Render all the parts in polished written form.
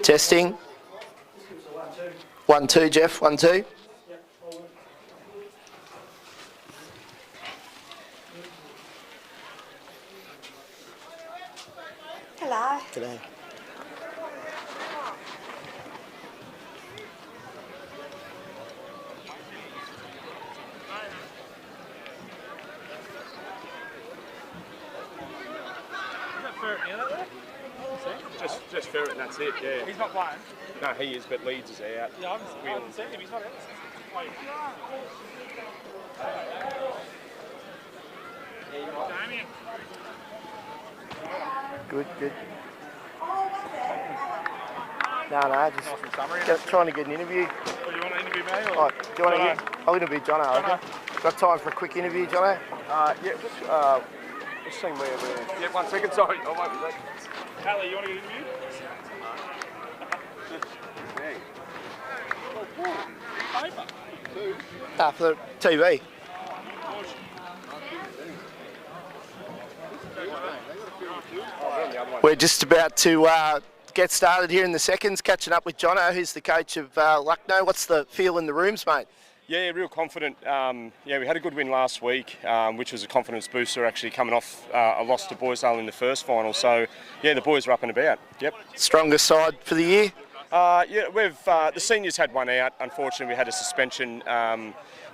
Testing. 1, 2, Jeff. 1, 2. Hello. G'day. Just Ferret and that's it, yeah. He's not playing? No, he is, but Leeds is out. Yeah, I haven't seen him. He's not out. Damien. Good. No, just trying to get an interview. Well, you want to interview me? Or? Oh, do you want to get? I'll interview Jono. Okay. Got time for a quick interview, Jono? Yeah, just seeing where we're... Yeah, 1 second, sorry. I won't be late. Hallie, you want to get interviewed? For the TV. We're just about to get started here in the seconds, catching up with Jono, who's the coach of Lucknow. What's the feel in the rooms, mate? Yeah, real confident. We had a good win last week, which was a confidence booster, actually coming off a loss to Boysdale in the first final. So, yeah, the boys are up and about. Yep. Strongest side for the year? We've the seniors had one out. Unfortunately, we had a suspension.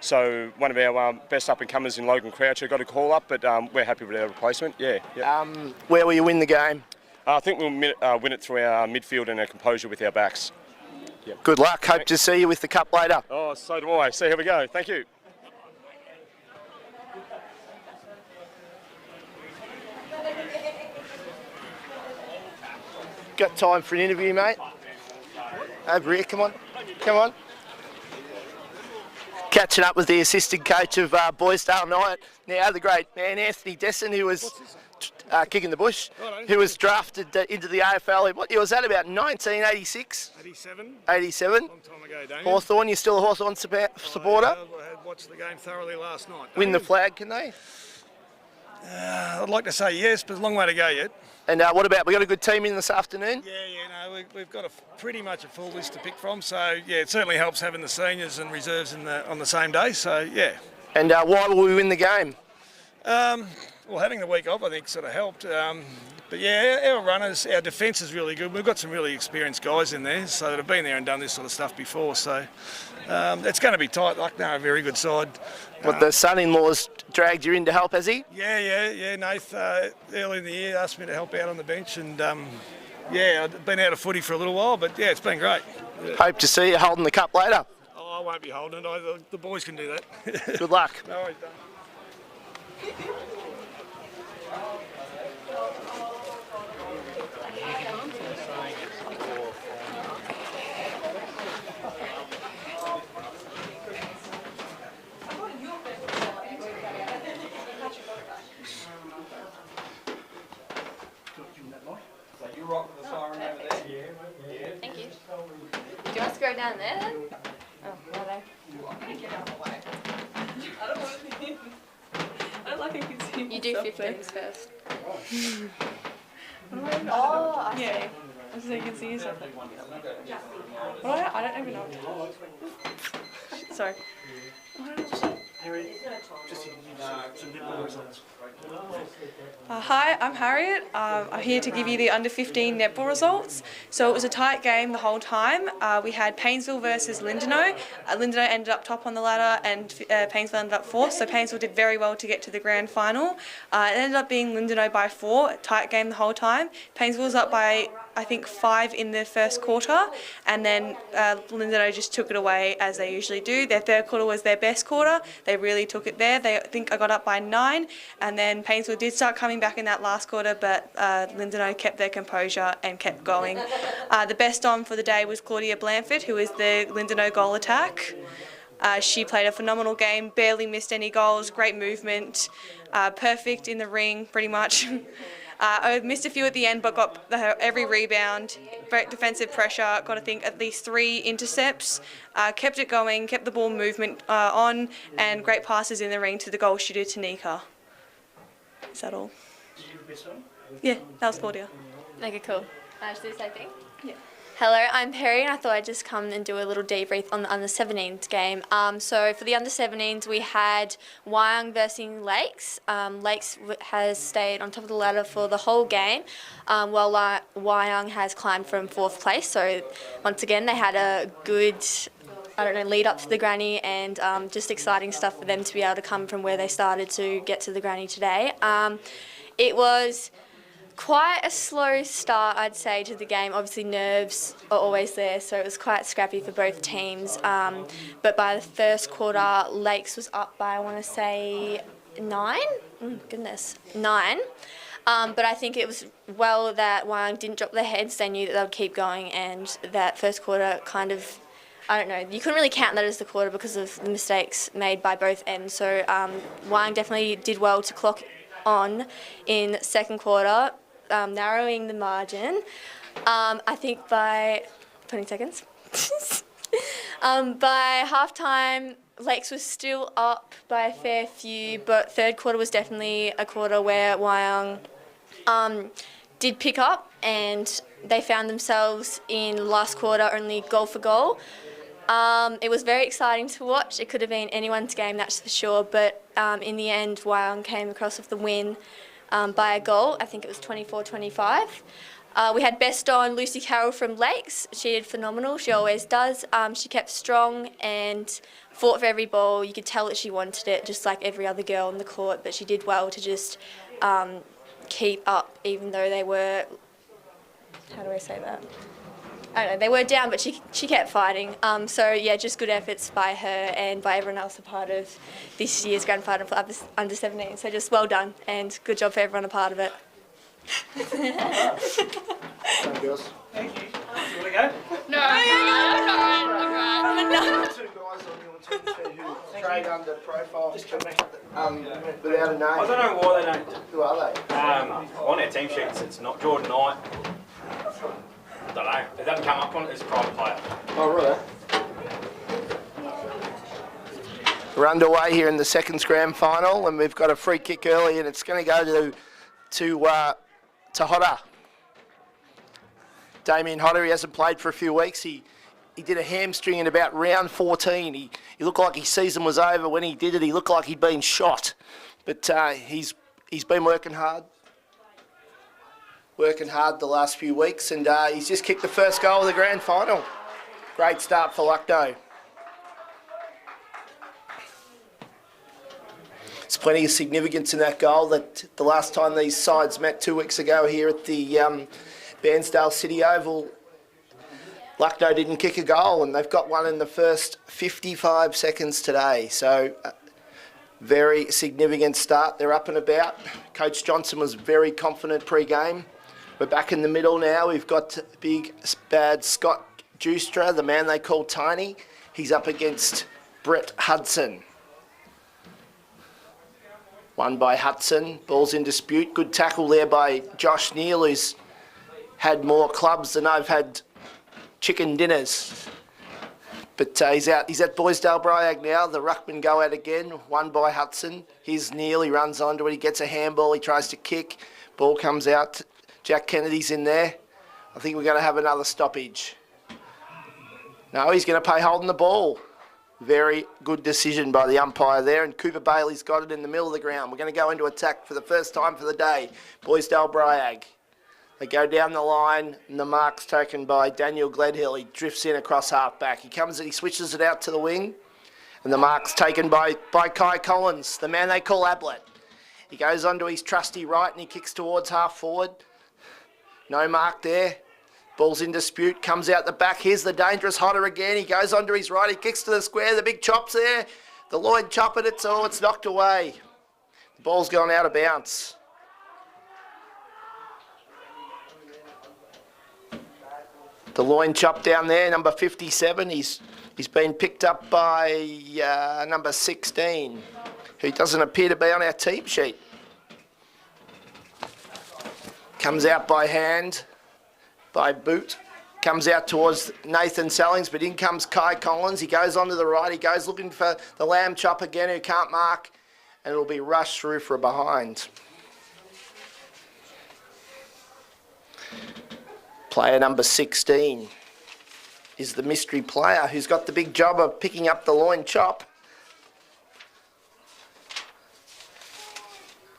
So one of our best up-and-comers in Logan Croucher got a call up, but we're happy with our replacement. Yeah. Where will you win the game? I think we'll win it through our midfield and our composure with our backs. Yep. Good luck. Hope to see you with the cup later. Oh, so do I. See how we go. Thank you. Got time for an interview, mate? Over here, come on. Catching up with the assistant coach of Boysdale Knight. Now the great man Anthony Desson, who was kicking the bush, who was drafted into the AFL. What year was that? About 1986? 87. Long time ago, Damien. Hawthorn, you're still a Hawthorn supporter? I watched the game thoroughly last night. Win the flag, can they? I'd like to say yes, but there's a long way to go yet. And what about, we got a good team in this afternoon? We've got pretty much a full list to pick from. So yeah, it certainly helps having the seniors and reserves on the same day. So yeah. And why will we win the game? Well, having the week off, I think, sort of helped. But yeah, our runners, our defence is really good. We've got some really experienced guys in there, so that have been there and done this sort of stuff before. So it's going to be tight. Lucknow are a very good side. What, the son-in-law's dragged you in to help, has he? Yeah. Nath, early in the year, asked me to help out on the bench, and I've been out of footy for a little while, but yeah, it's been great. Yeah. Hope to see you holding the cup later. Oh, I won't be holding it. The boys can do that. Good luck. No worries, done. Thank you. Do you want us to go down there then? Oh, righto. I don't like how you can see You do 15s first. Oh, I see. yeah. So you can see yourself. What? I don't even know. Sorry. Hi, I'm Harriet. I'm here to give you the under 15 netball results. So it was a tight game the whole time. We had Paynesville versus Lindenau. Lindenau ended up top on the ladder and Paynesville ended up fourth. So Paynesville did very well to get to the grand final. It ended up being Lindenau by 4. Tight game the whole time. Paynesville was up by, I think, 5 in the first quarter, and then Lindenau just took it away as they usually do. Their third quarter was their best quarter. They really took it there. I think I got up by 9, and then Paynesville did start coming back in that last quarter, but Lindenau kept their composure and kept going. The best on for the day was Claudia Blanford, who is the Lindenau goal attack. She played a phenomenal game, barely missed any goals, great movement, perfect in the ring pretty much. I missed a few at the end, but got every rebound, defensive pressure, got I think at least 3 intercepts, kept it going, kept the ball movement on, and great passes in the ring to the goal shooter, Tanika. Is that all? Did you get the best one? Yeah, that was Claudia. Okay, cool. Should I do the same thing? Yeah. Hello, I'm Perry, and I thought I'd just come and do a little debrief on the under-17s game. So for the under-17s, we had Wyong versus Lakes. Lakes has stayed on top of the ladder for the whole game, while Wyong has climbed from 4th place. So once again, they had a good, lead up to the granny, and just exciting stuff for them to be able to come from where they started to get to the granny today. It was quite a slow start, I'd say, to the game. Obviously, nerves are always there, so it was quite scrappy for both teams. But by the first quarter, Lakes was up by, I want to say, 9? 9. But I think it was well that Wyong didn't drop their heads. They knew that they would keep going, and that first quarter kind of, you couldn't really count that as the quarter because of the mistakes made by both ends. So Wyong definitely did well to clock on in second quarter, narrowing the margin. I think by 20 seconds. By halftime, Lakes was still up by a fair few, but third quarter was definitely a quarter where Wyong did pick up, and they found themselves in last quarter only goal for goal. It was very exciting to watch. It could have been anyone's game, that's for sure, but in the end, Wyong came across with the win by a goal. I think it was 24-25. We had best on Lucy Carroll from Lakes. She did phenomenal. She always does. She kept strong and fought for every ball. You could tell that she wanted it, just like every other girl on the court, but she did well to just keep up, even though they were, how do I say that? I don't know, they were down, but she kept fighting. So, yeah, just good efforts by her and by everyone else a part of this year's grand final for under-17. So just well done, and good job for everyone a part of it. Girls. Thank you. Do you want to go? No, I'm right. Two guys on your team who trade under profile without a name. I don't know why they don't. Who are they? On our team sheets, it's not Jordan Knight. I don't know. It doesn't come up on it as a private player. Oh, right. We're underway here in the second grand final, and we've got a free kick early, and it's going to go to Hodder. Damien Hodder, he hasn't played for a few weeks. He did a hamstring in about round 14. He looked like his season was over. When he did it, he looked like he'd been shot. But he's been working hard the last few weeks, and he's just kicked the first goal of the grand final. Great start for Lucknow. There's plenty of significance in that goal. That the last time these sides met 2 weeks ago here at the Bairnsdale City Oval, Lucknow didn't kick a goal, and they've got one in the first 55 seconds today. So very significant start. They're up and about. Coach Johnson was very confident pre-game. We're back in the middle now. We've got big, bad Scott Justra, the man they call Tiny. He's up against Brett Hudson. Won by Hudson. Ball's in dispute. Good tackle there by Josh Neal, who's had more clubs than I've had chicken dinners. But he's out. He's at Boysdale Bryag now. The ruckman go out again. Won by Hudson. Here's Neal. He runs onto it. He gets a handball. He tries to kick. Ball comes out. Jack Kennedy's in there. I think we're going to have another stoppage. No, he's going to play holding the ball. Very good decision by the umpire there, and Cooper Bailey's got it in the middle of the ground. We're going to go into attack for the first time for the day. Boysdale Bryag. They go down the line, and the mark's taken by Daniel Gledhill. He drifts in across half-back. He comes and he switches it out to the wing, and the mark's taken by Kai Collins, the man they call Ablett. He goes onto his trusty right, and he kicks towards half-forward. No mark there. Ball's in dispute, comes out the back. Here's the dangerous Hodder again. He goes onto his right, he kicks to the square. The big chop's there. The Lloyd chop it, it's knocked away. The ball's gone out of bounds. The loin chop down there, number 57. He's been picked up by number 16, who doesn't appear to be on our team sheet. Comes out by hand, by boot. Comes out towards Nathan Sellings, but in comes Kai Collins. He goes onto the right. He goes looking for the lamb chop again, who can't mark, and it'll be rushed through for a behind. Player number 16. is the mystery player who's got the big job of picking up the loin chop.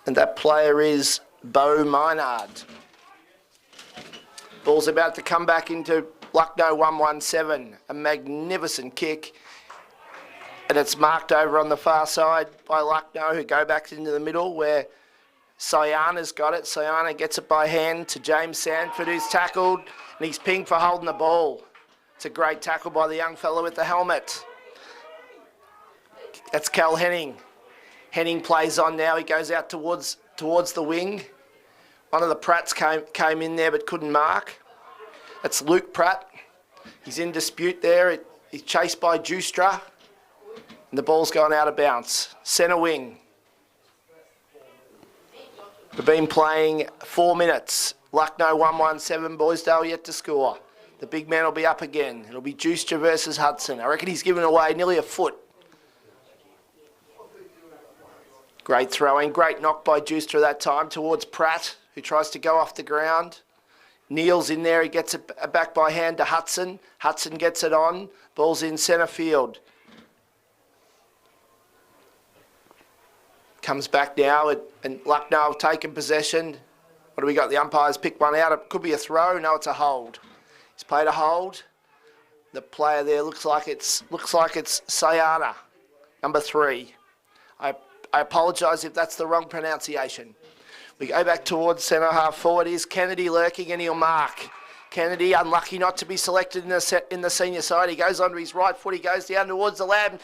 And that player is Beau Minard. Ball's about to come back into Lucknow 117. A magnificent kick. And it's marked over on the far side by Lucknow, who go back into the middle where Sayana's got it. Sayana gets it by hand to James Sanford, who's tackled, and he's pinged for holding the ball. It's a great tackle by the young fellow with the helmet. That's Cal Henning. Henning plays on now. He goes out towards the wing. One of the Pratts came in there but couldn't mark. That's Luke Pratt. He's in dispute there. He's chased by Justra. And the ball's gone out of bounds. Centre wing. We've been playing 4 minutes. Lucknow 117, Boysdale yet to score. The big man will be up again. It'll be Justra versus Hudson. I reckon he's given away nearly a foot. Great throwing, great knock by Justra that time towards Pratt, who tries to go off the ground. Neil's in there, he gets it back by hand to Hudson. Hudson gets it on, ball's in centre field. Comes back now, and Lucknow have taken possession. What do we got? The umpires pick one out. It could be a throw. No, it's a hold. He's played a hold. The player there looks like it's Sayana, number 3. I apologise if that's the wrong pronunciation. We go back towards centre half forward. Is Kennedy lurking, and he'll mark. Kennedy unlucky not to be selected in the senior side. He goes onto his right foot. He goes down towards the lab.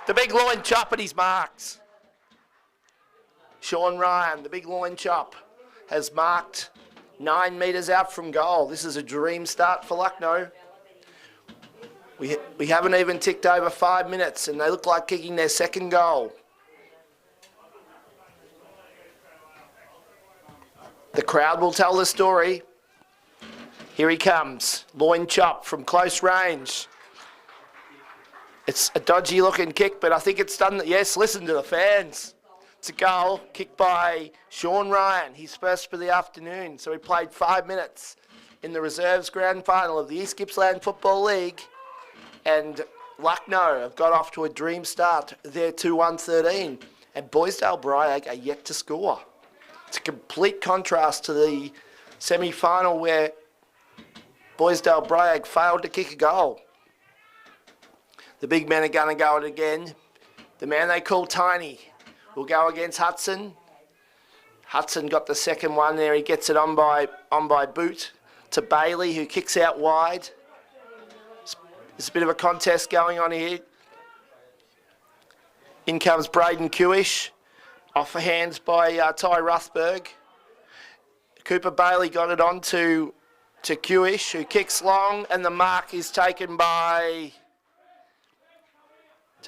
The big loin chop, and he's marked. Sean Ryan, the big loin chop, has marked 9 metres out from goal. This is a dream start for Lucknow. We haven't even ticked over 5 minutes, and they look like kicking their second goal. The crowd will tell the story. Here he comes. Loin chop from close range. It's a dodgy looking kick, but I think it's done. Yes, listen to the fans. It's a goal, kicked by Sean Ryan, his first for the afternoon. So he played 5 minutes in the reserves grand final of the East Gippsland Football League. And Lucknow have got off to a dream start. They're 2-1-13. And Boysdale Bryag are yet to score. It's a complete contrast to the semi-final where Boysdale Bryag failed to kick a goal. The big men are going to go it again. The man they call Tiny will go against Hudson. Hudson got the second one there. He gets it on by boot to Bailey, who kicks out wide. There's a bit of a contest going on here. In comes Braden Kewish. Off the hands by Ty Ruthberg. Cooper Bailey got it on to Kewish, who kicks long, and the mark is taken by,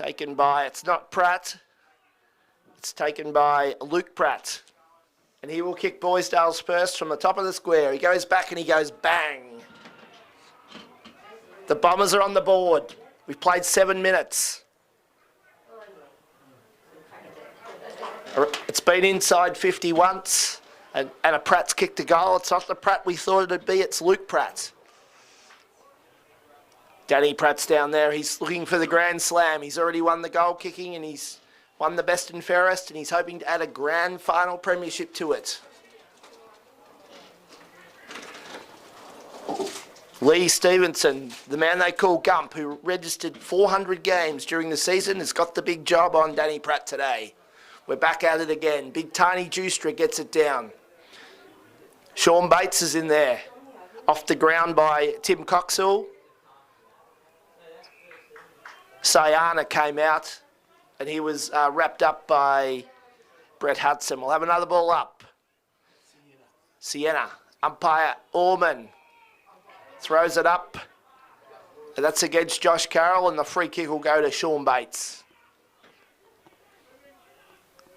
it's not Pratt, it's taken by Luke Pratt. And he will kick Boysdale's first from the top of the square. He goes back and he goes bang. The Bombers are on the board. We've played 7 minutes. It's been inside 50 once, and a Pratt's kicked a goal. It's not the Pratt we thought it'd be, it's Luke Pratt. Danny Pratt's down there. He's looking for the grand slam. He's already won the goal kicking, and he's won the best and fairest, and he's hoping to add a grand final premiership to it. Lee Stevenson, the man they call Gump, who registered 400 games during the season, has got the big job on Danny Pratt today. We're back at it again. Big Tiny Justra gets it down. Sean Bates is in there. Off the ground by Tim Coxall. Sayana came out, and he was wrapped up by Brett Hudson. We'll have another ball up. Sienna. Umpire Orman throws it up. And that's against Josh Carroll, and the free kick will go to Sean Bates.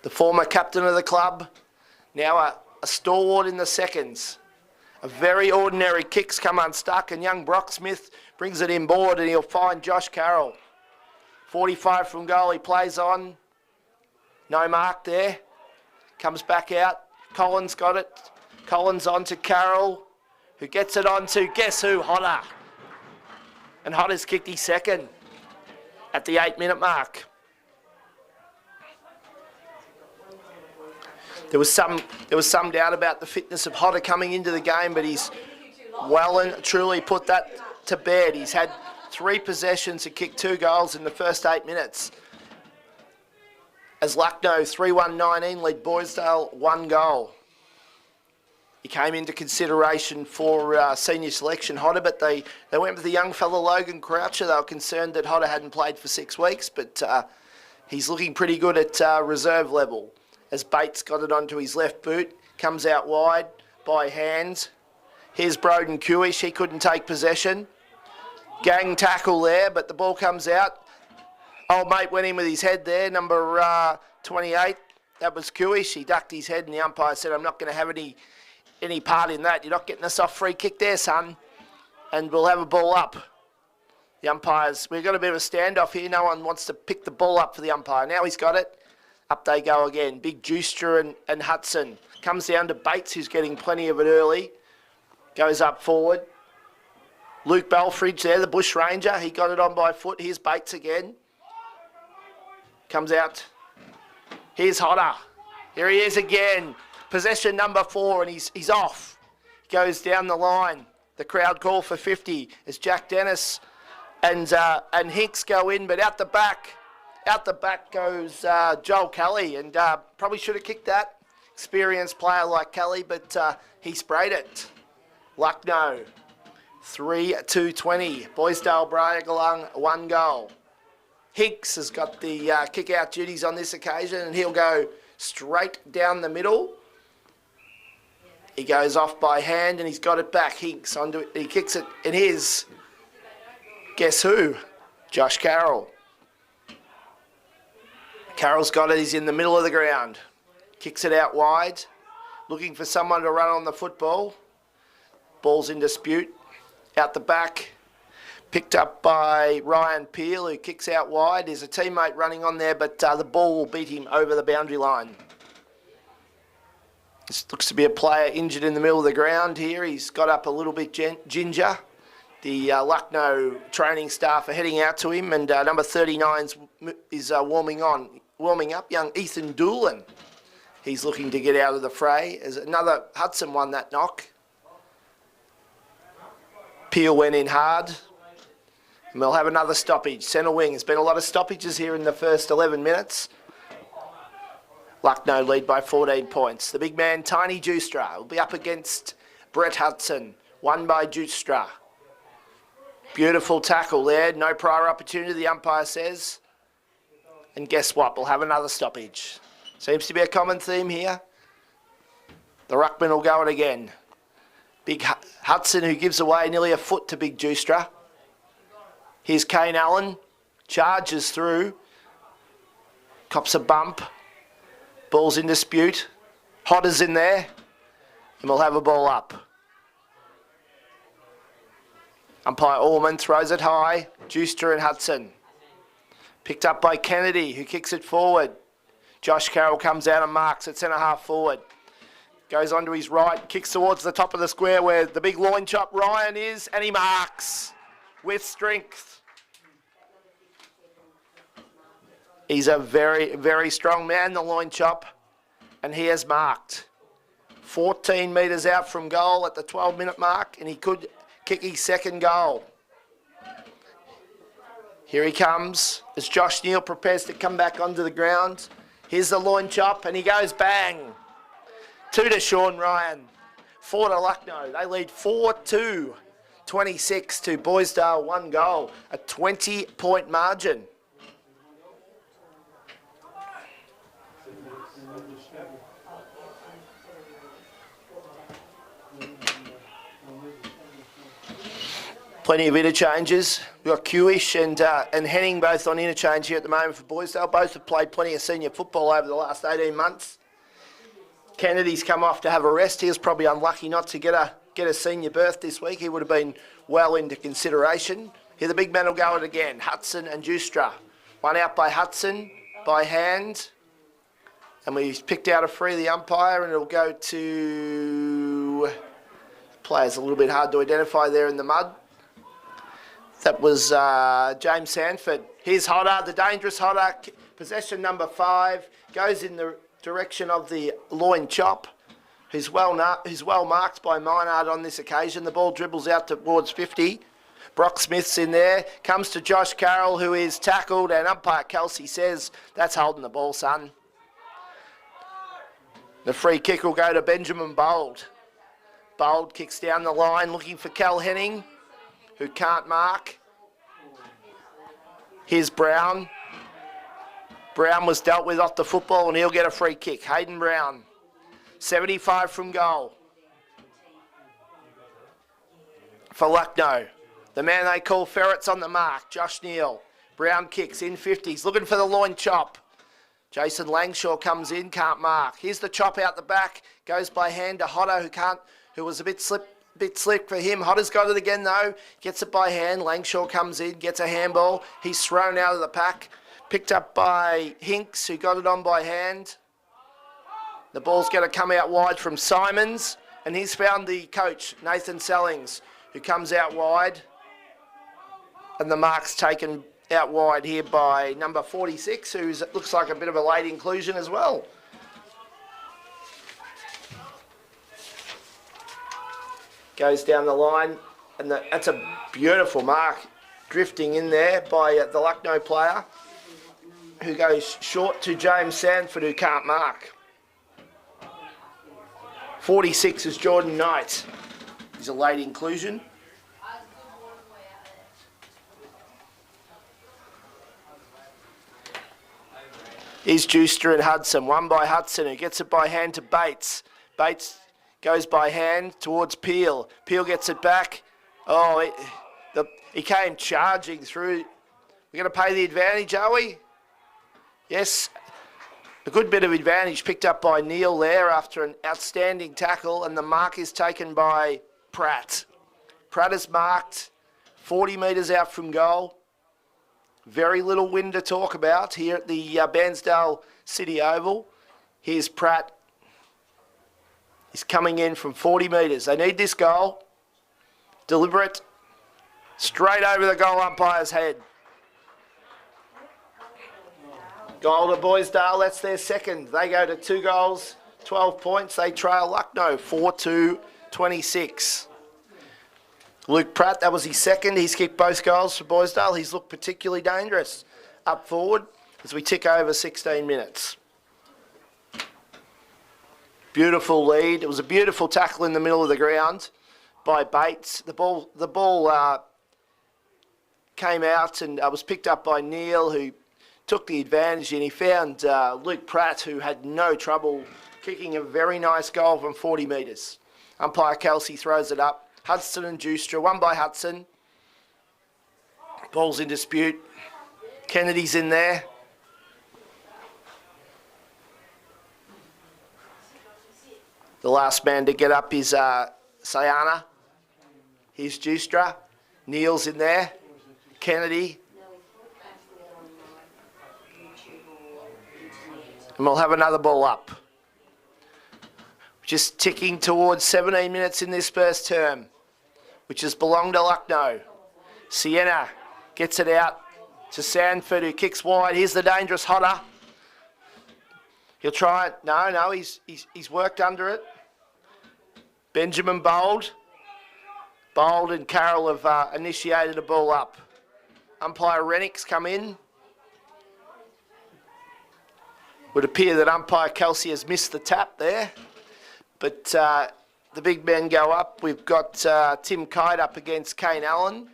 The former captain of the club, now a stalwart in the seconds. A very ordinary kick's come unstuck, and young Brock Smith brings it inboard, and he'll find Josh Carroll. 45 from goal, he plays on. No mark there. Comes back out. Collins got it. Collins on to Carroll, who gets it on to, guess who, Hodder. And Hodder's kicked his second at the 8-minute mark. There was some doubt about the fitness of Hodder coming into the game, but he's well and truly put that to bed. He's had 3 possessions and kicked 2 goals in the first 8 minutes. As Lucknow 3-1-19 lead Boysdale 1 goal. He came into consideration for senior selection, Hodder, but they went with the young fella Logan Croucher. They were concerned that Hodder hadn't played for 6 weeks, but he's looking pretty good at reserve level. As Bates got it onto his left boot, comes out wide by hand. Here's Broden Kewish, he couldn't take possession. Gang tackle there, but the ball comes out. Old mate went in with his head there, number 28. That was Kewish. He ducked his head and the umpire said, I'm not going to have any part in that. You're not getting a soft free kick there, son. And we'll have a ball up. The umpires, we've got a bit of a standoff here. No one wants to pick the ball up for the umpire. Now he's got it. Up they go again. Big Juicer and Hudson. Comes down to Bates, who's getting plenty of it early. Goes up forward. Luke Belfridge there, the Bush Ranger. He got it on by foot. Here's Bates again. Comes out. Here's Hodder. Here he is again. Possession number 4, and he's off. Goes down the line. The crowd call for 50 as Jack Dennis and Hinks go in, but out the back goes Joel Kelly, and probably should have kicked that. Experienced player like Kelly, but he sprayed it. Lucknow, 3-2-20. Boysdale Bragalung, 1 goal. Hinks has got the kick-out duties on this occasion, and he'll go straight down the middle. He goes off by hand, and he's got it back. Hinks onto it. He kicks it, and here's, guess who? Josh Carroll. Carroll's got it. He's in the middle of the ground. Kicks it out wide. Looking for someone to run on the football. Ball's in dispute. Out the back. Picked up by Ryan Peel, who kicks out wide. There's a teammate running on there, but the ball will beat him over the boundary line. This looks to be a player injured in the middle of the ground here. He's got up a little bit ginger. The Lucknow training staff are heading out to him, and number 39 is warming up, young Ethan Doolan. He's looking to get out of the fray. As another Hudson won that knock. Peel went in hard. And we'll have another stoppage. Centre wing. There's been a lot of stoppages here in the first 11 minutes. Lucknow lead by 14 points. The big man, Tiny Juistra, will be up against Brett Hudson. Won by Juistra. Beautiful tackle there. No prior opportunity, the umpire says. And guess what? We'll have another stoppage. Seems to be a common theme here. The ruckman will go it again. Big Hudson, who gives away nearly a foot to Big Juistra. Here's Kane Allen. Charges through. Cops a bump. Ball's in dispute. Hodder's in there. And we'll have a ball up. Umpire Allman throws it high. Juister and Hudson. Picked up by Kennedy, who kicks it forward. Josh Carroll comes out and marks at centre-half forward. Goes onto his right, kicks towards the top of the square where the big loin chop Ryan is, and he marks with strength. He's a very, very strong man, the loin chop, and he has marked. 14 metres out from goal at the 12-minute mark, and he could kick his second goal. Here he comes as Josh Neal prepares to come back onto the ground. Here's the loin chop, and he goes bang. 2 to Sean Ryan, 4 to Lucknow. They lead 4-2, 26 to Boysdale, 1 goal, a 20-point margin. Plenty of interchanges. We've got Kewish and Henning both on interchange here at the moment for Boysdale. Both have played plenty of senior football over the last 18 months. Kennedy's come off to have a rest. He was probably unlucky not to get a senior berth this week. He would have been well into consideration. Here the big men will go it again. Hudson and Juistra. One out by Hudson, by hand. And we've picked out a free, the umpire, and it'll go to... The player's a little bit hard to identify there in the mud. That was James Sanford. Here's Hodder, the dangerous Hodder. Possession number 5 goes in the direction of the loin chop, who's well marked by Minard on this occasion. The ball dribbles out towards 50. Brock Smith's in there. Comes to Josh Carroll, who is tackled, and umpire Kelsey says, that's holding the ball, son. The free kick will go to Benjamin Bold. Bold kicks down the line, looking for Cal Henning, who can't mark. Here's Brown. Brown was dealt with off the football, and he'll get a free kick. Hayden Brown, 75 from goal. For Lucknow, the man they call Ferret's on the mark, Josh Neal. Brown kicks in 50s, looking for the loin chop. Jason Langshaw comes in, can't mark. Here's the chop out the back, goes by hand to Hodder, who was a bit slick for him. Hodder's got it again though, gets it by hand. Langshaw comes in, gets a handball. He's thrown out of the pack, picked up by Hinks, who got it on by hand. The ball's going to come out wide from Simons, and he's found the coach, Nathan Sellings, who comes out wide. And the mark's taken out wide here by number 46, who looks like a bit of a late inclusion as well. Goes down the line, and that's a beautiful mark, drifting in there by the Lucknow player, who goes short to James Sanford, who can't mark. 46 is Jordan Knight. He's a late inclusion. Here's Juster and Hudson. One by Hudson, who gets it by hand to Bates. Bates goes by hand towards Peel. Peel gets it back. Oh, he came charging through. We're going to pay the advantage, are we? Yes. A good bit of advantage picked up by Neil there after an outstanding tackle, and the mark is taken by Pratt. Pratt is marked 40 metres out from goal. Very little wind to talk about here at the Bairnsdale City Oval. Here's Pratt. He's coming in from 40 metres. They need this goal. Deliberate. Straight over the goal umpire's head. Goal to Boysdale, that's their second. They go to 2 goals, 12 points. They trail Lucknow 4-2-26. Luke Pratt, that was his second. He's kicked both goals for Boysdale. He's looked particularly dangerous up forward as we tick over 16 minutes. Beautiful lead. It was a beautiful tackle in the middle of the ground by Bates. The ball came out and was picked up by Neil, who took the advantage, and he found Luke Pratt, who had no trouble kicking a very nice goal from 40 metres. Umpire Kelsey throws it up. Hudson and Juster, one by Hudson. Ball's in dispute. Kennedy's in there. The last man to get up is Sayana. Here's Juster. Neil's in there. Kennedy. And we'll have another ball up. Just ticking towards 17 minutes in this first term, which has belonged to Lucknow. Sienna gets it out to Sanford, who kicks wide. Here's the dangerous Hodder. He'll try it. No, he's worked under it. Benjamin Bold. Bold and Carroll have initiated a ball up. Umpire Rennick's come in. Would appear that umpire Kelsey has missed the tap there. But the big men go up. We've got Tim Kite up against Kane Allen.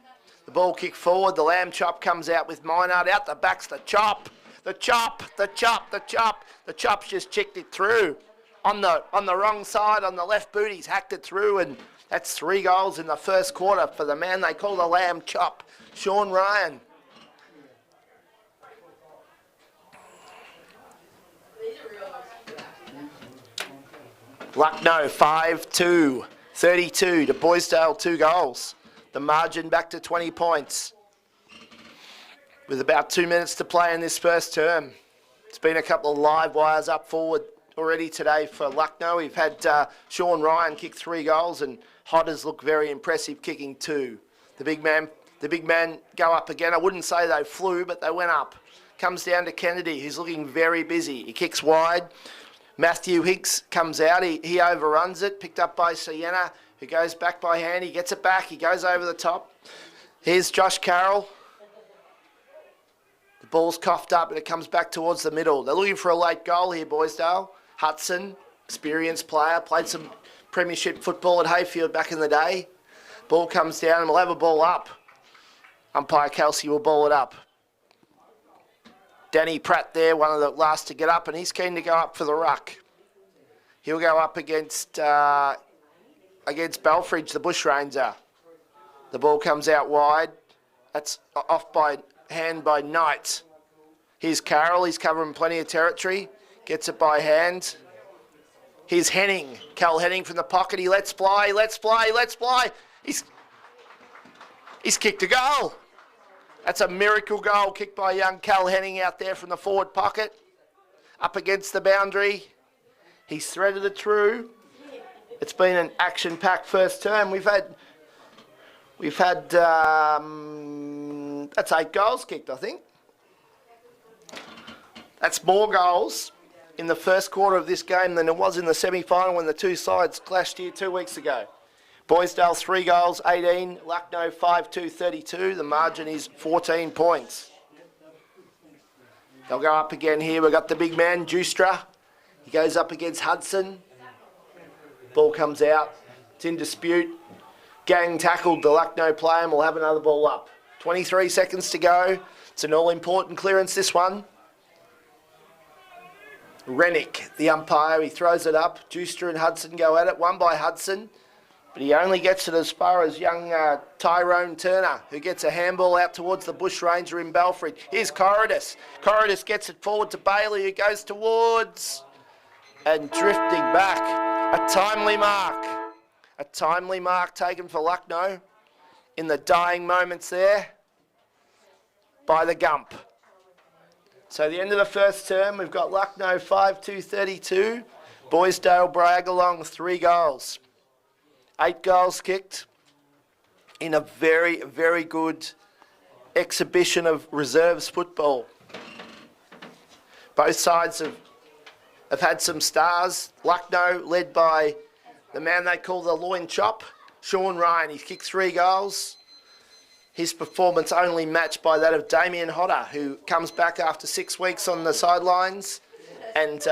The ball kick forward. The lamb chop comes out with Minard. Out the back's the chop. The chop. The chop's just checked it through. On the wrong side, on the left boot, he's hacked it through, and that's 3 goals in the first quarter for the man they call the lamb chop, Sean Ryan. Lucknow 5-2, 32 to Boysdale 2 goals. The margin back to 20 points. With about 2 minutes to play in this first term. It's been a couple of live wires up forward already today for Lucknow. We've had Sean Ryan kick 3 goals, and Hodders look very impressive kicking 2. The big man The big man go up again. I wouldn't say they flew, but they went up. Comes down to Kennedy, who's looking very busy. He kicks wide. Matthew Hicks comes out. He overruns it. Picked up by Sienna, who goes back by hand. He gets it back. He goes over the top. Here's Josh Carroll. The ball's coughed up and it comes back towards the middle. They're looking for a late goal here, Boysdale. Hudson, experienced player, played some premiership football at Hayfield back in the day. Ball comes down and we'll have a ball up. Umpire Kelsey will ball it up. Danny Pratt there, one of the last to get up, and he's keen to go up for the ruck. He'll go up against Belfridge, the bushranger. The ball comes out wide. That's off by hand by Knight. Here's Carroll, he's covering plenty of territory. Gets it by hand. Here's Henning. Cal Henning from the pocket. He lets fly. He's kicked a goal. That's a miracle goal kicked by young Cal Henning out there from the forward pocket. Up against the boundary. He's threaded it through. It's been an action-packed first term. We've had that's 8 goals kicked, I think. That's more goals in the first quarter of this game than it was in the semi-final when the two sides clashed here 2 weeks ago. Boysdale 3 goals, 18. Lucknow 5-2, 32. The margin is 14 points. They'll go up again here. We've got the big man, Justra. He goes up against Hudson. Ball comes out. It's in dispute. Gang tackled the Lucknow player and we'll have another ball up. 23 seconds to go. It's an all-important clearance, this one. Rennick, the umpire, he throws it up. Justra and Hudson go at it. One by Hudson. But he only gets it as far as young Tyrone Turner, who gets a handball out towards the bushranger in Belfridge. Here's Corridus. Corridus gets it forward to Bailey, who goes towards and drifting back. A timely mark. A timely mark taken for Lucknow in the dying moments there by the Gump. So the end of the first term, we've got Lucknow 5-2, 32. Boysdale Bragalong 3 goals. 8 goals kicked in a very, very good exhibition of reserves football. Both sides have had some stars. Lucknow led by the man they call the loin chop, Sean Ryan. He's kicked 3 goals. His performance only matched by that of Damien Hodder, who comes back after 6 weeks on the sidelines and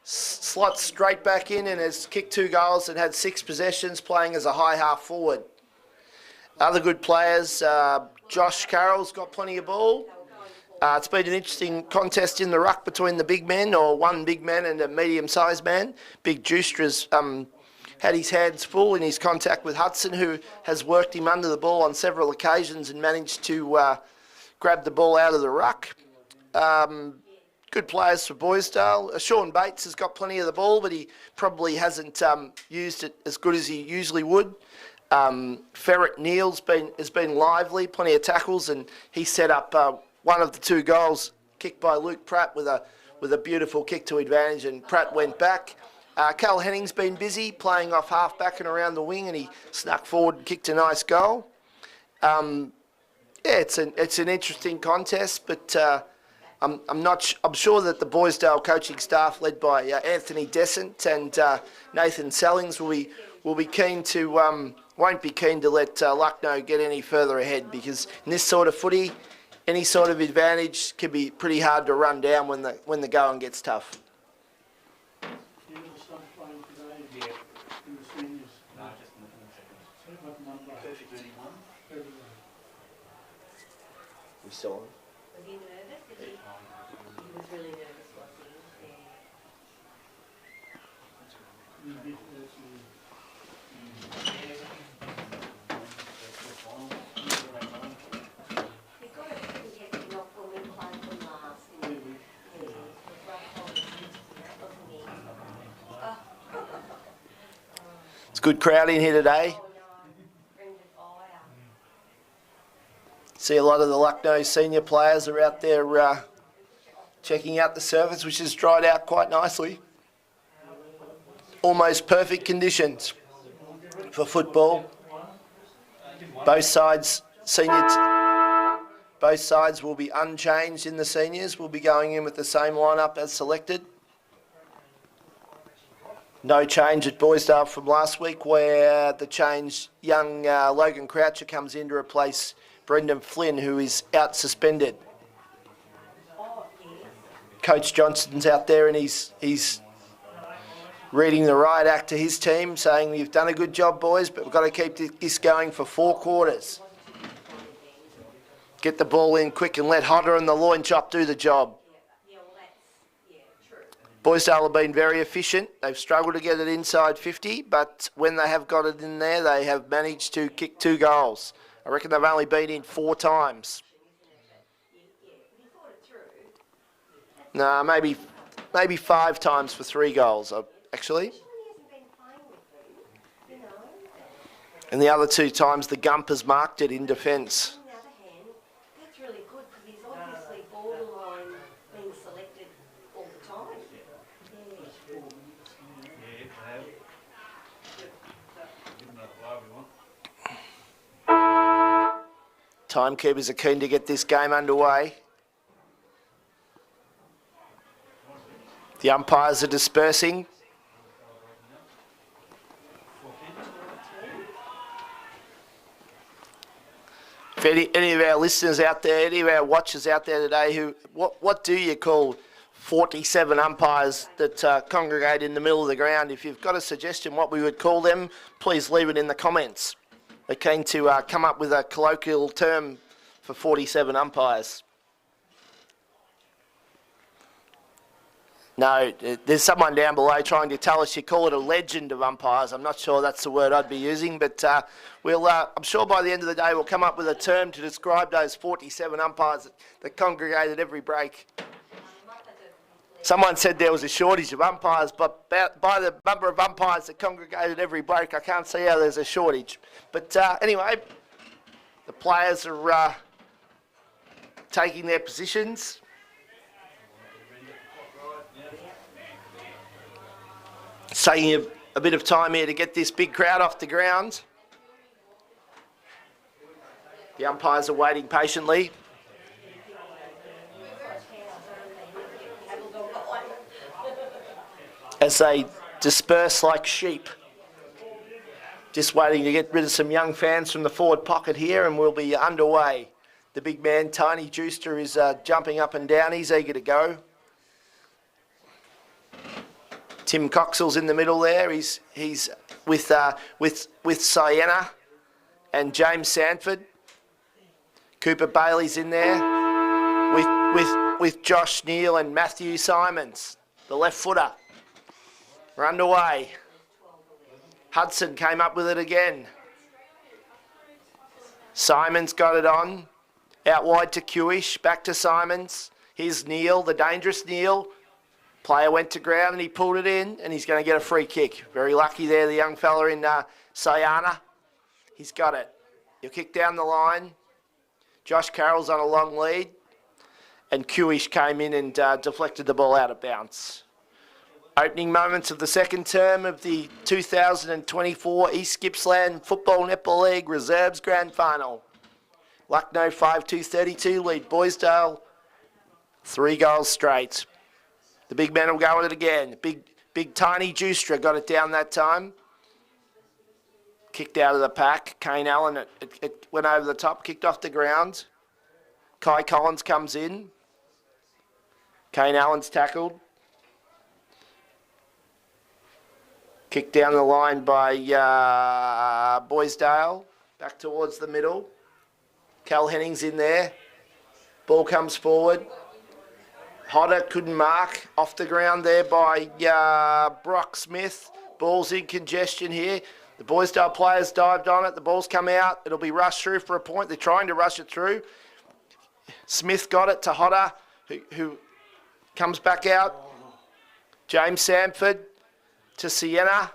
slots straight back in and has kicked 2 goals and had 6 possessions, playing as a high half forward. Other good players, Josh Carroll's got plenty of ball. It's been an interesting contest in the ruck between the big men, or one big man and a medium-sized man. Big Justra's had his hands full in his contact with Hudson, who has worked him under the ball on several occasions and managed to grab the ball out of the ruck. Good players for Boysdale. Sean Bates has got plenty of the ball, but he probably hasn't used it as good as he usually would. Ferret Neal's has been lively, plenty of tackles, and he set up one of the 2 goals kicked by Luke Pratt with a beautiful kick to advantage, and Pratt went back. Cal Henning's been busy playing off half back and around the wing, and he snuck forward and kicked a nice goal. It's an interesting contest, but I'm sure that the Boysdale coaching staff, led by Anthony Descent and Nathan Sellings, will be keen to won't be keen to let Lucknow get any further ahead, because in this sort of footy, any sort of advantage can be pretty hard to run down when the going gets tough. We saw him. Was he nervous? He was really nervous, was he? He got a get knocked when we played them last. It's a good crowd in here today. See a lot of the Lucknow senior players are out there checking out the surface, which has dried out quite nicely. Almost perfect conditions for football. Both sides both sides will be unchanged in the seniors. We'll be going in with the same lineup as selected. No change at Boysdale from last week, where the change, young Logan Croucher comes in to replace Brendan Flynn, who is out suspended. Coach Johnston's out there and he's reading the riot act to his team, saying, "You've done a good job, boys, but we've got to keep this going for 4 quarters. Get the ball in quick and let Hodder and the loin chop do the job." Boysdale have been very efficient. They've struggled to get it inside 50, but when they have got it in there, they have managed to kick 2 goals. I reckon they've only been in 4 times. No, maybe 5 times for 3 goals, actually. And the other 2 times, the Gump has marked it in defence. That's really good because he's obviously borderline being selected all the time. Timekeepers are keen to get this game underway. The umpires are dispersing. If any of our listeners out there, any of our watchers out there today, what do you call 47 umpires that congregate in the middle of the ground? If you've got a suggestion what we would call them, please leave it in the comments. We're keen to come up with a colloquial term for 47 umpires. No, there's someone down below trying to tell us you call it a legend of umpires. I'm not sure that's the word I'd be using, but I'm sure by the end of the day we'll come up with a term to describe those 47 umpires that congregated every break. Someone said there was a shortage of umpires, but by the number of umpires that congregated every break, I can't see how there's a shortage. But anyway, the players are taking their positions. It's taking a bit of time here to get this big crowd off the ground. The umpires are waiting patiently. As they disperse like sheep. Just waiting to get rid of some young fans from the forward pocket here and we'll be underway. The big man, Tiny Juicer, is jumping up and down. He's eager to go. Tim Coxell's in the middle there. He's with Sienna and James Sanford. Cooper Bailey's in there with Josh Neal and Matthew Simons, the left footer. We're underway. Hudson came up with it again. Simons got it on. Out wide to Kewish, back to Simons. Here's Neal, the dangerous Neal. Player went to ground and he pulled it in and he's going to get a free kick. Very lucky there, the young fella in Sayana. He's got it. He'll kick down the line. Josh Carroll's on a long lead and Kewish came in and deflected the ball out of bounds. Opening moments of the second term of the 2024 East Gippsland Football Netball League Reserves Grand Final. Lucknow 5-2-32 lead Boysdale 3 goals straight. The big man will go at it again. Big Tiny Juicer got it down that time. Kicked out of the pack. Kane Allen, it went over the top, kicked off the ground. Kai Collins comes in. Kane Allen's tackled. Kicked down the line by Boysdale. Back towards the middle. Cal Henning's in there. Ball comes forward. Hodder couldn't mark. Off the ground there by Brock Smith. Ball's in congestion here. The Boysdale players dived on it. The ball's come out. It'll be rushed through for a point. They're trying to rush it through. Smith got it to Hodder, who comes back out. James Sanford to Sienna.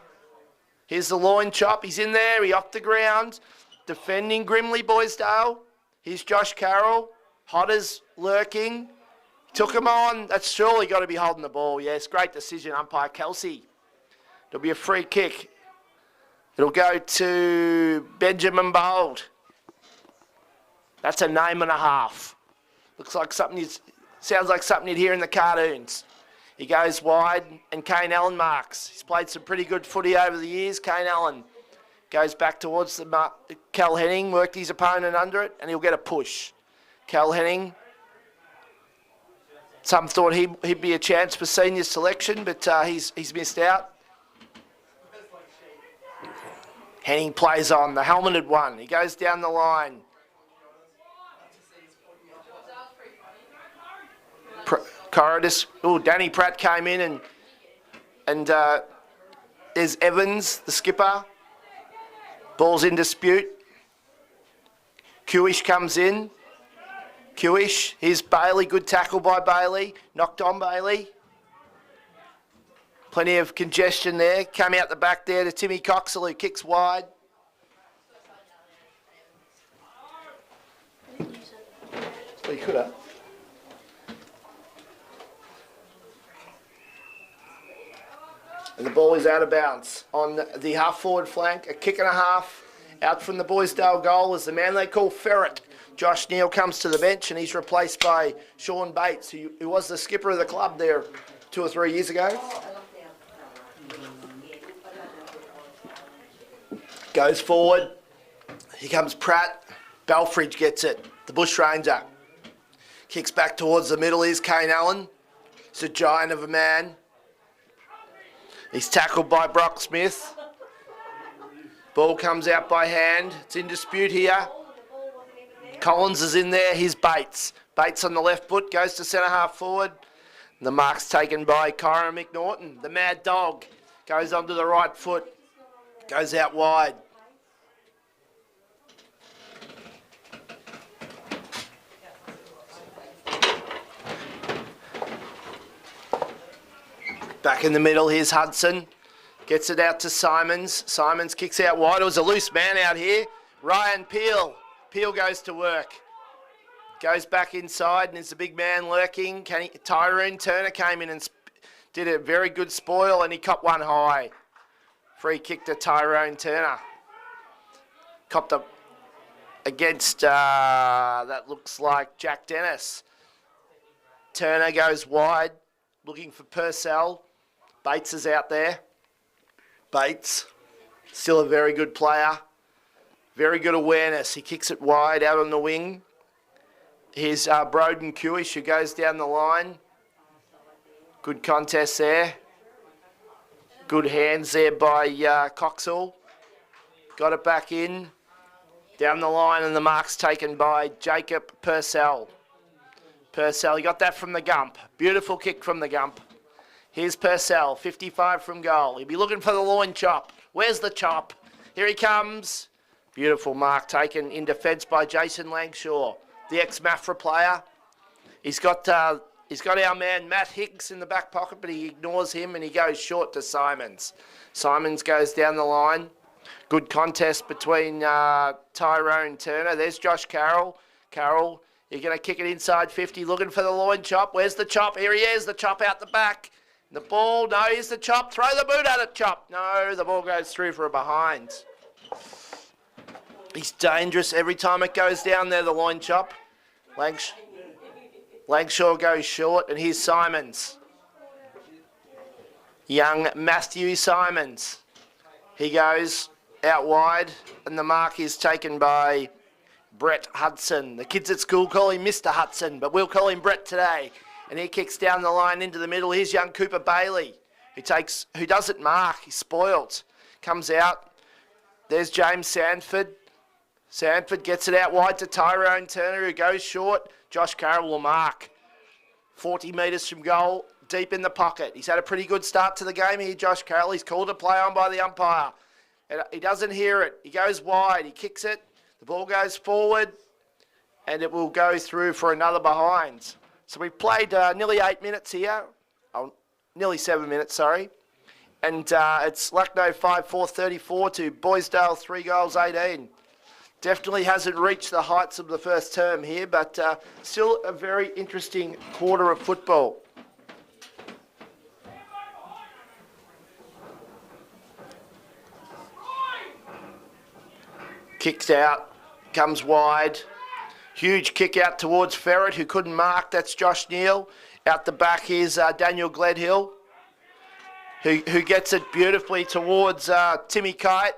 Here's the loin chop. He's in there. He off the ground. Defending grimly, Boysdale. Here's Josh Carroll. Hodder's lurking. Took him on. That's surely got to be holding the ball. Yes, great decision, umpire Kelsey. It'll be a free kick. It'll go to Benjamin Bold. That's a name and a half. Looks like something, sounds like something you'd hear in the cartoons. He goes wide, and Kane Allen marks. He's played some pretty good footy over the years. Kane Allen goes back towards the Cal Henning, worked his opponent under it, and he'll get a push. Cal Henning, some thought he'd be a chance for senior selection, but he's missed out. Henning plays on, the helmeted one. He goes down the line. Danny Pratt came in and there's Evans, the skipper. Ball's in dispute. Kewish comes in. Kewish, here's Bailey, good tackle by Bailey. Knocked on Bailey. Plenty of congestion there. Came out the back there to Timmy Coxell, who kicks wide. Well, he could have. And the ball is out of bounds on the half-forward flank. A kick and a half out from the Boysdale goal is the man they call Ferret. Josh Neal comes to the bench and he's replaced by Sean Bates, who was the skipper of the club there 2 or 3 years ago. Goes forward. Here comes Pratt. Belfridge gets it. The Bush Ranger. Kicks back towards the middle. Here's Kane Allen. He's a giant of a man. He's tackled by Brock Smith. Ball comes out by hand. It's in dispute here. Collins is in there. Here's Bates. Bates on the left foot. Goes to centre half forward. The mark's taken by Kyron McNaughton. The Mad Dog goes onto the right foot. Goes out wide. Back in the middle, here's Hudson. Gets it out to Simons. Simons kicks out wide. It was a loose man out here. Ryan Peel. Peel goes to work. Goes back inside and there's a big man lurking. Tyrone Turner came in and did a very good spoil and he copped one high. Free kick to Tyrone Turner. Copped up against, that looks like Jack Dennis. Turner goes wide, looking for Purcell. Bates is out there. Bates, still a very good player. Very good awareness. He kicks it wide out on the wing. Here's Broden Kewish, who goes down the line. Good contest there. Good hands there by Coxell. Got it back in. Down the line and the mark's taken by Jacob Purcell. Purcell, he got that from the Gump. Beautiful kick from the Gump. Here's Purcell, 55 from goal. He'll be looking for the loin chop. Where's the chop? Here he comes. Beautiful mark taken in defence by Jason Langshaw, the ex-Mafra player. He's got our man Matt Higgs in the back pocket, but he ignores him and he goes short to Simons. Simons goes down the line. Good contest between Tyrone Turner. There's Josh Carroll. Carroll, you're going to kick it inside 50, looking for the loin chop. Where's the chop? Here he is, the chop out the back. The ball, no, here's the chop. Throw the boot at it, chop. No, the ball goes through for a behind. He's dangerous every time it goes down there, the loin chop. Langshaw goes short, and here's Simons. Young Matthew Simons. He goes out wide, and the mark is taken by Brett Hudson. The kids at school call him Mr. Hudson, but we'll call him Brett today. And he kicks down the line into the middle. Here's young Cooper Bailey, who doesn't mark. He's spoilt. Comes out. There's James Sanford. Sanford gets it out wide to Tyrone Turner, who goes short. Josh Carroll will mark. 40 metres from goal, deep in the pocket. He's had a pretty good start to the game here, Josh Carroll. He's called a play on by the umpire. And he doesn't hear it. He goes wide. He kicks it. The ball goes forward, and it will go through for another behind. So we've played nearly 8 minutes here. Oh, nearly 7 minutes, sorry. And it's Lucknow 5-4-34 to Boysdale 3 goals 18. Definitely hasn't reached the heights of the first term here, but still a very interesting quarter of football. Kicks out, comes wide. Huge kick out towards Ferret, who couldn't mark. That's Josh Neal. Out the back, here's Daniel Gledhill, who gets it beautifully towards Timmy Kite.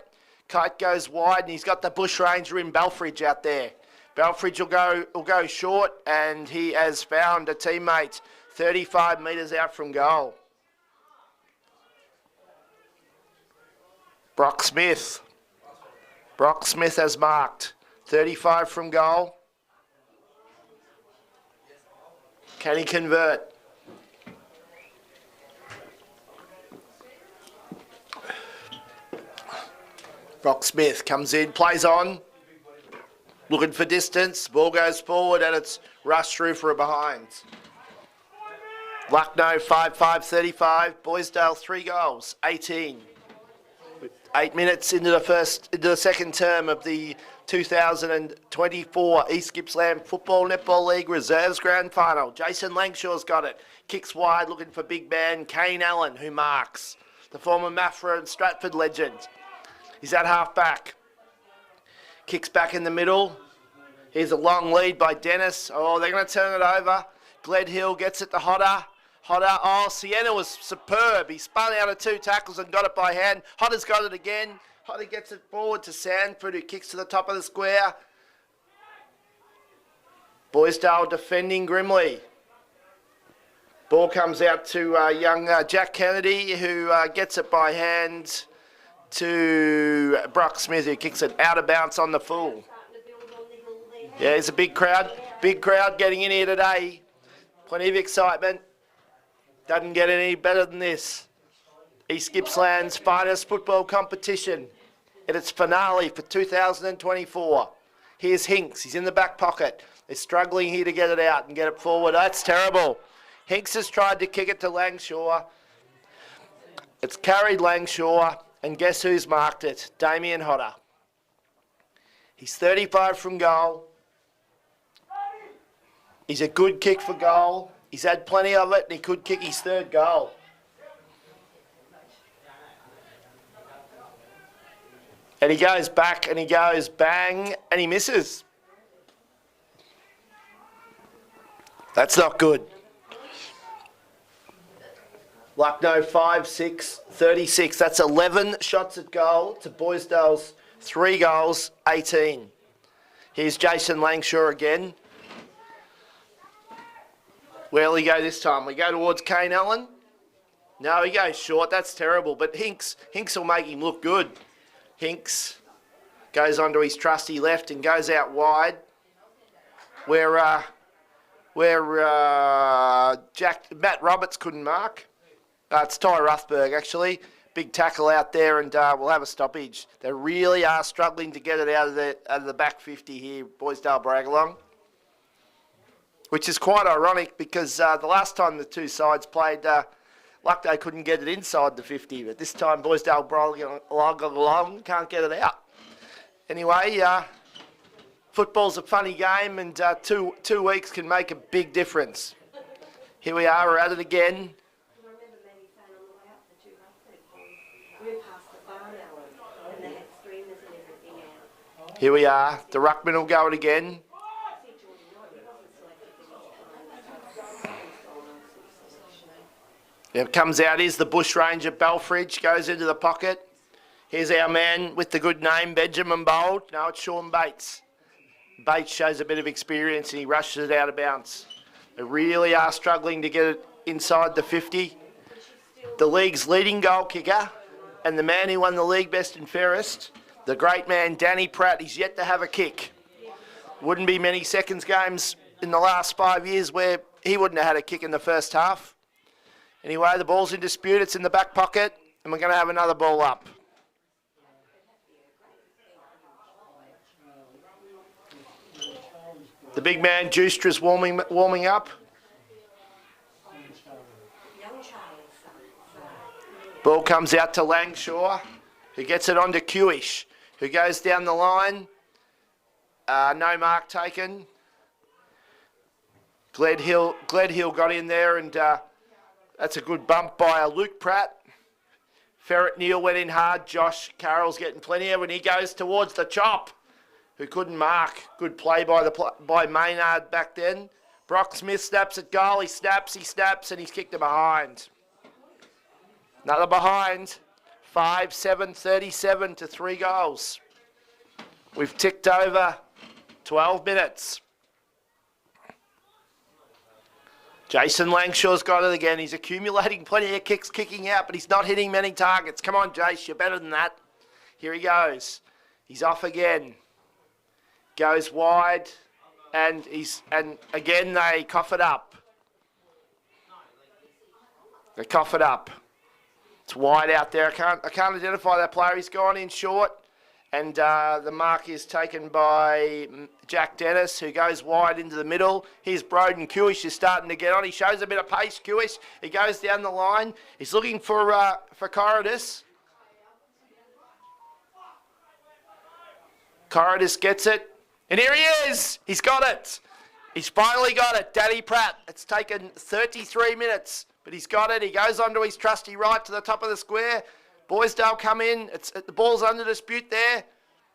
Kite goes wide, and he's got the bush ranger in Belfridge out there. Belfridge will go short, and he has found a teammate 35 metres out from goal. Brock Smith. Brock Smith has marked 35 from goal. Can he convert? Brock Smith comes in, plays on, looking for distance. Ball goes forward and it's rushed through for a behind. Lucknow 5-5-35. Boysdale 3 goals, 18. 8 minutes into the second term of the 2024 East Gippsland Football Netball League Reserves Grand Final. Jason Langshaw's got it. Kicks wide, looking for big man Kane Allen, who marks. The former Maffra and Stratford legend. He's at half back. Kicks back in the middle. Here's a long lead by Dennis. Oh, they're going to turn it over. Gledhill gets it to Hodder. Hodder, oh, Sienna was superb. He spun out of 2 tackles and got it by hand. Hodder's got it again. Hodder gets it forward to Sanford, who kicks to the top of the square. Boysdale defending grimly. Ball comes out to young Jack Kennedy, who gets it by hand to Brock Smith, who kicks it out of bounds on the full. Yeah, there's a big crowd. Big crowd getting in here today. Plenty of excitement. Doesn't get any better than this. East Gippsland's finest football competition in its finale for 2024. Here's Hinks. He's in the back pocket. They're struggling here to get it out and get it forward. That's terrible. Hinks has tried to kick it to Langshaw. It's carried Langshaw, and guess who's marked it? Damien Hodder. He's 35 from goal. He's a good kick for goal. He's had plenty of it, and he could kick his 3rd goal. And he goes back, and he goes bang, and he misses. That's not good. Lucknow 5-6-36. That's 11 shots at goal to Boysdale's 3 goals, 18. Here's Jason Langshaw again. Where'll he go this time? We go towards Kane Allen. No, he goes short. That's terrible. But Hinks will make him look good. Hinks goes onto his trusty left and goes out wide. Where Matt Roberts couldn't mark. It's Ty Ruthberg, actually. Big tackle out there, and we'll have a stoppage. They really are struggling to get it out of the back 50 here, Boysdale Bragalong. Which is quite ironic because the last time the two sides played, Lucknow couldn't get it inside the 50, but this time Boysdale Bragalong can't get it out. Anyway, football's a funny game, and 2 weeks can make a big difference. Here we are, we're at it again. I remember Maddie saying on the way up the 200, we're past the barn hours, and they had streamers and everything out. Here we are, the ruckman will go it again. It comes out, here's the bush ranger, Belfridge, goes into the pocket. Here's our man with the good name, Benjamin Bold. No, it's Sean Bates. Bates shows a bit of experience and he rushes it out of bounds. They really are struggling to get it inside the 50. The league's leading goal kicker and the man who won the league best and fairest, the great man Danny Pratt, is yet to have a kick. Wouldn't be many seconds games in the last 5 years where he wouldn't have had a kick in the first half. Anyway, the ball's in dispute. It's in the back pocket, and we're going to have another ball up. The big man, Juistra's warming up. Ball comes out to Langshaw, who gets it onto Kewish, who goes down the line. No mark taken. Gledhill got in there, and that's a good bump by Luke Pratt. Ferret Neal went in hard. Josh Carroll's getting plenty of when he goes towards the chop. who couldn't mark. Good play by Maynard back then. Brock Smith snaps at goal. He snaps, and he's kicked it behind. Another behind. 5-7, 37 to 3 goals. We've ticked over 12 minutes. Jason Langshaw's got it again. He's accumulating plenty of kicks, kicking out, but he's not hitting many targets. Come on, Jace, you're better than that. Here he goes. He's off again. Goes wide, and again they cough it up. They cough it up. It's wide out there. I can't identify that player. He's gone in short, and the mark is taken by Jack Dennis, who goes wide into the middle. Here's Broden Kewish is starting to get on. He shows a bit of pace, Kewish. He goes down the line. He's looking for Corridus. Corridus gets it. And here he is. He's got it. He's finally got it. Danny Pratt. It's taken 33 minutes, but he's got it. He goes onto his trusty right to the top of the square. Boysdale come in. The ball's under dispute there.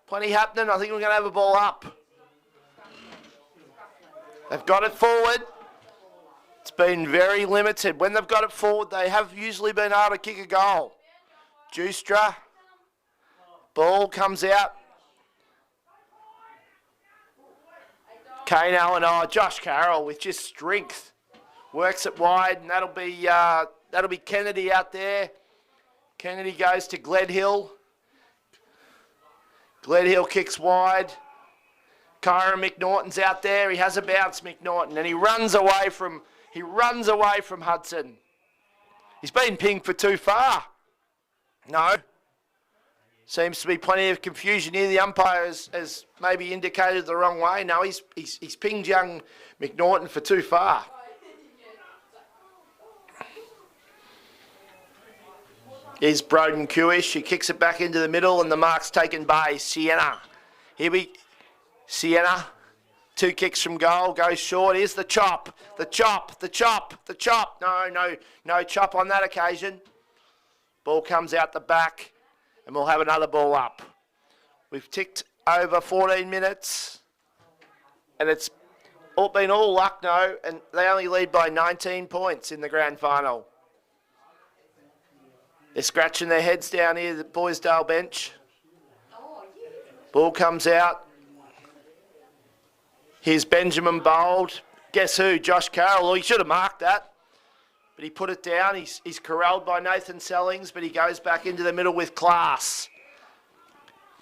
Plenty happening. I think we're going to have a ball up. They've got it forward. It's been very limited. When they've got it forward, they have usually been able to kick a goal. Justra. Ball comes out. Kane Allen, Josh Carroll with just strength. Works it wide, and that'll be Kennedy out there. Kennedy goes to Gledhill. Gledhill kicks wide. Kyron McNaughton's out there. He has a bounce, McNaughton, and he runs away from Hudson. He's been pinged for too far. No. Seems to be plenty of confusion here. The umpire has maybe indicated the wrong way. No, he's pinged young McNaughton for too far. Here's Broden Kewish. He kicks it back into the middle, and the mark's taken by Sienna. Sienna. 2 kicks from goal. Goes short. Here's the chop. The chop. No chop on that occasion. Ball comes out the back, and we'll have another ball up. We've ticked over 14 minutes, and it's been all luck now, and they only lead by 19 points in the grand final. They're scratching their heads down here, the Boysdale bench. Ball comes out. Here's Benjamin Bold. Guess who? Josh Carroll. Well, he should have marked that, but he put it down. He's corralled by Nathan Sellings, but he goes back into the middle with class.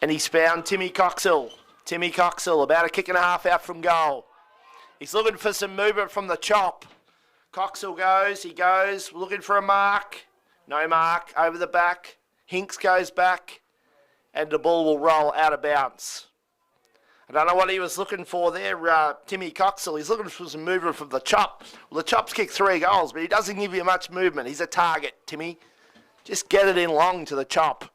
And he's found Timmy Coxell. Timmy Coxell, about a kick and a half out from goal. He's looking for some movement from the chop. Coxell goes, looking for a mark. No mark, over the back. Hinks goes back, and the ball will roll out of bounds. I don't know what he was looking for there, Timmy Coxell. He's looking for some movement from the chop. Well, the chop's kicked 3 goals, but he doesn't give you much movement. He's a target, Timmy. Just get it in long to the chop.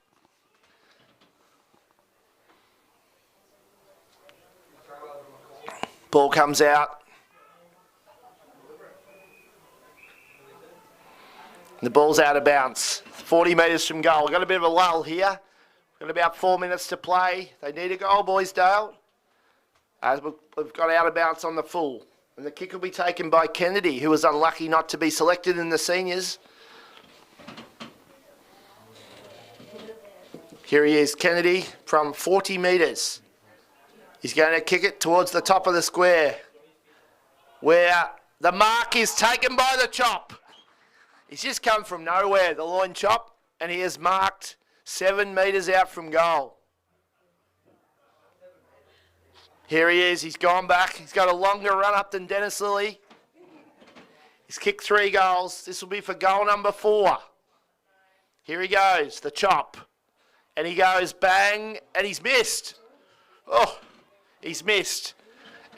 Ball comes out. The ball's out of bounds. 40 metres from goal. We've got a bit of a lull here. We've got about 4 minutes to play. They need a goal, Boysdale. We've got out of bounds on the full. And the kick will be taken by Kennedy, who was unlucky not to be selected in the seniors. Here he is, Kennedy, from 40 metres. He's going to kick it towards the top of the square, where the mark is taken by the chop. He's just come from nowhere, the loin chop, and he has marked 7 metres out from goal. Here he is. He's gone back. He's got a longer run up than Dennis Lilly. He's kicked 3 goals. This will be for goal number 4. Here he goes, the chop. And he goes bang, and he's missed. Oh, he's missed.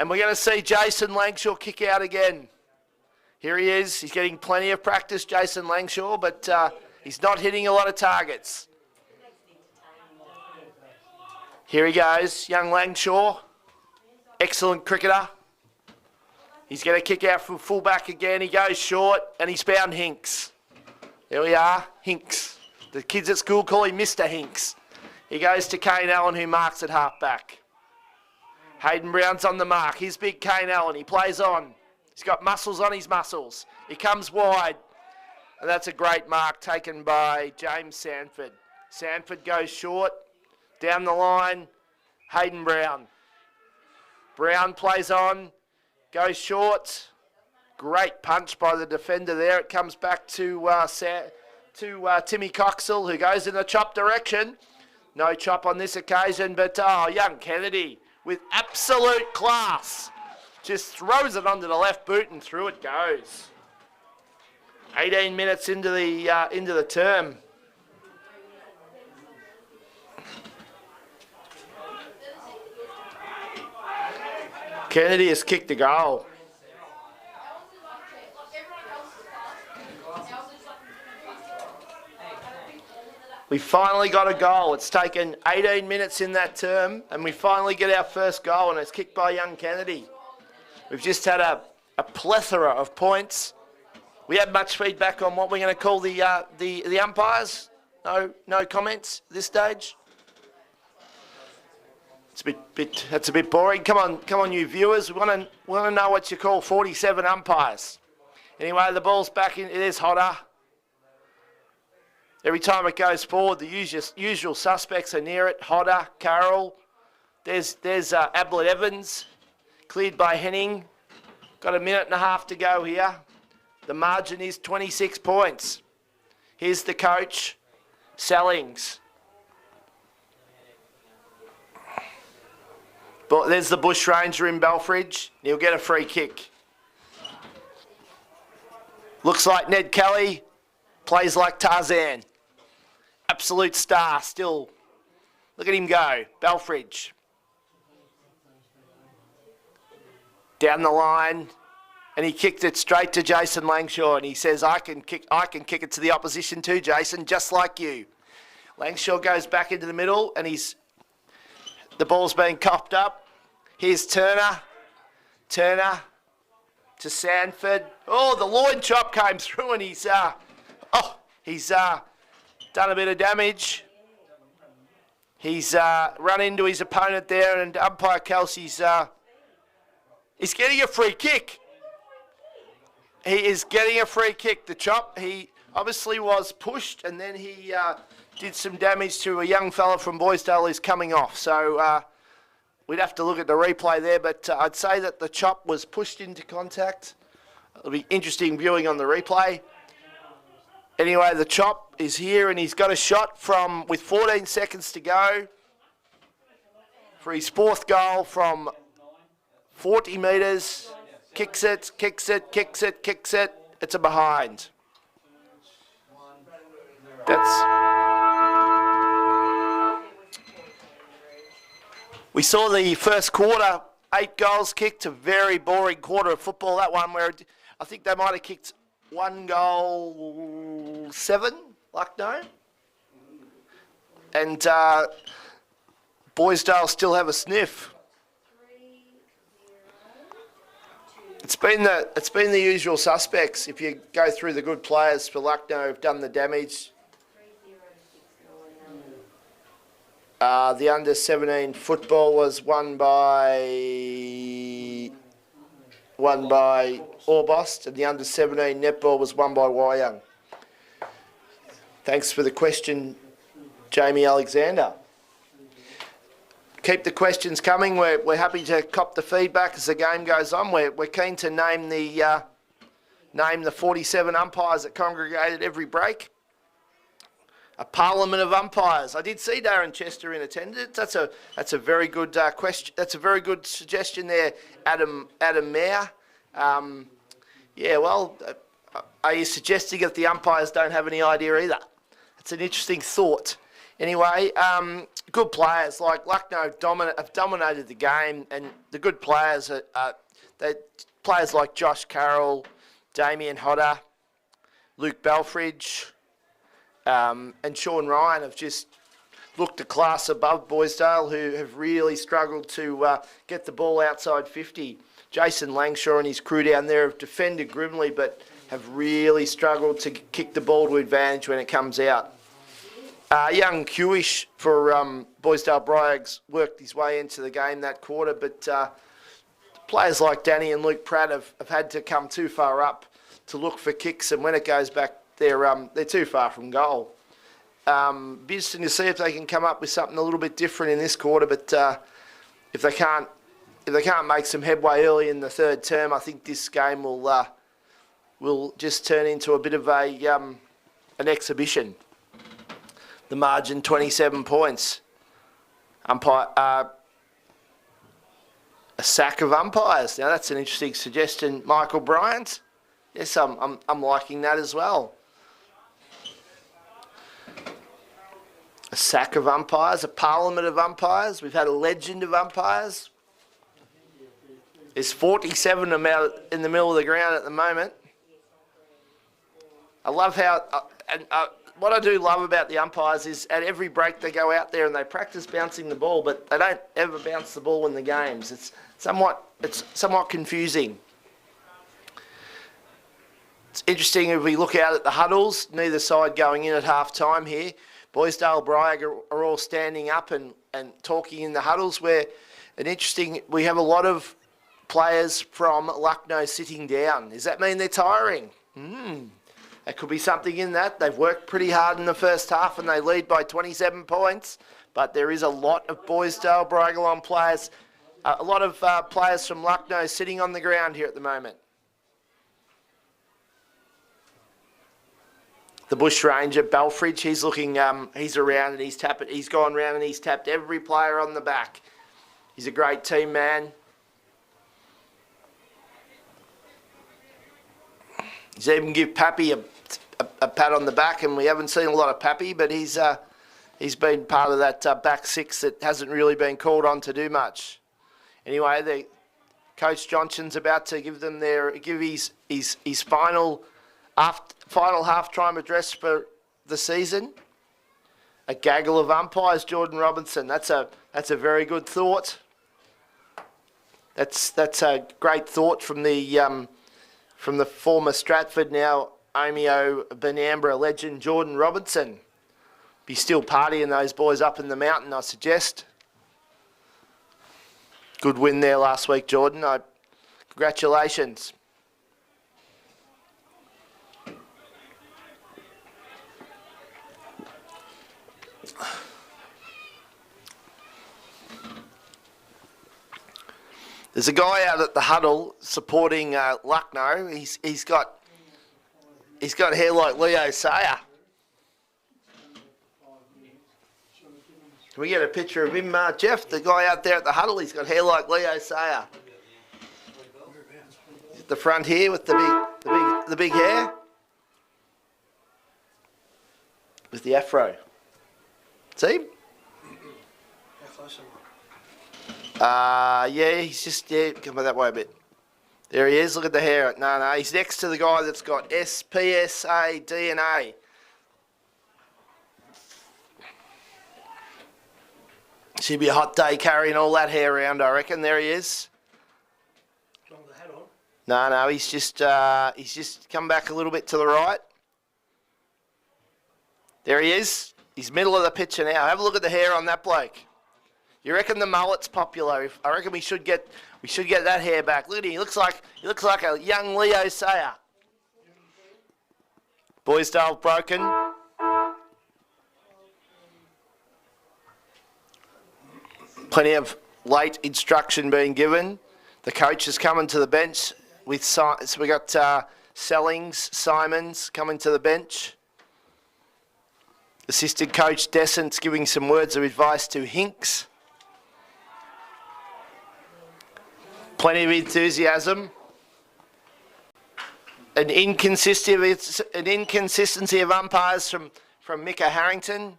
And we're going to see Jason Langshaw kick out again. Here he is. He's getting plenty of practice, Jason Langshaw, but he's not hitting a lot of targets. Here he goes, young Langshaw. Excellent cricketer. He's going to kick out from fullback again. He goes short, and he's found Hinks. There we are, Hinks. The kids at school call him Mr. Hinks. He goes to Kane Allen, who marks at half back. Hayden Brown's on the mark. Here's big Kane Allen. He plays on. He's got muscles on his muscles. He comes wide. And that's a great mark taken by James Sanford. Sanford goes short. Down the line, Hayden Brown. Brown plays on. Goes short. Great punch by the defender there. It comes back to Timmy Coxell, who goes in the chop direction. No chop on this occasion, but young Kennedy with absolute class just throws it onto the left boot and through it goes. 18 minutes into the term. Kennedy has kicked the goal. We finally got a goal. It's taken 18 minutes in that term, and we finally get our first goal, and it's kicked by young Kennedy. We've just had a plethora of points. We had much feedback on what we're going to call the umpires. No comments at this stage. It's that's a bit boring. Come on, you viewers. We want to know what you call 47 umpires. Anyway, the ball's back in. It is Hodder. Every time it goes forward, the usual suspects are near it. Hodder, Carroll. There's Ablett Evans, cleared by Henning. Got a minute and a half to go here. The margin is 26 points. Here's the coach, Sellings. But there's the Bush Ranger in Belfridge. He'll get a free kick. Looks like Ned Kelly plays like Tarzan. Absolute star still. Look at him go. Belfridge. Down the line. And he kicked it straight to Jason Langshaw. And he says, I can kick it to the opposition too, Jason, just like you. Langshaw goes back into the middle and the ball's being copped up. Here's Turner. Turner to Sanford. Oh, the loin chop came through and he's done a bit of damage. He's run into his opponent there, and umpire Kelsey's he's getting a free kick. He is getting a free kick. The chop, he obviously was pushed, and then he did some damage to a young fella from Boysdale who's coming off. So we'd have to look at the replay there, but I'd say that the chop was pushed into contact. It'll be interesting viewing on the replay. Anyway, the chop is here, and he's got a shot with 14 seconds to go for his fourth goal from 40 metres. Kicks it, kicks it, kicks it, kicks it. It's a behind. We saw the first quarter, 8 goals kicked. A very boring quarter of football, that one, where I think they might have kicked 1 goal, 7, Lucknow. And Boysdale still have a sniff. It's been the usual suspects. If you go through the good players for Lucknow who've done the damage. The under-17 football was won by Orbost, and the under-17 netball was won by Wyong. Thanks for the question, Jamie Alexander. Keep the questions coming. We're happy to cop the feedback as the game goes on. We're keen to name the 47 umpires that congregated every break. A parliament of umpires. I did see Darren Chester in attendance. That's a very good question. That's a very good suggestion there, Adam Mayer. Yeah, well, are you suggesting that the umpires don't have any idea either? It's an interesting thought. Anyway, good players like Lucknow have dominated the game, and the good players are players like Josh Carroll, Damien Hodder, Luke Belfridge, and Sean Ryan have just looked a class above Boysdale, who have really struggled to get the ball outside 50. Jason Langshaw and his crew down there have defended grimly, but have really struggled to kick the ball to advantage when it comes out. Young Hewish for Boysdale Braggs worked his way into the game that quarter, but players like Danny and Luke Pratt have had to come too far up to look for kicks, and when it goes back, they're too far from goal. Be interesting to see if they can come up with something a little bit different in this quarter, but if they can't make some headway early in the third term, I think this game will just turn into a bit of an exhibition. The margin 27 points. Umpire a sack of umpires. Now that's an interesting suggestion, Michael Bryant. Yes, I'm liking that as well. A sack of umpires, a parliament of umpires. We've had a legend of umpires. There's 47 of them out in the middle of the ground at the moment. I love how, what I do love about the umpires is at every break they go out there and they practice bouncing the ball, but they don't ever bounce the ball in the games. It's somewhat confusing. It's interesting if we look out at the huddles, neither side going in at half time here. Boysdale Bragg are all standing up and talking in the huddles where we have a lot of players from Lucknow sitting down. Does that mean they're tiring? There could be something in that. They've worked pretty hard in the first half and they lead by 27 points, but there is a lot of Boysdale Braggalon players, a lot of players from Lucknow sitting on the ground here at the moment. The Bush Ranger, Belfridge, he's looking, he's around and he's gone round and he's tapped every player on the back. He's a great team man. He's even give Pappy a pat on the back, and we haven't seen a lot of Pappy, but he's been part of that back six that hasn't really been called on to do much. Anyway, Coach Johnson's about to give his final half-time address for the season. A gaggle of umpires, Jordan Robinson. That's a very good thought. That's a great thought from the former Stratford, now Omeo Benambra legend Jordan Robinson. Be still partying those boys up in the mountain, I suggest. Good win there last week, Jordan. Congratulations. There's a guy out at the huddle supporting Lucknow. He's got hair like Leo Sayer. Can we get a picture of him, Jeff? The guy out there at the huddle, he's got hair like Leo Sayer. At the front here with the big hair, with the afro. See? Yeah, he's just, come that way a bit. There he is, look at the hair. No, he's next to the guy that's got SPSA DNA. Should be a hot day carrying all that hair around, I reckon. There he is. No, he's just come back a little bit to the right. There he is. He's middle of the picture now. Have a look at the hair on that bloke. You reckon the mullet's popular? I reckon we should get that hair back. Look at him. He looks like a young Leo Sayer. Boysdale broken. Plenty of late instruction being given. The coach is coming to the bench with so we got Sellings, Simons coming to the bench. Assistant coach Dessent's giving some words of advice to Hinks. Plenty of enthusiasm. An inconsistency of umpires from Micah Harrington.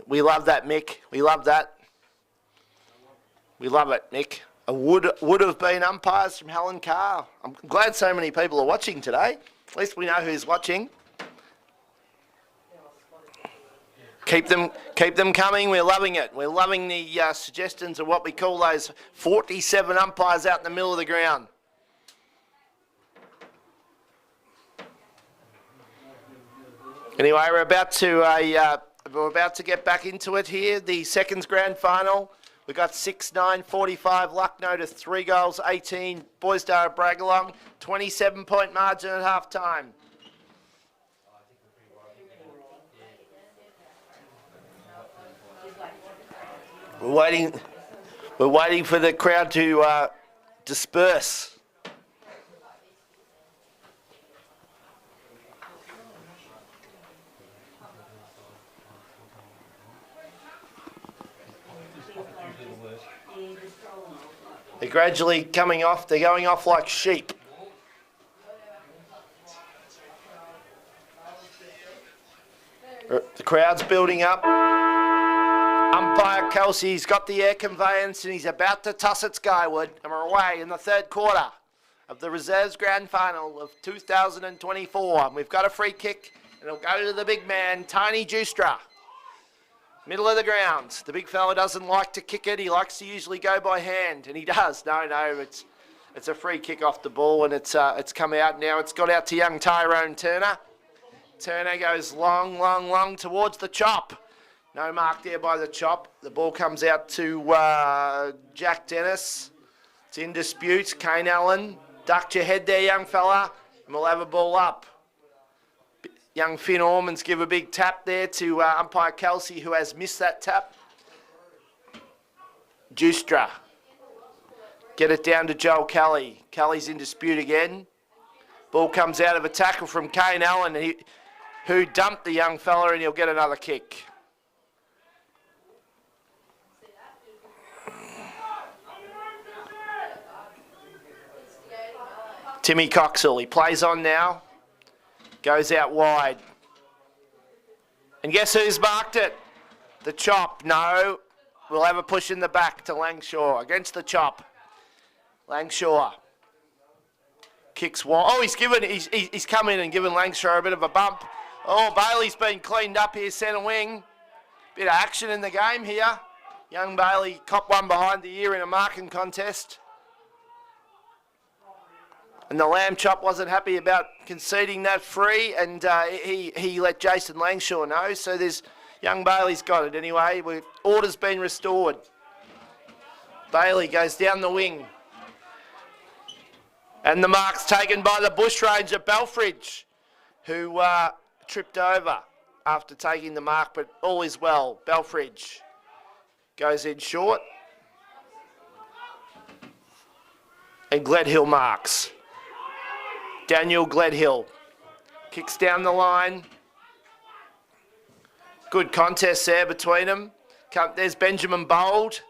We love that, Mick. We love that. We love it, Mick. Would have been umpires from Helen Carr. I'm glad so many people are watching today. At least we know who's watching. Keep them coming. We're loving it. We're loving the suggestions of what we call those 47 umpires out in the middle of the ground. Anyway, we're about to We're about to get back into it here. The seconds grand final. We've got 6-9-45 Lucknow to 3 goals, 18 Boysdale Bragalong, 27-point margin at half time. We're waiting for the crowd to disperse. They're gradually coming off. They're going off like sheep. The crowd's building up. Umpire Kelsey's got the air conveyance and he's about to toss it skyward. And we're away in the third quarter of the Reserves Grand Final of 2024. And we've got a free kick and it'll go to the big man, Tony Justra. Middle of the ground. The big fella doesn't like to kick it. He likes to usually go by hand, and he does. No, it's a free kick off the ball, and it's come out now. It's got out to young Tyrone Turner. Turner goes long towards the chop. No mark there by the chop. The ball comes out to Jack Dennis. It's in dispute. Kane Allen, ducked your head there, young fella, and we'll have a ball up. Young Finn Ormans give a big tap there to umpire Kelsey, who has missed that tap. Justra. Get it down to Joel Kelly. Kelly's in dispute again. Ball comes out of a tackle from Kane Allen, who dumped the young fella, and he'll get another kick. Timmy Coxall, he plays on now. Goes out wide. And guess who's marked it? The chop. No. We'll have a push in the back to Langshaw against the chop. Langshaw. Kicks wide. Oh, he's come in and given Langshaw a bit of a bump. Oh, Bailey's been cleaned up here, centre wing. Bit of action in the game here. Young Bailey copped one behind the ear in a marking contest. And the lamb chop wasn't happy about conceding that free, and he let Jason Langshaw know. So there's young Bailey's got it anyway. Order's been restored. Bailey goes down the wing. And the mark's taken by the bushranger Belfridge, who tripped over after taking the mark, but all is well. Belfridge goes in short. And Gledhill marks. Daniel Gledhill kicks down the line. Good contest there between them. There's Benjamin Bold.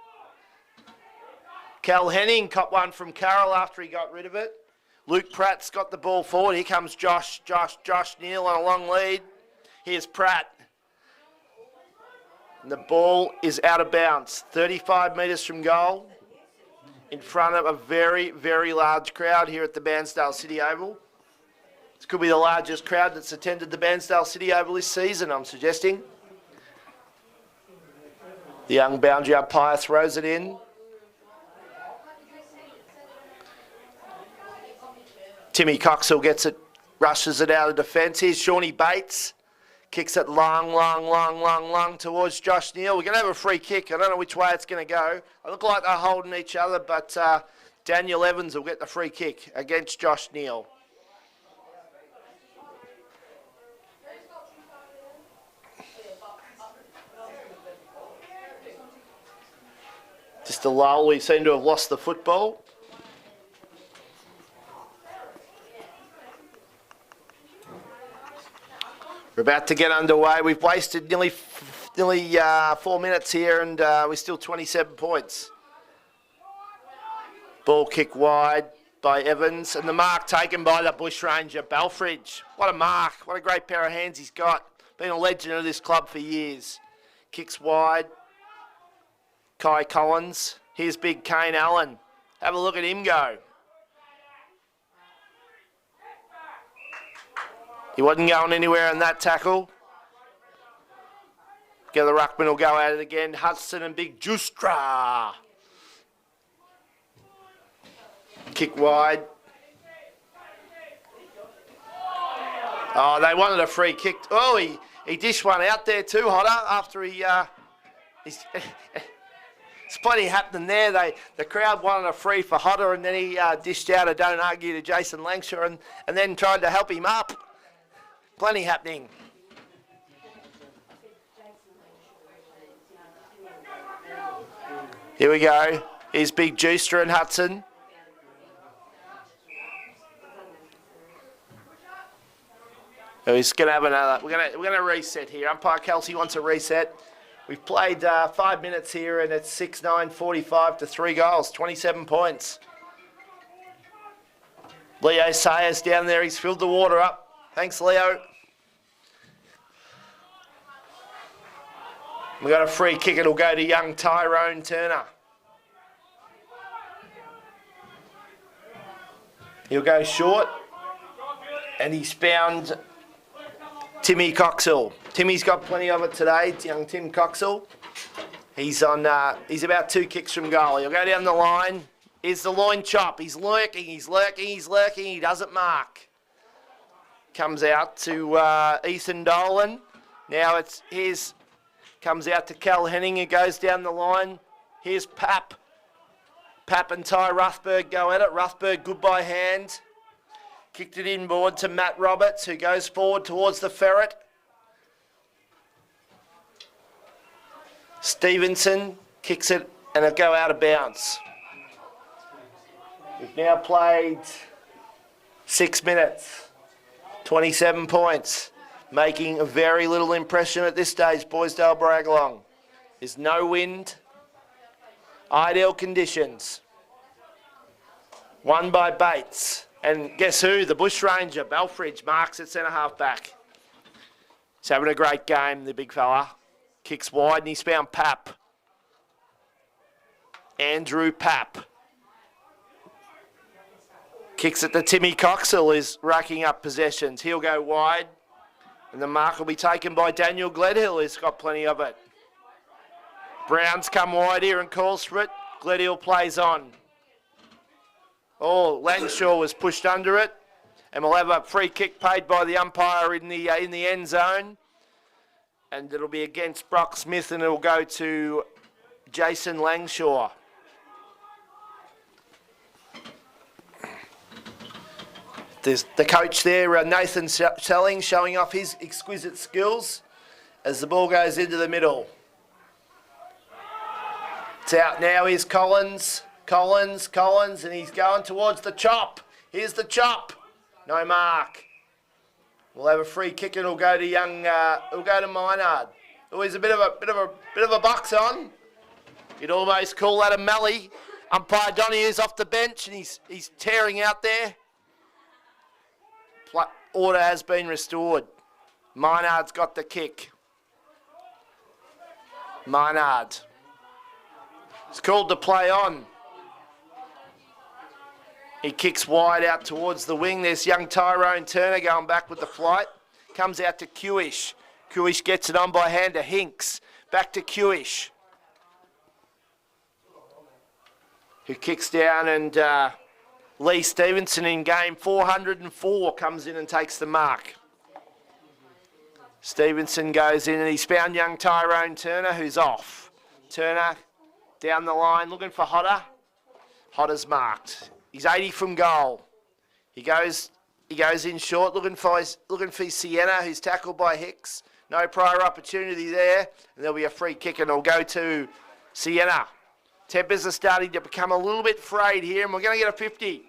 Cal Henning caught one from Carroll after he got rid of it. Luke Pratt's got the ball forward. Here comes Josh Neal on a long lead. Here's Pratt. And the ball is out of bounds. 35 metres from goal. In front of a very, very large crowd here at the Bairnsdale City Oval. This could be the largest crowd that's attended the Bairnsdale City Oval this season, I'm suggesting. The young boundary umpire throws it in. Timmy Coxall gets it, rushes it out of defence. Here's Shawnee Bates. Kicks it long towards Josh Neal. We're going to have a free kick. I don't know which way it's going to go. They look like they're holding each other, but Daniel Evans will get the free kick against Josh Neal. Just a lull. We seem to have lost the football. We're about to get underway. We've wasted nearly 4 minutes here, and we're still 27 points. Ball kick wide by Evans, and the mark taken by the bushranger Belfridge. What a mark! What a great pair of hands he's got. Been a legend of this club for years. Kicks wide. Kai Collins. Here's big Kane Allen. Have a look at him go. He wasn't going anywhere in that tackle. The ruckman will go at it again. Hudson and big Justra. Kick wide. Oh, they wanted a free kick. Oh, He dished one out there too, Hodder, after he... There's plenty happening there. The crowd wanted a free for Hodder, and then he dished out a don't argue to Jason Langshaw and then tried to help him up. Plenty happening. Here we go. Here's Big Juicer and Hudson. So he's going to have another. We're going to reset here. Umpire Kelsey wants a reset. We've played 5 minutes here, and it's 6-9, 45 to 3 goals, 27 points. Leo Sayers down there. He's filled the water up. Thanks, Leo. We got a free kick. It'll go to young Tyrone Turner. He'll go short, and he's found Timmy Coxall. Timmy's got plenty of it today. Young Tim Coxall. He's on. He's about 2 kicks from goal. He'll go down the line. Here's the loin chop. He's lurking. He's lurking. He's lurking. He doesn't mark. Comes out to Ethan Dolan. Now here's. Comes out to Cal Henning, who goes down the line. Here's Pap. Pap and Ty Ruthberg go at it. Ruthberg good by hand. Kicked it inboard to Matt Roberts, who goes forward towards the ferret. Stevenson kicks it and it'll go out of bounds. We've now played 6 minutes, 27 points. Making a very little impression at this stage, Boysdale Bragalong. There's no wind. Ideal conditions. Won by Bates. And guess who? The Bushranger, Belfridge, marks at centre half back. He's having a great game, the big fella. Kicks wide and he's found Pap. Andrew Pap. Kicks it to Timmy Coxall, is racking up possessions. He'll go wide. And the mark will be taken by Daniel Gledhill, who's got plenty of it. Brown's come wide here and calls for it. Gledhill plays on. Oh, Langshaw was pushed under it. And we'll have a free kick paid by the umpire in the end zone. And it'll be against Brock Smith, and it'll go to Jason Langshaw. There's the coach there, Nathan Selling, showing off his exquisite skills as the ball goes into the middle. It's out now. Here's Collins, and he's going towards the chop. Here's the chop. No mark. We'll have a free kick, and it'll go to it'll go to Minard. Oh, he's a bit of a box on. You'd almost call that a melee. Umpire Donohue's off the bench, and he's tearing out there. Order has been restored. Minard's got the kick. Minard. It's called to play on. He kicks wide out towards the wing. There's young Tyrone Turner going back with the flight. Comes out to Kewish. Kewish gets it on by hand to Hinks. Back to Kewish, who kicks down, and Lee Stevenson in game 404 comes in and takes the mark. Stevenson goes in and he's found young Tyrone Turner, who's off. Turner down the line looking for Hodder. Hodder's marked. He's 80 from goal. He goes in short looking for Sienna, who's tackled by Hicks. No prior opportunity there, and there'll be a free kick, and it'll go to Sienna. Tempers are starting to become a little bit frayed here, and we're going to get a 50.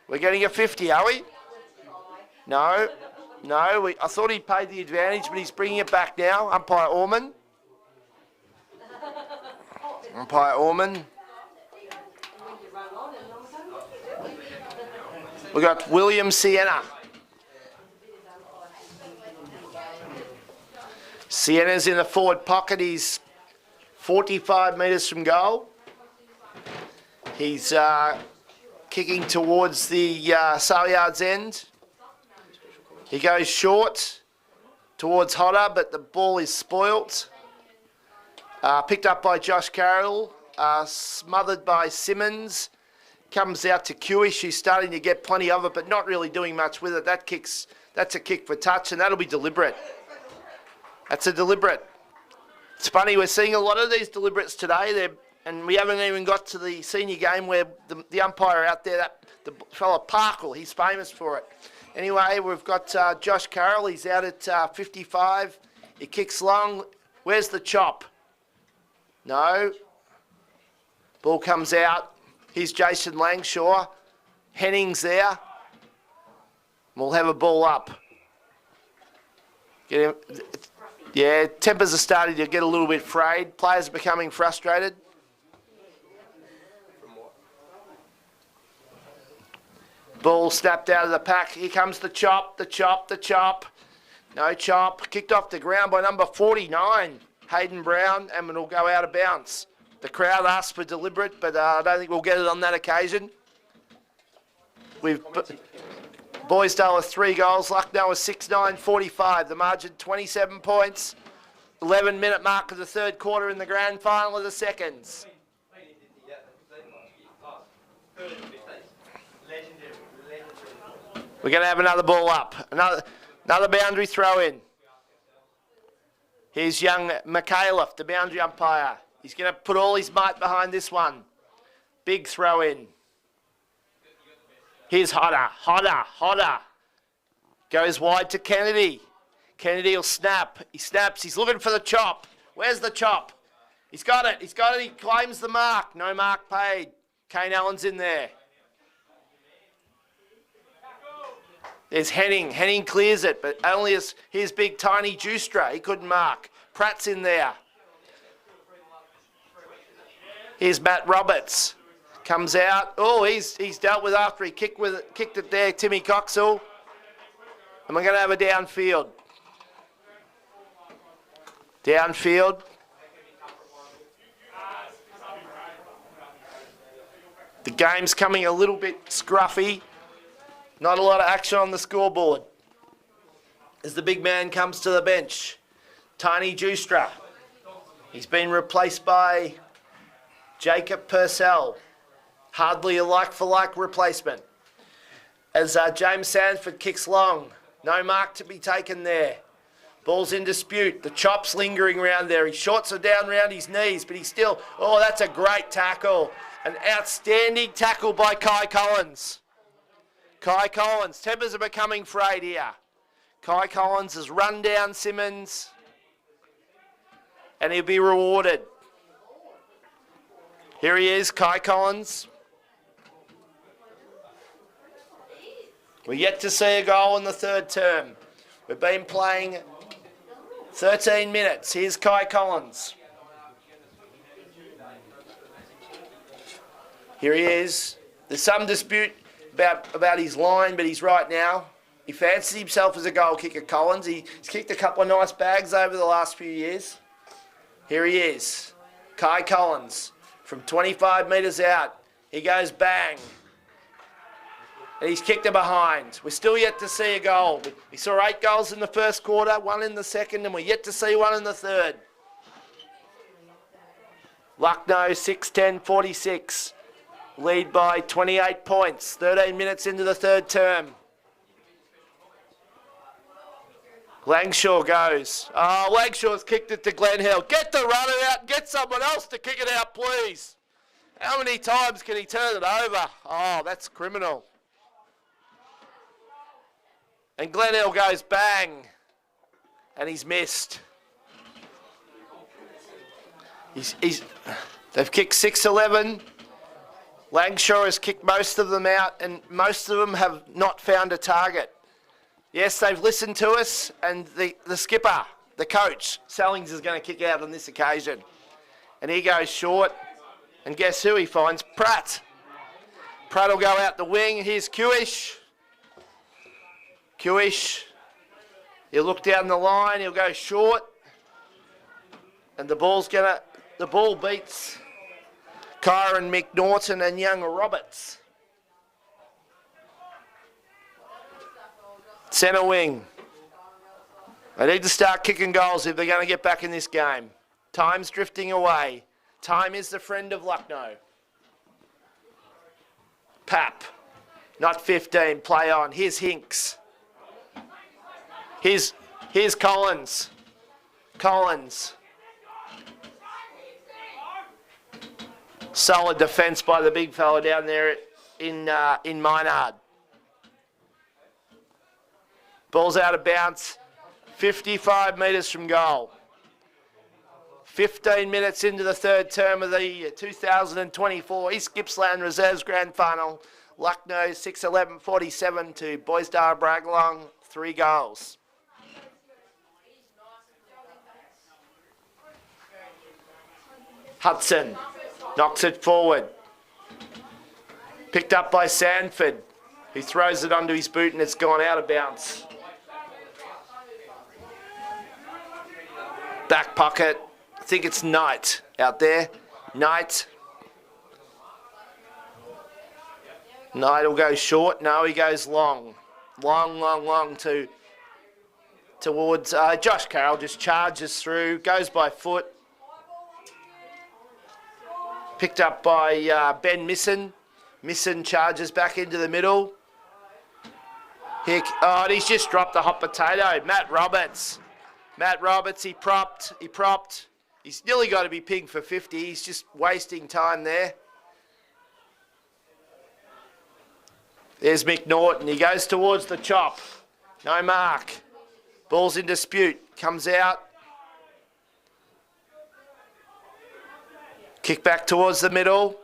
We're getting a 50, are we? No. I thought he'd paid the advantage, but he's bringing it back now. Umpire Orman. We've got William Sienna. Sienna's in the forward pocket. He's 45 metres from goal. He's kicking towards the Salyards end. He goes short towards Hodder, but the ball is spoilt. Picked up by Josh Carroll, smothered by Simmons. Comes out to Kewish, who's starting to get plenty of it, but not really doing much with it. That's a kick for touch, and that'll be deliberate. That's a deliberate. It's funny, we're seeing a lot of these deliberates today, and we haven't even got to the senior game where the umpire out there, the fella Parkle, he's famous for it. Anyway, we've got Josh Carroll, he's out at 55. He kicks long. Where's the chop? No. Ball comes out. Here's Jason Langshaw. Henning's there. We'll have a ball up. Get him. Yeah, tempers are starting to get a little bit frayed. Players are becoming frustrated. Ball snapped out of the pack. Here comes the chop, the chop, the chop. No chop. Kicked off the ground by number 49, Hayden Brown, and it'll go out of bounds. The crowd asked for deliberate, but I don't think we'll get it on that occasion. Boysdale with 3 goals. Lucknow with 6-9-45. The margin 27 points. 11-minute mark of the third quarter in the grand final of the seconds. We're going to have another ball up. Another boundary throw in. Here's young McAuliffe, the boundary umpire. He's going to put all his might behind this one. Big throw in. Here's Hodder. Goes wide to Kennedy. Kennedy will snap. He snaps. He's looking for the chop. Where's the chop? He's got it. He claims the mark. No mark paid. Kane Allen's in there. There's Henning. Henning clears it, but only as his big tiny Juistra. He couldn't mark. Pratt's in there. Here's Matt Roberts. Comes out. Oh, he's dealt with after he kicked it there, Timmy Coxall. And we're going to have a downfield. Downfield. The game's coming a little bit scruffy. Not a lot of action on the scoreboard. As the big man comes to the bench. Tiny Juistra. He's been replaced by Jacob Purcell. Hardly a like-for-like replacement. As James Sanford kicks long. No mark to be taken there. Ball's in dispute. The chop's lingering around there. His shorts are down around his knees, but he's still... Oh, that's a great tackle. An outstanding tackle by Kai Collins. Kai Collins. Tempers are becoming frayed here. Kai Collins has run down Simmons. And he'll be rewarded. Here he is, Kai Collins. We're yet to see a goal in the third term. We've been playing 13 minutes. Here's Kai Collins. Here he is. There's some dispute about his line, but he's right now. He fancies himself as a goal kicker, Collins. He's kicked a couple of nice bags over the last few years. Here he is. Kai Collins. From 25 metres out. He goes bang. And he's kicked it behind. We're still yet to see a goal. We saw 8 goals in the first quarter, 1 in the second, and we're yet to see 1 in the third. Lucknow 6-10-46. Lead by 28 points. 13 minutes into the third term. Langshaw goes. Oh, Langshaw's kicked it to Glenn Hill. Get the runner out and get someone else to kick it out, please. How many times can he turn it over? Oh, that's criminal. And Glenn Hill goes bang. And he's missed. They've kicked 6-11. Langshaw has kicked most of them out, and most of them have not found a target. Yes, they've listened to us, and the skipper, the coach, Sellings, is going to kick out on this occasion. And he goes short, and guess who he finds? Pratt. Pratt will go out the wing. Here's Kewish. Kewish. He'll look down the line. He'll go short, and the ball beats Kyron McNaughton and young Roberts. Centre wing. They need to start kicking goals if they're going to get back in this game. Time's drifting away. Time is the friend of Lucknow. Pap. Not 15. Play on. Here's Hinks. Here's Collins. Collins. Solid defence by the big fella down there in Maynard. Ball's out of bounds, 55 metres from goal. 15 minutes into the third term of the 2024 East Gippsland Reserves Grand Final. Lucknow 6-11-47 to Boysdale Bragalong, 3 goals. Hudson knocks it forward. Picked up by Sanford. He throws it onto his boot and it's gone out of bounds. Back pocket. I think it's Knight out there. Knight. Knight will go short. No, he goes long. Long towards Josh Carroll. Just charges through. Goes by foot. Picked up by Ben Misson. Misson charges back into the middle. Here, oh, and he's just dropped the hot potato. Matt Roberts. Matt Roberts, he propped. He's nearly got to be pinged for 50. He's just wasting time there. There's McNaughton. He goes towards the chop. No mark. Ball's in dispute. Comes out. Kick back towards the middle.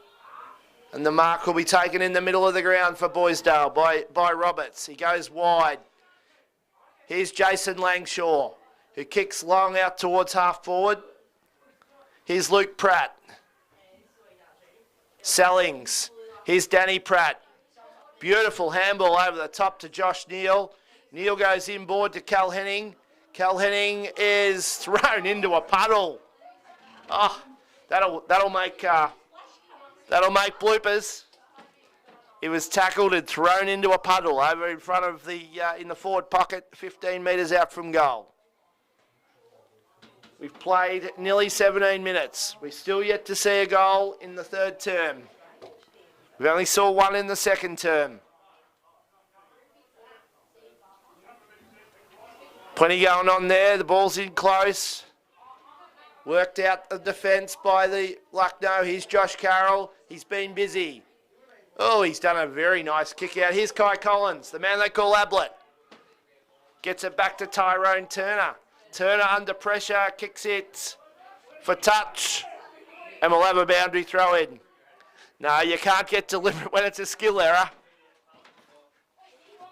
And the mark will be taken in the middle of the ground for Boysdale by Roberts. He goes wide. Here's Jason Langshaw, who kicks long out towards half forward. Here's Luke Pratt. Sellings. Here's Danny Pratt. Beautiful handball over the top to Josh Neal. Neal goes inboard to Cal Henning. Cal Henning is thrown into a puddle. Oh, that'll make bloopers. He was tackled and thrown into a puddle over in front of in the forward pocket, 15 metres out from goal. We've played nearly 17 minutes. We're still yet to see a goal in the third term. We only saw one in the second term. Plenty going on there. The ball's in close. Worked out the defence by the Lucknow. Here's Josh Carroll. He's been busy. Oh, he's done a very nice kick out. Here's Kai Collins, the man they call Ablett. Gets it back to Tyrone Turner. Turner under pressure, kicks it for touch. And we'll have a boundary throw in. No, you can't get deliberate when it's a skill error.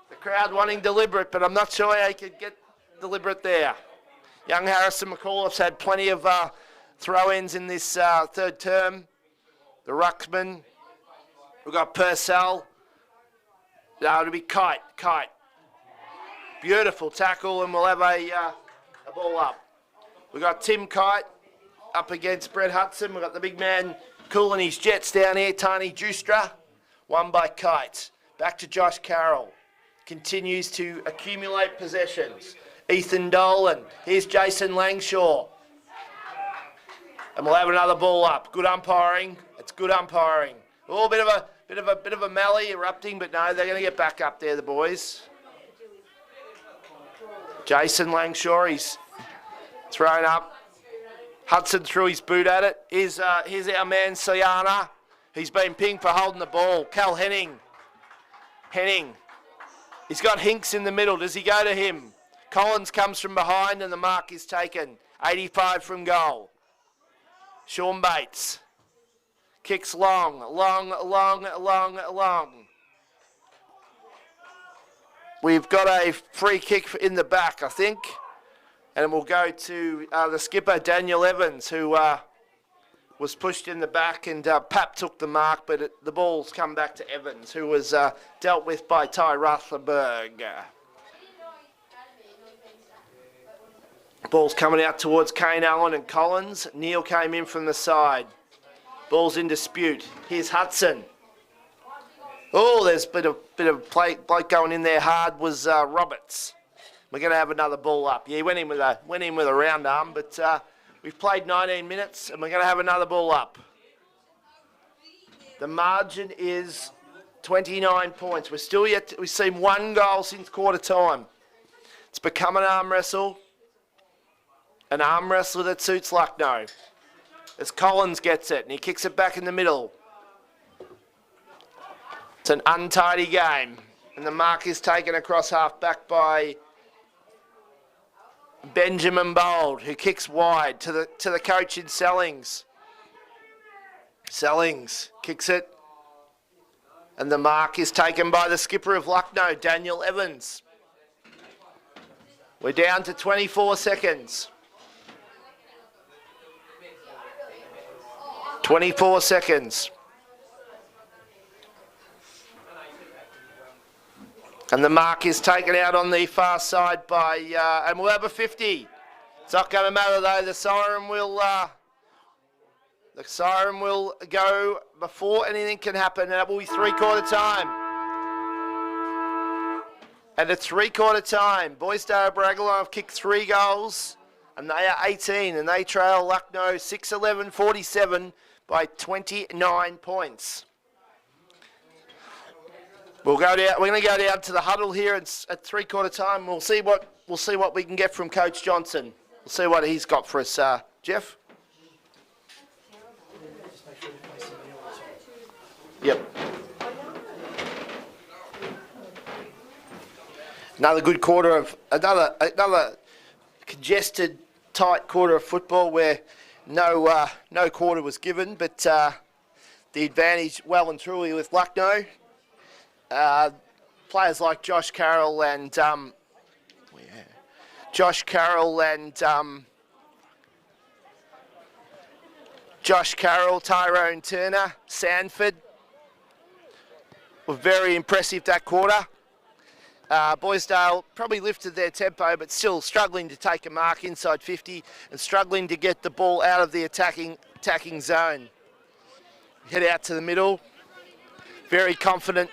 The crowd wanting deliberate, but I'm not sure how you could get deliberate there. Young Harrison McAuliffe's had plenty of throw-ins in this third term. The ruckman. We've got Purcell. No, it'll be Kite. Beautiful tackle, and we'll have a ball up. We've got Tim Kite up against Brett Hudson. We've got the big man cooling his jets down here, Tani Justra. Won by Kite. Back to Josh Carroll. Continues to accumulate possessions. Ethan Dolan. Here's Jason Langshaw. And we'll have another ball up. Good umpiring. It's good umpiring. Oh, bit of a melee erupting, but no, they're going to get back up there, the boys. Jason Langshaw, he's thrown up. Hudson threw his boot at it. Here's our man, Sayana. He's been pinged for holding the ball. Cal Henning. He's got Hinks in the middle. Does he go to him? Collins comes from behind and the mark is taken. 85 from goal. Sean Bates. Kicks long. We've got a free kick in the back, I think. And we'll go to the skipper, Daniel Evans, who was pushed in the back, and Pap took the mark, but the ball's come back to Evans, who was dealt with by Ty Rutherberg. Ball's coming out towards Kane Allen and Collins. Neal came in from the side. Ball's in dispute. Here's Hudson. Oh, there's a bit of play going in there hard was Roberts. We're going to have another ball up. Yeah, he went in with a round arm, but we've played 19 minutes and we're going to have another ball up. The margin is 29 points. We've seen one goal since quarter time. It's become an arm wrestle. An arm wrestler that suits Lucknow. As Collins gets it and he kicks it back in the middle. It's an untidy game. And the mark is taken across half back by Benjamin Bold, who kicks wide to the coach in Sellings. Sellings kicks it. And the mark is taken by the skipper of Lucknow, Daniel Evans. We're down to 24 seconds. 24 seconds. And the mark is taken out on the far side by, and we'll have a 50. It's not going to matter though, the siren will go before anything can happen, and it will be three-quarter time. And it's three-quarter time. Boysdale Braggalon have kicked 3 goals, and they are 18, and they trail Lucknow 6-11-47 by 29 points. We'll go down. We're going to go down to the huddle here at three-quarter time. We'll see what we can get from Coach Johnson. We'll see what he's got for us, Jeff. Yep. Another good quarter of another congested, tight quarter of football where no quarter was given, but the advantage well and truly with Lucknow. Players like Josh Carroll, Tyrone Turner, Sanford were very impressive that quarter. Boysdale probably lifted their tempo, but still struggling to take a mark inside 50 and struggling to get the ball out of the attacking zone. Head out to the middle. Very confident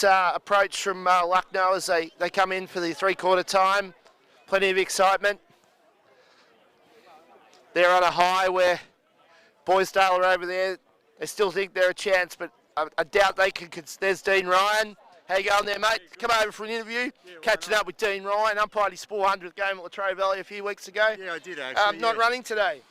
approach from Lucknow as they come in for the three-quarter time. Plenty of excitement. They're on a high where Boysdale are over there. They still think they're a chance, but I doubt they can. There's Dean Ryan. How you going there, mate? Come over for an interview. Catching up with Dean Ryan. Umpired his 400th game at Latrobe Valley a few weeks ago. Yeah, I did actually. Not running today.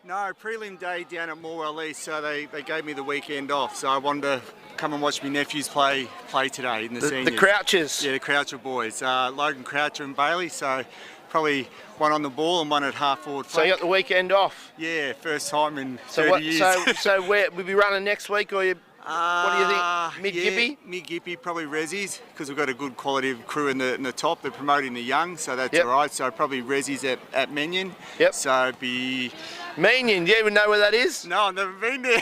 No, prelim day down at Morwell East, so they gave me the weekend off. So I wanted to come and watch my nephews play today in the seniors. The Crouchers. Yeah, the Croucher boys. Logan Croucher and Bailey. So probably one on the ball and one at half forward flank. So you got the weekend off? Yeah, first time in 30 years. So where we'll be running next week, or you? What do you think? Mid-Gippy? Yeah, mid-Gippy, probably Resi's, because we've got a good quality of crew in the top. They're promoting the young, so that's all right. So probably Resi's at Menyon. Yep. So it'd be... Menyon, do you even know where that is? No, I've never been there.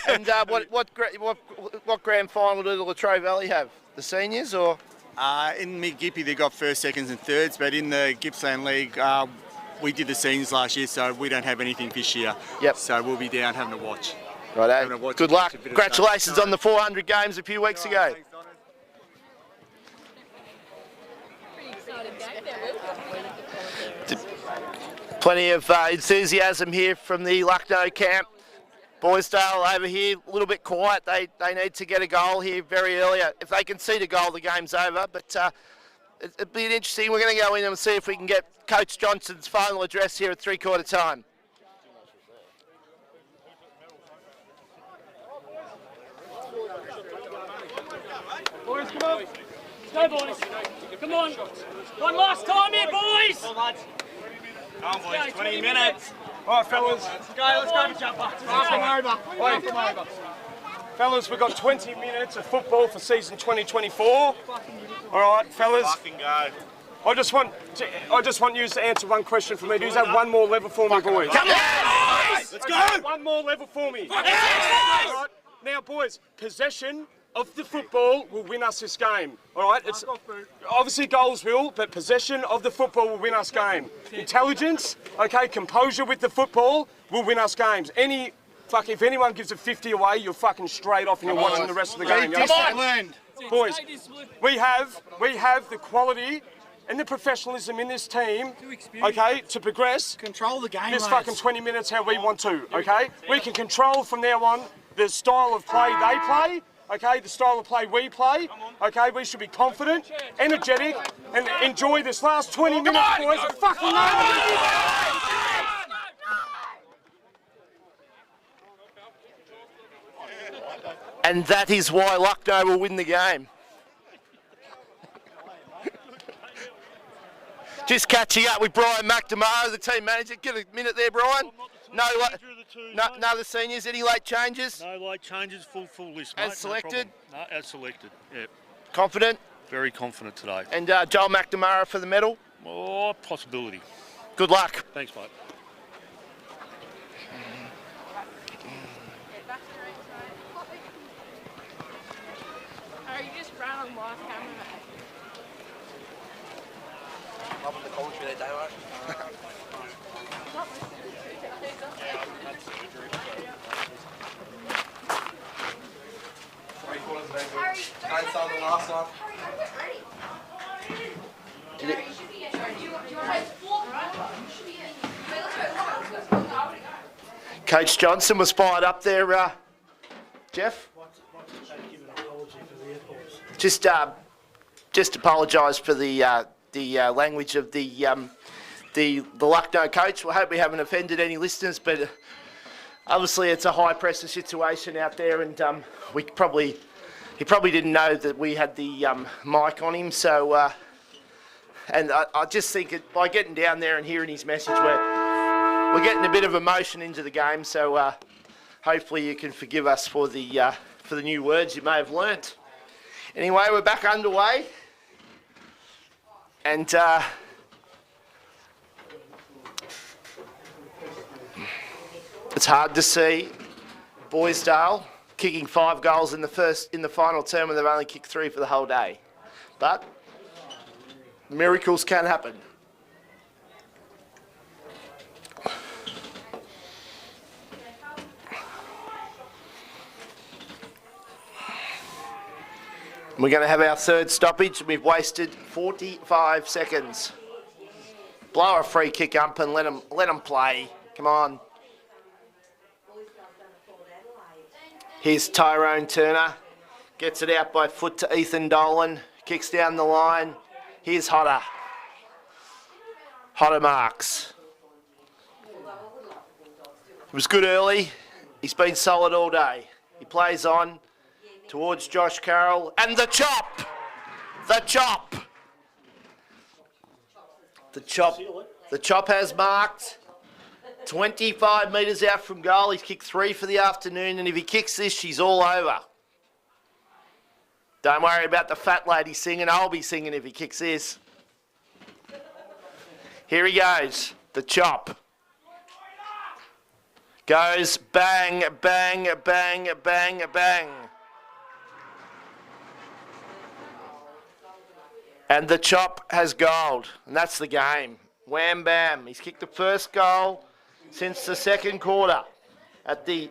And what grand final do the Latrobe Valley have? The seniors, or? In mid-Gippy, they got first, seconds and thirds, but in the Gippsland League, we did the seniors last year, so we don't have anything this year. Yep. So we'll be down having a watch. Right, good luck. Congratulations on the 400 games a few weeks ago. Plenty of enthusiasm here from the Lucknow camp. Boysdale over here, a little bit quiet. They need to get a goal here very early. If they concede a goal, the game's over. But it'd be interesting. We're going to go in and see if we can get Coach Johnson's final address here at three-quarter time. Boys, come on. Go, boys. Come on. One last time here, boys. Come on, boys. 20 minutes. All right, fellas. Let's go for jumper. Half over. Fellas, we've got 20 minutes of football for season 2024. All right, fellas. Fucking go. I just want you to answer one question for me. Do you have one more level for me, boys? Come on, boys. Let's go. One more level for me. All right. Now, boys, possession of the football will win us this game. All right, it's obviously goals will, but possession of the football will win us game. Intelligence, okay, composure with the football will win us games. If anyone gives a 50 away, you're fucking straight off and you're watching the rest of the game. Come on, boys. We have the quality and the professionalism in this team, okay, to progress. Control the game, this fucking 20 minutes how we want to, okay? We can control from now on the style of play they play. okay, the style of play we play, okay, we should be confident, energetic, and enjoy this last 20 minutes, boys. Fucking And that is why Lucknow will win the game. Just catching up with Brian McNamara, the team manager. Give a minute there, Brian. No other seniors. Any late changes? No late changes. Full list, mate. As selected? No, as selected. Yeah. Confident? Very confident today. And Joel McNamara for the medal? Oh, possibility. Good luck. Thanks, mate. You just ran on live camera, mate. Loving the commentary that day, right? Can't sell the last one. Did it? Coach Johnson was fired up there, Jeff. Just apologise for the language of the Lucknow coach. I hope we haven't offended any listeners, but obviously it's a high pressure situation out there, and he probably didn't know that we had the mic on him. So, and I just think by getting down there and hearing his message, we're getting a bit of emotion into the game. So hopefully you can forgive us for the new words you may have learnt. Anyway, we're back underway, and it's hard to see Boysdale kicking 5 goals in the final term, and they've only kicked 3 for the whole day. But miracles can happen. We're going to have our third stoppage. We've wasted 45 seconds. Blow a free kick up and let them play. Come on. Here's Tyrone Turner. Gets it out by foot to Ethan Dolan. Kicks down the line. Here's Hodder. Hodder marks. It was good early. He's been solid all day. He plays on towards Josh Carroll, and the chop! The chop! The chop has marked 25 metres out from goal. He's kicked 3 for the afternoon, and if he kicks this, she's all over. Don't worry about the fat lady singing. I'll be singing if he kicks this. Here he goes. The chop. Goes bang, bang, bang, bang, bang. And the chop has gold, and that's the game. Wham bam. He's kicked the first goal since the second quarter. What do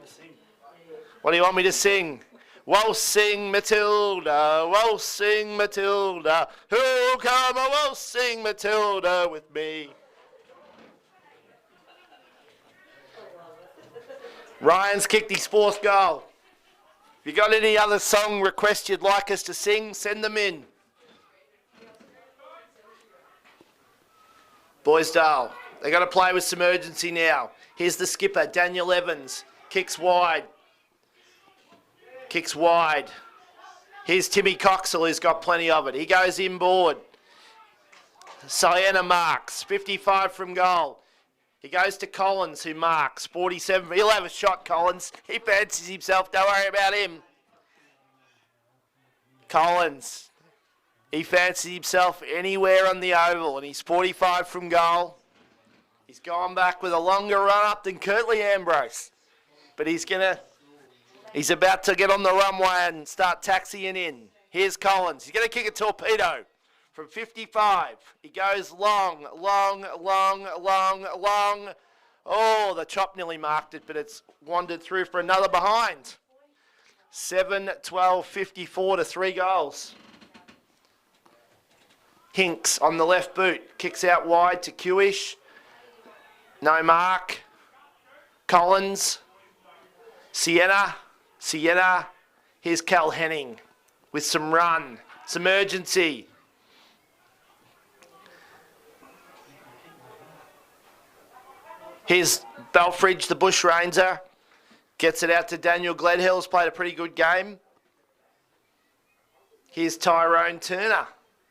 you want me to sing? Waltz sing Matilda, waltz sing Matilda. Who'll come a waltz sing Matilda with me? Ryan's kicked his 4th goal. If you got any other song requests you'd like us to sing, send them in. Boysdale, they got to play with some urgency now. Here's the skipper, Daniel Evans. Kicks wide. Kicks wide. Here's Timmy Coxell, who's got plenty of it. He goes inboard. Sienna marks, 55 from goal. He goes to Collins, who marks, 47. He'll have a shot, Collins. He fancies himself. Don't worry about him. Collins. He fancies himself anywhere on the oval, and he's 45 from goal. He's gone back with a longer run-up than Curtly Ambrose. But he's about to get on the runway and start taxiing in. Here's Collins. He's going to kick a torpedo from 55. He goes long, long, long, long, long. Oh, the chop nearly marked it, but it's wandered through for another behind. 7-12-54 to 3 goals. Hinks on the left boot. Kicks out wide to Kewish. No mark. Collins. Sienna. Here's Cal Henning with some run, some urgency. Here's Belfridge, the Bush Ranger. Gets it out to Daniel Gledhill, who's played a pretty good game. Here's Tyrone Turner.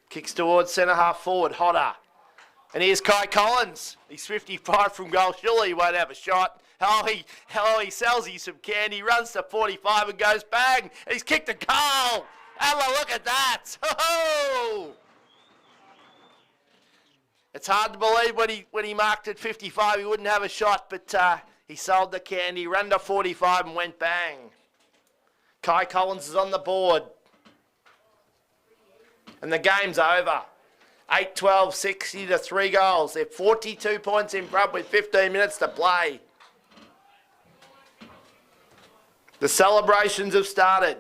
Kicks towards centre half forward, Hodder. And here's Kai Collins. He's 55 from goal. Surely he won't have a shot. He sells you some candy, runs to 45 and goes bang. And he's kicked a goal. Have a look at that. Ho-ho! It's hard to believe when he marked at 55 he wouldn't have a shot, but he sold the candy, ran to 45 and went bang. Kai Collins is on the board. And the game's over. 8-12, 60 to 3 goals. They're 42 points in front with 15 minutes to play. The celebrations have started.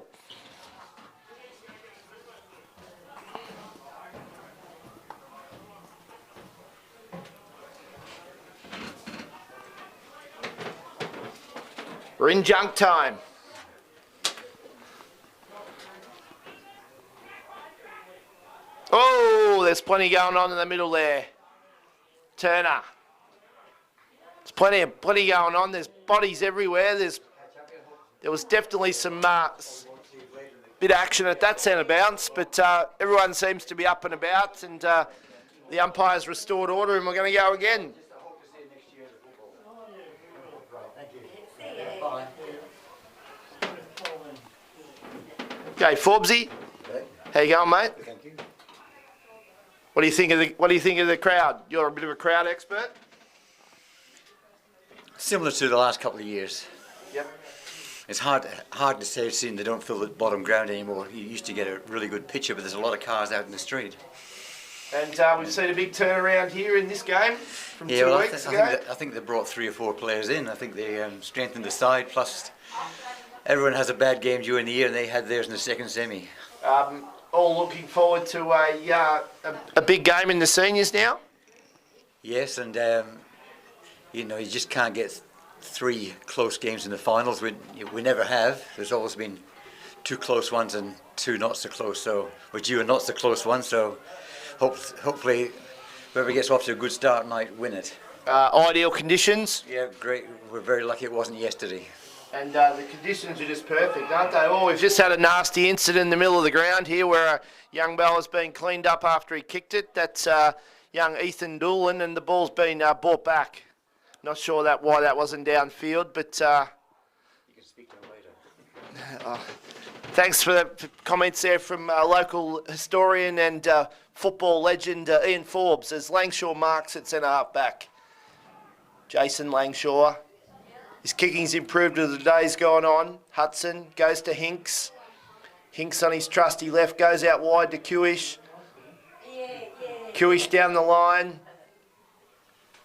We're in junk time. Oh, there's plenty going on in the middle there. Turner. There's plenty going on. There's bodies everywhere. There was definitely some bit of action at that centre bounce, but everyone seems to be up and about, and the umpire's restored order, and we're going to go again. Okay, Forbesy. How you going, mate? Thank you. What do you think of the crowd? You're a bit of a crowd expert. Similar to the last couple of years. Yep. It's hard to say, seeing they don't fill the bottom ground anymore. You used to get a really good picture, but there's a lot of cars out in the street. And we've seen a big turnaround here in this game from 2 weeks ago. I think they brought 3 or 4 players in. I think they strengthened the side. Plus, everyone has a bad game during the year, and they had theirs in the second semi. All looking forward to a big game in the seniors now. Yes, and you just can't get 3 close games in the finals. We never have. There's always been 2 close ones and 2 not so close. So we're due a not so close one. So hopefully whoever gets off to a good start might win it. Ideal conditions. Yeah, great. We're very lucky it wasn't yesterday. And the conditions are just perfect, aren't they? Oh, we've just had a nasty incident in the middle of the ground here where a young bella's been cleaned up after he kicked it. That's young Ethan Doolan, and the ball's been brought back. Not sure why that wasn't downfield, but you can speak to him later. Thanks for the comments there from local historian and football legend Ian Forbes as Langshaw marks at centre half back. Jason Langshaw. His kicking's improved as the day's gone on. Hudson goes to Hinks. Hinks on his trusty left goes out wide to Kewish. Kewish down the line.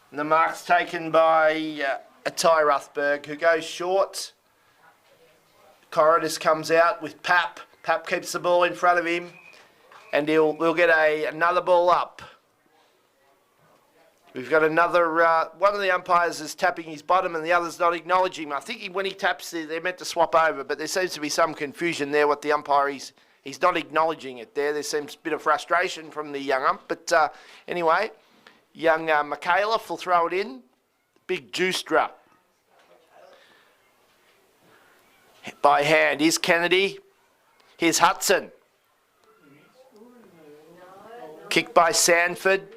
And the mark's taken by Ty Ruthberg, who goes short. Corridus comes out with Pap. Pap keeps the ball in front of him. And we'll get another ball up. We've got another, one of the umpires is tapping his bottom and the other's not acknowledging him. I think when he taps, they're meant to swap over, but there seems to be some confusion there with the umpire. He's not acknowledging it there. There seems a bit of frustration from the young ump. But anyway, young McAuliffe will throw it in. Big juice drop. By hand. Here's Kennedy. Here's Hudson. Kick by Sanford.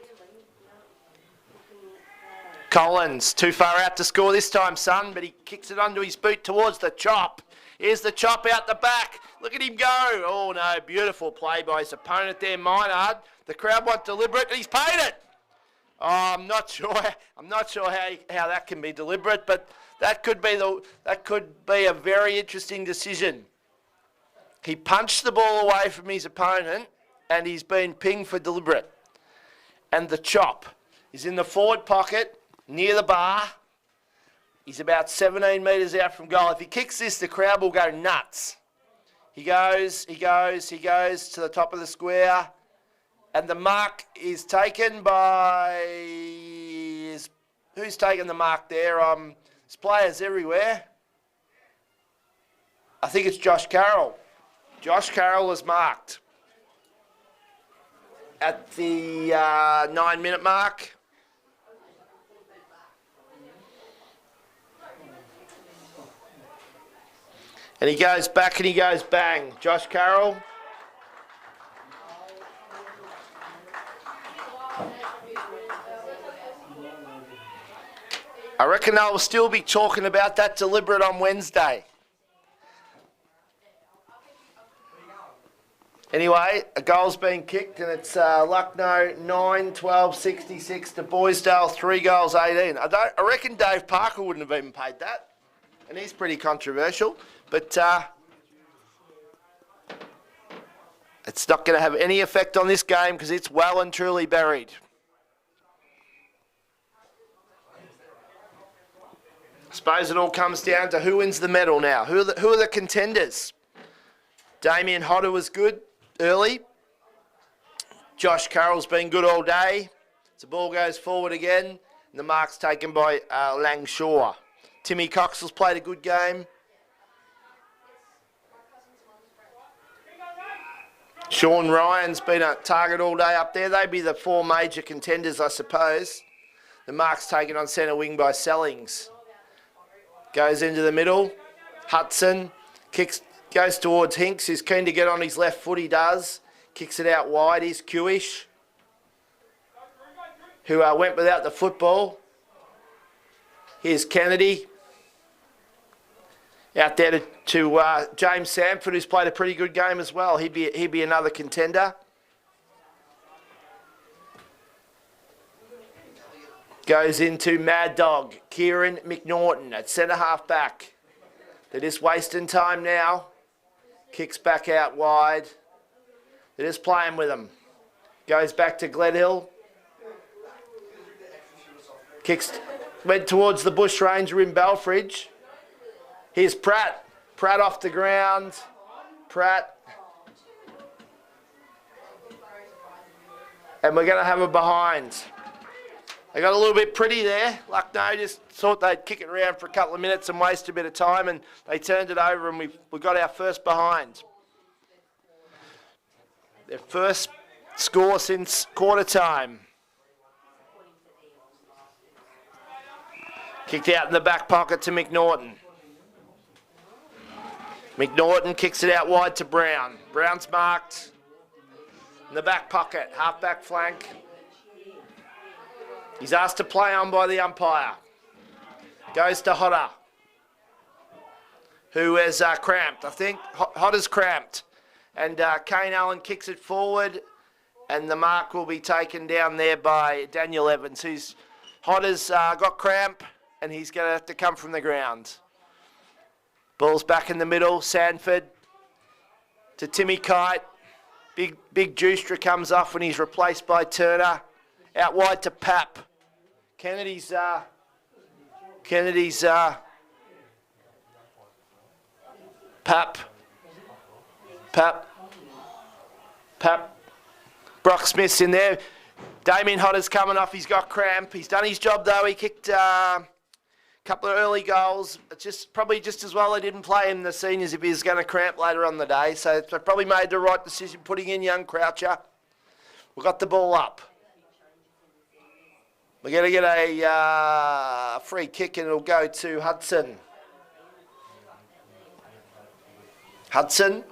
Collins, too far out to score this time, son, but he kicks it onto his boot towards the chop. Here's the chop out the back. Look at him go. Oh, no, beautiful play by his opponent there, Minard. The crowd want deliberate, and he's paid it. Oh, I'm not sure how that can be deliberate, but that could be a very interesting decision. He punched the ball away from his opponent, and he's been pinged for deliberate. And the chop is in the forward pocket, near the bar. He's about 17 metres out from goal. If he kicks this, the crowd will go nuts. He goes to the top of the square. And the mark is taken by... Who's taken the mark there? There's players everywhere. I think it's Josh Carroll. Josh Carroll is marked at the 9-minute mark. And he goes back and he goes bang. Josh Carroll. I reckon they'll still be talking about that deliberate on Wednesday. Anyway, a goal's been kicked and it's Lucknow 9-12-66 to Boysdale 3 goals 18. I reckon Dave Parker wouldn't have even paid that. And he's pretty controversial. But it's not going to have any effect on this game because it's well and truly buried. I suppose it all comes down to who wins the medal now. Who are the contenders? Damien Hodder was good early. Josh Carroll's been good all day. The ball goes forward again. And the mark's taken by Lang Shaw. Timmy Coxell's played a good game. Sean Ryan's been a target all day up there. They'd be the 4 major contenders, I suppose. The mark's taken on centre wing by Sellings. Goes into the middle. Hudson goes towards Hinks. He's keen to get on his left foot, he does. Kicks it out wide. Here's Kewish, who went without the football. Here's Kennedy. Out there to James Samford, who's played a pretty good game as well. He'd be another contender. Goes into Mad Dog, Kieran McNaughton at centre half back. They're just wasting time now. Kicks back out wide. They're just playing with him. Goes back to Gledhill. Went towards the Bush Ranger in Belfridge. Here's Pratt. Pratt off the ground. Pratt. And we're going to have a behind. They got a little bit pretty there. Lucknow just thought they'd kick it around for a couple of minutes and waste a bit of time, and they turned it over and we got our first behind. Their first score since quarter time. Kicked out in the back pocket to McNaughton. McNaughton kicks it out wide to Brown. Brown's marked in the back pocket, half-back flank. He's asked to play on by the umpire. Goes to Hodder, who is cramped, I think. Hodder's cramped. And Kane Allen kicks it forward, and the mark will be taken down there by Daniel Evans, Hodder's got cramp, and he's going to have to come from the ground. Ball's back in the middle. Sanford to Timmy Kite. Big Juicer comes off when he's replaced by Turner. Out wide to Pap. Kennedy's Pap. Brock Smith's in there. Damien Hodder's coming off. He's got cramp. He's done his job though. He kicked couple of early goals. It's probably just as well they didn't play him in the seniors if he was going to cramp later on the day. So they probably made the right decision putting in young Croucher. We've got the ball up. We're going to get a free kick and it'll go to Hudson. Hudson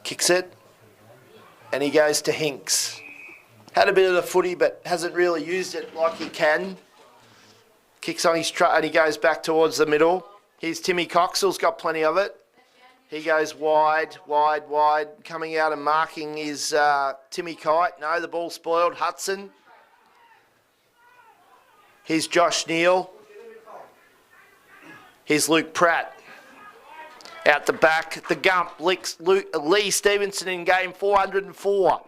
kicks it and he goes to Hinks. Had a bit of the footy, but hasn't really used it like he can. Kicks on his truck and he goes back towards the middle. Here's Timmy Coxell's got plenty of it. He goes wide. Coming out and marking is Timmy Kite. No, the ball spoiled. Hudson. Here's Josh Neal. Here's Luke Pratt. Out the back, the Gump. Lee Stevenson in game 404.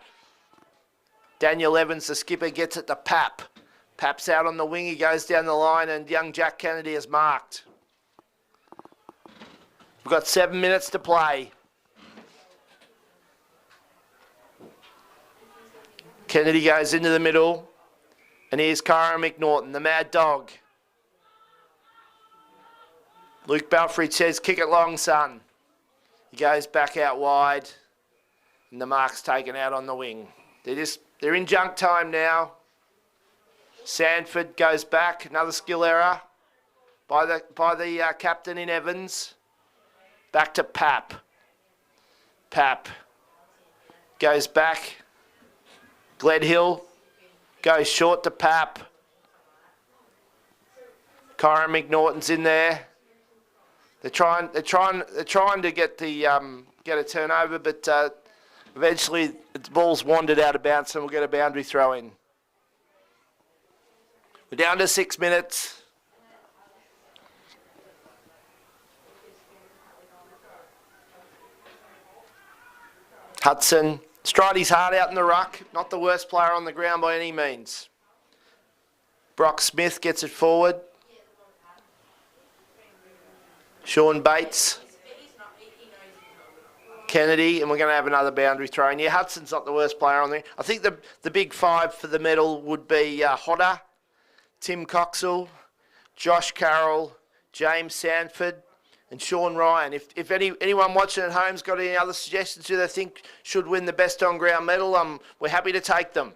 Daniel Evans, the skipper, gets it to Pap. Pap's out on the wing, he goes down the line, and young Jack Kennedy is marked. We've got 7 minutes to play. Kennedy goes into the middle, and here's Cara McNaughton, the Mad Dog. Luke Belfry says, kick it long, son. He goes back out wide, and the mark's taken out on the wing. They're in junk time now. Sanford goes back, another skill error by the captain in Evans. Back to Pap. Pap goes back. Gledhill goes short to Pap. Kyron McNaughton's in there. They're trying to get a turnover, but eventually the ball's wandered out of bounds and we'll get a boundary throw in. We're down to 6 minutes. Hudson tried his heart out in the ruck. Not the worst player on the ground by any means. Brock Smith gets it forward. Sean Bates. Kennedy, and we're going to have another boundary throw in. Yeah, Hudson's not the worst player on there. I think the big five for the medal would be Hodder, Tim Coxell, Josh Carroll, James Sanford, and Sean Ryan. If anyone watching at home's got any other suggestions who they think should win the best on ground medal, we're happy to take them.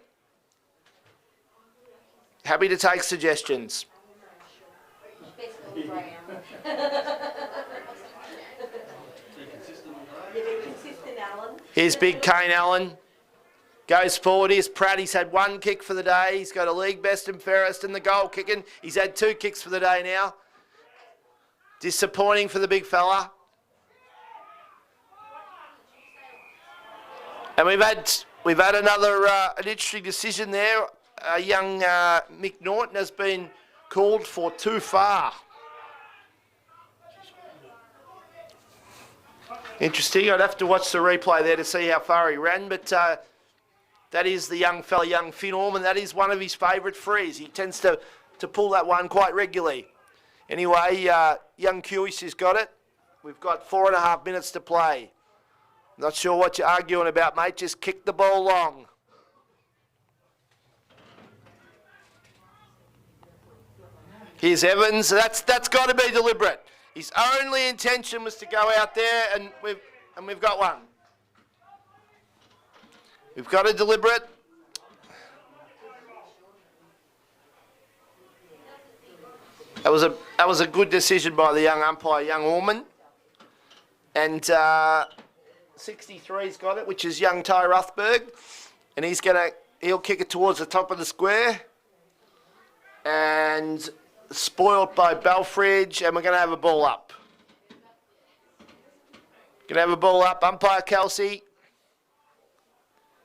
Happy to take suggestions. Here's big Kane Allen. Goes forward. Here's Pratt. He's had one kick for the day. He's got a league best and fairest in the goal kicking. He's had 2 kicks for the day now. Disappointing for the big fella. And we've had another an interesting decision there. Young Mick Norton has been called for too far. Interesting. I'd have to watch the replay there to see how far he ran, but that is the young fella, young Finn Orman. That is one of his favourite frees. He tends to pull that one quite regularly. Anyway, young Kewish has got it. We've got 4.5 minutes to play. Not sure what you're arguing about, mate. Just kick the ball long. Here's Evans. That's got to be deliberate. His only intention was to go out there, and we've got one. We've got a deliberate. That was a good decision by the young umpire, young Orman. And 63's got it, which is young Ty Rothberg, and he'll kick it towards the top of the square. And spoilt by Belfridge, and we're going to have a ball up. Going to have a ball up. Umpire Kelsey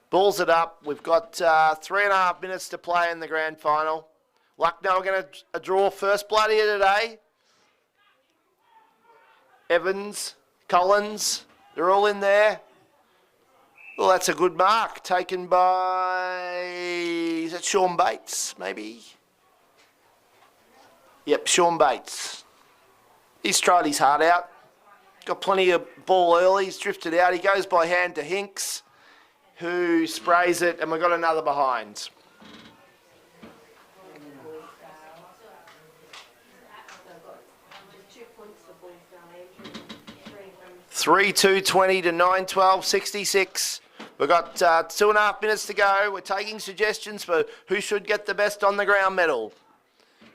balls it up. We've got 3.5 minutes to play in the grand final. Lucknow are going to draw first blood here today. Evans, Collins, they're all in there. Well, that's a good mark taken by, is that Sean Bates, maybe? Yep, Sean Bates. He's tried his heart out. Got plenty of ball early. He's drifted out. He goes by hand to Hinks, who sprays it, and we've got another behind. 3-2-20 to 9-12, 66. We've got 2.5 minutes to go. We're taking suggestions for who should get the best on the ground medal.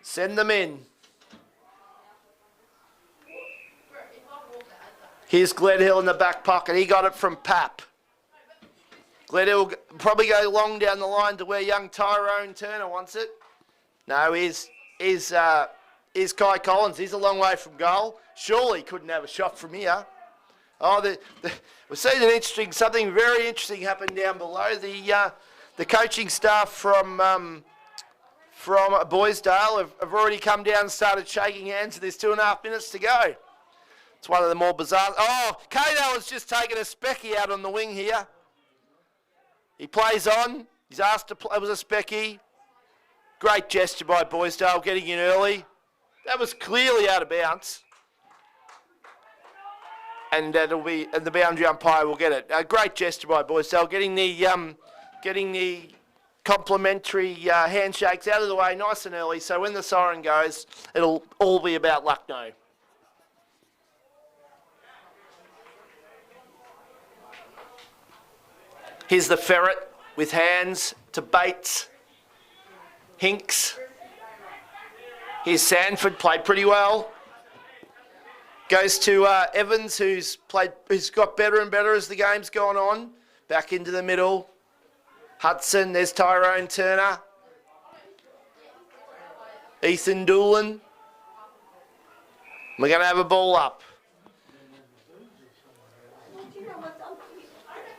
Send them in. Here's Gledhill in the back pocket. He got it from Pap. Gledhill will probably go long down the line to where young Tyrone Turner wants it. No, here's Kai Collins. He's a long way from goal. Surely couldn't have a shot from here. Oh, we're seeing something very interesting happen down below. The coaching staff from Boysdale have already come down and started shaking hands, and there's 2.5 minutes to go. It's one of the more bizarre. Oh, Kato has just taken a specky out on the wing here. He plays on. He's asked to play. It was a specky. Great gesture by Boysdale getting in early. That was clearly out of bounds. And the boundary umpire will get it. A great gesture by Boysdale, getting the complimentary handshakes out of the way nice and early. So when the siren goes, it'll all be about Lucknow. Here's the Ferret with hands to Bates. Hinks. Here's Sanford, played pretty well. Goes to Evans, who's got better and better as the game's gone on. Back into the middle. Hudson, there's Tyrone Turner. Ethan Doolan. We're going to have a ball up.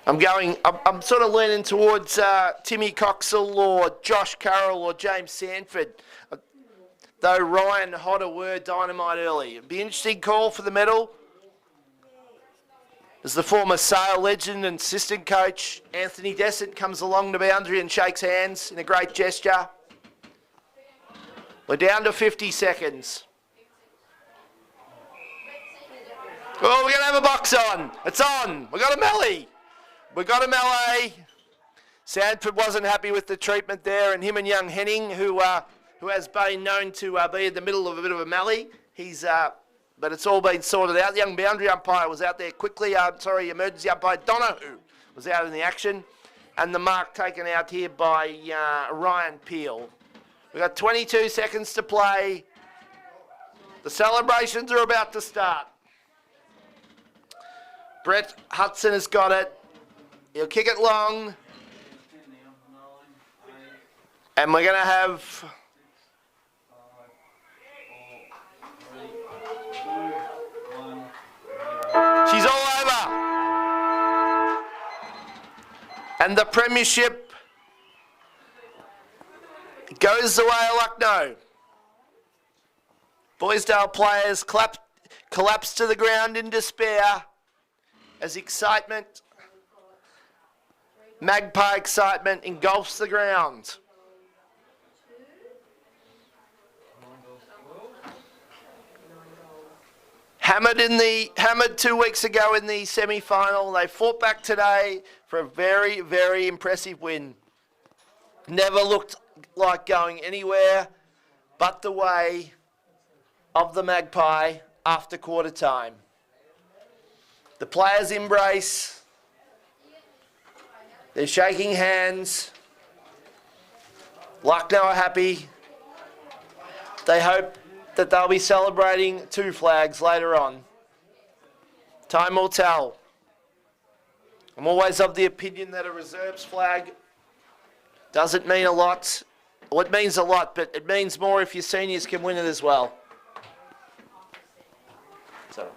I'm sort of leaning towards Timmy Coxell or Josh Carroll or James Sanford. Though Ryan Hodder were dynamite early. It'd be an interesting call for the medal. As the former Sale legend and assistant coach, Anthony Dessert comes along the boundary and shakes hands in a great gesture. We're down to 50 seconds. Oh, we're going to have a box on. It's on. We've got a melee. We've got a melee. Sanford wasn't happy with the treatment there, and him and young Henning, who has been known to be in the middle of a bit of a melee. But it's all been sorted out. The young boundary umpire was out there quickly. Emergency umpire Donahue was out in the action. And the mark taken out here by Ryan Peel. We've got 22 seconds to play. The celebrations are about to start. Brett Hudson has got it. He'll kick it long. And we're going to have... She's all over. And the premiership goes the way of Lucknow. Boysdale players collapse to the ground in despair as excitement, Magpie excitement, engulfs the ground. Hammered 2 weeks ago in the semi-final. They fought back today for a very, very impressive win. Never looked like going anywhere but the way of the Magpie after quarter time. The players embrace. They're shaking hands. Lucknow are happy. They hope that they'll be celebrating 2 flags later on. Time will tell. I'm always of the opinion that a reserves flag doesn't mean a lot. Well, it means a lot, but it means more if your seniors can win it as well. So.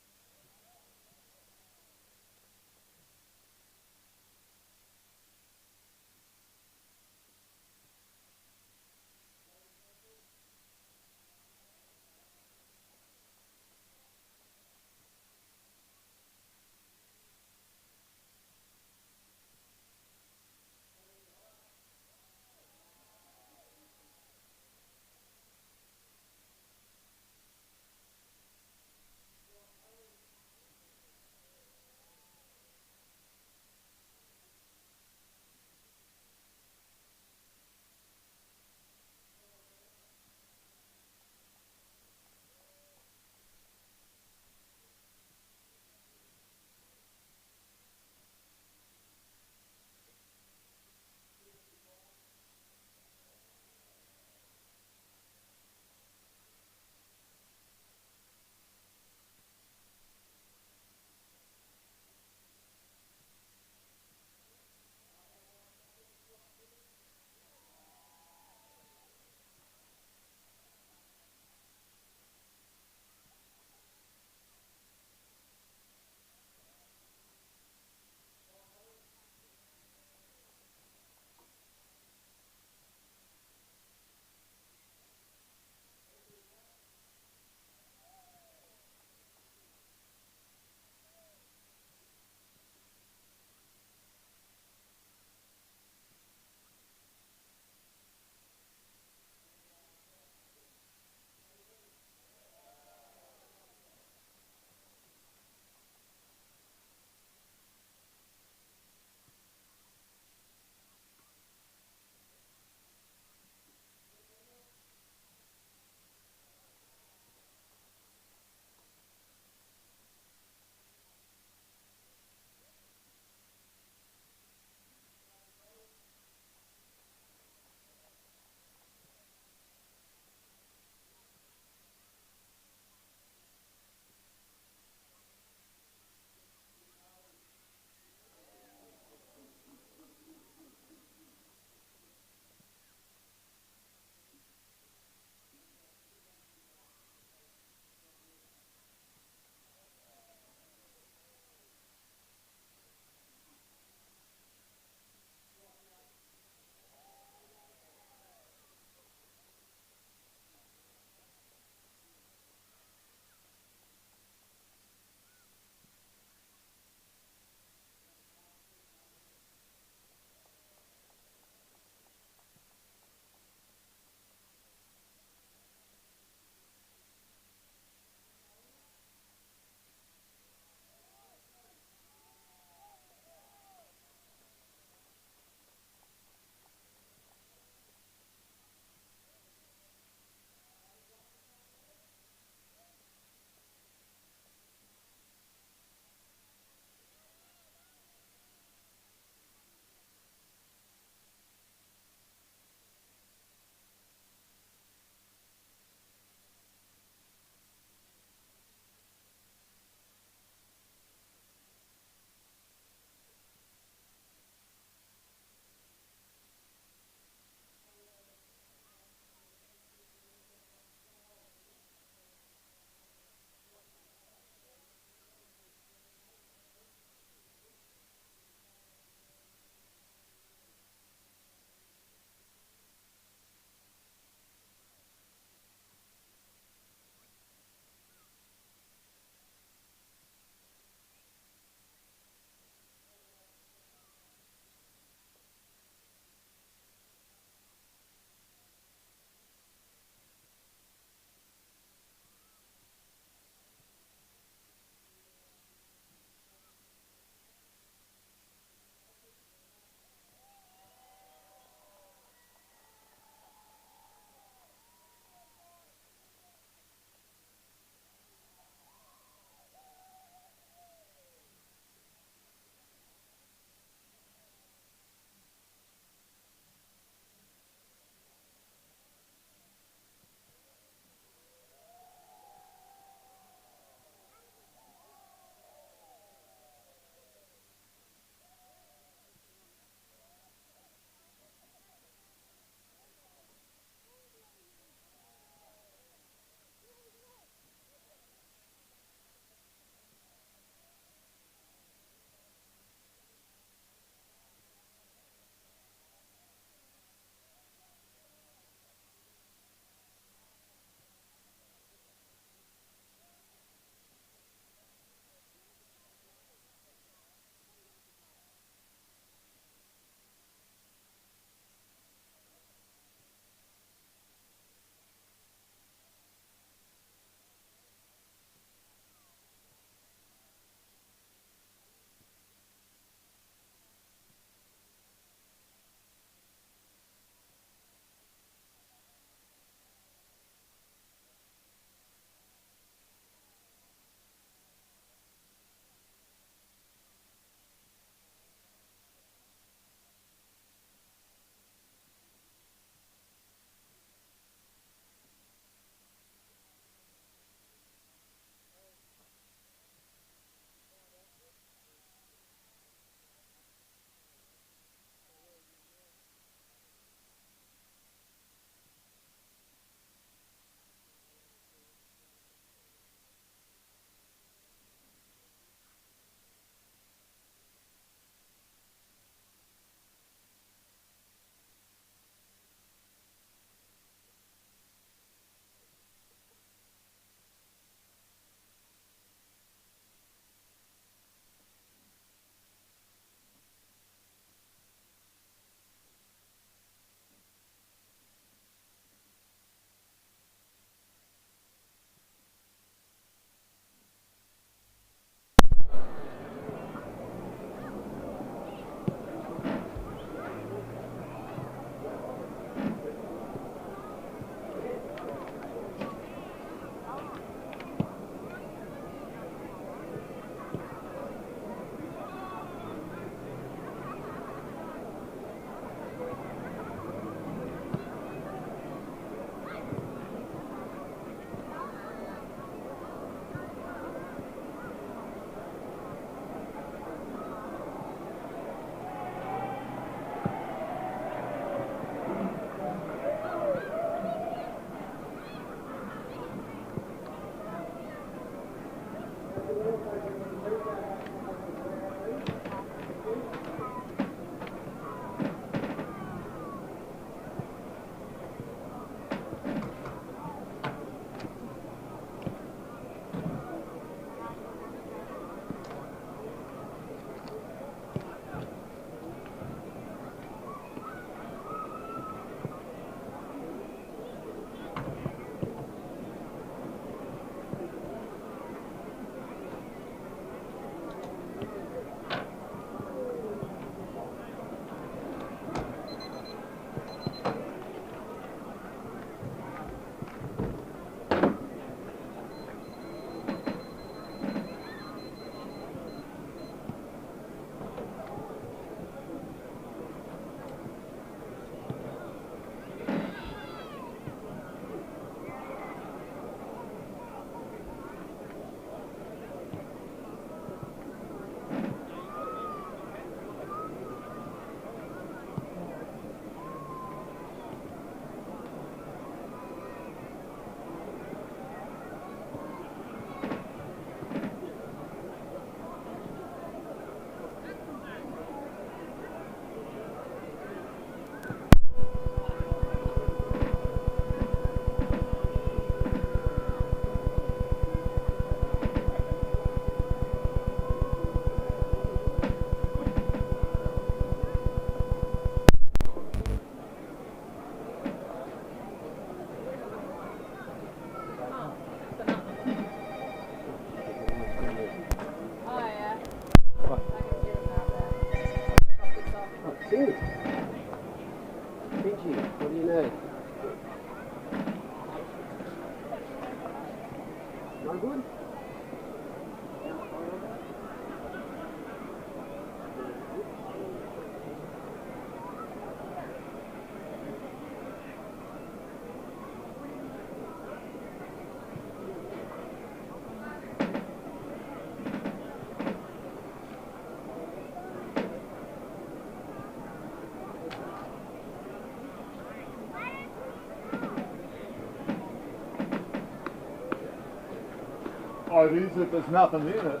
Oh, it is if there's nothing in it.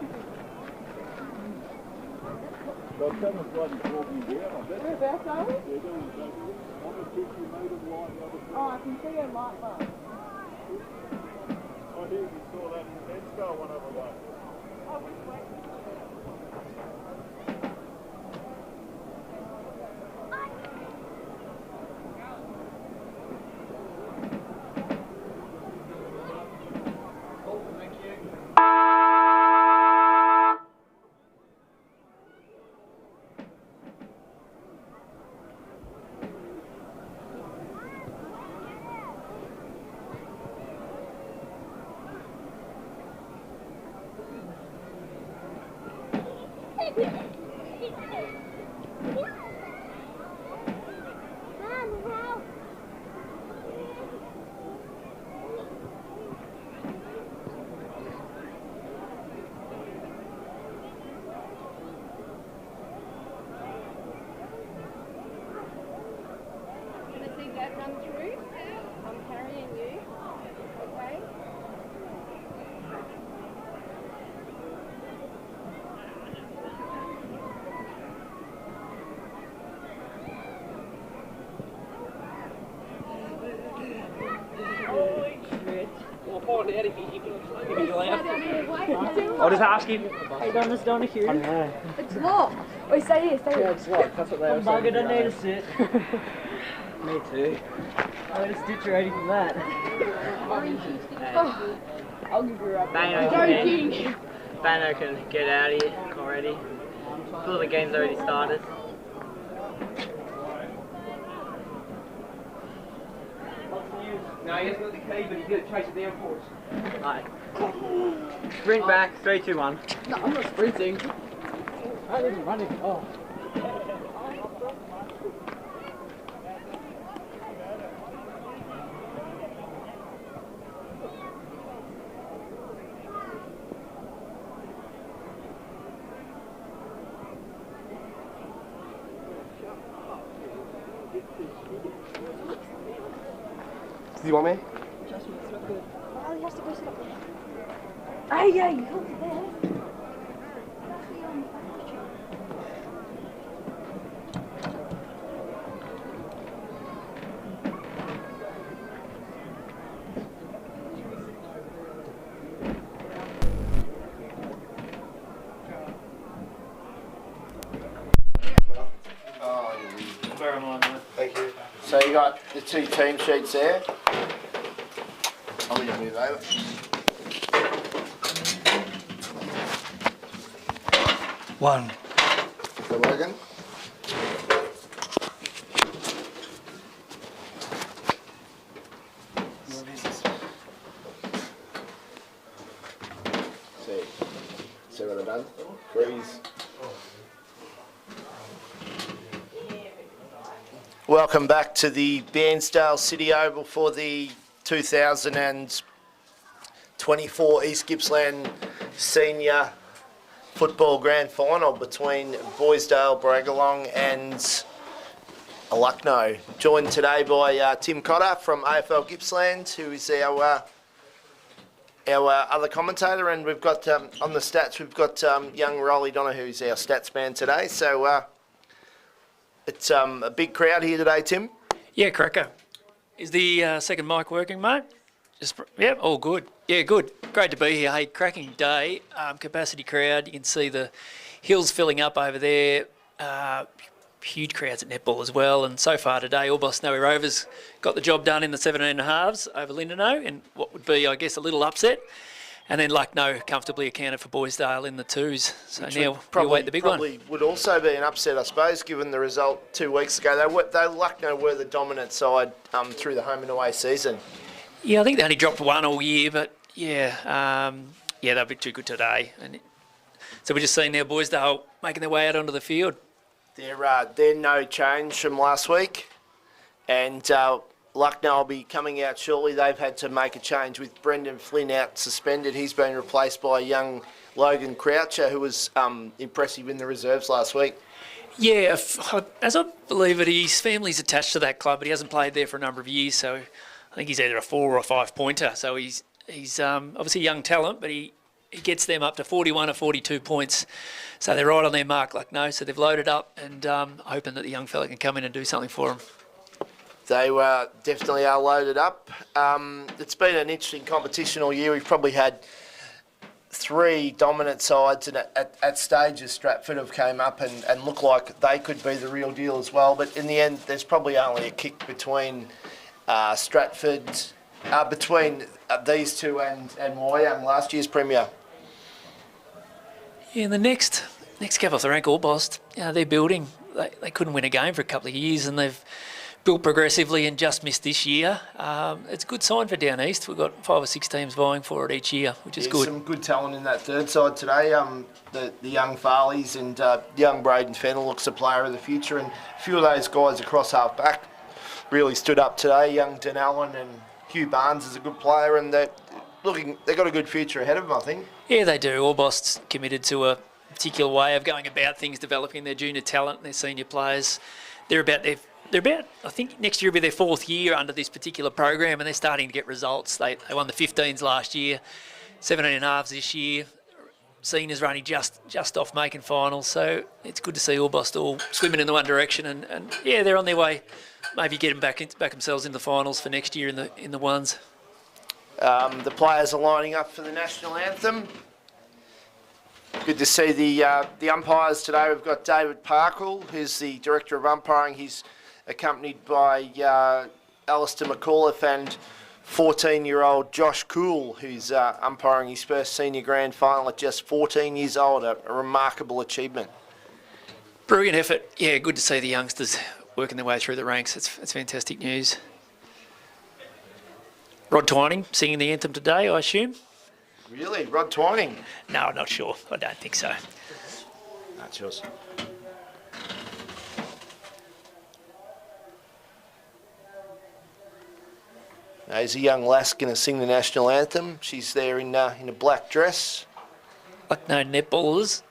But someone's bloody walking down, I bet. Whereabouts are we? They're doing exactly on the 50-metre line the other side. Oh, I can see a light bar. I hear you saw that Netball one other way. Oh, which way? Run through. I'm carrying you. Okay? Holy shit. We'll find out if he's allowed. I'll just ask him. Hey, done this down here? I don't know. It's locked. Wait, stay here, stay here. Yeah, it's locked. That's what they were saying. I'm buggered, I need to sit. Me too. I got a stitch ready from that. Oh, I'll give you a Bano can get out of here already. Before the game's already started. No, he hasn't got the key, but he's going to chase it down for us. Alright. Sprint back, 3, 2, 1. No, I'm not sprinting. I didn't run it. Oh. Do you want me? Adjustment's not good. Oh, he has to go sit up there. Hey, yeah, you hold it there. Thank you. So you got the 2 team sheets there. I'm going to move over. One. Is that working? See what I've done? Freeze. Welcome back to the Bairnsdale City Oval for the 2024 East Gippsland Senior Football Grand Final between Boysdale, Bragalong and Lucknow. Joined today by Tim Cotter from AFL Gippsland, who is our other commentator, and we've got on the stats we've got young Rolly Donahue, who's our stats man today. So it's a big crowd here today, Tim. Yeah, cracker. Is the second mic working, mate? Yeah, all good. Yeah, good. Great to be here. Hey, cracking day. Capacity crowd. You can see the hills filling up over there. Huge crowds at netball as well. And so far today, All Boss Snowy Rovers got the job done in the 17 halves over Lindenau in what would be, I guess, a little upset. And then Lucknow comfortably accounted for Boysdale in the 2s. So Which now we'll wait the big one. Probably would also be an upset, I suppose, given the result 2 weeks ago. Lucknow were the dominant side through the home and away season. Yeah, I think they only dropped one all year, but yeah, they'll be too good today. And so we're just seeing now Boysdale making their way out onto the field. They're no change from last week, and Lucknow will be coming out shortly. They've had to make a change with Brendan Flynn out suspended. He's been replaced by young Logan Croucher, who was impressive in the reserves last week. Yeah, as I believe it, his family's attached to that club, but he hasn't played there for a number of years, so I think he's either a 4 or a 5 pointer. So he's obviously a young talent, but he it gets them up to 41 or 42 points. So they're right on their mark, like no. So they've loaded up and hoping that the young fella can come in and do something for them. They definitely are loaded up. It's been an interesting competition all year. We've probably had 3 dominant sides, and at stages Stratford have came up and look like they could be the real deal as well. But in the end, there's probably only a kick between Stratford, between these two and Wyong, last year's premier. Yeah, and the next couple to rank Orbost, they're building. They couldn't win a game for a couple of years, and they've built progressively and just missed this year. It's a good sign for Down East. We've got 5 or 6 teams vying for it each year, which is good. Some good talent in that third side today. The young Farleys and young Braden Fennell looks a player of the future, and a few of those guys across half back really stood up today. Young Dan Allen and Hugh Barnes is a good player, and they've got a good future ahead of them, I think. Yeah, they do. Orbost's committed to a particular way of going about things, developing their junior talent and their senior players. They're about, I think next year will be their 4th year under this particular program, and they're starting to get results. They won the 15s last year, 17 and a halves this year. Seniors are only just off making finals, so it's good to see Orbost all swimming in the one direction, and yeah, they're on their way. Maybe get them back themselves in the finals for next year in the ones. The players are lining up for the national anthem. Good to see the umpires today. We've got David Parkle, who's the director of umpiring. He's accompanied by Alistair McAuliffe and 14-year-old Josh Cool, who's umpiring his first senior grand final at just 14 years old. A remarkable achievement. Brilliant effort. Yeah, good to see the youngsters working their way through the ranks. It's fantastic news. Rod Twining singing the anthem today, I assume? Really? Rod Twining? No, I'm not sure. I don't think so. That's yours. Now, there's a young lass going to sing the national anthem. She's there in a black dress. Like no netballers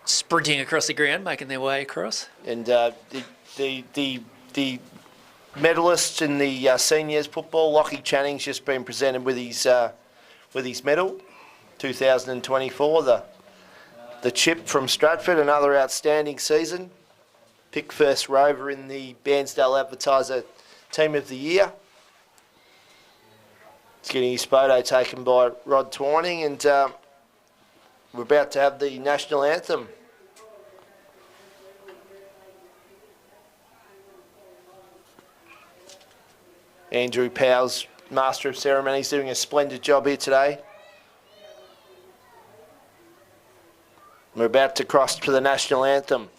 sprinting across the ground, making their way across. And the medalist in the seniors football, Lockie Channing's just been presented with his medal, 2024. The chip from Stratford, another outstanding season. Picked first rover in the Bairnsdale Advertiser Team of the Year. He's getting his photo taken by Rod Twining, and we're about to have the national anthem. Andrew Powell's Master of Ceremonies doing a splendid job here today. We're about to cross to the national anthem.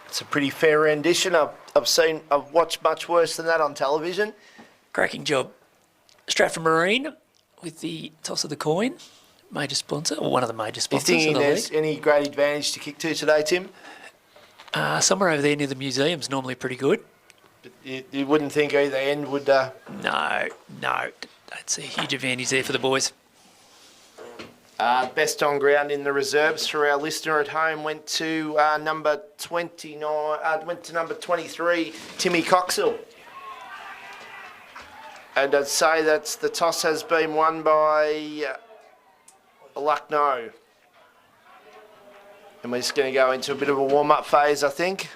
It's a pretty fair rendition. I've watched much worse than that on television. Cracking job. Stratford Marine with the toss of the coin, major sponsor, or one of the major sponsors. You think there's any great advantage to kick to today, Tim? Somewhere over there near the museum's normally pretty good. You wouldn't think either end would... No, don't see a huge advantage there for the boys. Best on ground in the reserves for our listener at home went to number 29. Went to number 23, Timmy Coxhill. And I'd say that the toss has been won by Lucknow. And we're just going to go into a bit of a warm-up phase, I think.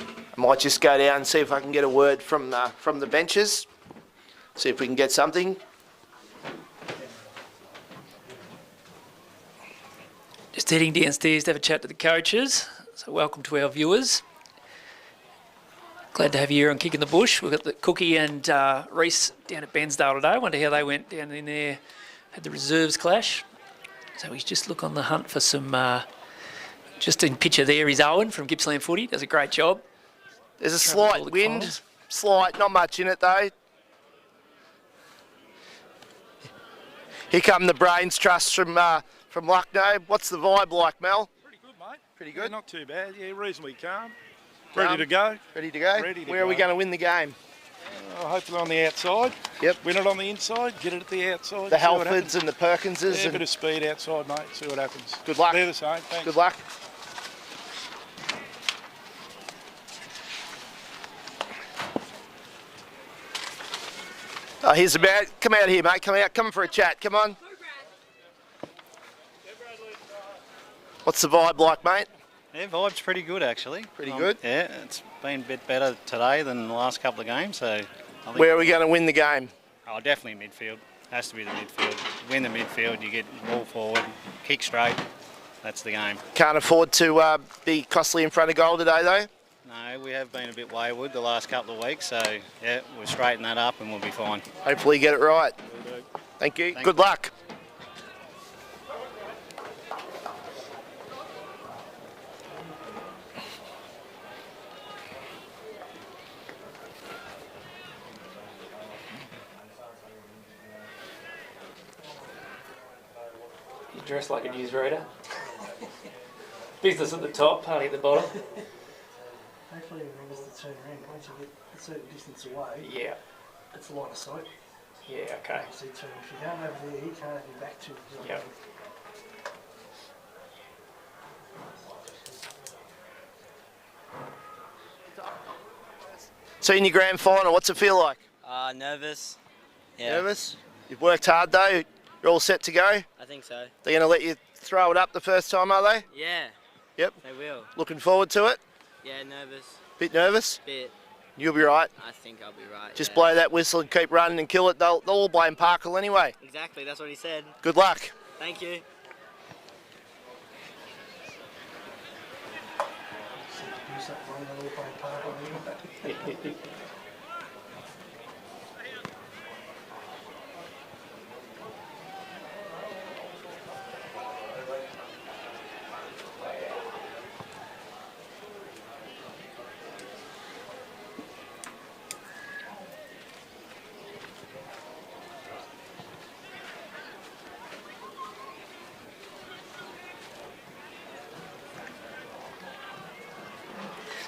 I might just go down and see if I can get a word from the benches. See if we can get something. Just heading downstairs to have a chat to the coaches. So welcome to our viewers. Glad to have you here on Kicking the Bush. We've got the Cookie and Reese down at Bensdale today. Wonder how they went down in there. Had the reserves clash. So we just look on the hunt for some... just in picture there is Owen from Gippsland Footy. Does a great job. There's a slight wind. Slight, not much in it though. Here come the brains trust from Lucknow. What's the vibe like, Mel? Pretty good, mate. Pretty good. Yeah, not too bad. Yeah, reasonably calm. Ready to go. Ready to go? Ready to Where go. are we going to win the game? Hopefully on the outside. Yep. Win it on the inside, get it at the outside. The see what Halfords happens. and the Perkinses. Yeah, a and bit of speed outside, mate. See what happens. Good luck. They're the same. Thanks. Good luck. Oh, here's about. Come out here, mate. Come out. Come for a chat. Come on. What's the vibe like, mate? Yeah, vibe's pretty good actually. Pretty good? Yeah, it's been a bit better today than the last couple of games. So, I think Where are we going to win the game? Oh, definitely midfield. Has to be the midfield. Win the midfield, you get ball forward, kick straight. That's the game. Can't afford to be costly in front of goal today, though. No, we have been a bit wayward the last couple of weeks. So, yeah, we'll straighten that up and we'll be fine. Hopefully, get it right. Thank you. Good luck. Dressed like a newsreader. Business at the top, party at the bottom. Hopefully he remembers to turn around once you get a certain distance away. Yeah. It's a line of sight. Yeah, okay. So if you go over there, you can't have your back to it. Yep. Senior grand final, what's it feel like? Nervous. Yeah. Nervous? You've worked hard though, you're all set to go? I think so. They're going to let you throw it up the first time, are they? Yeah. Yep. They will. Looking forward to it? Yeah, nervous. Bit nervous? Bit. You'll be right. I think I'll be right. Just yeah. blow that whistle and keep running and kill it. They'll all blame Parkle anyway. Exactly, that's what he said. Good luck. Thank you.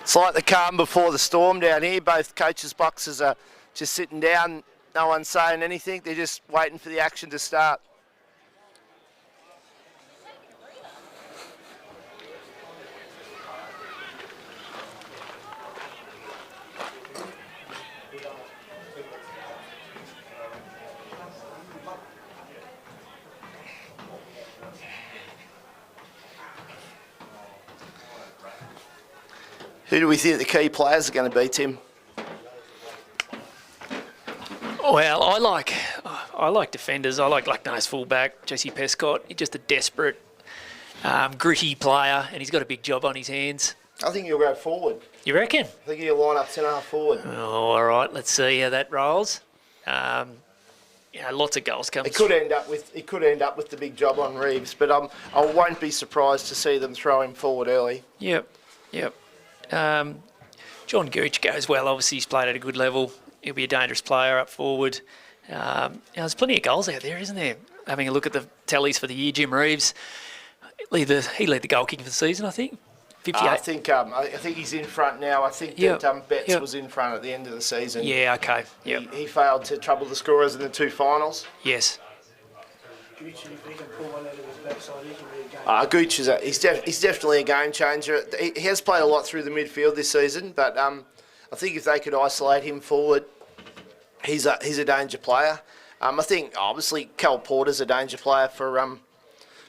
It's like the calm before the storm down here. Both coaches' boxes are just sitting down. No one's saying anything. They're just waiting for the action to start. Who do we think the key players are going to be, Tim? Well, I like defenders. I like Lucknow's fullback, Jesse Pescott. He's just a desperate, gritty player, and he's got a big job on his hands. I think he'll go forward. You reckon? I think he'll line up centre-half forward. Oh, all right. Let's see how that rolls. Lots of goals come. It could end up with the big job on Reeves, but I won't be surprised to see them throw him forward early. Yep. John Gooch goes well. Obviously, he's played at a good level. He'll be a dangerous player up forward. There's plenty of goals out there, isn't there? Having a look at the tallies for the year, Jim Reeves, he led the goal kicking for the season, I think. 58. I think he's in front now. I think that Betts was in front at the end of the season. Yeah, okay. Yep. He failed to trouble the scorers in the two finals. Yes. Gooch, if he can pull one out of his backside, he can be a game. Gooch he's definitely a game changer. He has played a lot through the midfield this season, but I think if they could isolate him forward, he's a danger player. I think obviously Cal Porter's a danger player for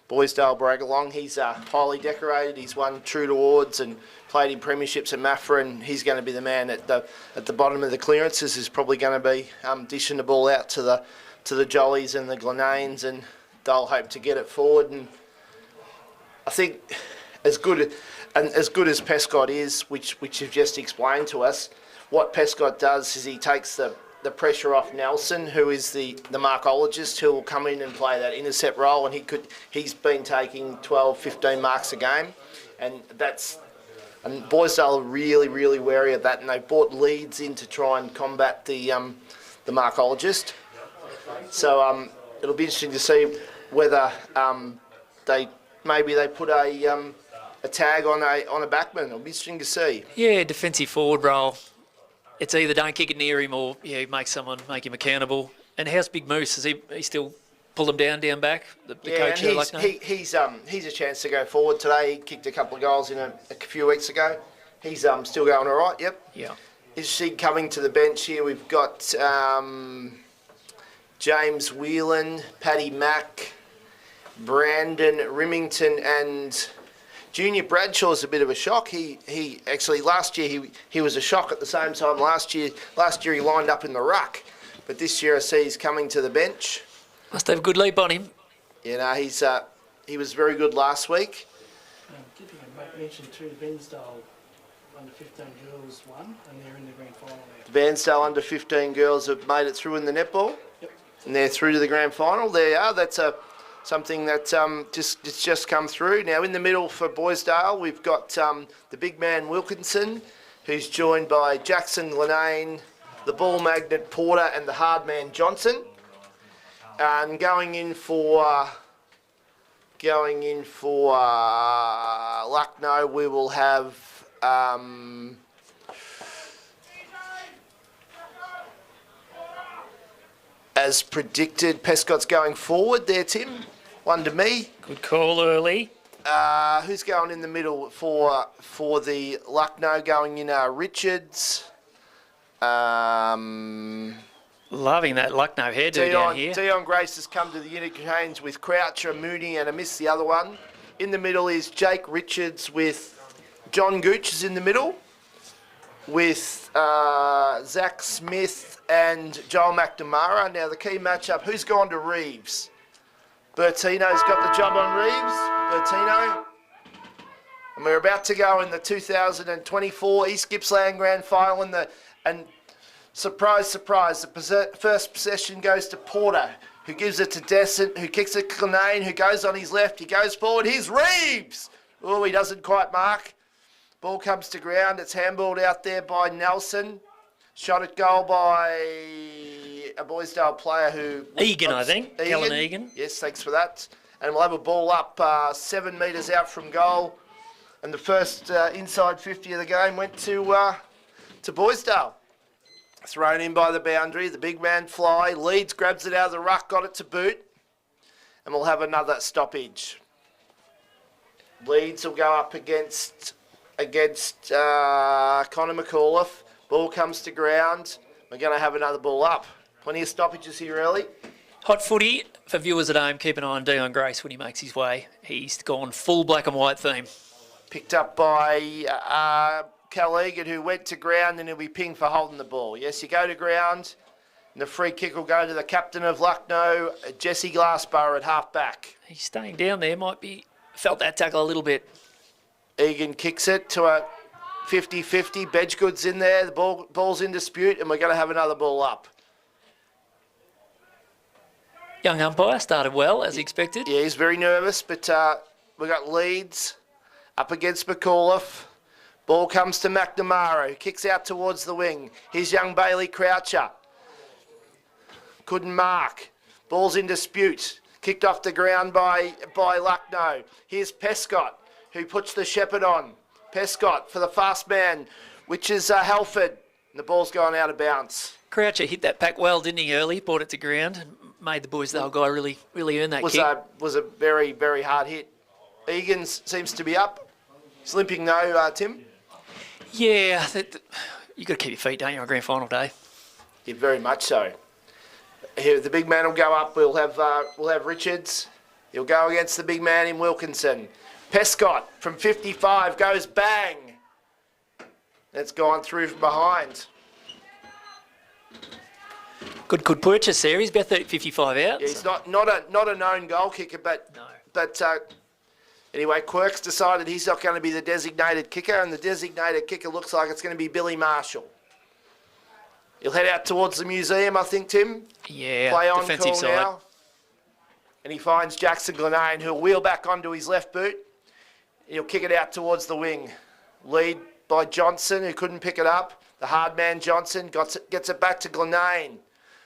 Boysdale Bragalong. He's highly decorated. He's won True Awards and played in premierships at Maffra, and he's going to be the man at the bottom of the clearances. Is probably going to be dishing the ball out to the Jollies and the Glenanes, and they'll hope to get it forward. And I think as good as Pescott is, which you've just explained to us, what Pescott does is he takes the pressure off Nelson, who is the markologist, who will come in and play that intercept role, and he's been taking 12, 15 marks a game, and Boysdale are really, really wary of that, and they brought Leeds in to try and combat the markologist. So it'll be interesting to see whether they put a tag on a backman. It'll be interesting to see. Yeah, defensive forward role. It's either don't kick it near him or make him accountable. And how's Big Moose? Has he still pull him down back? The coach here, he's a chance to go forward today. He kicked a couple of goals in a few weeks ago. He's still going all right. Yep. Yeah. Interesting coming to the bench here. We've got James Whelan, Paddy Mack, Brandon Rimington, and Junior Bradshaw's a bit of a shock. He actually last year he was a shock at the same time. Last year he lined up in the ruck, but this year I see he's coming to the bench. Must have a good leap on him. You know, he was very good last week. Keeping a mention too, the Bairnsdale under 15 girls won, and they're in the grand final now. The Bairnsdale under 15 girls have made it through in the netball. Yep. And they're through to the grand final. There you are. That's something that it's just come through. Now in the middle for Boysdale, we've got the big man Wilkinson, who's joined by Jackson Linane, the ball magnet Porter, and the hard man Johnson. And going in for Lucknow, we will have as predicted, Pescott's going forward there, Tim. One to me. Good call early. Who's going in the middle for the Lucknow? Going in Richards. Loving that Lucknow hairdo down here. Dion Grace has come to the interchange with Croucher, Mooney, and I missed the other one. In the middle is Jake Richards with John Gooch is in the middle with Zach Smith and Joel McNamara. Now the key matchup, who's gone to Reeves? Bertino's got the job on Reeves. Bertino. And we're about to go in the 2024 East Gippsland Grand Final and surprise, surprise, the first possession goes to Porter, who gives it to Descent, who kicks it to Clinane, who goes on his left, he goes forward, here's Reeves! Oh, he doesn't quite mark. Ball comes to ground, it's handballed out there by Nelson. Shot at goal by a Boysdale player who... Egan, I think. Alan Egan. Yes, thanks for that. And we'll have a ball up 7 metres out from goal. And the first inside 50 of the game went to Boysdale. Thrown in by the boundary, the big man Fly. Leeds grabs it out of the ruck, got it to boot. And we'll have another stoppage. Leeds will go up against Connor McAuliffe. Ball comes to ground. We're going to have another ball up. Plenty of stoppages here early. Hot footy. For viewers at home, keep an eye on Dion Grace when he makes his way. He's gone full black and white theme. Picked up by Cal Egan, who went to ground, and he'll be pinged for holding the ball. Yes, you go to ground, and the free kick will go to the captain of Lucknow, Jesse Glassborough at half back. He's staying down there. Felt that tackle a little bit. Egan kicks it to a 50-50. Bedgood's in there. The ball's in dispute, and we're going to have another ball up. Young umpire started well, as expected. Yeah, he's very nervous, but we've got Leeds up against McAuliffe. Ball comes to McNamara, who kicks out towards the wing. Here's young Bailey Croucher. Couldn't mark. Ball's in dispute. Kicked off the ground by Lucknow. Here's Pescott, who puts the shepherd on. Pescott for the fast man, which is Halford. And the ball's gone out of bounds. Croucher hit that pack well, didn't he, early? Brought it to ground and made the Boysdale guy really earn that kick. Was a very, very hard hit. Egan seems to be up. He's limping though, Tim. Yeah, you got to keep your feet, don't you, on grand final day? Yeah, very much so. Here, the big man will go up. We'll have Richards. He'll go against the big man in Wilkinson. Pescott from 55 goes bang. That's gone through from behind. Good purchase there. He's about 55 out. Yeah, he's not a known goal kicker, but anyway, Quirk's decided he's not going to be the designated kicker, and the designated kicker looks like it's going to be Billy Marshall. He'll head out towards the museum, I think, Tim. Yeah, Play on defensive call side. now. And he finds Jackson Glenane, who'll wheel back onto his left boot. He'll kick it out towards the wing. Lead by Johnson, who couldn't pick it up. The hard man Johnson gets it back to Glenane,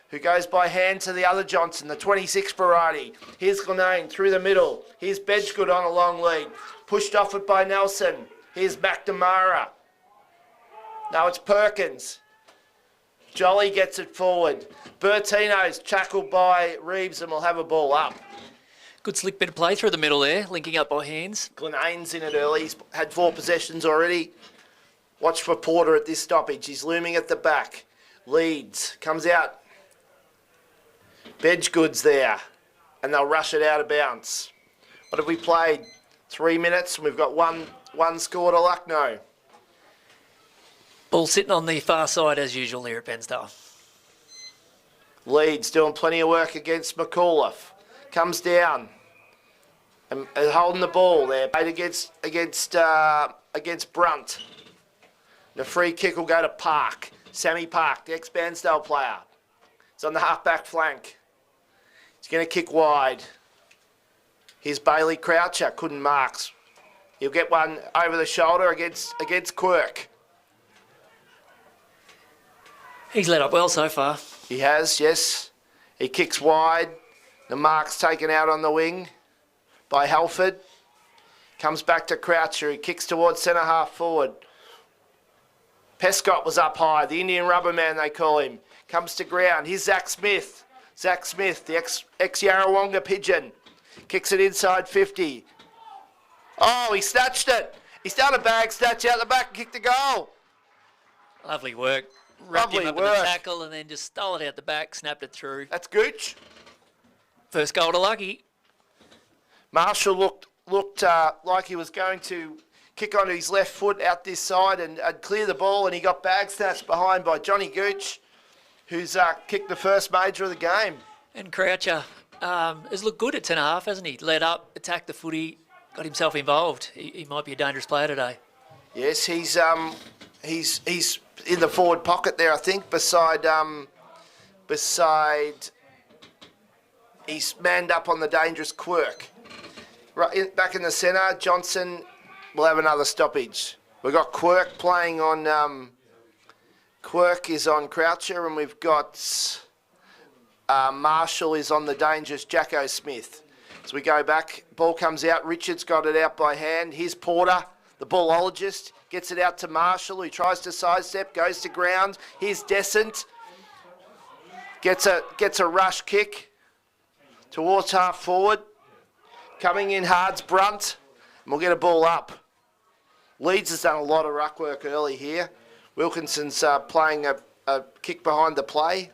who goes by hand to the other Johnson, the 26 variety. Here's Glenane through the middle. Here's Bedgood on a long lead. Pushed off it by Nelson. Here's McNamara. No, it's Perkins. Jolly gets it forward. Bertino's tackled by Reeves and will have a ball up. Good slick bit of play through the middle there, linking up by hands. Glenane's in it early. He's had 4 possessions already. Watch for Porter at this stoppage. He's looming at the back. Leads. Comes out. Bedgood's there. And they'll rush it out of bounds. What have we played? 3 minutes and we've got one score to Lucknow. Ball sitting on the far side as usual here at Bensdale. Leeds doing plenty of work against McAuliffe. Comes down and holding the ball there. Played against Brunt. The free kick will go to Park. Sammy Park, the ex-Bansdale player. It's on the half-back flank. He's going to kick wide. Here's Bailey Croucher, couldn't marks. He'll get one over the shoulder against Quirk. He's let up well so far. He has, yes. He kicks wide. The mark's taken out on the wing by Halford. Comes back to Croucher. He kicks towards centre half forward. Pescott was up high. The Indian rubber man, they call him. Comes to ground. Here's Zach Smith. Zach Smith, the ex-Yarrawonga pigeon. Kicks it inside 50. Oh, he snatched it. He's done a bag snatch out the back and kicked the goal. Lovely work. Wrapped him Lovely up in work. the tackle and then just stole it out the back, snapped it through. That's Gooch. First goal to Lucky. Marshall looked like he was going to kick onto his left foot out this side and clear the ball, and he got bag snatched behind by Johnny Gooch, who's kicked the first major of the game. And Croucher has looked good at 10.5, hasn't he? Led up, attacked the footy, got himself involved. He might be a dangerous player today. Yes, he's in the forward pocket there, I think, beside he's manned up on the dangerous Quirk. Right back in the centre, Johnson will have another stoppage. We've got Quirk playing on. Quirk is on Croucher, and we've got Marshall is on the dangerous Jacko Smith. So we go back. Ball comes out. Richards got it out by hand. Here's Porter, the ballologist. Gets it out to Marshall, who tries to sidestep, goes to ground. Here's Descent. Gets a rush kick towards half forward. Coming in hard's Brunt. And we'll get a ball up. Leeds has done a lot of ruck work early here. Wilkinson's playing a kick behind the play.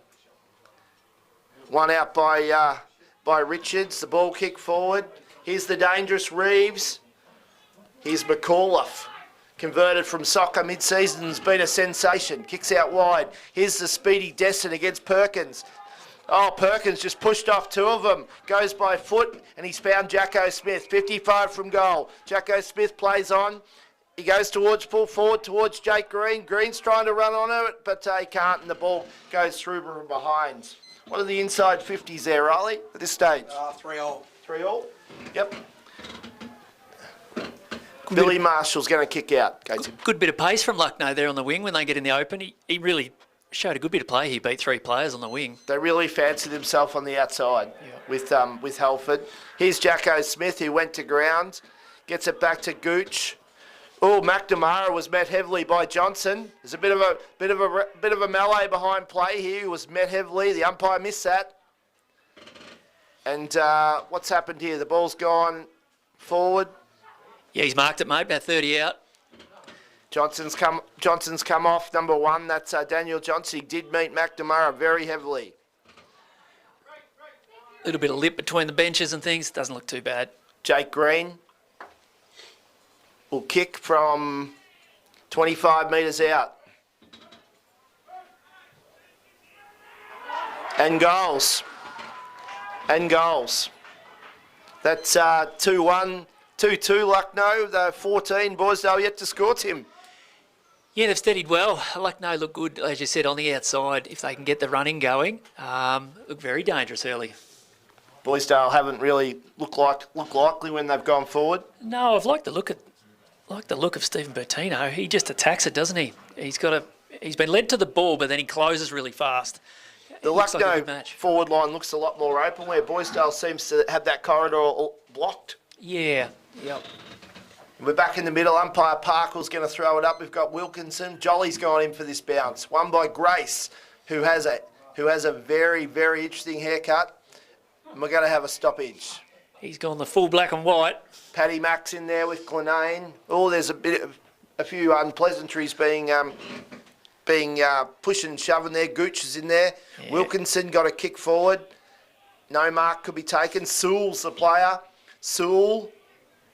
One out by Richards. The ball kick forward. Here's the dangerous Reeves. Here's McAuliffe. Converted from soccer mid-season, has been a sensation. Kicks out wide. Here's the speedy Destin against Perkins. Oh, Perkins just pushed off 2 of them. Goes by foot, and he's found Jacko Smith. 55 from goal. Jacko Smith plays on. He goes full forward towards Jake Green. Green's trying to run on it, but he can't, and the ball goes through from behind. What are the inside 50s there, Riley, at this stage? 3-all. 3-all? Yep. Billy Marshall's going to kick out. Good bit of pace from Lucknow there on the wing when they get in the open. He really showed a good bit of play. He beat 3 players on the wing. They really fancied himself on the outside with Halford. Here's Jacko Smith, who went to ground. Gets it back to Gooch. Oh, McNamara was met heavily by Johnson. There's a bit of a melee behind play here. He was met heavily. The umpire missed that. And what's happened here? The ball's gone forward. Yeah, he's marked it, mate. About 30 out. Johnson's come off. Number 1. That's Daniel Johnson. He did meet McNamara very heavily. A little bit of lip between the benches and things. Doesn't look too bad. Jake Green will kick from 25 metres out. And goals. And goals. That's 2-1, 2-2 Lucknow. The 14 Boysdale yet to score, Tim. Yeah, they've steadied well. Lucknow look good, as you said, on the outside. If they can get the running going, look very dangerous early. Boysdale haven't really looked likely when they've gone forward. No, I've liked the look of Stephen Bertino. He just attacks it, doesn't he? He's been led to the ball, but then he closes really fast. The Looks like a Lucknow good match. forward line looks a lot more open, where Boysdale seems to have that corridor all blocked. Yeah, yep. We're back in the middle. Umpire Parkle's going to throw it up. We've got Wilkinson. Jolly's gone in for this bounce. Won by Grace, who has a very, very interesting haircut. And we're going to have a stoppage. He's gone the full black and white. Paddy Mack's in there with Glenane. Oh, there's a few unpleasantries being pushed and shoving there. Gooch is in there. Yeah. Wilkinson got a kick forward. No mark could be taken. Sewell's the player. Sewell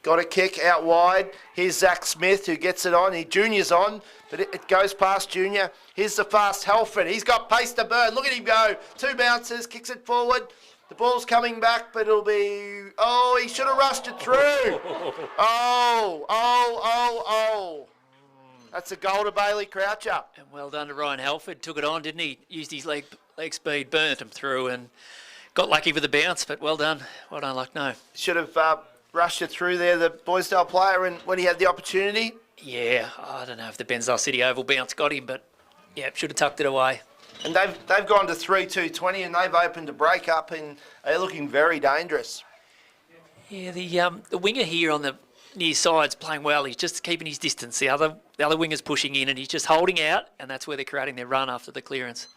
got a kick out wide. Here's Zach Smith who gets it on. Junior's on, but it goes past Junior. Here's the fast Halford. He's got pace to burn. Look at him go. 2 bounces, kicks it forward. The ball's coming back, but it'll be... Oh, he should have rushed it through. Oh. That's a goal to Bailey Croucher. And well done to Ryan Halford. Took it on, didn't he? Used his leg speed, burnt him through and got lucky with the bounce, but well done. Well done, Lucknow. Should have rushed it through there, the Boysdale player, and when he had the opportunity. Yeah, I don't know if the Bensdale City Oval bounce got him, but yeah, should have tucked it away. And they've gone to 3-2-20 and they've opened a break up and they're looking very dangerous. Yeah, the winger here on the near side's playing well. He's just keeping his distance. The other winger's pushing in and he's just holding out, and that's where they're creating their run after the clearance.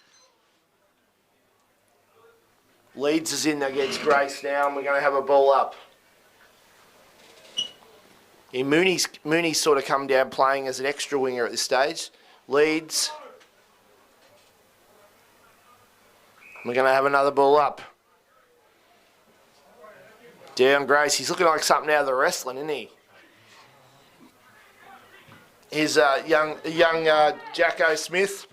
Leeds is in against Grace now, and we're going to have a ball up. Yeah, Mooney's sort of come down playing as an extra winger at this stage. Leeds. We're going to have another ball up. Down Grace. He's looking like something out of the wrestling, isn't he? Here's young Jacko Smith.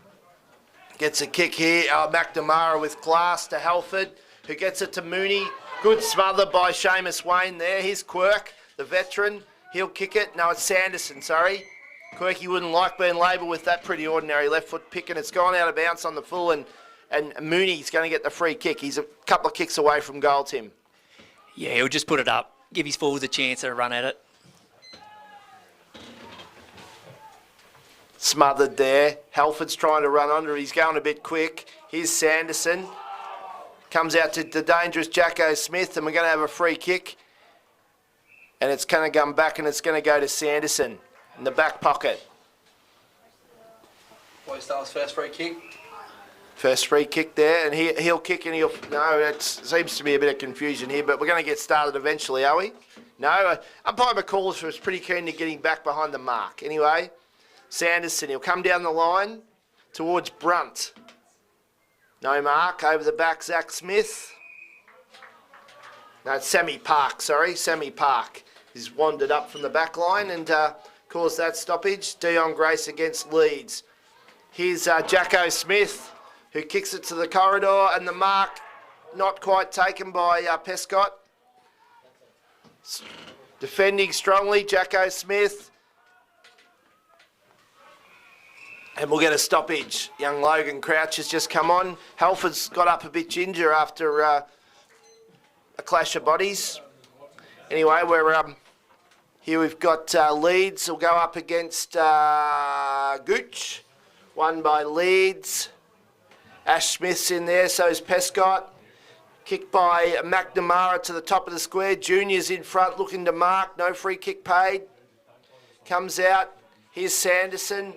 Gets a kick here. McNamara with class to Halford, who gets it to Mooney. Good smother by Seamus Wayne there. Here's Quirk, the veteran. He'll kick it. No, it's Sanderson, sorry. Quirky wouldn't like being labelled with that pretty ordinary left foot pick, and it's gone out of bounds on the full, and Mooney's going to get the free kick. He's a couple of kicks away from goal, Tim. Yeah, he'll just put it up. Give his forwards a chance to run at it. Smothered there. Halford's trying to run under. He's going a bit quick. Here's Sanderson. Comes out to the dangerous Jacko Smith, and we're going to have a free kick. And it's going to come back, and it's going to go to Sanderson in the back pocket. Boysdale's first free kick. First free kick there, and he'll kick and he'll... No, it seems to be a bit of confusion here, but we're going to get started eventually, are we? No, umpire McCall was pretty keen to getting back behind the mark. Anyway, Sanderson, he'll come down the line towards Brunt. No mark, over the back, Zach Smith. No, it's Sammy Park, sorry, Sammy Park. He's wandered up from the back line and caused that stoppage. Dion Grace against Leeds. Here's Jacko Smith, who kicks it to the corridor, and the mark not quite taken by Pescott. Defending strongly, Jacko Smith. And we'll get a stoppage. Young Logan Crouch has just come on. Halford's got up a bit ginger after a clash of bodies. Anyway, we're here we've got Leeds will go up against Gooch. Won by Leeds. Ash Smith's in there, so is Pescott. Kick by McNamara to the top of the square. Junior's in front looking to mark. No free kick paid. Comes out. Here's Sanderson.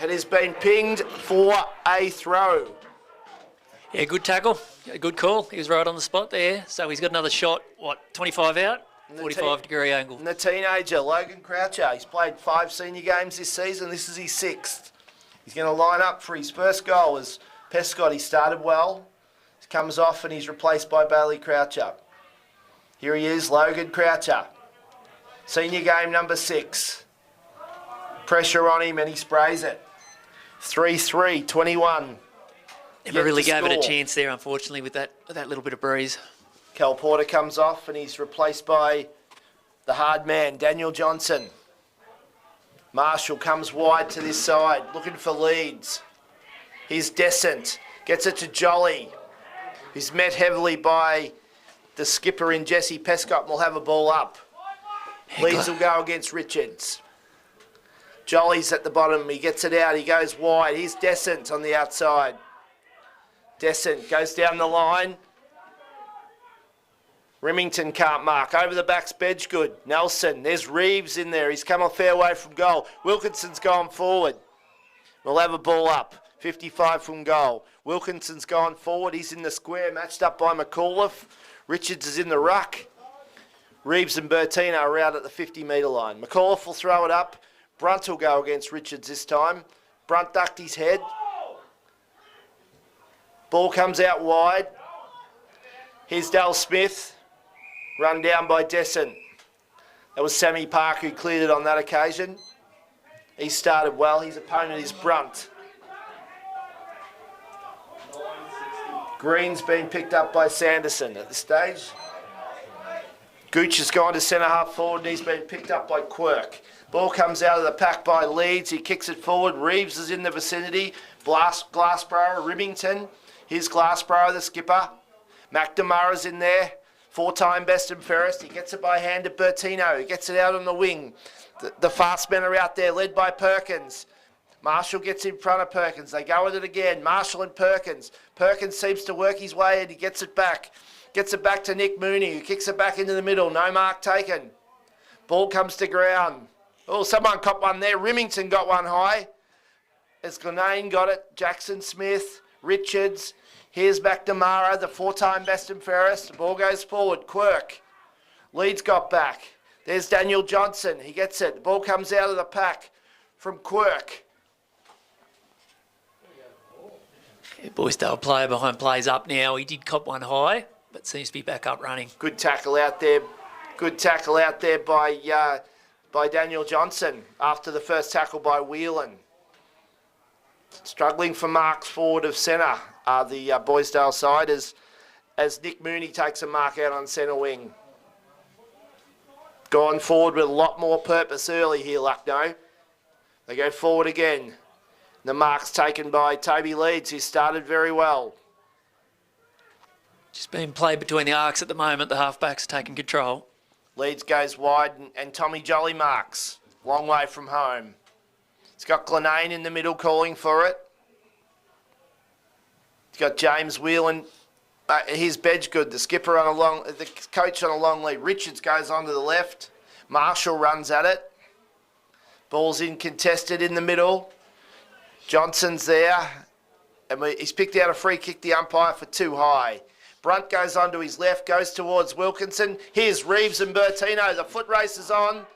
It has been pinged for a throw. Yeah, good tackle. Good call. He was right on the spot there. So he's got another shot, 25 out? 45-degree angle. And the teenager, Logan Croucher. He's played 5 senior games this season. This is his 6th. He's going to line up for his first goal as Pescott. He started well. He comes off and he's replaced by Bailey Croucher. Here he is, Logan Croucher. Senior game number 6. Pressure on him and he sprays it. 3-3, 21. Never really gave it a chance there, unfortunately, with that little bit of breeze. Cal Porter comes off and he's replaced by the hard man, Daniel Johnson. Marshall comes wide to this side, looking for leads. Here's Descent, gets it to Jolly, who's met heavily by the skipper in Jesse Pescott, and will have a ball up. Leads will go against Richards. Jolly's at the bottom, he gets it out, he goes wide. Here's Descent on the outside. Descent goes down the line. Remington can't mark. Over the back's Bedgood. Nelson. There's Reeves in there. He's come a fair way from goal. Wilkinson's gone forward. We'll have a ball up. 55 from goal. Wilkinson's gone forward. He's in the square, matched up by McAuliffe. Richards is in the ruck. Reeves and Bertino are out at the 50-metre line. McAuliffe will throw it up. Brunt will go against Richards this time. Brunt ducked his head. Ball comes out wide. Here's Dale Smith. Run down by Descent. That was Sammy Park who cleared it on that occasion. He started well. His opponent is Brunt. Green's been picked up by Sanderson at this stage. Gooch has gone to centre half forward and he's been picked up by Quirk. Ball comes out of the pack by Leeds. He kicks it forward. Reeves is in the vicinity. Glassborough, Remington. Here's Glassborough, the skipper. McNamara's in there. 4-time best and fairest. He gets it by hand to Bertino. He gets it out on the wing. The fast men are out there, led by Perkins. Marshall gets in front of Perkins. They go at it again. Marshall and Perkins. Perkins seems to work his way and he gets it back. Gets it back to Nick Mooney, who kicks it back into the middle. No mark taken. Ball comes to ground. Oh, someone caught one there. Remington got one high. As Glenane got it. Jackson Smith, Richards. Here's McNamara, the 4-time best and fairest. The ball goes forward. Quirk. Leeds got back. There's Daniel Johnson. He gets it. The ball comes out of the pack from Quirk. Yeah, Boysdale player behind plays up now. He did cop one high, but seems to be back up running. Good tackle out there. Good tackle out there by Daniel Johnson after the first tackle by Whelan. Struggling for marks forward of centre are the Boysdale side as Nick Mooney takes a mark out on centre wing. Gone forward with a lot more purpose early here, Lucknow. They go forward again. The mark's taken by Toby Leeds, who started very well. Just being played between the arcs at the moment. The halfbacks taking control. Leeds goes wide and Tommy Jolly marks. Long way from home. It's got Glenane in the middle calling for it. It's got James Whelan. Here's Bedgood, the skipper the coach on a long lead. Richards goes on to the left. Marshall runs at it. Ball's in contested in the middle. Johnson's there. And he's picked out a free kick, the umpire, for too high. Brunt goes on to his left, goes towards Wilkinson. Here's Reeves and Bertino. The foot race is on.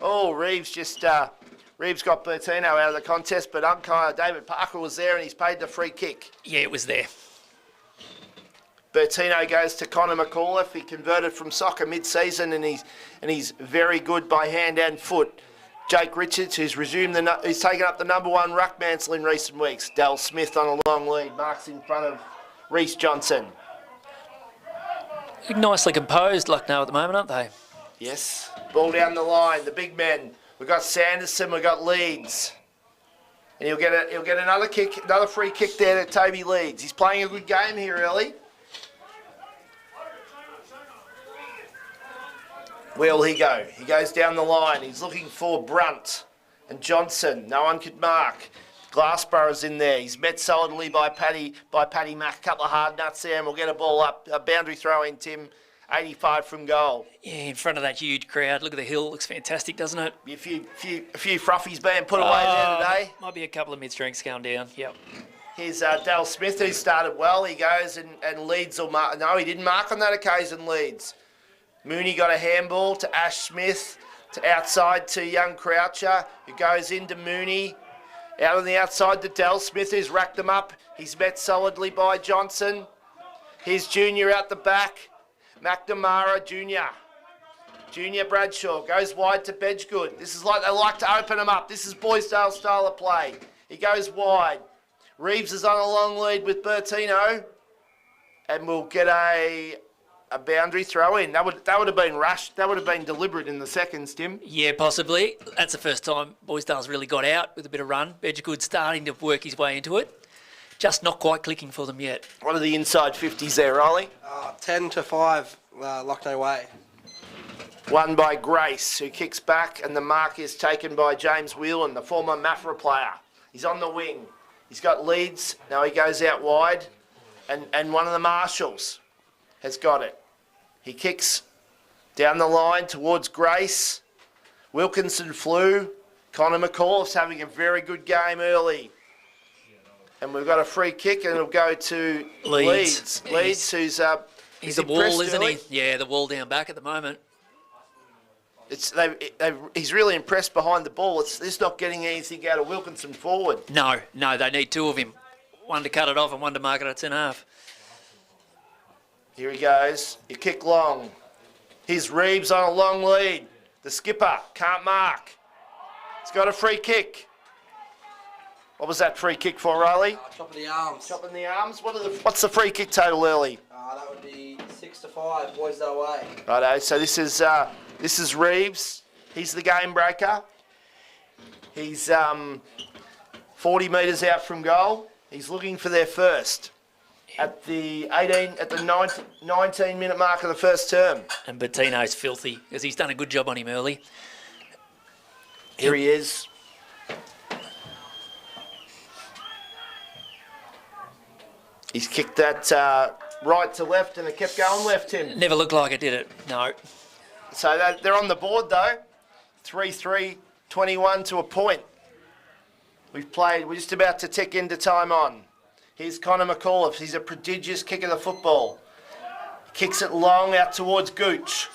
Oh, Reeves got Bertino out of the contest, but umpire David Parker was there and he's paid the free kick. Yeah, it was there. Bertino goes to Connor McAuliffe. He converted from soccer mid-season and he's very good by hand and foot. Jake Richards, who's taken up the #1 ruck mantle in recent weeks. Dal Smith on a long lead, marks in front of Reece Johnson. Nicely composed Lucknow at the moment, aren't they? Yes. Ball down the line, the big men. We've got Sanderson, we've got Leeds. And he'll get another kick, another free kick there to Toby Leeds. He's playing a good game here early. Where'll he go? He goes down the line. He's looking for Brunt and Johnson. No one could mark. Glassborough's in there. He's met solidly by Paddy Mack. A couple of hard nuts there and we'll get a ball up. A boundary throw in, Tim. 85 from goal. Yeah, in front of that huge crowd. Look at the hill. Looks fantastic, doesn't it? A few fruffies being put away there today. Might be a couple of mid-strengths going down. Yep. Here's Dale Smith, who started well. He goes and Leeds will mark. No, he didn't mark on that occasion, Leeds. Mooney got a handball to Ash Smith, to outside to young Croucher, who goes into Mooney. Out on the outside to Dale Smith, who's racked them up. He's met solidly by Johnson. Here's Junior out the back. McNamara, Junior Bradshaw goes wide to Bedgood. This is like they like to open him up. This is Boysdale style of play. He goes wide. Reeves is on a long lead with Bertino. And we'll get a a boundary throw in. That would have been rushed. That would have been deliberate in the seconds, Tim. Yeah, possibly. That's the first time Boysdale's really got out with a bit of run. Bedgegood starting to work his way into it. Just not quite clicking for them yet. What are the inside 50s there, Riley? 10-5, Lucknow way. Won by Grace, who kicks back, and the mark is taken by James Whelan, the former Mafra player. He's on the wing. He's got leads. Now he goes out wide, and one of the marshals has got it. He kicks down the line towards Grace. Wilkinson flew. Connor McAuliffe's having a very good game early. And we've got a free kick, and it'll go to Leeds. Leeds, who's he's a wall, isn't he? Yeah, the wall down back at the moment. He's really impressed behind the ball. It's not getting anything out of Wilkinson forward. No, they need two of him. One to cut it off and one to mark it at centre half. Here he goes. You kick long. Here's Reeves on a long lead. The skipper can't mark. He's got a free kick. What was that free kick for, Riley? Chopping the arms. Chopping the arms. What's the free kick total early? That would be 6-5, Boysdale way. Righto. So this is Reeves. He's the game breaker. He's 40 metres out from goal. He's looking for their first at the 19-minute mark of the first term. And Bettino's filthy because he's done a good job on him early. Here he is. He's kicked that right to left, and it kept going left, Tim. Never looked like it, did it? No. So they're on the board, though. 3-3, 21 to a point. We're just about to tick into time on. Here's Connor McAuliffe. He's a prodigious kicker of the football. Kicks it long out towards Gooch,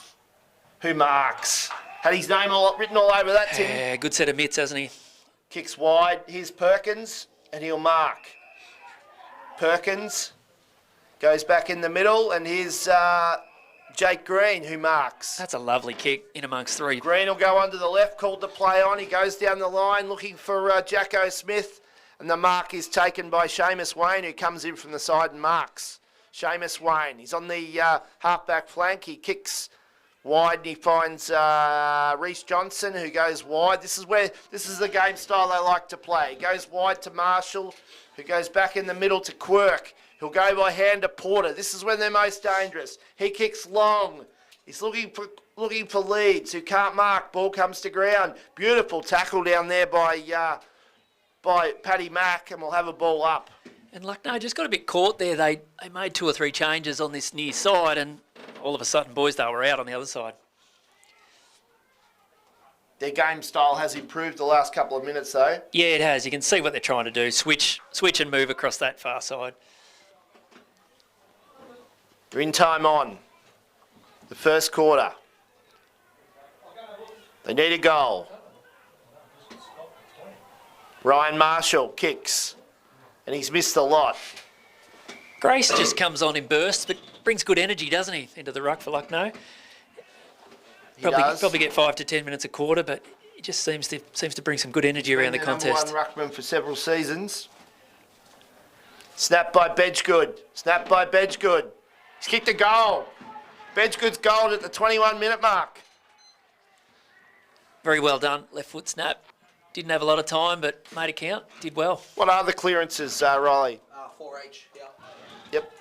who marks. Had his name written all over that, Tim. Yeah, good set of mitts, hasn't he? Kicks wide. Here's Perkins, and he'll mark. Perkins goes back in the middle, and here's Jake Green, who marks. That's a lovely kick in amongst three. Green will go under the left, called to play on. He goes down the line looking for Jacko Smith, and the mark is taken by Seamus Wayne, who comes in from the side and marks. Seamus Wayne, he's on the half-back flank. He kicks wide, and he finds Reece Johnson, who goes wide. This is the game style they like to play. He goes wide to Marshall, who goes back in the middle to Quirk. He'll go by hand to Porter. This is when they're most dangerous. He kicks long. He's looking for Leeds, who can't mark. Ball comes to ground. Beautiful tackle down there by Paddy Mack, and we'll have a ball up. And Lucknow just got a bit caught there. They made 2 or 3 changes on this near side, and all of a sudden Boysdale were out on the other side. Their game style has improved the last couple of minutes, though. Yeah, it has. You can see what they're trying to do. Switch and move across that far side. They're in time on. The first quarter. They need a goal. Ryan Marshall kicks, and he's missed a lot. Grace just comes on in bursts, but brings good energy, doesn't he, into the ruck for Lucknow? Probably get 5 to 10 minutes a quarter, but he just seems to bring some good energy around the contest. Number one ruckman for several seasons. Snap by Bedgegood. Snap by Bedgegood. He's kicked a goal. Bedgegood's goal at the 21-minute mark. Very well done. Left foot snap. Didn't have a lot of time, but made it count. Did well. What are the clearances, Riley? 4H, yeah. Yep.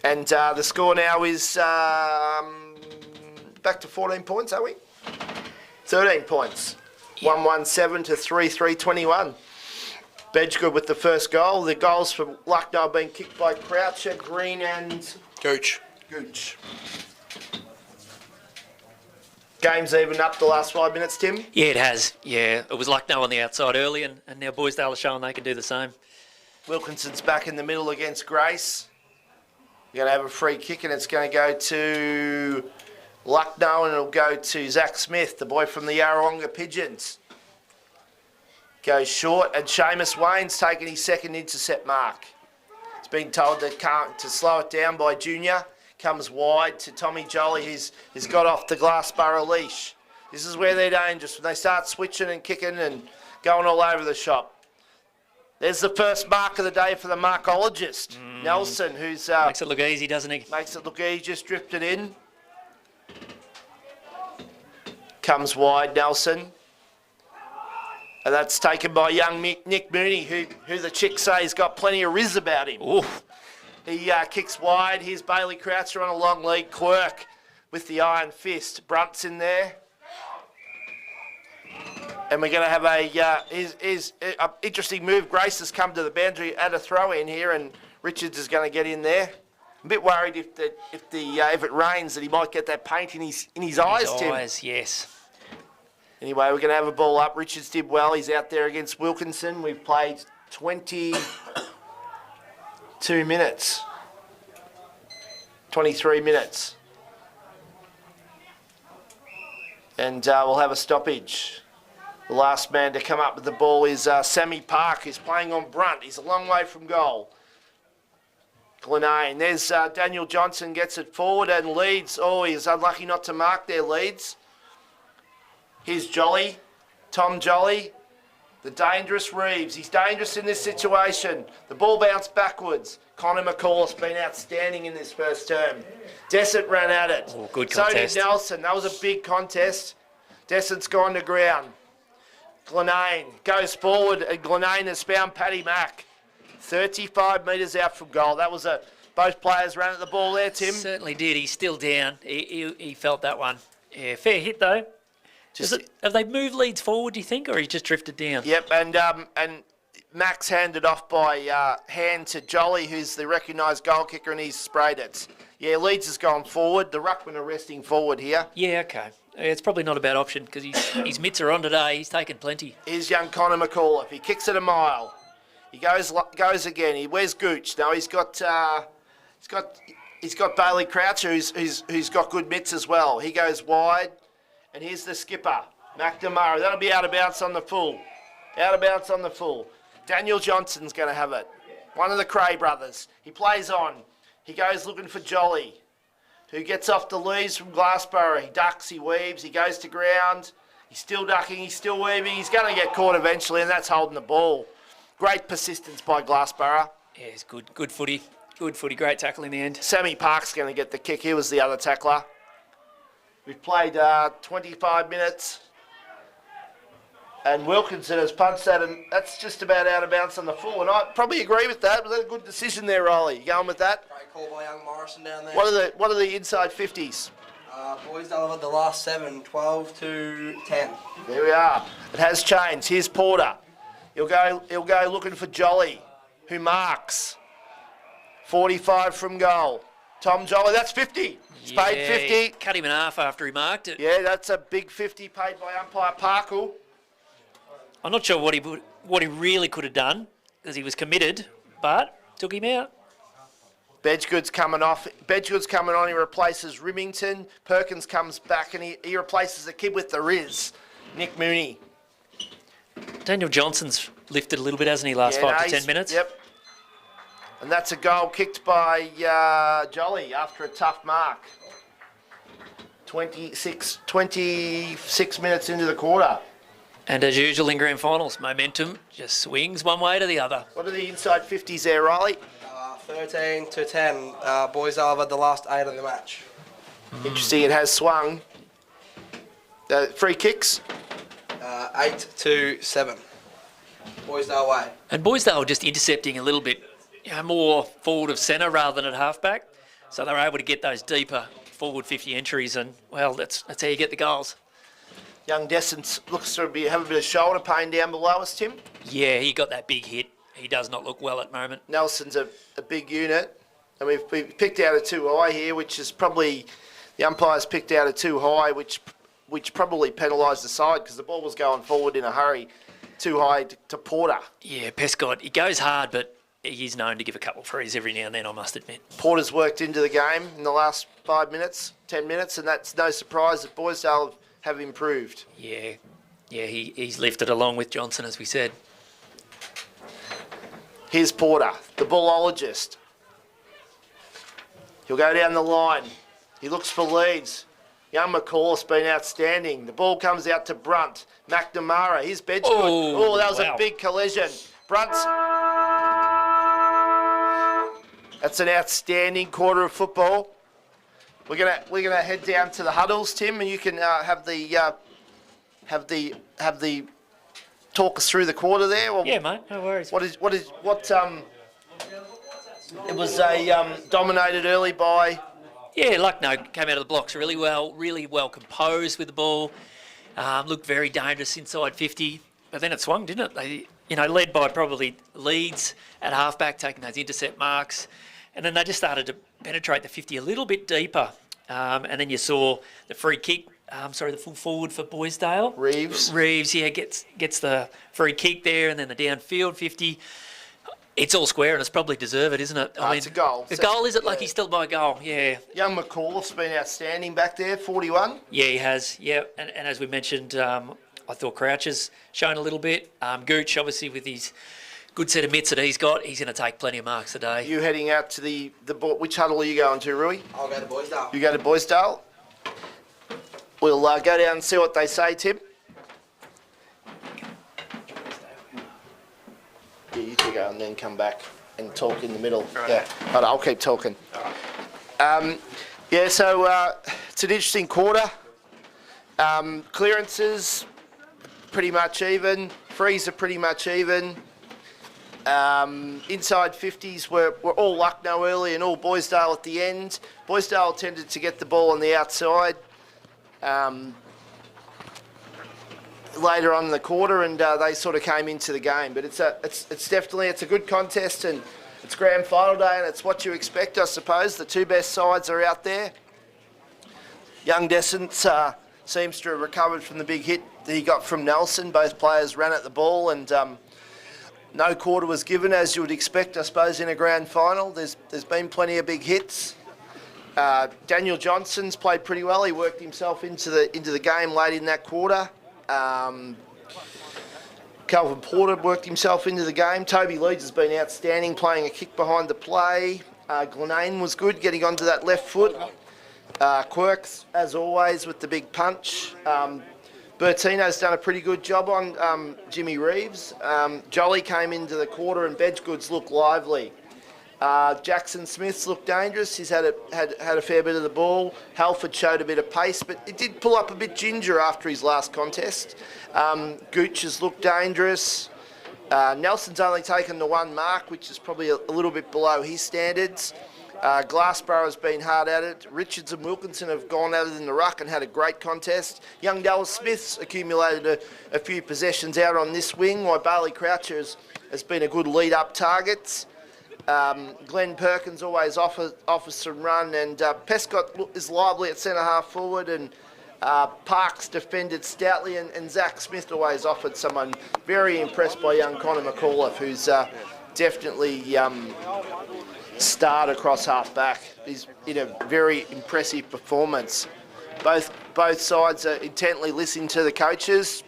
And the score now is back to 14 points, are we? 13 points. 1-1-7 to 3-3-21. Bedgegood with the first goal. The goals for Lucknow being kicked by Croucher, Green and... Gooch. Game's even up the last 5 minutes, Tim? Yeah, it has. Yeah, it was Lucknow on the outside early, and now Boysdale are showing they can do the same. Wilkinson's back in the middle against Grace. You're going to have a free kick, and it's going to go to Lucknow, and it'll go to Zach Smith, the boy from the Yarrawonga Pigeons. Goes short, and Seamus Wayne's taken his second intercept mark. He's been told to slow it down by Junior. Comes wide to Tommy Jolly, who's got off the Glassborough leash. This is where they're dangerous, when they start switching and kicking and going all over the shop. There's the first mark of the day for the markologist, Nelson, who's... Makes it look easy, doesn't he? Makes it look easy, just drifted in. Comes wide, Nelson. And that's taken by young Nick Mooney, who the chicks say has got plenty of riz about him. Oof. He kicks wide. Here's Bailey Croucher on a long lead. Quirk with the iron fist. Brunt's in there. And we're going to have a interesting move. Grace has come to the boundary at a throw in here, and Richards is going to get in there. I'm a bit worried if it rains that he might get that paint in his eyes, Tim. Yes. Anyway, we're going to have a ball up. Richards did well. He's out there against Wilkinson. We've played 22 minutes. 23 minutes. And we'll have a stoppage. The last man to come up with the ball is Sammy Park, who's playing on Brunt. He's a long way from goal. Glenane. There's Daniel Johnson, gets it forward and leads. Oh, he's unlucky not to mark there, Leeds. Here's Jolly, Tom Jolly, the dangerous Reeves. He's dangerous in this situation. The ball bounced backwards. Connor McCall's been outstanding in this first term. Dessert ran at it. Oh, good So contest. did Nelson. That was a big contest. Dessert's gone to ground. Glenane goes forward, and Glenane has found Paddy Mack. 35 metres out from goal. That was both players ran at the ball there, Tim. Certainly did. He's still down. He felt that one. Yeah, fair hit though. Have they moved Leeds forward, do you think, or he just drifted down? Yep, and Max handed off by hand to Jolly, who's the recognised goal kicker, and he's sprayed it. Yeah, Leeds has gone forward. The ruckman are resting forward here. Yeah, okay. It's probably not a bad option because his mitts are on today. He's taken plenty. Here's young Connor McAuliffe. He kicks it a mile. He goes again. Where's Gooch? No, he's got Bailey Croucher, who's got good mitts as well. He goes wide. And here's the skipper, McNamara. That'll be out of bounds on the full. Out of bounds on the full. Daniel Johnson's going to have it. One of the Cray brothers. He plays on. He goes looking for Jolly, who gets off the leaves from Glassborough. He ducks, he weaves, he goes to ground. He's still ducking, he's still weaving. He's going to get caught eventually, and that's holding the ball. Great persistence by Glassborough. Yeah, it's good footy. Good footy, great tackle in the end. Sammy Park's going to get the kick. He was the other tackler. We've played 25 minutes. And Wilkinson has punched that, and that's just about out of bounds on the full. And I probably agree with that. Was that a good decision there, Riley? You going with that? Great call by young Morrison down there. What are the inside 50s? Boys delivered the last 7, 12 to 10. There we are. It has changed. Here's Porter. He'll go looking for Jolly, who marks. 45 from goal. Tom Jolly, that's 50. He's paid 50. Cut him in half after he marked it. Yeah, that's a big 50 paid by umpire Parkle. I'm not sure what he really could have done because he was committed, but took him out. Bedgood's coming off. Bedgood's coming on. He replaces Rimington. Perkins comes back and he replaces the kid with the Riz, Nick Mooney. Daniel Johnson's lifted a little bit, hasn't he, last 5 to 10 minutes? Yep. And that's a goal kicked by Jolly after a tough mark. 26 minutes into the quarter. And as usual in grand finals, momentum just swings one way to the other. What are the inside 50s there, Riley? 13 to 10. Boys delivered the last 8 of the match. Interesting, it has swung. Free kicks? 8 to 7. Boysdale way. And Boysdale just intercepting a little bit more forward of centre rather than at halfback. So they were able to get those deeper forward 50 entries, and, well, that's how you get the goals. Young Dessence looks to have a bit of shoulder pain down below us, Tim. Yeah, he got that big hit. He does not look well at the moment. Nelson's a big unit. And we've picked out a too high here, which is probably... The umpires picked out a too high, which probably penalised the side because the ball was going forward in a hurry. Too high to Porter. Yeah, Pescott, he goes hard, but he's known to give a couple of frees every now and then, I must admit. Porter's worked into the game in the last 5 minutes, 10 minutes, and that's no surprise that Boysdale have improved. Yeah, he's lifted along with Johnson, as we said. Here's Porter, the ballologist. He'll go down the line. He looks for leads. Young McCall's been outstanding. The ball comes out to Brunt. McNamara, here's Bedgood. Oh, that was a big collision. Brunts. That's an outstanding quarter of football. We're gonna head down to the huddles, Tim, and you can have the talk us through the quarter there. Or Yeah, mate, no worries. It was a dominated early by. Yeah, Lucknow came out of the blocks really well composed with the ball. Looked very dangerous inside 50, but then it swung, didn't it? They, led by probably Leeds at halfback, taking those intercept marks, and then they just started to penetrate the 50 a little bit deeper. And then you saw the free kick. The full forward for Boysdale. Reeves, yeah, gets the free kick there, and then the downfield 50. It's all square, and it's probably deserved, isn't it? I mean, it's a goal. A goal, is it? Yeah. Like he's still by a goal, yeah. Young McAuliffe's been outstanding back there, 41. Yeah, he has, yeah. And as we mentioned, I thought Crouch has shown a little bit. Gooch, obviously, with his good set of mitts that he's got, he's going to take plenty of marks today. You heading out to the which huddle are you going to, Rui? I'll go to Boysdale. You go to Boysdale? We'll go down and see what they say, Tim. Yeah, you two go and then come back and talk in the middle. Right. Yeah, but I'll keep talking. So it's an interesting quarter. Clearances, pretty much even. Frees are pretty much even. Inside 50s were all Lucknow early and all Boysdale at the end. Boysdale tended to get the ball on the outside later on in the quarter, and they sort of came into the game. But it's definitely a good contest, and it's grand final day, and it's what you expect, I suppose. The two best sides are out there. Young Descent seems to have recovered from the big hit that he got from Nelson. Both players ran at the ball, and no quarter was given, as you would expect, I suppose, in a grand final. There's been plenty of big hits. Daniel Johnson's played pretty well. He worked himself into the game late in that quarter. Calvin Porter worked himself into the game. Toby Leeds has been outstanding, playing a kick behind the play. Glenane was good, getting onto that left foot. Quirks, as always, with the big punch. Bertino's done a pretty good job on Jimmy Reeves. Jolly came into the quarter and Bedgoods looked lively. Jackson Smith's looked dangerous. He's had a fair bit of the ball. Halford showed a bit of pace, but it did pull up a bit ginger after his last contest. Gooch has looked dangerous. Nelson's only taken the one mark, which is probably a little bit below his standards. Glassborough has been hard at it. Richards and Wilkinson have gone at it in the ruck and had a great contest. Young Dallas Smith's accumulated a few possessions out on this wing, while Bailey Croucher has been a good lead-up target. Glenn Perkins always offers some run, and Pescott is lively at centre-half forward, and Parks defended stoutly, and Zach Smith always offered someone. Very impressed by young Connor McAuliffe, who's definitely starred across half-back. He's in a very impressive performance. Both sides are intently listening to the coaches.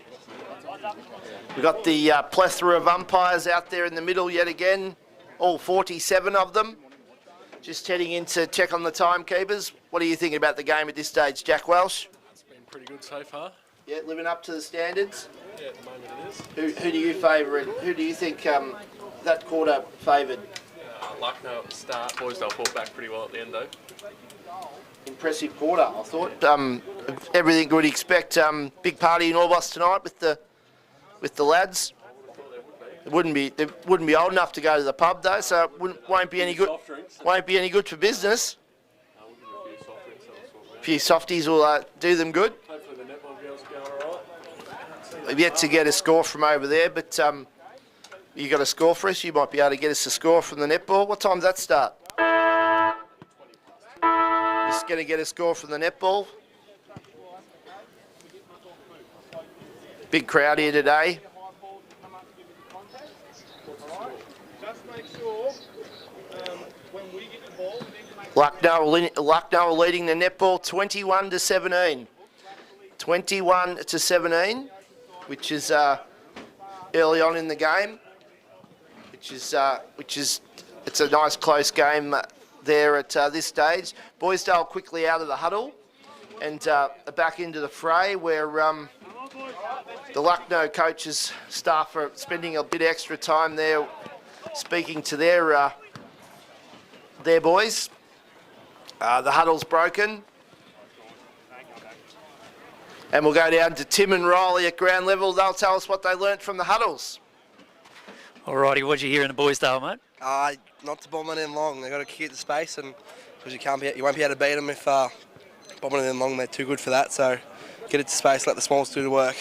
We've got the plethora of umpires out there in the middle yet again. All 47 of them. Just heading in to check on the timekeepers. What are you thinking about the game at this stage, Jack Welsh? It's been pretty good so far. Yeah, living up to the standards? Yeah, at the moment it is. Who do you favour? Who do you think that quarter favoured? Lucknow at the start. Boysdale fought back pretty well at the end though. Impressive quarter, I thought. Everything we'd expect. Big party in Orbos tonight with the lads. They wouldn't be old enough to go to the pub though, so it won't be any good. Won't be any good for business. A few softies will do them good. Hopefully the netball girls are going all right. We've yet to get a score from over there, but you got a score for us. You might be able to get us a score from the netball. What time does that start? Just going to get a score from the netball. Big crowd here today. Lucknow are leading the netball 21-17. 21-17, which is early on in the game. Which is it's a nice close game there at this stage. Boysdale quickly out of the huddle and back into the fray where The Lucknow coaches, staff are spending a bit extra time there speaking to their boys. The huddle's broken. And we'll go down to Tim and Riley at ground level. They'll tell us what they learnt from the huddles. Alrighty, what'd you hear in the boys' tale, mate? Not to bomb it in long. They've got to kick it to space, and because you won't be able to beat them if bombing it in long. They're too good for that. So get it to space, let the smalls do the work.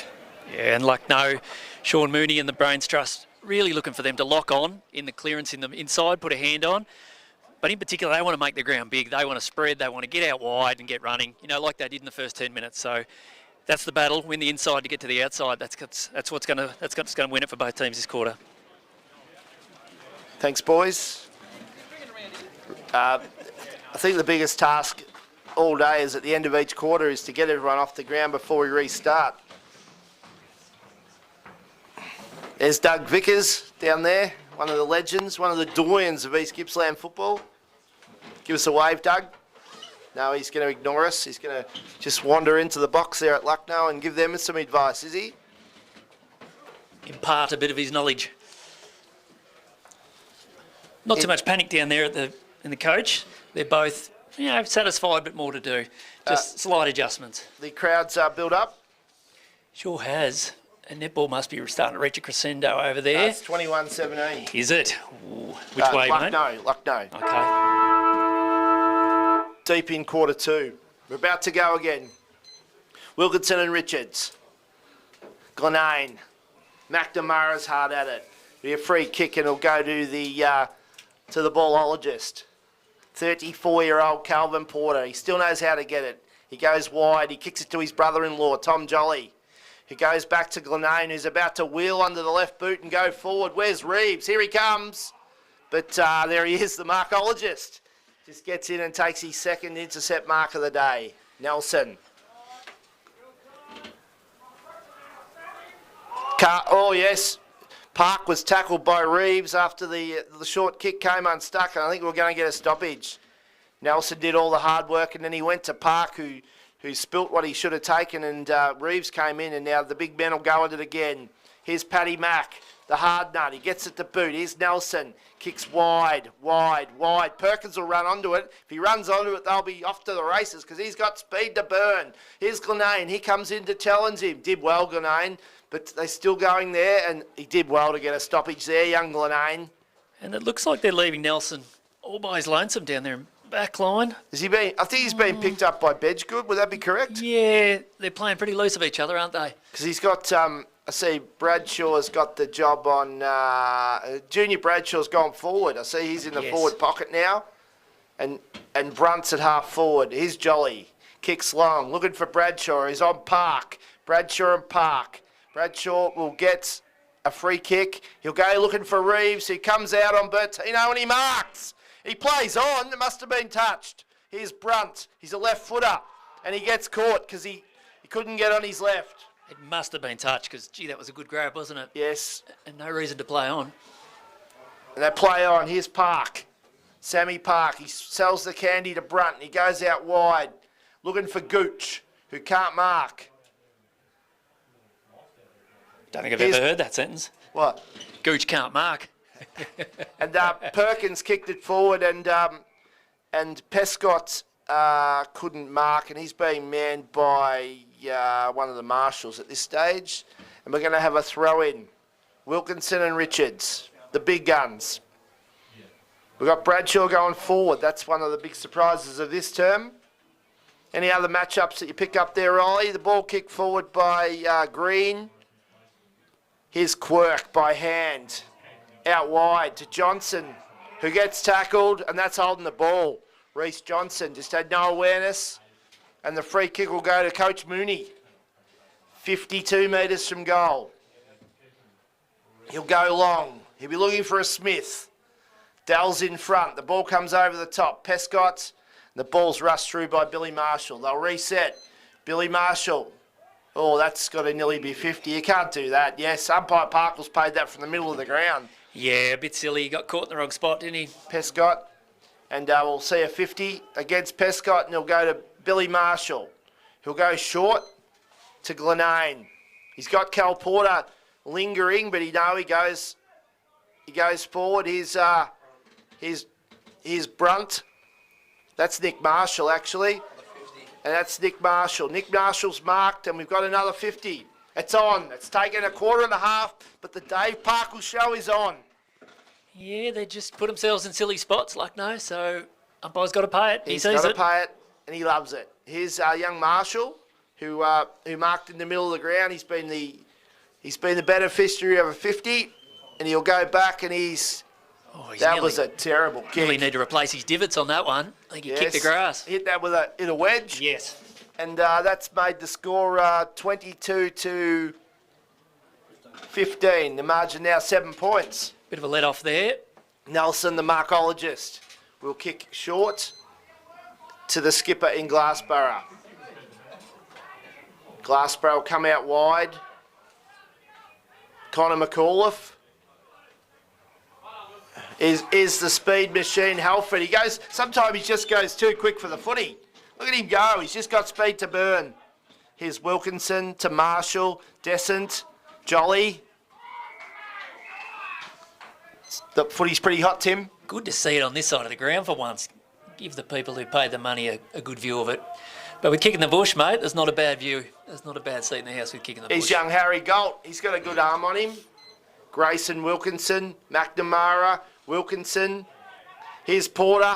Yeah, and Lucknow, Sean Mooney and the Brains Trust really looking for them to lock on in the clearance in the inside, put a hand on. But in particular, they want to make the ground big. They want to spread. They want to get out wide and get running, like they did in the first 10 minutes. So that's the battle. Win the inside to get to the outside. That's what's going to win it for both teams this quarter. Thanks, boys. I think the biggest task all day is at the end of each quarter is to get everyone off the ground before we restart. There's Doug Vickers down there, one of the legends, one of the doyens of East Gippsland football. Give us a wave, Doug. No, he's going to ignore us. He's going to just wander into the box there at Lucknow and give them some advice, is he? Impart a bit of his knowledge. Not too much panic down there in the coach. They're both, satisfied, but more to do. Just slight adjustments. The crowd's built up? Sure has. And netball must be starting to reach a crescendo over there. It's 21-17. Is it? Ooh. Which way, mate? Lucknow. Okay. Deep in quarter two. We're about to go again. Wilkinson and Richards. Glenane. McNamara's hard at it. Be a free kick and it'll go to the ballologist. 34-year-old Calvin Porter. He still knows how to get it. He goes wide. He kicks it to his brother-in-law, Tom Jolly. He goes back to Glenane, who's about to wheel under the left boot and go forward. Where's Reeves? Here he comes. But there he is, the markologist. Just gets in and takes his second intercept mark of the day. Nelson. Oh, yes. Park was tackled by Reeves after the short kick came unstuck, and I think we're going to get a stoppage. Nelson did all the hard work, and then he went to Park, who spilt what he should have taken, and Reeves came in, and now the big men will go at it again. Here's Paddy Mack, the hard nut. He gets it to boot. Here's Nelson. Kicks wide. Perkins will run onto it. If he runs onto it, they'll be off to the races because he's got speed to burn. Here's Glenane. He comes in to challenge him. Did well, Glenane, but they're still going there, and he did well to get a stoppage there, young Glenane. And it looks like they're leaving Nelson all by his lonesome down there. Back line. I think he's been picked up by Bedgegood. Would that be correct? Yeah, they're playing pretty loose of each other, aren't they? Because he's got, I see Bradshaw's got the job on, Junior Bradshaw's gone forward. I see he's in the forward pocket now. And Brunt's at half forward. Here's Jolly. Kicks long. Looking for Bradshaw. He's on Park. Bradshaw and Park. Bradshaw will get a free kick. He'll go looking for Reeves. He comes out on Bertino and he marks. He plays on. It must have been touched. Here's Brunt. He's a left footer. And he gets caught because he couldn't get on his left. It must have been touched because, gee, that was a good grab, wasn't it? Yes. And no reason to play on. And they play on. Here's Park. Sammy Park. He sells the candy to Brunt. And he goes out wide. Looking for Gooch, who can't mark. Don't think I've ever heard that sentence. What? Gooch can't mark. And Perkins kicked it forward, and Pescott couldn't mark, and he's being manned by one of the marshals at this stage. And we're going to have a throw-in. Wilkinson and Richards, the big guns. We've got Bradshaw going forward. That's one of the big surprises of this term. Any other matchups that you pick up there, Ollie? The ball kicked forward by Green. Here's Quirk by hand. Out wide to Johnson, who gets tackled, and that's holding the ball. Reece Johnson just had no awareness, and the free kick will go to Coach Mooney. 52 metres from goal. He'll go long. He'll be looking for a Smith. Dell's in front. The ball comes over the top. Pescott. The ball's rushed through by Billy Marshall. They'll reset. Billy Marshall. Oh, that's got to nearly be 50. You can't do that. Yes, umpire Parkles paid that from the middle of the ground. Yeah, a bit silly. He got caught in the wrong spot, didn't he? Pescott. And we'll see a 50 against Pescott, and he'll go to Billy Marshall. He'll go short to Glenane. He's got Cal Porter lingering, but he goes forward. Here's Brunt. That's Nick Marshall, actually. And that's Nick Marshall. Nick Marshall's marked, and we've got another 50. It's on. It's taken a quarter and a half, but the Dave Parkle show is on. Yeah, they just put themselves in silly spots, like no, so umpire's got to pay it. He He's sees got to it. pay it, and he loves it. Here's young Marshall, who marked in the middle of the ground. He's been the beneficiary of a 50, and he'll go back, and that was a terrible kick. Really need to replace his divots on that one. I think he kicked the grass. Hit that in a wedge. Yes. And that's made the score 22-15. The margin now 7 points. Bit of a let off there. Nelson, the marcologist, will kick short to the skipper in Glassborough. Glassborough will come out wide. Connor McAuliffe is the speed machine. Halford, sometimes he just goes too quick for the footy. Look at him go, he's just got speed to burn. Here's Wilkinson to Marshall, Descent, Jolly. The footy's pretty hot, Tim. Good to see it on this side of the ground for once. Give the people who paid the money a good view of it. But we're kicking the bush, mate. There's not a bad view. There's not a bad seat in the house with kicking the bush. He's young Harry Galt. He's got a good arm on him. Grayson Wilkinson, McNamara, Wilkinson. Here's Porter.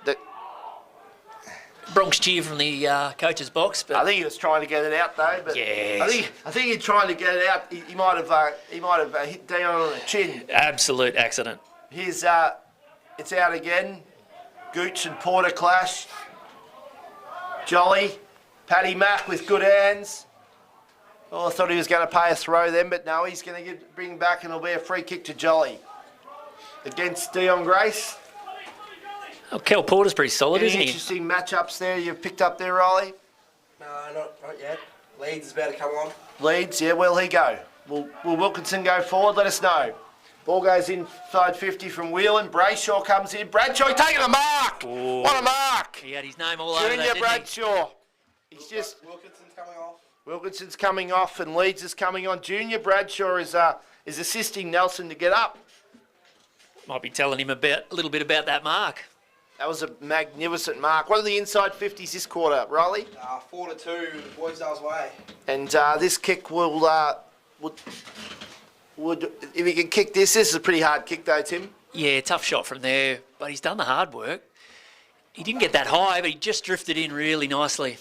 The Bronx cheer from the coach's box. But I think he was trying to get it out though. But yes. I think he's trying to get it out. He might have hit Dion on the chin. Absolute accident. Here's it's out again. Gooch and Porter clash. Jolly, Paddy Mack with good hands. Oh, I thought he was going to pay a throw then, but no, he's going to bring back and it'll be a free kick to Jolly against Dion Grace. Oh, Kel Porter's pretty solid, isn't he? Interesting matchups there you've picked up there, Riley? No, not yet. Leeds is about to come on. Leeds, yeah, where'll he go? Will Wilkinson go forward? Let us know. Ball goes inside 50 from Whelan. Brayshaw comes in. Bradshaw taking a mark. Ooh. What a mark. He had his name all over that, Junior didn't Bradshaw. He's just... Wilkinson's coming off. Wilkinson's coming off and Leeds is coming on. Junior Bradshaw is assisting Nelson to get up. Might be telling him a little bit about that mark. That was a magnificent mark. What are the inside 50s this quarter, Riley? 4-2, Boysdale's way. And this kick would if he can kick this is a pretty hard kick though, Tim. Yeah, tough shot from there, but he's done the hard work. He didn't get that high, but he just drifted in really nicely.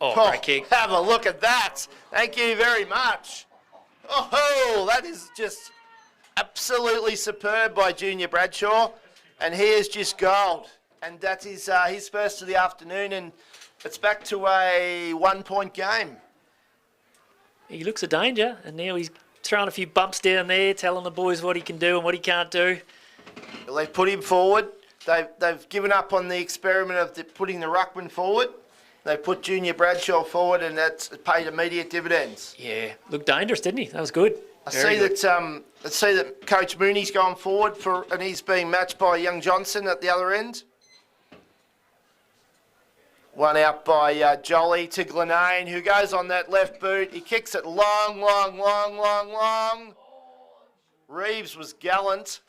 Oh, great kick. Have a look at that. Thank you very much. Oh, that is just absolutely superb by Junior Bradshaw. And here's just gold. And that is his first of the afternoon, and it's back to a 1 point game. He looks a danger, and now he's throwing a few bumps down there, telling the boys what he can do and what he can't do. Well, they've put him forward. They've given up on the experiment of putting the ruckman forward. They put Junior Bradshaw forward, and that's paid immediate dividends. Yeah, looked dangerous, didn't he? That was good. I see that Coach Mooney's gone forward and he's being matched by young Johnson at the other end. One out by Jolly to Glenane, who goes on that left boot. He kicks it long. Reeves was gallant.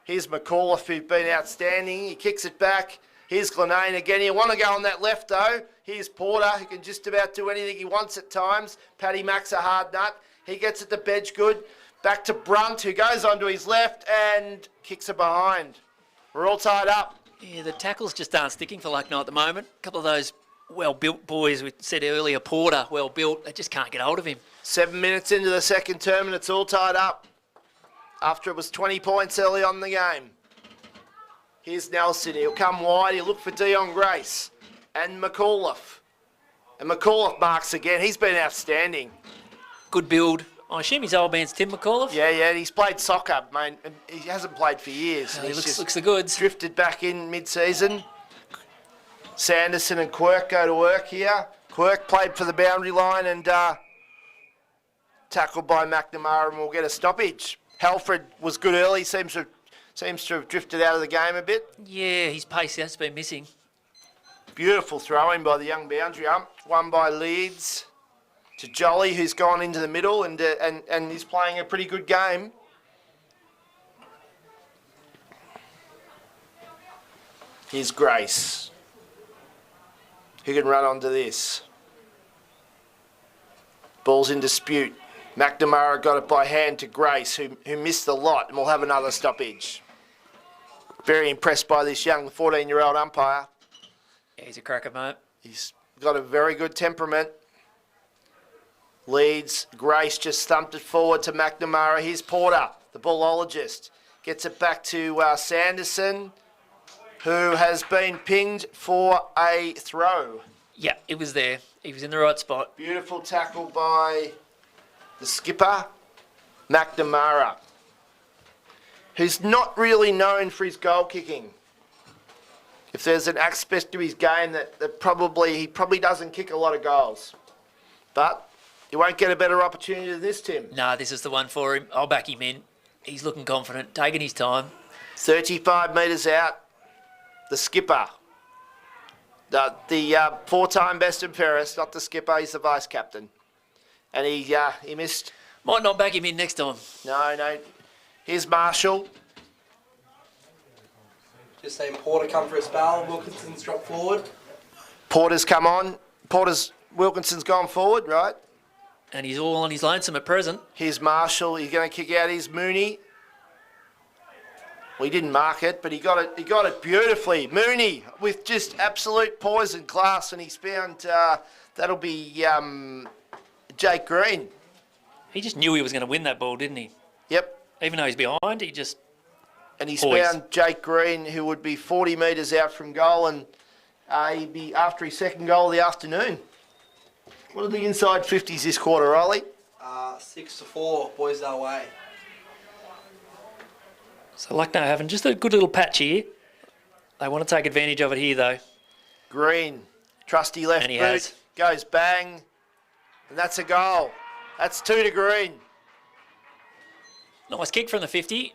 Here's McAuliffe, who's been outstanding. He kicks it back. Here's Glenane again. He'll want to go on that left, though. Here's Porter, who can just about do anything he wants at times. Paddy Mack's a hard nut. He gets it to Bedgood. Back to Brunt, who goes onto his left and kicks it behind. We're all tied up. Yeah, the tackles just aren't sticking for Lucknow at the moment. A couple of those well-built boys, we said earlier, Porter, well-built, they just can't get hold of him. 7 minutes into the second term and it's all tied up. After it was 20 points early on in the game. Here's Nelson. He'll come wide. He'll look for Dion Grace and McAuliffe. And McAuliffe marks again. He's been outstanding. Good build. I assume his old man's Tim McAuliffe? Yeah. He's played soccer, mate. And he hasn't played for years. He looks the goods. Drifted back in mid-season. Sanderson and Quirk go to work here. Quirk played for the boundary line and tackled by McNamara and will get a stoppage. Halford was good early. Seems to have drifted out of the game a bit. Yeah, his pace has been missing. Beautiful throw-in by the young boundary ump. Won by Leeds to Jolly, who's gone into the middle and is playing a pretty good game. Here's Grace, who can run onto this. Ball's in dispute. McNamara got it by hand to Grace, who missed the lot, and will have another stoppage. Very impressed by this young 14-year-old umpire. Yeah, he's a cracker, mate. He's got a very good temperament. Leads. Grace just thumped it forward to McNamara. Here's Porter, the ballologist. Gets it back to Sanderson, who has been pinged for a throw. Yeah, it was there. He was in the right spot. Beautiful tackle by the skipper, McNamara, who's not really known for his goal kicking. If there's an aspect to his game that he probably doesn't kick a lot of goals. But you won't get a better opportunity than this, Tim. Nah, this is the one for him. I'll back him in. He's looking confident, taking his time. 35 metres out, the skipper. The four-time best and fairest, not the skipper, he's the vice-captain. And he missed. Might not back him in next time. No. Here's Marshall. Just saying Porter come for a spell. Wilkinson's dropped forward. Porter's come on. Wilkinson's gone forward, right? And he's all on his lonesome at present. Here's Marshall. He's going to kick out. Here's Mooney. Well, he didn't mark it, but he got it beautifully. Mooney with just absolute poise and class, and he's found that'll be Jake Green. He just knew he was going to win that ball, didn't he? Yep. Even though he's behind, he just... And he's found Jake Green, who would be 40 metres out from goal, and he'd be after his second goal of the afternoon. What are the inside 50s this quarter, Riley? 6-4, Boysdale way. So Lucknow having just a good little patch here. They want to take advantage of it here, though. Green, trusty left boot, goes bang, and that's a goal. That's 2 to Green. Nice kick from the 50.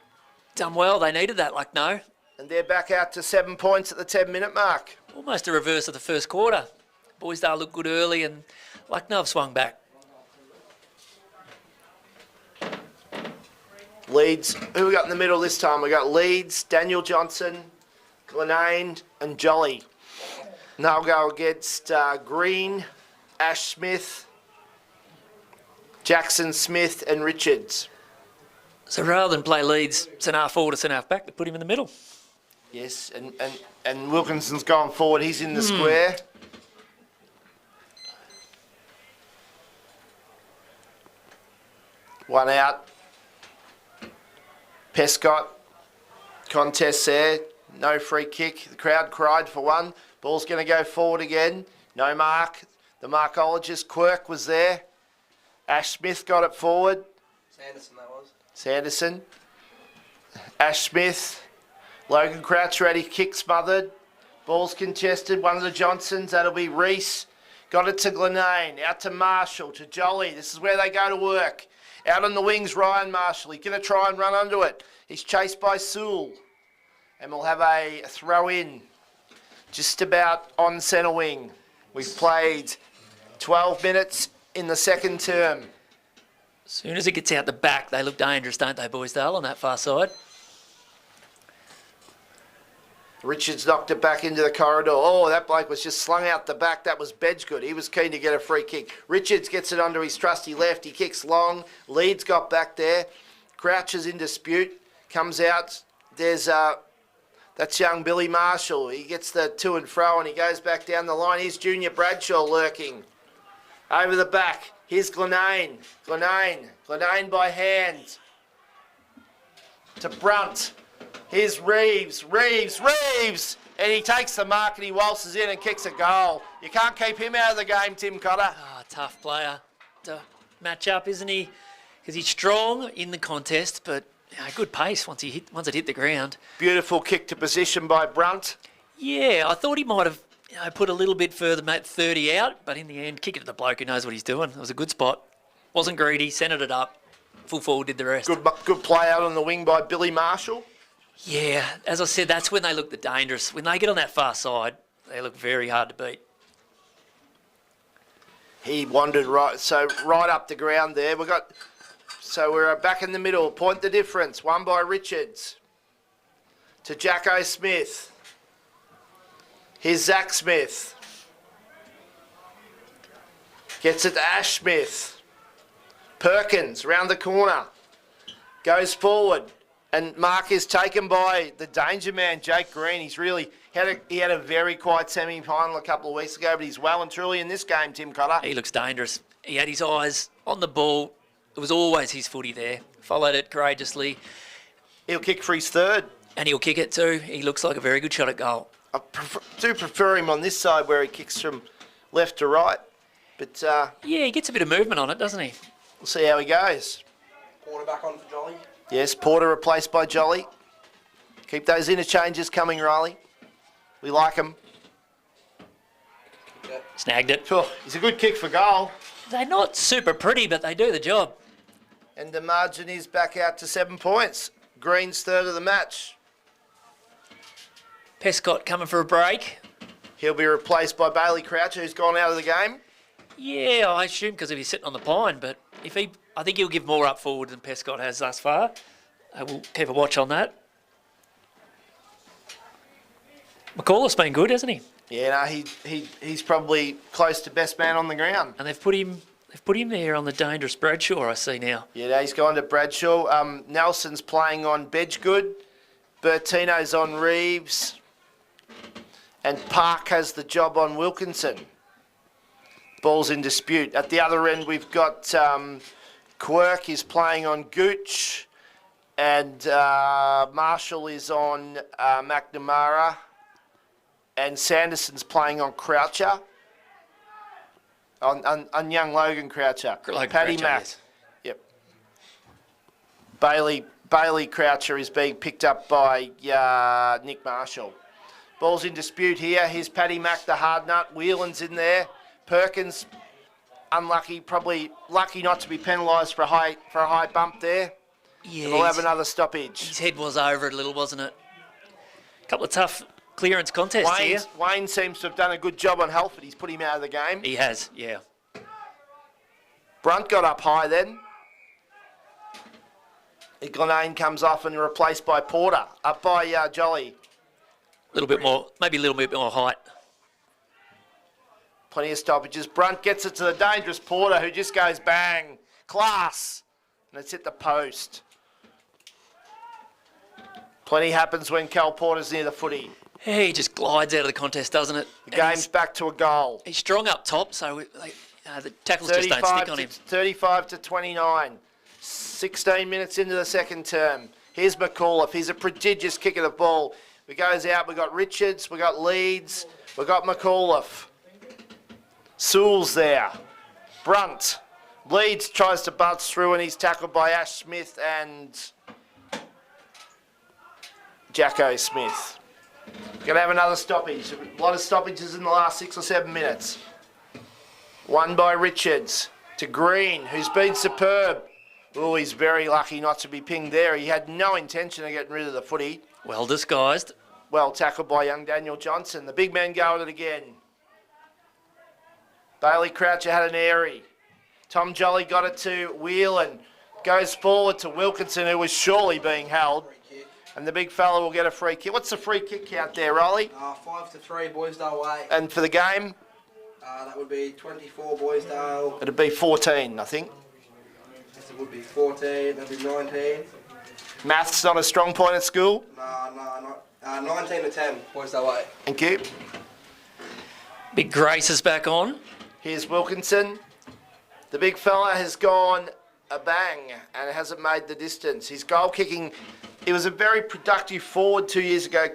Done well. They needed that, Lucknow. And they're back out to 7 points at the 10-minute mark. Almost a reverse of the first quarter. Boysdale looked good early, and Lucknow have swung back. Leeds, who we got in the middle this time? We got Leeds, Daniel Johnson, Glenane and Jolly. And they'll go against Green, Ash Smith, Jackson Smith and Richards. So rather than play Leeds centre forward or centre back, they put him in the middle. Yes, and Wilkinson's gone forward. He's in the square. One out. Pescott, contest there, no free kick. The crowd cried for one. Ball's going to go forward again. No mark. The markologist, Quirk, was there. Ash Smith got it forward. Sanderson, that was. Sanderson. Ash Smith. Logan Crouch ready, kick smothered. Ball's contested. One of the Johnsons, that'll be Reese. Got it to Glenane, out to Marshall, to Jolly. This is where they go to work. Out on the wings, Ryan Marshall. He's going to try and run under it. He's chased by Sewell. And we'll have a throw in just about on centre wing. We've played 12 minutes in the second term. As soon as it gets out the back, they look dangerous, don't they, Boysdale, on that far side? Richards knocked it back into the corridor. Oh, that bloke was just slung out the back. That was Bedgegood. He was keen to get a free kick. Richards gets it onto his trusty left. He kicks long. Leeds got back there. Crouch is in dispute. Comes out. There's that's young Billy Marshall. He gets the to and fro and he goes back down the line. Here's Junior Bradshaw lurking. Over the back. Here's Glenane. Glenane by hand. To Brunt. Here's Reeves, and he takes the mark and he waltzes in and kicks a goal. You can't keep him out of the game, Tim Cotter. Ah, tough player to match up, isn't he? Because he's strong in the contest, but good pace once it hit the ground. Beautiful kick to position by Brunt. Yeah, I thought he might have put a little bit further, mate, 30 out, but in the end, kick it to the bloke who knows what he's doing. It was a good spot. Wasn't greedy, centred it up. Full forward did the rest. Good play out on the wing by Billy Marshall. Yeah, as I said, that's when they look the dangerous. When they get on that far side, They look very hard to beat. He wandered right up the ground there. So we're back in the middle. Point the difference. One by Richards to Jacko Smith. Here's Zach Smith. Gets it to Ash Smith. Perkins round the corner. Goes forward. And Mark is taken by the danger man, Jake Green. He's really he had a very quiet semi-final a couple of weeks ago, but he's well and truly in this game, Tim Cotter. He looks dangerous. He had his eyes on the ball. It was always his footy there. Followed it courageously. He'll kick for his third. And he'll kick it too. He looks like a very good shot at goal. I do prefer him on this side where he kicks from left to right. But yeah, he gets a bit of movement on it, doesn't he? We'll see how he goes. Porter back on for Jolly. Yes, Porter replaced by Jolly. Keep those interchanges coming, Riley. We like him. Yep. Snagged it. Oh, he's a good kick for goal. They're not super pretty, but they do the job. And the margin is back out to 7 points. Green's third of the match. Pescott coming for a break. He'll be replaced by Bailey Croucher, who's gone out of the game. Yeah, I assume because he's sitting on the pine, but I think he'll give more up forward than Pescott has thus far. We'll keep a watch on that. McCullough's been good, hasn't he? Yeah, no, he's probably close to best man on the ground. And they've put him there on the dangerous Bradshaw, I see now. Yeah, he's gone to Bradshaw. Nelson's playing on Bedgood. Bertino's on Reeves. And Park has the job on Wilkinson. Ball's in dispute. At the other end, we've got Quirk is playing on Gooch. And Marshall is on McNamara. And Sanderson's playing on Croucher. On young Logan Croucher. Paddy Mack. Yes. Yep. Bailey Croucher is being picked up by Nick Marshall. Ball's in dispute here. Here's Paddy Mack, the hard nut. Whelan's in there. Perkins, unlucky, probably lucky not to be penalised for a high bump there. Yeah, we'll have another stoppage. His head was over it a little, wasn't it? A couple of tough clearance contests here. Wayne seems to have done a good job on Halford. He's put him out of the game. He has, yeah. Brunt got up high then. Glenane comes off and replaced by Porter. Up by Jolly. A little bit more, maybe a little bit more height. Plenty of stoppages. Brunt gets it to the dangerous Porter, who just goes bang. Class. And it's hit the post. Plenty happens when Cal Porter's near the footy. Yeah, he just glides out of the contest, doesn't it? The game's back to a goal. He's strong up top, so the tackles just don't stick on him. 35 to 29. 16 minutes into the second term. Here's McAuliffe. He's a prodigious kick of the ball. He goes out. We've got Richards. We've got Leeds. We've got McAuliffe. Sewell's there. Brunt. Leeds tries to butts through and he's tackled by Ash Smith and Jacko Smith. Going to have another stoppage. A lot of stoppages in the last 6 or 7 minutes. One by Richards to Green, who's been superb. Oh, he's very lucky not to be pinged there. He had no intention of getting rid of the footy. Well disguised. Well tackled by young Daniel Johnson. The big man go at it again. Bailey Croucher had an airy. Tom Jolly got it to Whelan. Goes forward to Wilkinson, who was surely being held. And the big fella will get a free kick. What's the free kick count there, Riley? 5-3, Boysdale way. And for the game? That would be 24, Boysdale. It'd be 14, I think. Yes, it would be 14, that'd be 19. Maths not a strong point at school? No, not. 19 to 10, Boysdale way. Thank you. Big Grace is back on. Here's Wilkinson. The big fella has gone a bang and hasn't made the distance. His goal kicking, he was a very productive forward 2 years ago.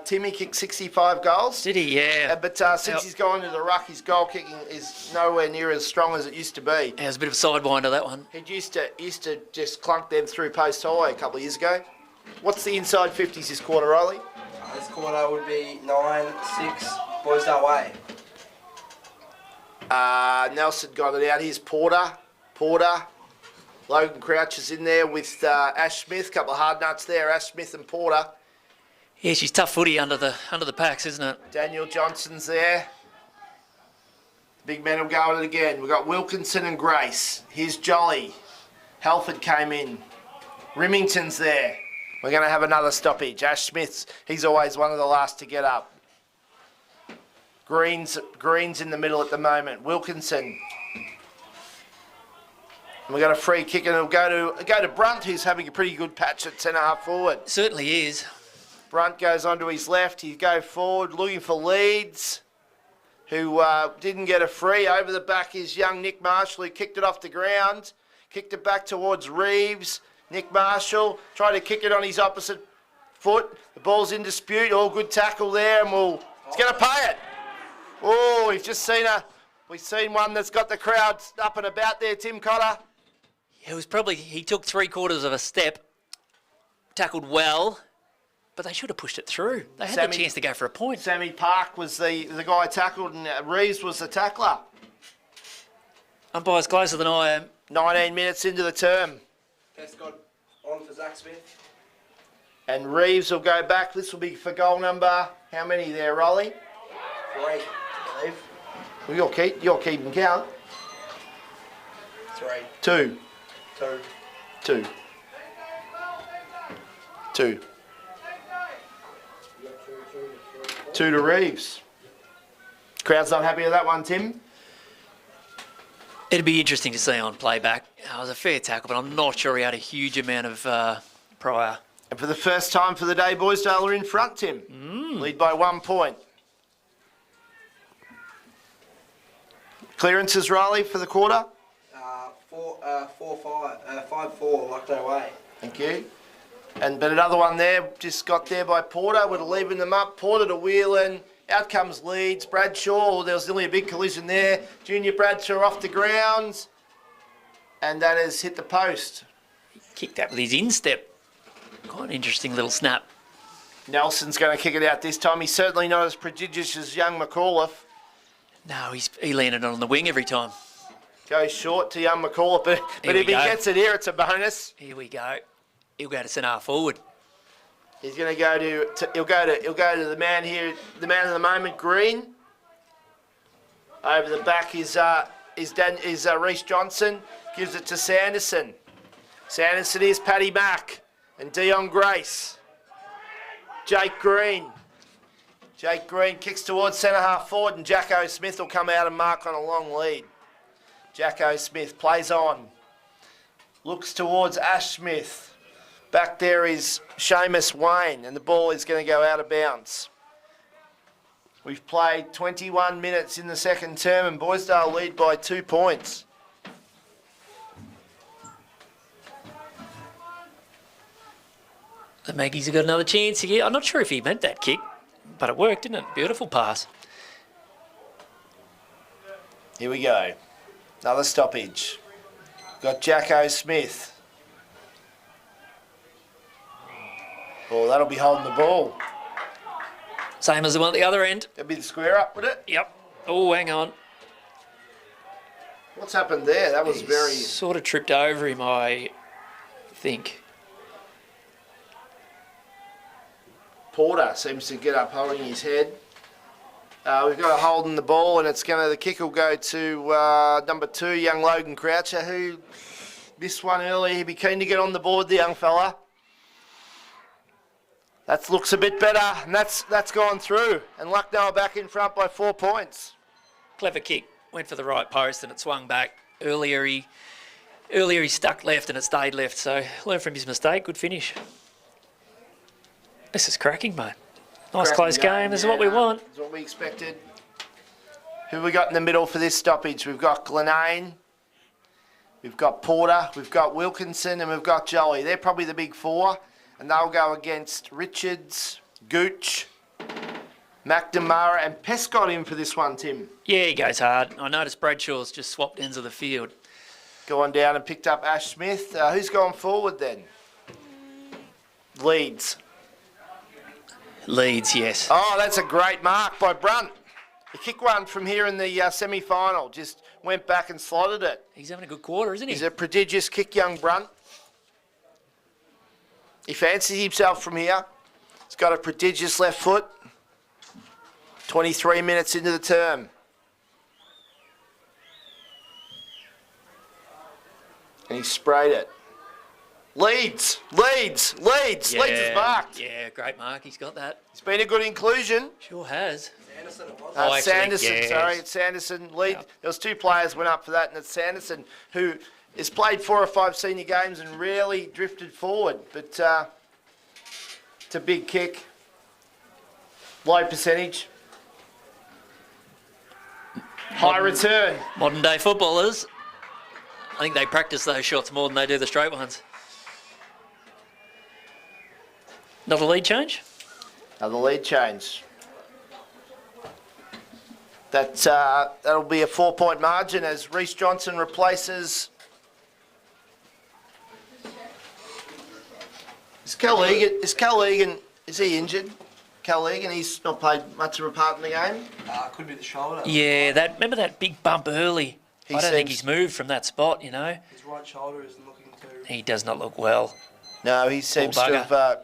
Timmy kicked 65 goals. Did he? Yeah. But since he's gone to the ruck, his goal kicking is nowhere near as strong as it used to be. Yeah, it was a bit of a sidewinder, that one. He used to just clunk them through post highway a couple of years ago. What's the inside 50s this quarter, Riley? This quarter would be 9-6, Boysdale way. Nelson got it out. Here's Porter. Logan Crouch is in there with Ash Smith. A couple of hard nuts there, Ash Smith and Porter. Yeah, she's tough footy under the packs, isn't it? Daniel Johnson's there. Big men will go at it again. We've got Wilkinson and Grace. Here's Jolly. Halford came in. Remington's there. We're going to have another stoppage. Ash Smith, he's always one of the last to get up. Green's in the middle at the moment. Wilkinson. And we've got a free kick, and it'll go to Brunt, who's having a pretty good patch at centre half forward. Certainly is. Brunt goes onto his left. He goes forward, looking for Leeds, who didn't get a free. Over the back is young Nick Marshall, who kicked it off the ground, kicked it back towards Reeves. Nick Marshall tried to kick it on his opposite foot. The ball's in dispute. All good tackle there, and it's going to pay it. Oh, we've seen one that's got the crowd up and about there, Tim Cotter. It was probably, he took 3/4 of a step, tackled well, but they should have pushed it through. They had the chance to go for a point. Sammy Park was the guy tackled, and Reeves was the tackler. Umpire's closer than I am. 19 minutes into the term. Prescott on for Zach Smith. And Reeves will go back. This will be for goal number, how many there, Rolly? 3, I believe. Well, you're keeping count. 3. 2. 2. 2. 2. 2 to Reeves. Crowd's not happy with that one, Tim. It'd be interesting to see on playback. It was a fair tackle, but I'm not sure he had a huge amount of prior. And for the first time for the day, Boysdale are in front, Tim. Lead by 1 point. Clearances, Riley, for the quarter? 5-4, locked away. Thank you. But another one there, just got there by Porter. Would have leaving them up. Porter to Whelan. Out comes Leeds. Bradshaw. There was nearly a big collision there. Junior Bradshaw off the ground. And that has hit the post. Kicked that with his instep. Quite an interesting little snap. Nelson's going to kick it out this time. He's certainly not as prodigious as young McAuliffe. No, he landed on the wing every time. Goes short to young McAuliffe, but if he gets it here, it's a bonus. Here we go. He'll go to centre half forward. He's going to go he'll go to the man here, the man of the moment, Green. Over the back is Reece Johnson. Gives it to Sanderson. Sanderson is Paddy Mack and Dion Grace. Jake Green. Jake Green kicks towards centre half forward, and Jacko Smith will come out and mark on a long lead. Jacko Smith plays on. Looks towards Ash Smith. Back there is Seamus Wayne, and the ball is going to go out of bounds. We've played 21 minutes in the second term, and Boysdale lead by 2 points. The Maggies have got another chance here. I'm not sure if he meant that kick, but it worked, didn't it? Beautiful pass. Here we go. Another stoppage. Got Jacko Smith. Oh, that'll be holding the ball. Same as the one at the other end. That'd be the square up, would it? Yep. Oh, hang on. What's happened there? That was very... Sort of tripped over him, I think. Porter seems to get up holding his head. We've got a hold on the ball, and the kick will go to number 2, young Logan Croucher, who missed one earlier. He'd be keen to get on the board, the young fella. That looks a bit better, and that's gone through. And Lucknow are back in front by 4 points. Clever kick. Went for the right post, and it swung back. Earlier he stuck left, and it stayed left. So learn from his mistake. Good finish. This is cracking, mate. Nice close game. This is what we want. This is what we expected. Who we got in the middle for this stoppage? We've got Glenane, we've got Porter, we've got Wilkinson, and we've got Jolly. They're probably the big 4, and they'll go against Richards, Gooch, McNamara, and Prescott in for this one, Tim. Yeah, he goes hard. I noticed Bradshaw's just swapped ends of the field. Gone down and picked up Ash Smith. Who's gone forward then? Leeds. Leeds, yes. Oh, that's a great mark by Brunt. He kicked one from here in the semi-final. Just went back and slotted it. He's having a good quarter, isn't he? He's a prodigious kick, young Brunt. He fancies himself from here. He's got a prodigious left foot. 23 minutes into the term. And he sprayed it. Leads. Leads is marked. Yeah, great mark. He's got that. It's been a good inclusion. Sure has. Sanderson, yes. sorry. It's Sanderson. Lead. There was 2 players went up for that, and it's Sanderson, who has played 4 or 5 senior games and rarely drifted forward. But it's a big kick. Low percentage. High return. Modern day footballers, I think they practice those shots more than they do the straight ones. Another lead change? Another lead change. That'll be a 4-point margin as Reece Johnson replaces. Is Cal Egan, is he injured? Cal Egan, he's not played much of a part in the game. Could be the shoulder. Yeah, remember that big bump early? I don't think he's moved from that spot, you know. His right shoulder isn't looking too... He does not look well. No, he seems to have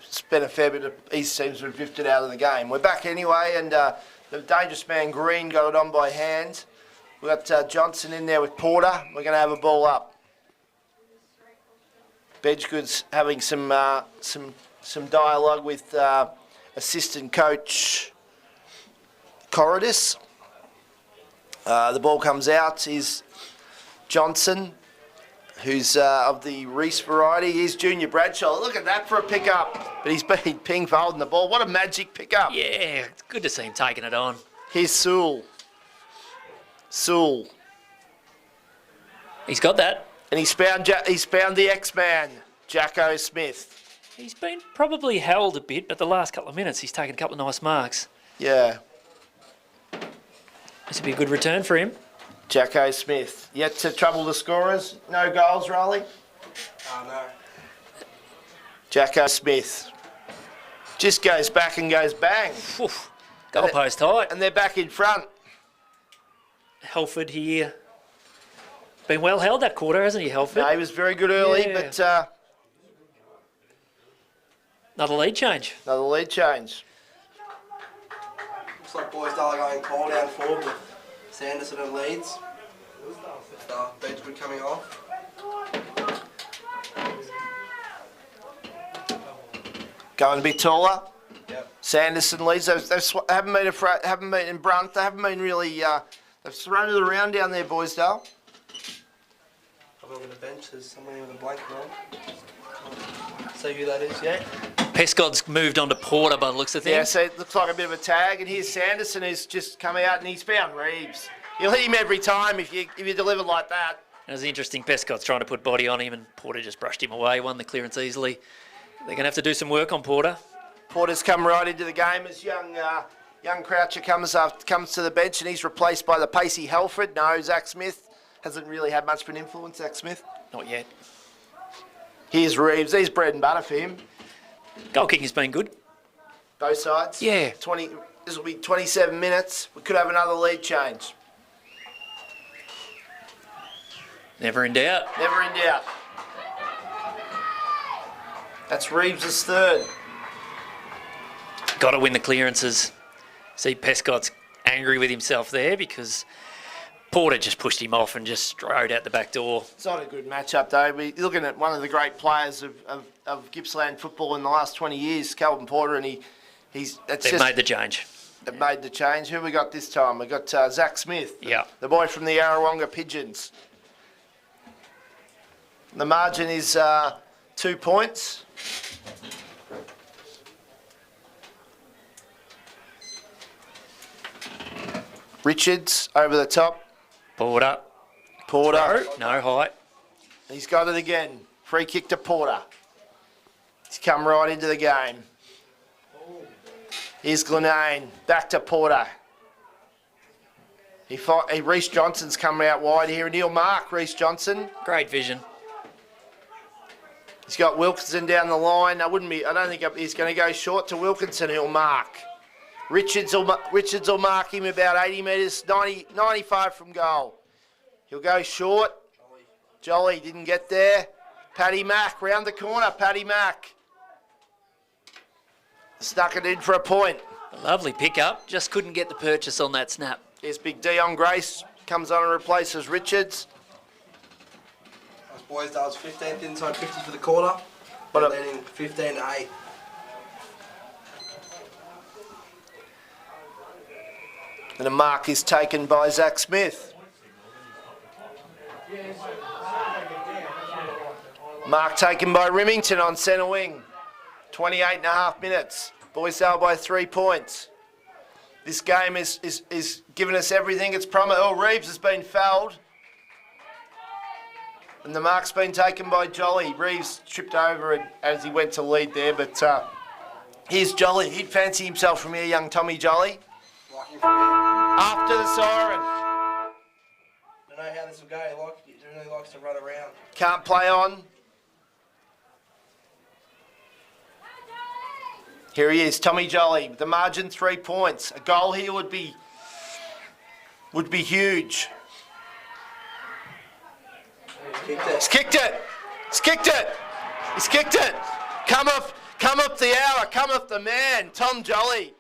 spent a fair bit of... He seems to have drifted out of the game. We're back anyway, and the dangerous man Green got it on by hand. We've got Johnson in there with Porter. We're going to have a ball up. Bedgood's having some dialogue with assistant coach Corridus. The ball comes out is Johnson, who's of the Reese variety. Here's Junior Bradshaw. Look at that for a pickup. But he's been pinged for holding the ball. What a magic pickup. Yeah, it's good to see him taking it on. Here's Sewell. He's got that. And he's found the X-Man, Jacko Smith. He's been probably held a bit, but the last couple of minutes he's taken a couple of nice marks. Yeah. This would be a good return for him. Jacko Smith. Yet to trouble the scorers. No goals, Riley? No. Jacko Smith. Just goes back and goes bang. Goal post height. And they're back in front. Helford here. Been well held that quarter, hasn't he, Helford? No, he was very good early, but... Another lead change. Another lead change. Looks like Boysdale are going call down forward with Sanderson and Leeds. Bedgood coming off. Going a bit taller. Yep. Sanderson leads. They haven't been in Brunt. They haven't been really. They've thrown it around down there, Boysdale. Over on the bench, there's somebody with a blanket on. See who that is, yeah? Pescott's moved on to Porter by the looks of things. Yeah, so it looks like a bit of a tag. And here's Sanderson who's just come out and he's found Reeves. You'll hit him every time if you deliver like that. It was interesting. Pescott's trying to put body on him and Porter just brushed him away, won the clearance easily. They're going to have to do some work on Porter. Porter's come right into the game as young Croucher comes to the bench and he's replaced by the pacey Halford. No, Zach Smith hasn't really had much of an influence, Zach Smith. Not yet. Here's Reeves. He's bread and butter for him. Goal kicking's been good. Both sides? Yeah. This will be 27 minutes. We could have another lead change. Never in doubt. Never in doubt. That's Reeves' third. Got to win the clearances. See, Pescott's angry with himself there because Porter just pushed him off and just strode out the back door. It's not a good matchup, though. We're looking at one of the great players of Gippsland football in the last 20 years, Calvin Porter, and they've made the change. They've made the change. Who have we got this time? We've got Zach Smith, yeah, the boy from the Yarrawonga Pigeons. The margin is 2 points. Richards over the top. Porter. No height. He's got it again. Free kick to Porter. He's come right into the game. Here's Glenane. Back to Porter. Reece Johnson's coming out wide here and he'll mark Reece Johnson. Great vision. He's got Wilkinson down the line. I don't think he's going to go short to Wilkinson. He'll mark. Richards will mark him about 80 metres, 95 from goal. He'll go short. Jolly didn't get there. Paddy Mack round the corner. Paddy Mack. Snuck it in for a point. A lovely pickup. Just couldn't get the purchase on that snap. Here's Big Dion Grace. Comes on and replaces Richards. Boysdale's 15th inside 50 for the quarter. They're leading 15-8. And a mark is taken by Zach Smith. Mark taken by Remington on centre wing. 28.5 minutes. Boysdale by 3 points. This game is giving us everything it's promised. Oh, Reeves has been fouled. And the mark's been taken by Jolly. Reeves tripped over it as he went to lead there, but here's Jolly. He'd fancy himself from here, young Tommy Jolly. After the siren. I don't know how this will go. He really likes to run around. Can't play on. Here he is, Tommy Jolly. The margin 3 points. A goal here would be huge. He's kicked it. He's kicked it. He's kicked it. Come up the hour. Come up the man. Tom Jolly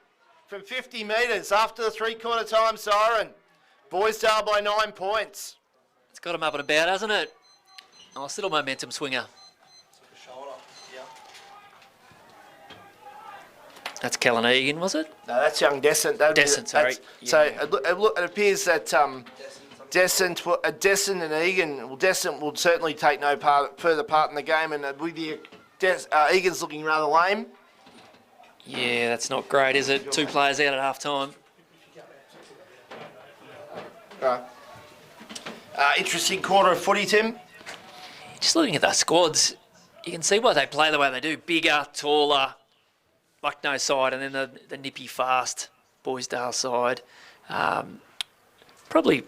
from 50 metres after the 3/4 time siren. Boysdale by 9 points. It's got him up and about, hasn't it? Nice little momentum swinger. That's Kellen Egan, was it? No, that's young Descent. Descent, sorry. So it appears that Descent and Egan, well, Descent will certainly take no further part in the game, and with Egan's looking rather lame. Yeah, that's not great, is it? 2 players out at half time. Right. Interesting quarter of footy, Tim. Just looking at those squads, you can see why they play the way they do. Bigger, taller, Lucknow side, and then the nippy, fast Boysdale side. Probably,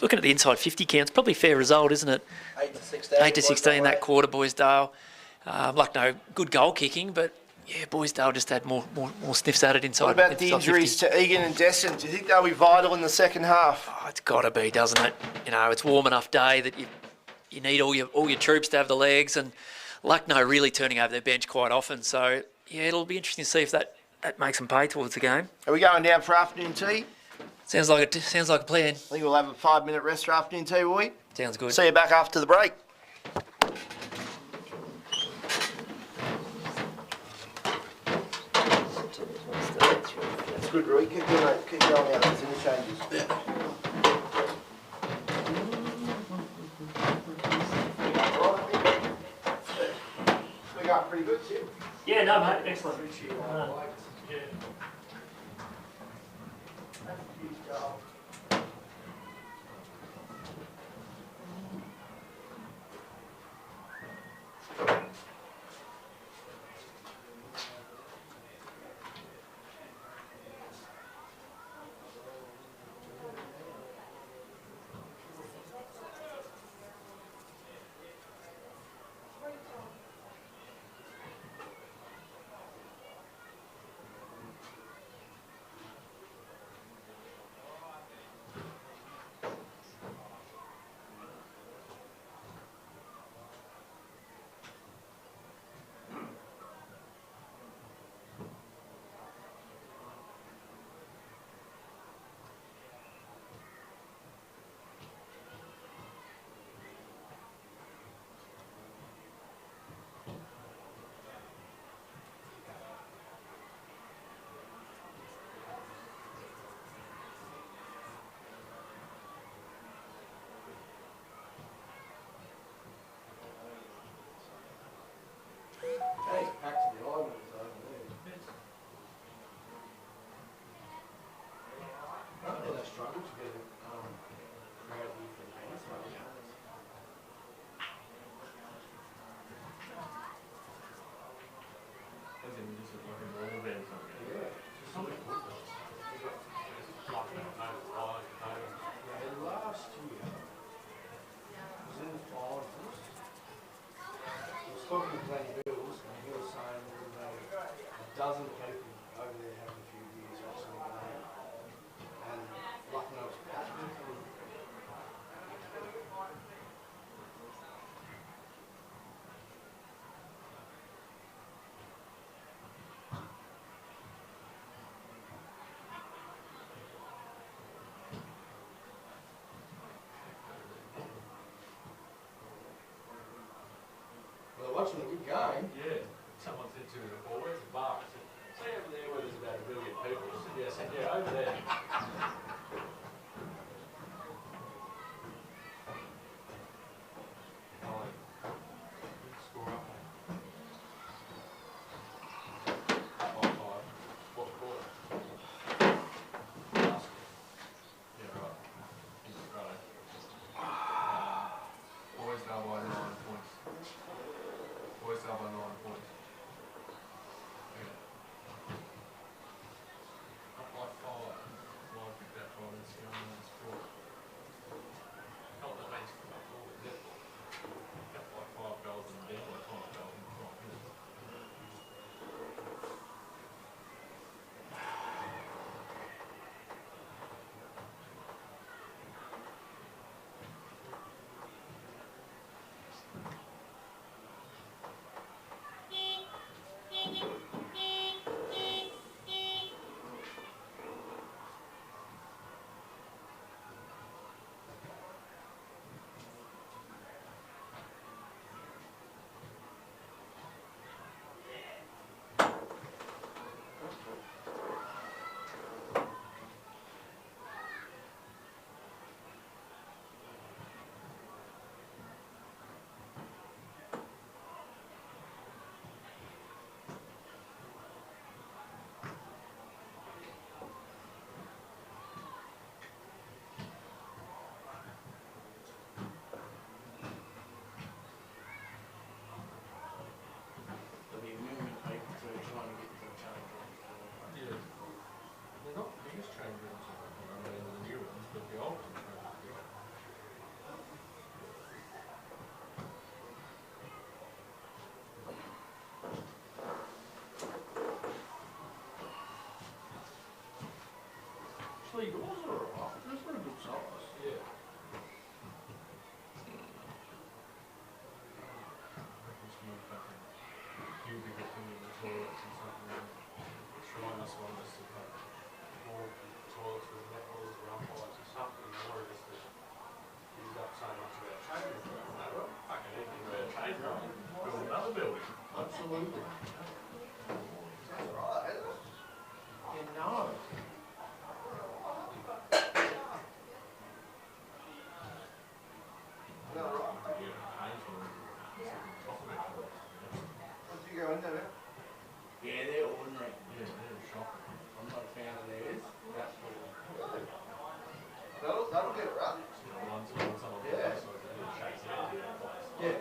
looking at the inside 50 counts, probably fair result, isn't it? 8-16. 8-16 that quarter, Boysdale. Lucknow, good goal kicking, but yeah, Boysdale just had more sniffs at it inside. What about the injuries to Egan and Descent? Do you think they'll be vital in the second half? Oh, it's got to be, doesn't it? You know, it's warm enough day that you need all your troops to have the legs, and Lucknow really turning over their bench quite often. So yeah, it'll be interesting to see if that makes them pay towards the game. Are we going down for afternoon tea? Sounds like a plan. I think we'll have a 5-minute rest for afternoon tea, will we? Sounds good. See you back after the break. That's good, Roy. Keep going out. There's interchanges. Yeah. We got pretty good, Tim. Yeah, no, mate. Excellent. Yeah. That's a huge job. watching a good game. Yeah. Someone said to me before, where's the bar? I said, see over there where there's about 1 million people. I said, yeah, over there. Score up, mate. 5-5. What quarter? Yeah, right. Right. Boys down by 9 points. Boys down by 9 points. Yeah. Up by 5. Well, I picked that 5 minutes ago and that's 4. Couple of mates from up all the netball. Up by 5 goals and down by 5 goals in 5 minutes. There'll be a million people trying to get to the change rooms. Yeah. They're not the biggest change rooms, I mean, the new ones, but the old ones are pretty big. Actually, yours are alright. They're pretty good size. Yeah. Few bigger thing in the toilets and something and trying us on us to put more toilets with netballs or umpires and stuff and more of us that used up so much of our change room. Well, fucking anything about our change room, build another building. Absolutely. That's right, isn't it? You know. Did you go in there? Yeah, they're ordinary. Yeah, they're shocking. I'm not a fan of theirs. That's cool. Really? That'll get it right. Yeah. Yeah.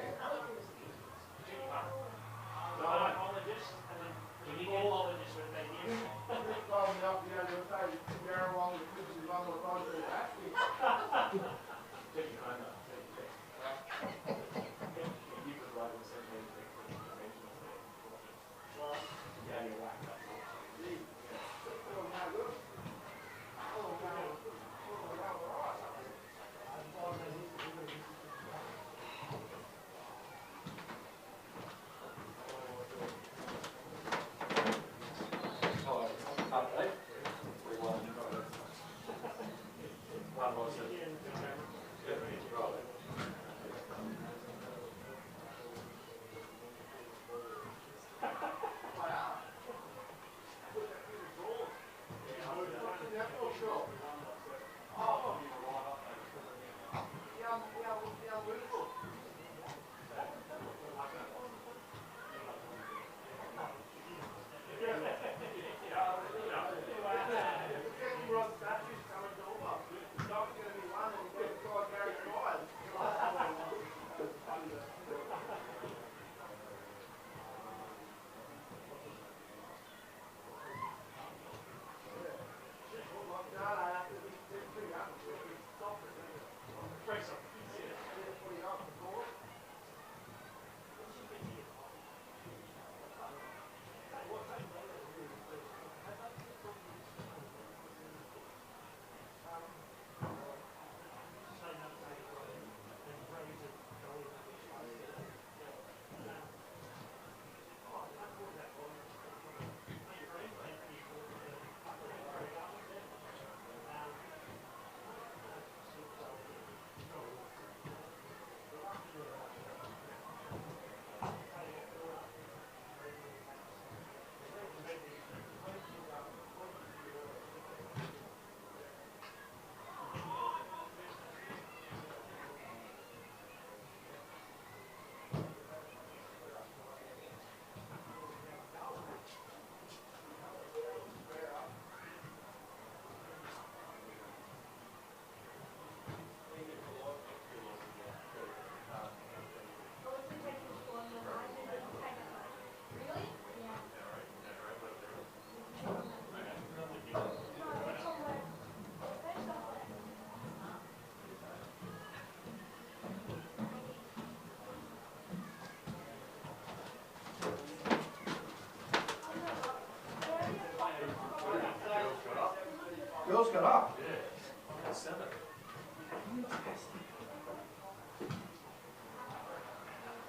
Score's gone up. Yeah. 7.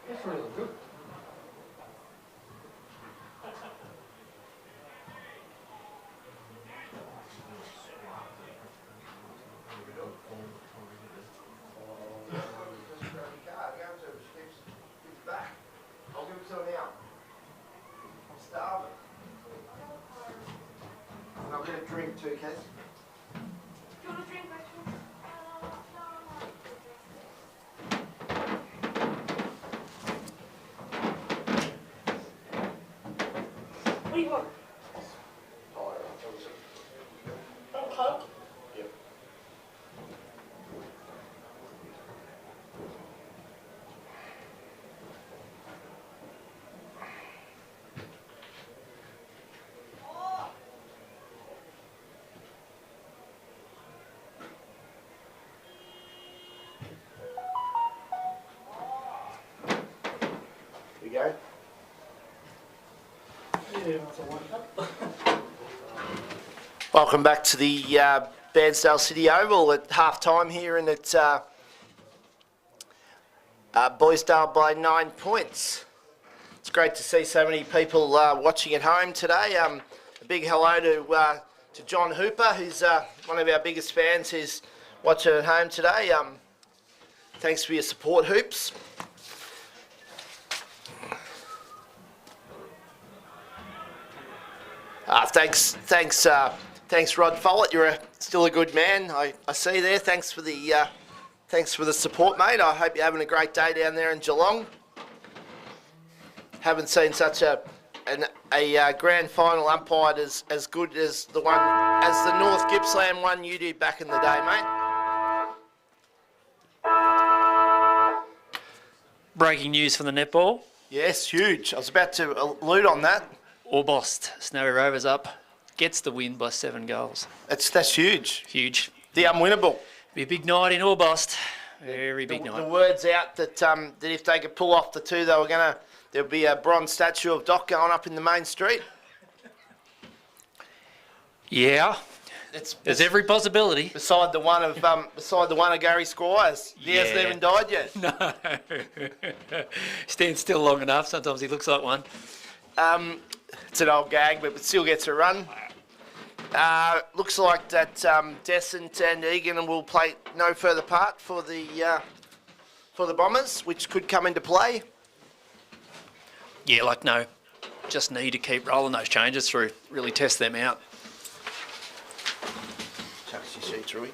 That's really good. I'll give it to her now. I'm starving. And I'll get a drink too, Kaz. Do you want a drink, Rachel? What do you want? Coke? Yep. We go. Yeah, that's a one cup. Welcome back to the Bairnsdale City Oval at half time here, and it's Boysdale by 9 points. It's great to see so many people watching at home today. A big hello to John Hooper, who's one of our biggest fans, who's watching at home today. Thanks for your support, Hoops. Thanks, Rod Follett. You're still a good man. I see there. Thanks for the support, mate. I hope you're having a great day down there in Geelong. Haven't seen such a grand final umpired as good as the North Gippsland one you did back in the day, mate. Breaking news from the netball. Yes, huge. I was about to allude on that. Orbost, Snowy Rovers up, gets the win by 7 goals. That's huge. Huge. The unwinnable. Be a big night in Orbost. Very big night. The word's out that that if they could pull off the two, there'll be a bronze statue of Doc going up in the main street. Yeah. There's every possibility. Beside the one of Gary Squires. He hasn't even died yet. No. Stands still long enough. Sometimes he looks like one. It's an old gag, but it still gets a run. Looks like that Descent and Egan will play no further part for the Bombers, which could come into play. Yeah, just need to keep rolling those changes through, really test them out. Chucks your sheets, Rui.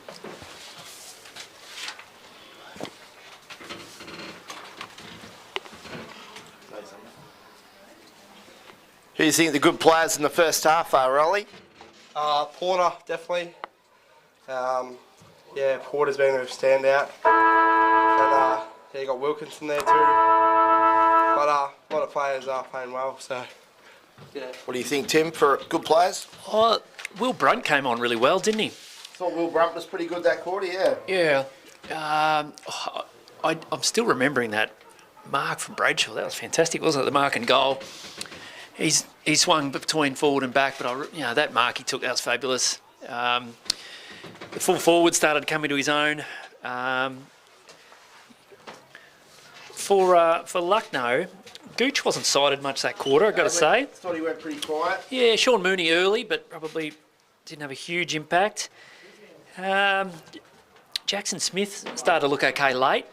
Who do you think the good players in the first half are, Rolly? Porter, definitely. Porter's been a standout. And you got Wilkinson there too. But a lot of players are playing well, so yeah. What do you think, Tim, for good players? Oh, Will Brunt came on really well, didn't he? Thought Will Brunt was pretty good that quarter, yeah. Yeah. I'm still remembering that mark from Bradshaw. That was fantastic, wasn't it? The mark and goal. He swung between forward and back, but that mark he took, that was fabulous. The full forward started coming to his own. For Lucknow, Gooch wasn't sided much that quarter, I've got to say. Thought he went pretty quiet. Yeah, Sean Mooney early, but probably didn't have a huge impact. Jackson Smith started to look okay late.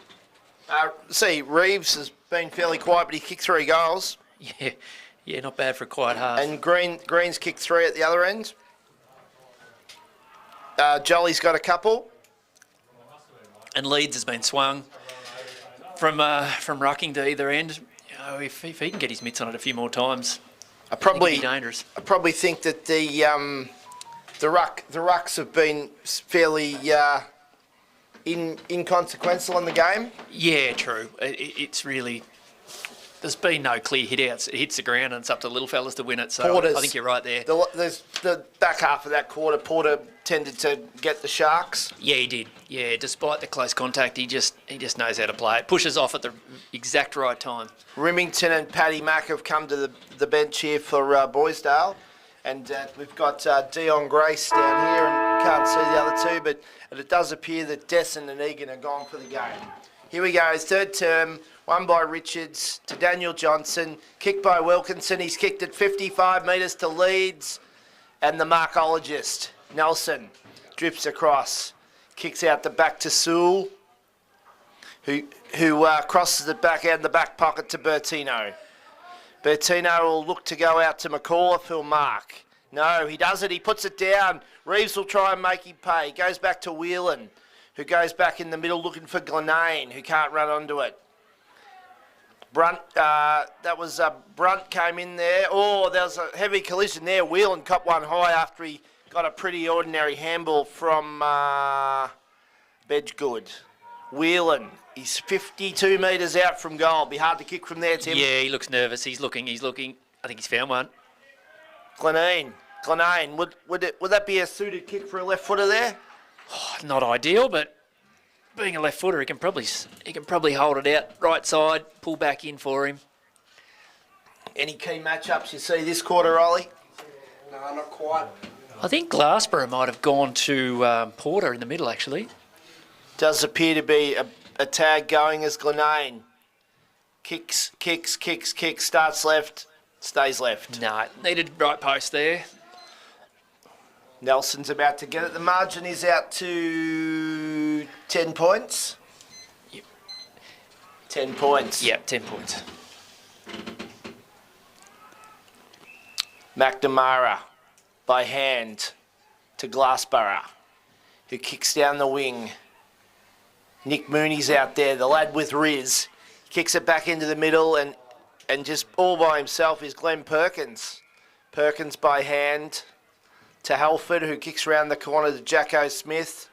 Reeves has been fairly quiet, but he kicked 3 goals. Yeah, not bad for a quiet half. And Green's kicked 3 at the other end. Jolly's got a couple. And Leeds has been swung from rucking to either end. If he can get his mitts on it a few more times, I think it'd be dangerous. I probably think that the rucks have been fairly inconsequential in the game. Yeah, true. It's really. There's been no clear hit-outs. It hits the ground and it's up to the little fellas to win it. So I think you're right there. There's the back half of that quarter, Porter tended to get the Sharks. Yeah, he did. Yeah, despite the close contact, he just knows how to play it. Pushes off at the exact right time. Remington and Paddy Mack have come to the bench here for Boysdale. And we've got Dion Grace down here. And Can't see the other two, but it does appear that Desson and Egan are gone for the game. Here we go, his third term, won by Richards to Daniel Johnson, kicked by Wilkinson. He's kicked at 55 metres to Leeds, and the markologist, Nelson, drifts across, kicks out the back to Sewell, who crosses it back out in the back pocket to Bertino. Bertino will look to go out to McCullough, who'll mark. No, he doesn't. He puts it down. Reeves will try and make him pay. He goes back to Whelan, who goes back in the middle looking for Glenane, who can't run onto it. Brunt, Brunt came in there. Oh, there was a heavy collision there. Whelan copped one high after he got a pretty ordinary handball from Bedgood. Whelan, he's 52 metres out from goal. Be hard to kick from there, Tim. Yeah, he looks nervous. He's looking. I think he's found one. Glenane, would that be a suited kick for a left footer there? Oh, not ideal, but being a left footer, he can probably hold it out right side, pull back in for him. Any key matchups you see this quarter, Ollie? No, not quite. I think Glassborough might have gone to Porter in the middle, actually. Does appear to be a tag going as Glenane. Kicks, starts left, stays left. No, needed right post there. Nelson's about to get it. The margin is out to 10 points. Yep. 10 points. Yep, 10 points. McNamara by hand to Glassborough, who kicks down the wing. Nick Mooney's out there, the lad with Riz. Kicks it back into the middle and just all by himself is Glenn Perkins. Perkins by hand to Halford, who kicks around the corner to Jacko Smith.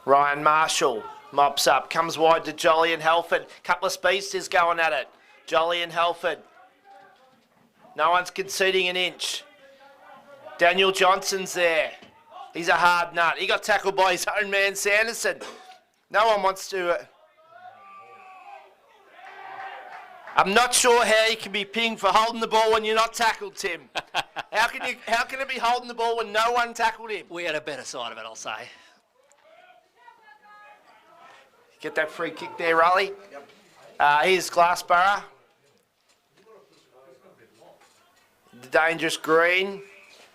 Ryan Marshall mops up, comes wide to Jolly and Halford. Couple of speedsters going at it. Jolly and Halford. No one's conceding an inch. Daniel Johnson's there. He's a hard nut. He got tackled by his own man, Sanderson. No one wants to... I'm not sure how you can be pinged for holding the ball when you're not tackled, Tim. How can it be holding the ball when no one tackled him? We had a better side of it, I'll say. Get that free kick there, Raleigh. Yep. Here's Glassborough. The dangerous green.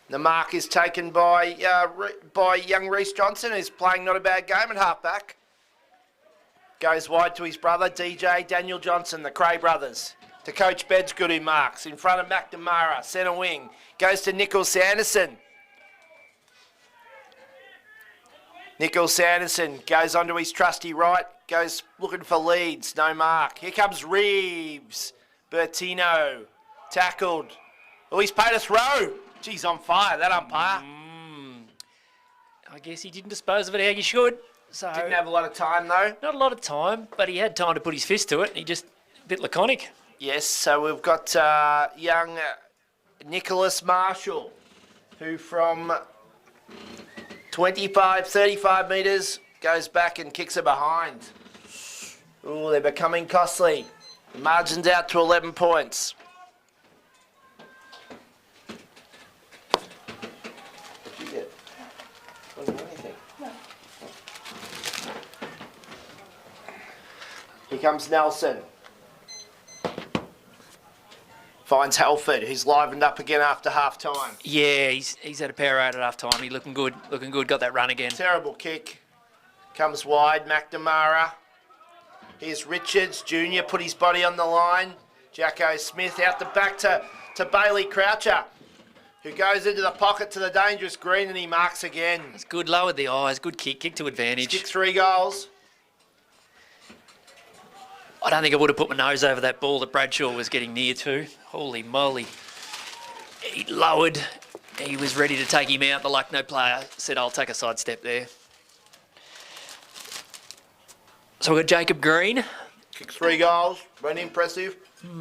The mark is taken by young Reece Johnson, who's playing not a bad game at halfback. Goes wide to his brother, DJ Daniel Johnson, the Cray brothers. To Coach Bedsgood, who marks. In front of McNamara, centre wing. Goes to Nichols Sanderson. Nichols Sanderson goes onto his trusty right. Goes looking for Leeds, no mark. Here comes Reeves. Bertino, tackled. Oh, he's paid a throw. Geez, on fire, that umpire. I guess he didn't dispose of it how you should. So didn't have a lot of time, though. Not a lot of time, but he had time to put his fist to it. And he just a bit laconic. Yes, so we've got young Nicholas Marshall, who from 35 metres goes back and kicks it behind. Ooh, they're becoming costly. The margin's out to 11 points. Here comes Nelson. Finds Halford, who's livened up again after half-time. Yeah, he's had a power out at half-time. He's looking good, got that run again. Terrible kick. Comes wide, McNamara. Here's Richards, Jr., put his body on the line. Jacko Smith out the back to Bailey Croucher, who goes into the pocket to the dangerous green and he marks again. It's good, lowered the eyes, good kick to advantage. Kicked 3 goals. I don't think I would have put my nose over that ball that Bradshaw was getting near to. Holy moly. He lowered. He was ready to take him out. The Lucknow player said, I'll take a side step there. So we've got Jacob Green. Kicked 3 goals. Very impressive.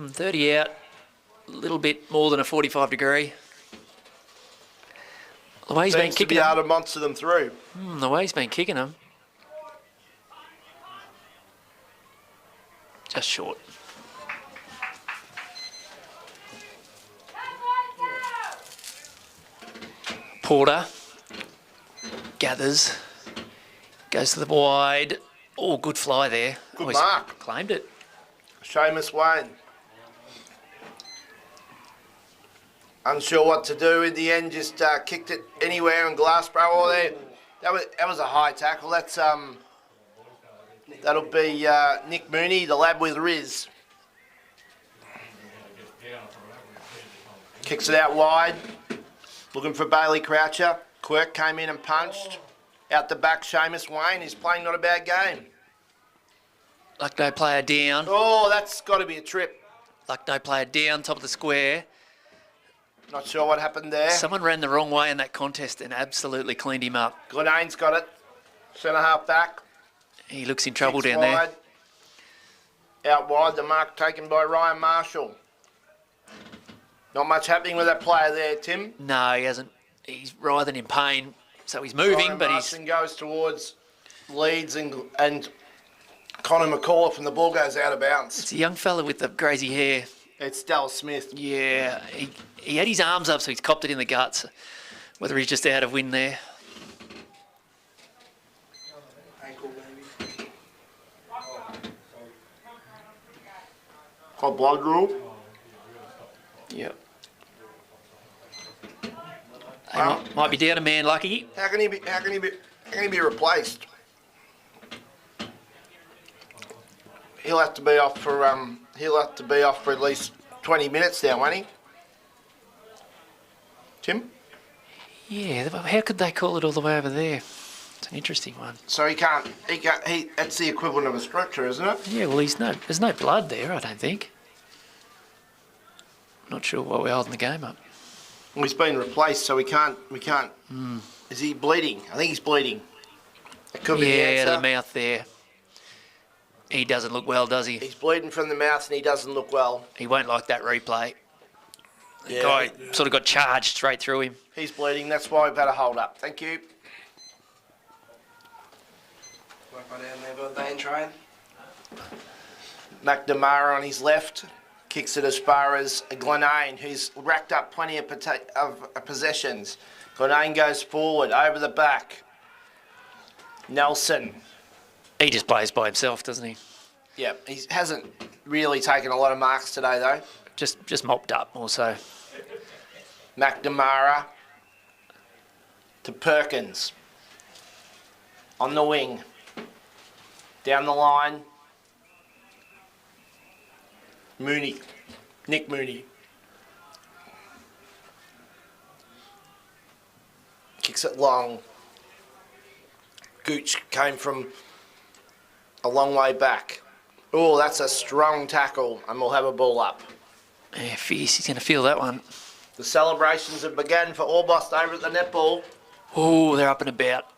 30 out. A little bit more than a 45 degree. The way he's been kicking to be able to monster them through. The way he's been kicking them. Just short. Porter gathers. Goes to the wide. Oh, good fly there. Good He's mark. Claimed it. Seamus Wayne. Unsure what to do in the end, just kicked it anywhere and Glassborough all there. That was a high tackle. That's that'll be Nick Mooney, the lad with Riz. Kicks it out wide. Looking for Bailey Croucher. Quirk came in and punched. Out the back, Seamus Wayne. He's playing not a bad game. Lucknow player down. Oh, that's got to be a trip. Lucknow player down, top of the square. Not sure what happened there. Someone ran the wrong way in that contest and absolutely cleaned him up. Glenane's got it. Centre half back. He looks in trouble Kicks down wide. Out wide, the mark taken by Ryan Marshall. Not much happening with that player there, Tim. there. No, he hasn't. He's writhing in pain, so he's moving, Ryan but Marston goes towards Leeds and Connor McCullough, and the ball goes out of bounds. it's a young fella with the crazy hair. It's Dell Smith. Yeah, he had his arms up, so he's copped it in the guts. Whether he's just out of wind there. Ankle maybe. Hot blood rule. Yep. Might be down a man, Lucky. How can he be replaced? He'll have to be off for at least 20 minutes now, won't he? Tim? Yeah, how could they call it all the way over there? It's an interesting one. So he can't. That's the equivalent of a stretcher, isn't it? Yeah, well, there's no blood there, I don't think. Not sure why we're holding the game up. Well, he's been replaced, so we can't. Mm. Is he bleeding? I think he's bleeding. It could be the Yeah, answer. the mouth there. He doesn't look well, does he? He's bleeding from the mouth and he doesn't look well. He won't like that replay. The Yeah. guy sort of got charged straight through him. He's bleeding. That's why we've had a hold up. Thank you. Work right down there, birthday and train. McNamara on his left kicks it as far as Glenane, who's racked up plenty of possessions. Glenane goes forward, over the back. Nelson. He just plays by himself, doesn't he? Yeah, he hasn't really taken a lot of marks today, though. Just mopped up, also. McNamara to Perkins. On the wing. Down the line. Mooney. Nick Mooney. Kicks it long. Gooch came from a long way back. Oh, that's a strong tackle, and we'll have a ball up. Yeah, fierce. He's going to feel that one. The celebrations have begun for Orbost over at the netball. Oh, they're up and about.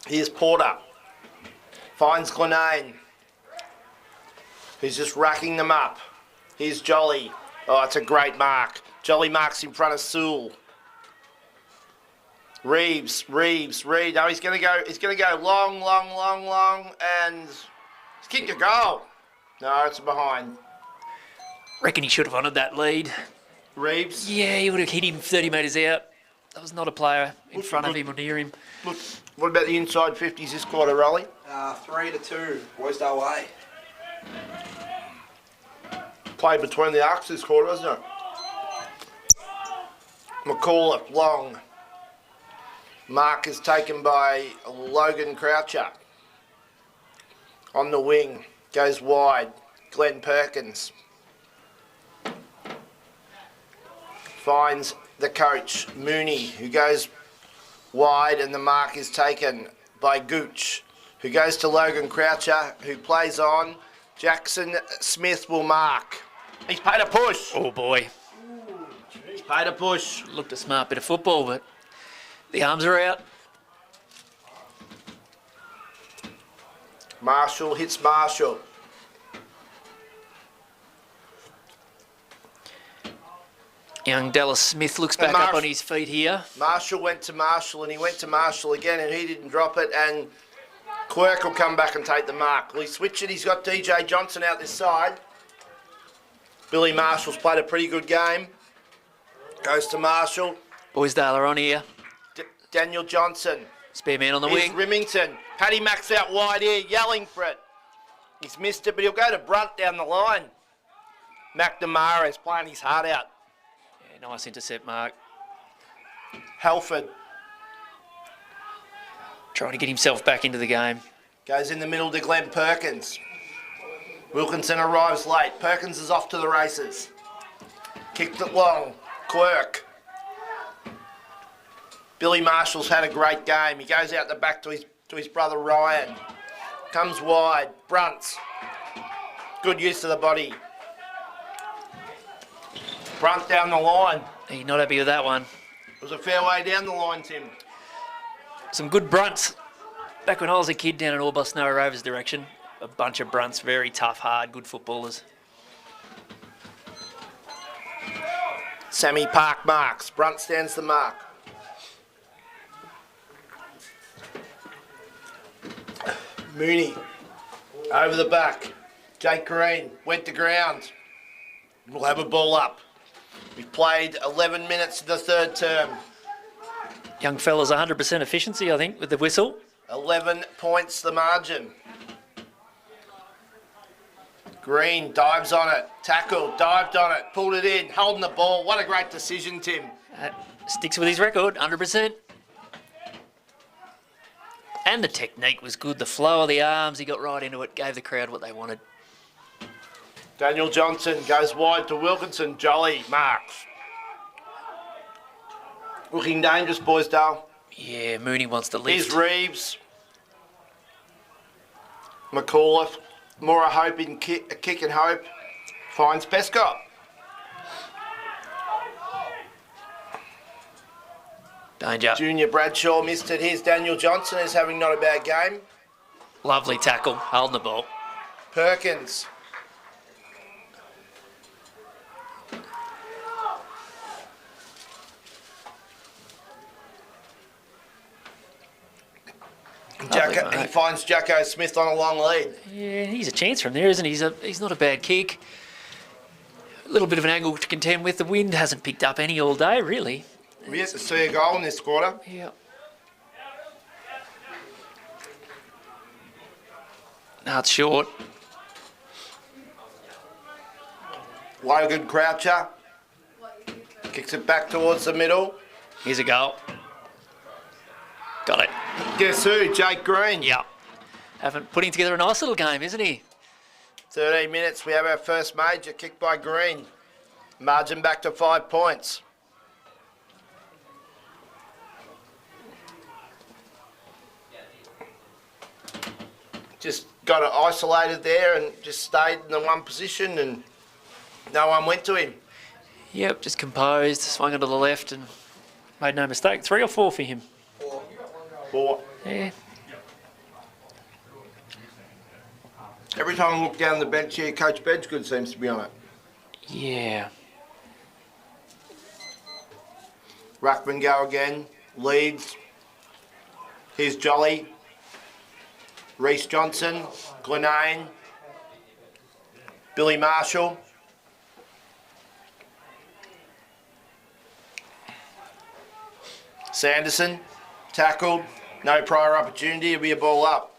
Here's Porter. Finds Glenane, who's just racking them up. Here's Jolly. Oh, it's a great mark. Jolly marks in front of Sewell. Reeves. No, he's going to go long, and he's kicked a goal. No, it's behind. Reckon he should have honoured that lead. Reeves? Yeah, he would have hit him 30 metres out. That was not a player in front of him or near him. Look, what about the inside 50s this quarter, Rolly? 3-2, Roysdale way. Played between the arcs this quarter, isn't it? McCullough, long. Mark is taken by Logan Croucher. On the wing, goes wide. Glenn Perkins. Finds the coach, Mooney, who goes wide, and the mark is taken by Gooch, who goes to Logan Croucher, who plays on. Jackson Smith will mark. He's paid a push. Oh, boy. He's paid a push. Looked a smart bit of football, but the arms are out. Marshall hits Marshall. Young Dallas Smith looks back up on his feet here. Marshall went to Marshall, and he went to Marshall again, and he didn't drop it, and Quirk will come back and take the mark. Will he switch it? He's got DJ Johnson out this side. Billy Marshall's played a pretty good game. Goes to Marshall. Boysdale are on here. Daniel Johnson. Spare man on the Here's wing. Remington. Paddy Mack's out wide here, yelling for it. He's missed it, but he'll go to Brunt down the line. McNamara is playing his heart out. Yeah, nice intercept, Mark. Halford trying to get himself back into the game. goes in the middle to Glenn Perkins. Wilkinson arrives late. Perkins is off to the races. Kicked it long. Quirk. Billy Marshall's had a great game. He goes out the back to his brother Ryan. Comes wide. Brunts. Good use of the body. Brunt down the line. He's not happy with that one. It was a fair way down the line, Tim. Some good brunts. Back when I was a kid down in Orbos Snow Rovers direction, a bunch of brunts, very tough, hard, good footballers. Sammy Park marks. Brunt stands the mark. Mooney over the back. Jake Green went to ground. We'll have a ball up. We've played 11 minutes of the third term. Young fella's 100% efficiency, I think, with the whistle. 11 points the margin. Green dives on it. Tackled, dived on it, pulled it in, holding the ball. What a great decision, Tim. Sticks with his record, 100%. And the technique was good. The flow of the arms, he got right into it, gave the crowd what they wanted. Daniel Johnson goes wide to Wilkinson. Jolly marks. Looking dangerous, Boysdale. Yeah, Mooney wants to lift. Here's Reeves. McAuliffe. More a hope in a kick and hope. Finds Pescott. Danger. Junior Bradshaw missed it. Here's Daniel Johnson, who's having not a bad game. Lovely tackle, holding the ball. Perkins. He finds Jacko Smith on a long lead. Yeah, he's a chance from there, isn't he? He's not a bad kick. A little bit of an angle to contend with. The wind hasn't picked up any all day, really. We have to see a goal in this quarter. Yeah. No, it's short. Logan Croucher. Kicks it back towards the middle. Here's a goal. Got it. Guess who? Jake Green. Yeah. Putting together a nice little game, isn't he? 13 minutes. We have our first major kick by Green. Margin back to 5 points. Just got it isolated there and just stayed in the one position and no one went to him. Yep, just composed, swung it to the left and made no mistake. 3 or 4 for him? 4. Yeah. Every time I look down the bench here, Coach Bedgood seems to be on it. Yeah. Ruckman go again. Leeds. Here's Jolly. Reece Johnson. Glenane. Billy Marshall. Sanderson. Tackled. No prior opportunity. It'll be a ball up.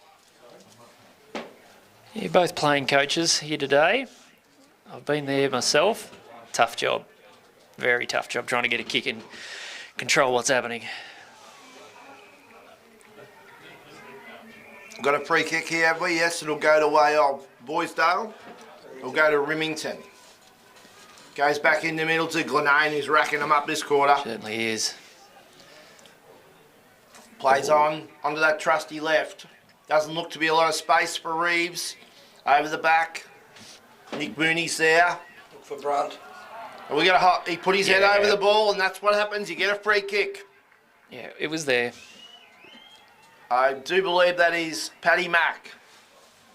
Yeah, both playing coaches here today. I've been there myself. Tough job. Very tough job trying to get a kick and control what's happening. Got a free kick here, have we? Yes, it'll go to way of Boysdale. It'll go to Remington. Goes back in the middle to Glenane, who's racking them up this quarter. Certainly is. Plays on, onto that trusty left. Doesn't look to be a lot of space for Reeves. Over the back. Nick Mooney's there. Look for Brunt. And we got he put his head over the ball, and that's what happens. You get a free kick. Yeah, it was there. I do believe that is Paddy Mack,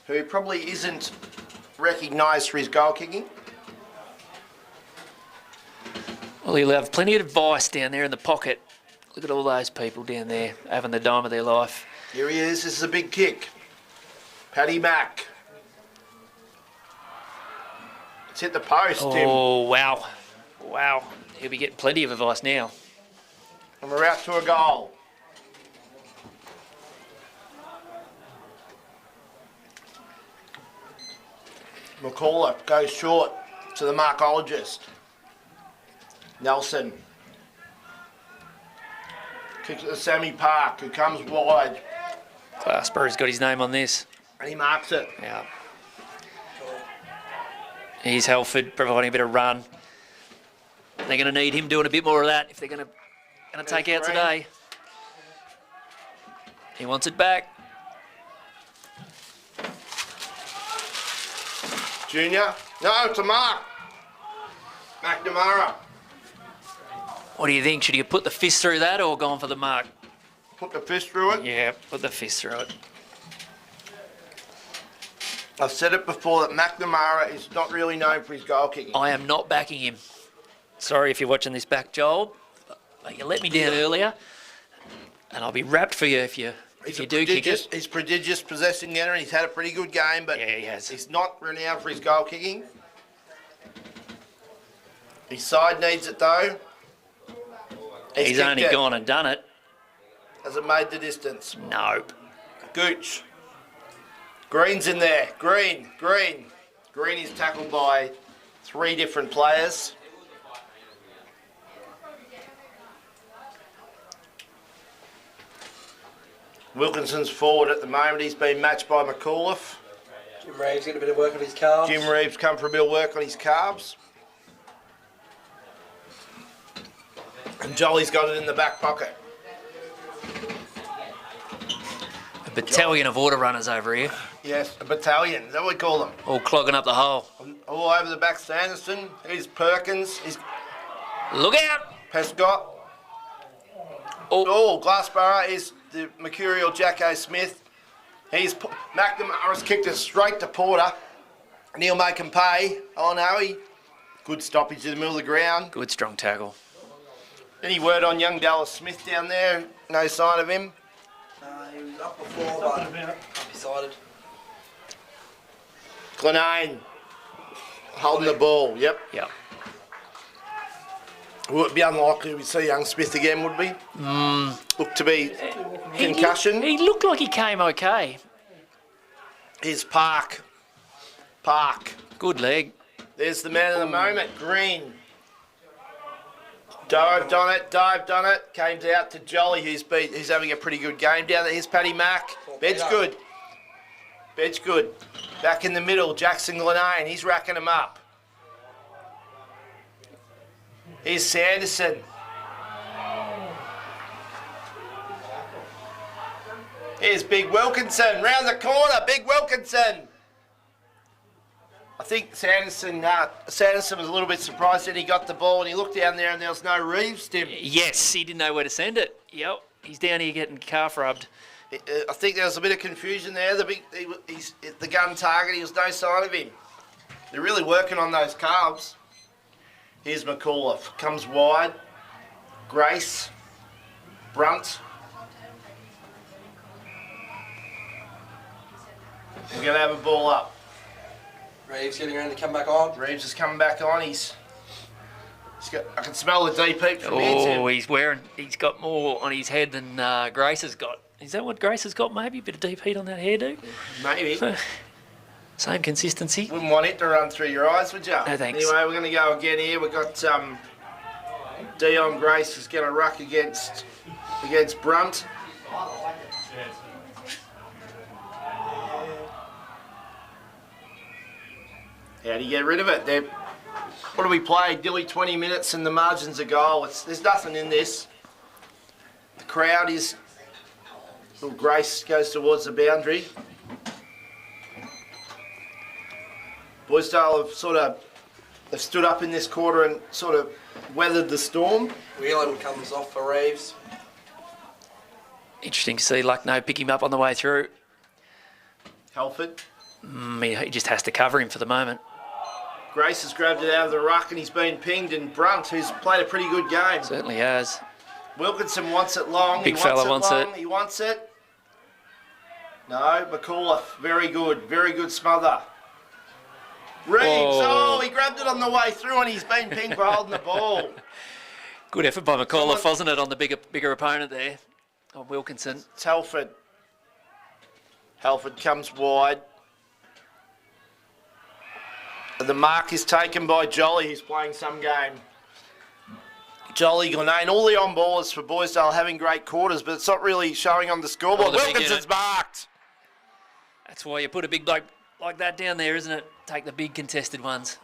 who probably isn't recognised for his goal kicking. Well, he'll have plenty of advice down there in the pocket. Look at all those people down there having the time of their life. Here he is. This is a big kick. Paddy Mack. It's hit the post, Tim. Oh, wow. Wow. He'll be getting plenty of advice now. And we're out to a goal. McCullough goes short to the markologist. Nelson. Kicks it to Sammy Park, who comes wide. Spur's got his name on this. And he marks it. Yeah. He's Halford providing a bit of run. They're going to need him doing a bit more of that if they're going to take out today. He wants it back. Junior. No, it's a mark. McNamara. What do you think? Should you put the fist through that or gone for the mark? Put the fist through it? Yeah, put the fist through it. I've said it before that McNamara is not really known for his goal kicking. I am not backing him. Sorry if you're watching this back, Joel. But you let me down earlier. And I'll be wrapped for you if you do kick it. He's prodigious possessing the and he's had a pretty good game, but yeah, he has. He's not renowned for his goal kicking. His side needs it though. He's only gone and done it. Has it made the distance? Nope. Gooch. Green's in there. Green. Green is tackled by 3 different players. Wilkinson's forward at the moment. He's been matched by McAuliffe. Jim Reeves getting a bit of work on his calves. Jim Reeves come for a bit of work on his calves. And Jolly's got it in the back pocket. A battalion of water runners over here. Yes, a battalion. Is that what we call them? All clogging up the hole. All over the back, Sanderson. Here's Perkins. He's Look out! Prescott. Oh, Glassborough is the mercurial Jacko Smith. McNamara's kicked it straight to Porter. And he'll make him pay. Oh no, good stoppage in the middle of the ground. Good strong tackle. Any word on young Dallas Smith down there? No sign of him? He was up before, but undecided. Glenane holding the ball, yep. Yep. Would it be unlikely we see young Smith again, would we? Look to be concussion. He looked like he came okay. Here's Park. Good leg. There's the man of the moment, Green. Dived on it, came out to Jolly, who's having a pretty good game down there. Here's Paddy Mack. Bed's good. Back in the middle, Jackson Glenane, he's racking them up. Here's Sanderson. Here's Big Wilkinson, round the corner, Big Wilkinson. I think Sanderson was a little bit surprised that he got the ball and he looked down there and there was no Reeves, Tim. Yes, he didn't know where to send it. Yep, he's down here getting calf rubbed. I think there was a bit of confusion there. He's the gun target, there was no sign of him. They're really working on those calves. Here's McAuliffe, comes wide. Grace, Brunt. We're going to have a ball up. Reeves getting ready to come back on. Reeves is coming back on. I can smell the DP from here, Tim. He's got more on his head than Grace has got. Is that what Grace has got, maybe? A bit of deep heat on that hairdo? Maybe. Same consistency. Wouldn't want it to run through your eyes, would you? No, thanks. Anyway, we're going to go again here. We've got Dion Grace is going to ruck against Brunt. How do you get rid of it? What do we play? Dilly 20 minutes and the margin's a goal. There's nothing in this. The crowd is... Little Grace goes towards the boundary. Boysdale have stood up in this quarter and sort of weathered the storm. Whelan comes off for Reeves. Interesting to see Lucknow pick him up on the way through. Halford. He just has to cover him for the moment. Grace has grabbed it out of the ruck and he's been pinged, and Brunt, who's played a pretty good game. Certainly has. Wilkinson wants it long. Big fella wants it. He wants it. No, McAuliffe, very good smother. Reeves, oh, he grabbed it on the way through and he's been pinged for holding the ball. Good effort by McAuliffe, wasn't it, on the bigger opponent there, on Wilkinson. It's Halford. Halford comes wide. The mark is taken by Jolly, who's playing some game. Jolly, Glenane, all the on-ballers for Boysdale having great quarters, but it's not really showing on the scoreboard. Wilkinson's marked. That's why you put a big bloke like that down there, isn't it? Take the big contested ones.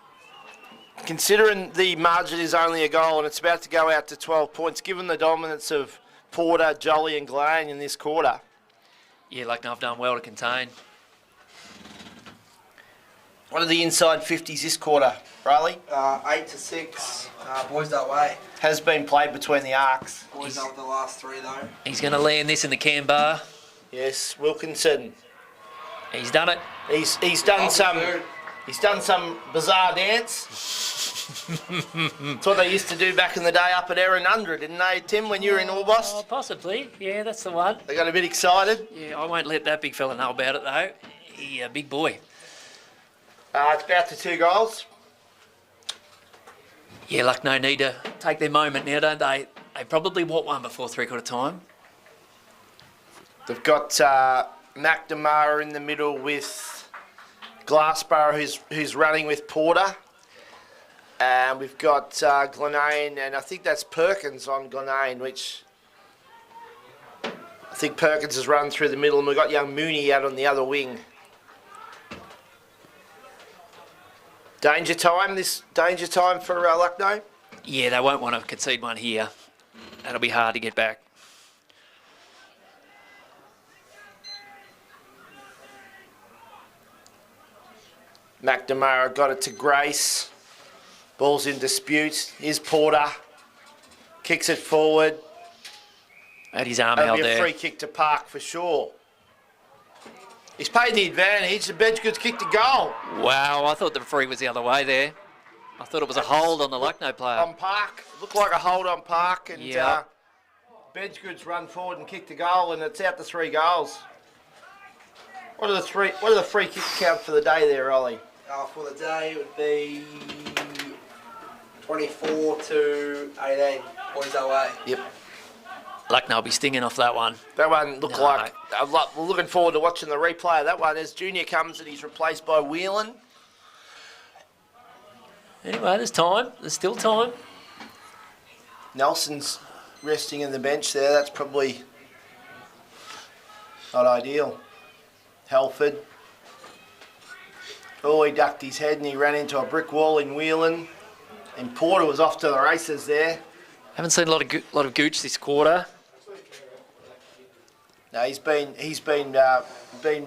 Considering the margin is only a goal and it's about to go out to 12 points, given the dominance of Porter, Jolly and Glenane in this quarter. Yeah, Lucknow have done well to contain. What are the inside 50s this quarter, Riley? 8-6, Boysdale way. Has been played between the arcs. Boysdale with the last 3 though. He's going to land this in the can bar. Yes, Wilkinson. He's done it. He's done some bizarre dance. It's what they used to do back in the day up at Errinundra, didn't they, Tim, when you were in Orbost? Oh, possibly. Yeah, that's the one. They got a bit excited. Yeah, I won't let that big fella know about it though. He a big boy. It's about to 2 goals. Yeah, Lucknow need to take their moment now, don't they? They probably want one before 3/4 time. They've got McNamara in the middle with Glassborough, who's running with Porter. And we've got Glenane, and I think that's Perkins on Glenane, which I think Perkins has run through the middle, and we've got young Mooney out on the other wing. Danger time for Lucknow? Yeah, they won't want to concede one here. That'll be hard to get back. McNamara got it to Grace. Ball's in dispute. Here's Porter. Kicks it forward. Had his arm That'll held be a there. free kick to Park for sure. He's paid the advantage. The Bedgood's kicked a goal. Wow, I thought the referee was the other way there. I thought it was a hold on the Lucknow player. On Park. Looked like a hold on Park. And Yeah. Bedgood's run forward and kicked a goal, and it's out to 3 goals. What are the free kick count for the day there, Ollie? For the day it would be 24-18, Boysdale way. Yep. Lucknow will be stinging off that one. That one looked like... we're looking forward to watching the replay of that one as Junior comes and he's replaced by Whelan. Anyway, there's time. There's still time. Nelson's resting in the bench there. That's probably not ideal. Halford. Oh, he ducked his head and he ran into a brick wall in Whelan. And Porter was off to the races there. Haven't seen a lot of Gooch this quarter. No, he's been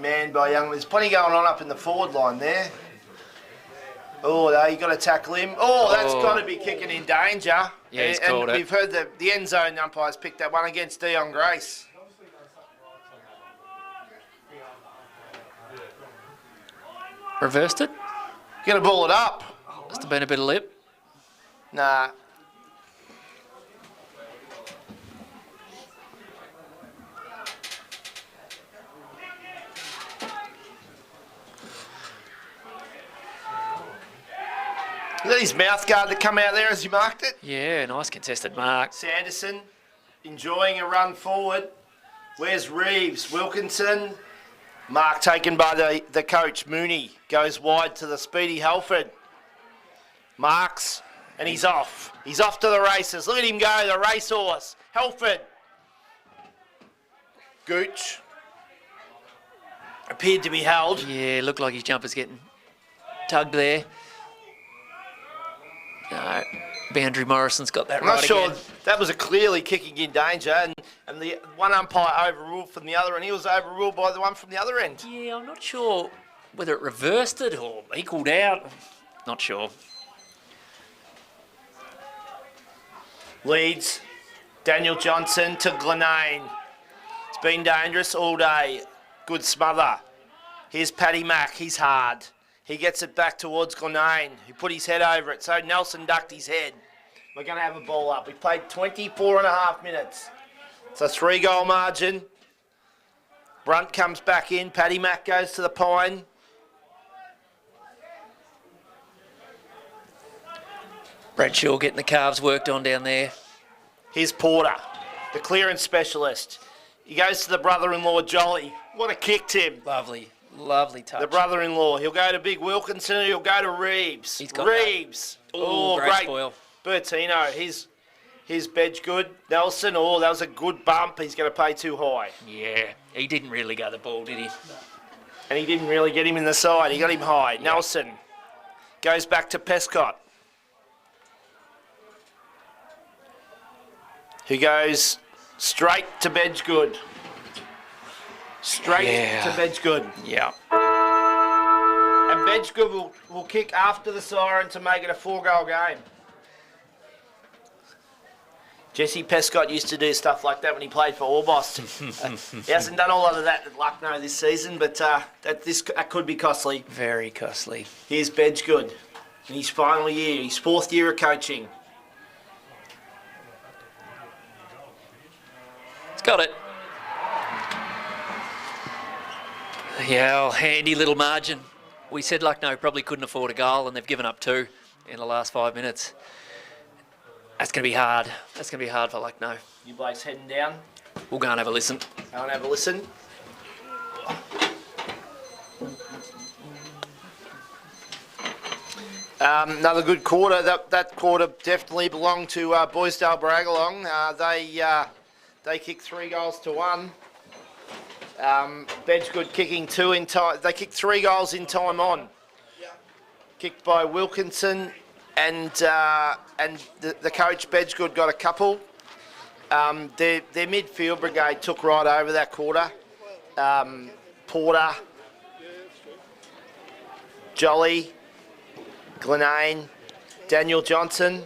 manned by young. There's plenty going on up in the forward line there. Oh, no, you got to tackle him. Oh, that's got to be kicking in danger. Yeah, he's and called it. We've heard the end zone umpires picked that one against Dion Grace. Reversed it. Going to ball it up. Must have been a bit of lip. Nah. Is that his mouth guard that come out there as he marked it? Yeah, nice contested mark. Sanderson enjoying a run forward. Where's Reeves? Wilkinson. Mark taken by the coach. Mooney goes wide to the speedy Halford. Marks, and he's off. He's off to the races. Look at him go, the racehorse. Halford. Gooch. Appeared to be held. Yeah, looked like his jumper's getting tugged there. No, Boundary Morrison's got that I'm right not sure. again. That was a clearly kicking in danger, and the one umpire overruled from the other, and he was overruled by the one from the other end. Yeah, I'm not sure whether it reversed it or equalled out. Not sure. Leads. Daniel Johnson to Glenane. It's been dangerous all day. Good smother. Here's Paddy Mack. He's hard. He gets it back towards Glenane, who put his head over it. So Nelson ducked his head. We're going to have a ball up. We played 24 and a half minutes. It's a 3-goal margin. Brunt comes back in. Paddy Mack goes to the pine. Bradshaw getting the calves worked on down there. Here's Porter, the clearance specialist. He goes to the brother-in-law, Jolly. What a kick, Tim. Lovely, lovely touch. The brother-in-law. He'll go to Big Wilkinson. He'll go to Reeves. He's got Reeves. That. Oh, great spoil. Bertino. He's Bedge good. Nelson. Oh, that was a good bump. He's going to pay too high. Yeah, he didn't really go the ball, did he? And he didn't really get him in the side. He got him high. Nelson goes back to Pescott, who goes straight to Bedgegood. Straight to Bedgegood. Yeah. And Bedgegood will kick after the siren to make it a 4-goal game. Jesse Pescott used to do stuff like that when he played for Orbost. He hasn't done a lot of that at Lucknow this season, but that could be costly. Very costly. Here's Bedgegood in his final year, his 4th year of coaching. He's got it. Yeah, oh, handy little margin. We said Lucknow probably couldn't afford a goal, and they've given up 2 in the last 5 minutes. That's going to be hard. That's going to be hard for Lucknow. You blokes heading down? We'll go and have a listen. Go and have a listen. Another good quarter. That quarter definitely belonged to Boysdale Bragalong. They kicked 3 goals to 1. Bedgegood kicking 2 in time. They kicked 3 goals in time on. Kicked by Wilkinson, and the coach Bedgegood got a couple. Their midfield brigade took right over that quarter. Porter, Jolly, Glenane, Daniel Johnson.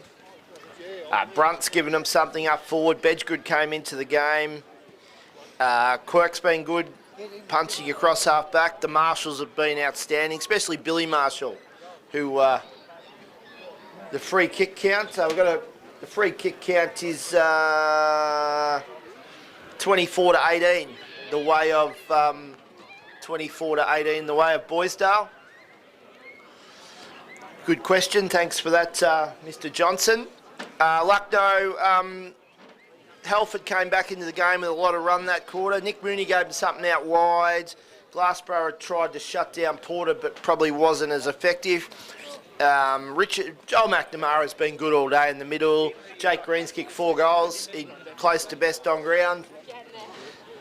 Brunt's given them something up forward. Bedgegood came into the game. Quirk's been good, punching across half back. The Marshalls have been outstanding, especially Billy Marshall, who the free kick count. So the free kick count is 24 to 18. The way of 24 to 18. The way of Boysdale. Good question. Thanks for that, Mr. Johnson. Lucknow. Halford came back into the game with a lot of run that quarter. Nick Mooney gave him something out wide. Glassborough tried to shut down Porter, but probably wasn't as effective. Joel McNamara has been good all day in the middle. Jake Green's kicked 4 goals. He's close to best on ground.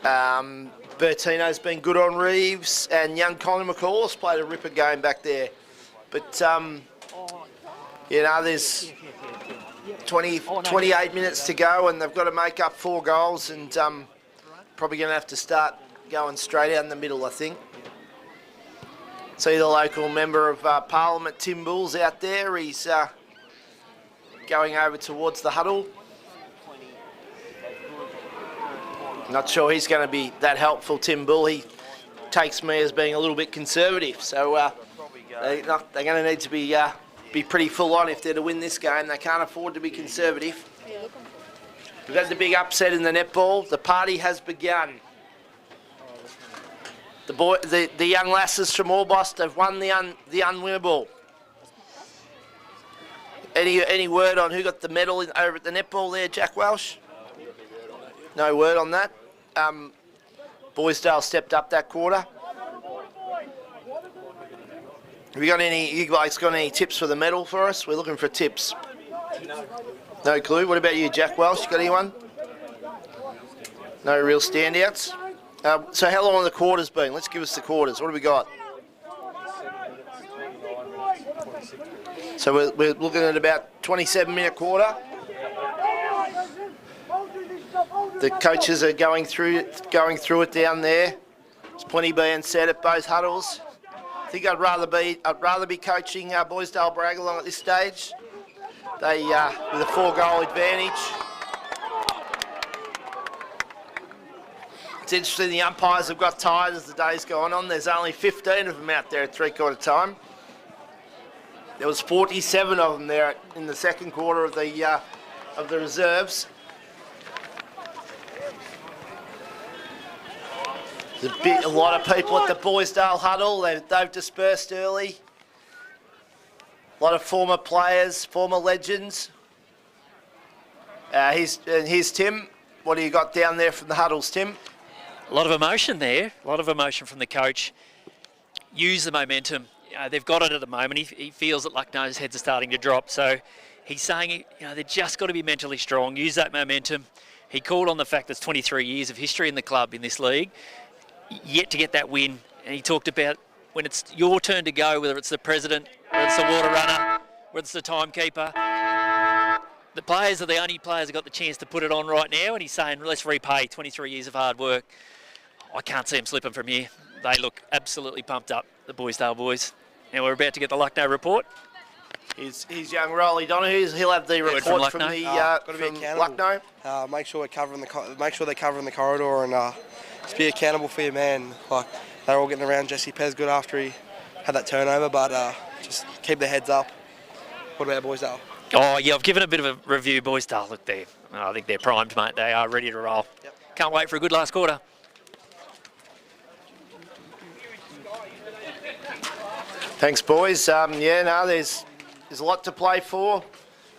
Bertino's been good on Reeves, and young Colin McCall's played a ripper game back there. But, there's 28 minutes to go, and they've got to make up 4 goals, and probably going to have to start going straight out in the middle, I think. See the local member of Parliament, Tim Bulls, out there. He's going over towards the huddle. Not sure he's going to be that helpful, Tim Bull. He takes me as being a little bit conservative, so they're going to need to be pretty full on if they're to win this game. They can't afford to be conservative. We've had the big upset in the netball. The party has begun. The young lasses from Orbost have won the unwinnable. Any word on who got the medal over at the netball there, Jack Welsh? No word on that. Boysdale stepped up that quarter. Have you guys got any tips for the medal for us? We're looking for tips. No clue. What about you, Jack Welsh? Got anyone? No real standouts? So how long have the quarters been? Let's give us the quarters. What have we got? So we're looking at about 27-minute quarter. The coaches are going through it down there. There's plenty being said at both huddles. I think I'd rather be coaching Boysdale Bragalong at this stage. They with a 4-goal advantage. It's interesting, the umpires have got tired as the day's gone on. There's only 15 of them out there at 3/4 time. There was 47 of them there in the second quarter of the reserves. There's a lot of people at the Boysdale huddle. They've dispersed early. A lot of former players, former legends. Here's Tim. What do you got down there from the huddles, Tim? A lot of emotion there. A lot of emotion from the coach. Use the momentum. They've got it at the moment. He feels that Lucknow's heads are starting to drop. So he's saying, they've just got to be mentally strong. Use that momentum. He called on the fact there's 23 years of history in the club in this league, yet to get that win. And he talked about when it's your turn to go, whether it's the president, whether it's the water runner, whether it's the timekeeper. The players are the only players that got the chance to put it on right now, and he's saying, let's repay 23 years of hard work. I can't see them slipping from here. They look absolutely pumped up, the Boysdale boys. And we're about to get the Lucknow report. He's young Riley Donahue. He'll have the report from Lucknow. Make sure we're covering make sure they're covering the corridor, and just be accountable for your man. Like they're all getting around Jesse Pez good after he had that turnover, but just keep their heads up. What about Boysdale? Oh yeah, I've given a bit of a review. Boysdale, look there. I think they're primed, mate. They are ready to roll. Yep. Can't wait for a good last quarter. Thanks, boys. There's a lot to play for.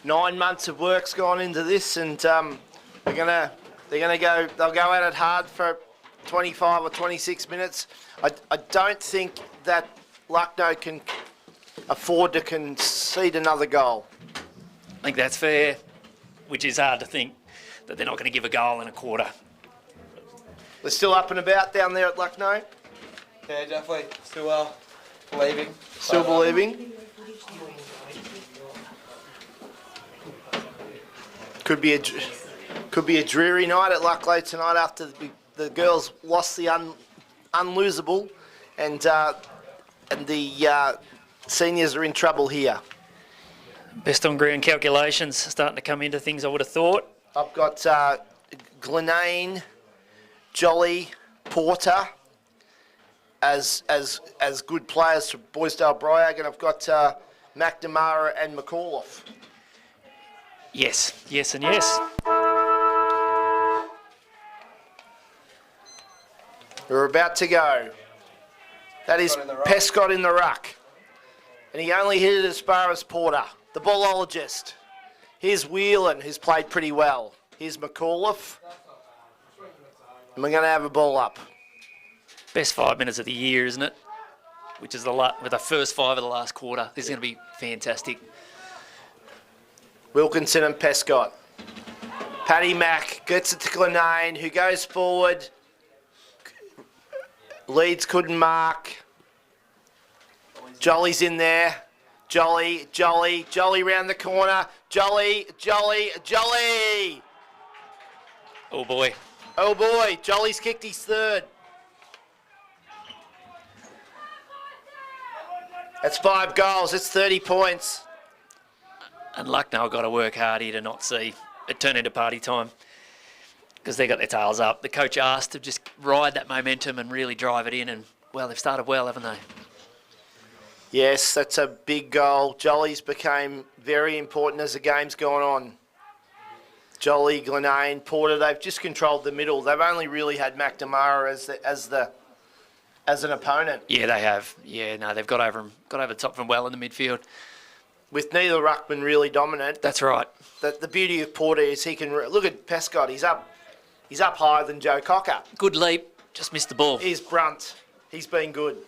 9 months of work's gone into this, and they'll go at it hard for 25 or 26 minutes. I don't think that Lucknow can afford to concede another goal. I think that's fair, which is hard to think that they're not going to give a goal in a quarter. They're still up and about down there at Lucknow. Yeah, definitely. Still believing. Still believing. Could be a dreary night at Lucknow tonight after the girls lost the unlosable, and the seniors are in trouble here. Best on ground calculations starting to come into things I would have thought. I've got Glenane, Jolly, Porter as good players for Boysdale Briag, and I've got McNamara and McAuliffe. Yes, and yes. We're about to go. That is Pescott in the ruck. And he only hit it as far as Porter, the ballologist. Here's Whelan, who's played pretty well. Here's McAuliffe. And we're going to have a ball up. Best 5 minutes of the year, isn't it? Which is with the first 5 of the last quarter. This is going to be fantastic. Wilkinson and Pescott. Paddy Mack gets it to Glenane, who goes forward. Leeds couldn't mark. Jolly's in there. Jolly round the corner. Jolly. Oh boy. Jolly's kicked his third. That's 5 goals. It's 30 points. And Lucknow have got to work hard here to not see it turn into party time, because they got their tails up. The coach asked to just ride that momentum and really drive it in, and well, they've started well, haven't they? Yes, that's a big goal. Jolly's became very important as the game's gone on. Jolly, Glenane, Porter, they've just controlled the middle. They've only really had McNamara as an opponent. Yeah, they have. Yeah, no, they've got over the top from well in the midfield. With neither ruckman really dominant. That's right. The beauty of Porter is he can look at Pescott. He's up higher than Joe Cocker. Good leap, just missed the ball. Here's Brunt. He's been good.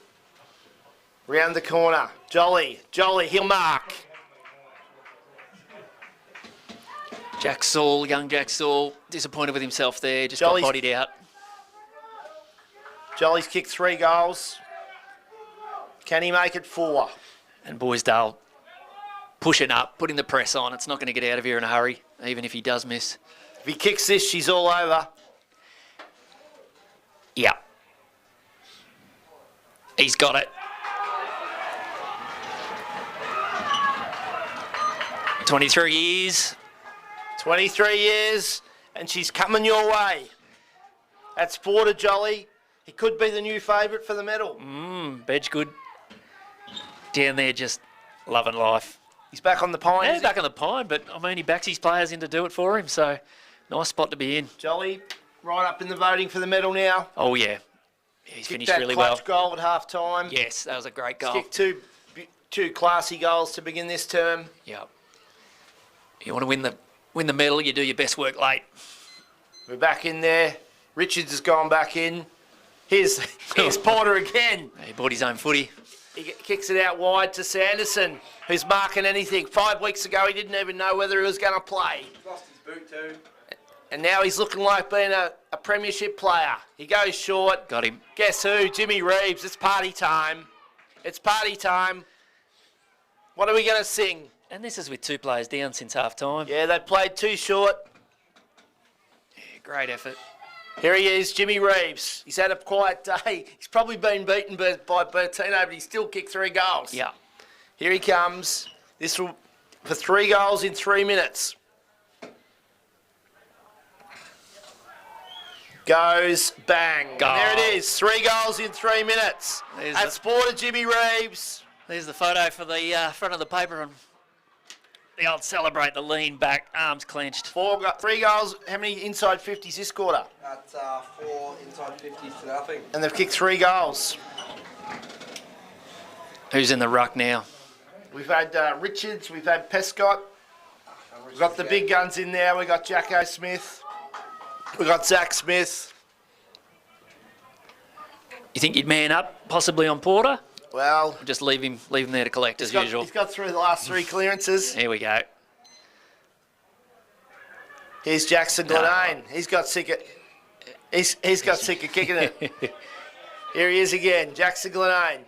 Round the corner. Jolly, he'll mark. Young Jack Saul, disappointed with himself there, just got bodied out. Jolly's kicked 3 goals. Can he make it 4? And Boysdale pushing up, putting the press on. It's not going to get out of here in a hurry, even if he does miss. If he kicks this, she's all over. Yeah. He's got it. 23 years. 23 years, and she's coming your way. That's 4 to Jolly. He could be the new favourite for the medal. Bedge good. Down there just loving life. He's back on the pine. Yeah, back on the pine, but I mean, he backs his players in to do it for him, so nice spot to be in. Jolly, right up in the voting for the medal now. Oh, yeah. He's finished really well. Kicked that clutch goal at half time. Yes, that was a great goal. Kicked 2 two classy goals to begin this term. Yep. You want to win the medal, you do your best work late. We're back in there. Richards has gone back in. Here's Porter again. He bought his own footy. He kicks it out wide to Sanderson, who's marking anything. 5 weeks ago, he didn't even know whether he was going to play. Lost his boot too. And now he's looking like being a premiership player. He goes short. Got him. Guess who? Jimmy Reeves. It's party time. It's party time. What are we going to sing? And this is with 2 players down since half time. Yeah, they played too short. Yeah, great effort. Here he is, Jimmy Reeves. He's had a quiet day. He's probably been beaten by Bertino, but he still kicked 3 goals. Yeah. Here he comes. This will for 3 goals in 3 minutes. Goes, bang. Goal. There it is, 3 goals in 3 minutes. That's Porter, Jimmy Reeves. There's the photo for the front of the paper and the old celebrate the lean back, arms clenched. 3 goals. How many inside 50s this quarter? That's 4 inside 50s today, I think. And they've kicked 3 goals. Who's in the ruck now? We've had Richards, we've had Pescott. We've got the big guns in there. We've got Jacko Smith. We've got Zach Smith. You think you'd man up possibly on Porter? Well, or just leave him there to collect as usual. He's got through the last 3 clearances. Here we go. Here's Jackson Glenane. He's got sick of kicking it. Here he is again, Jackson Glenane.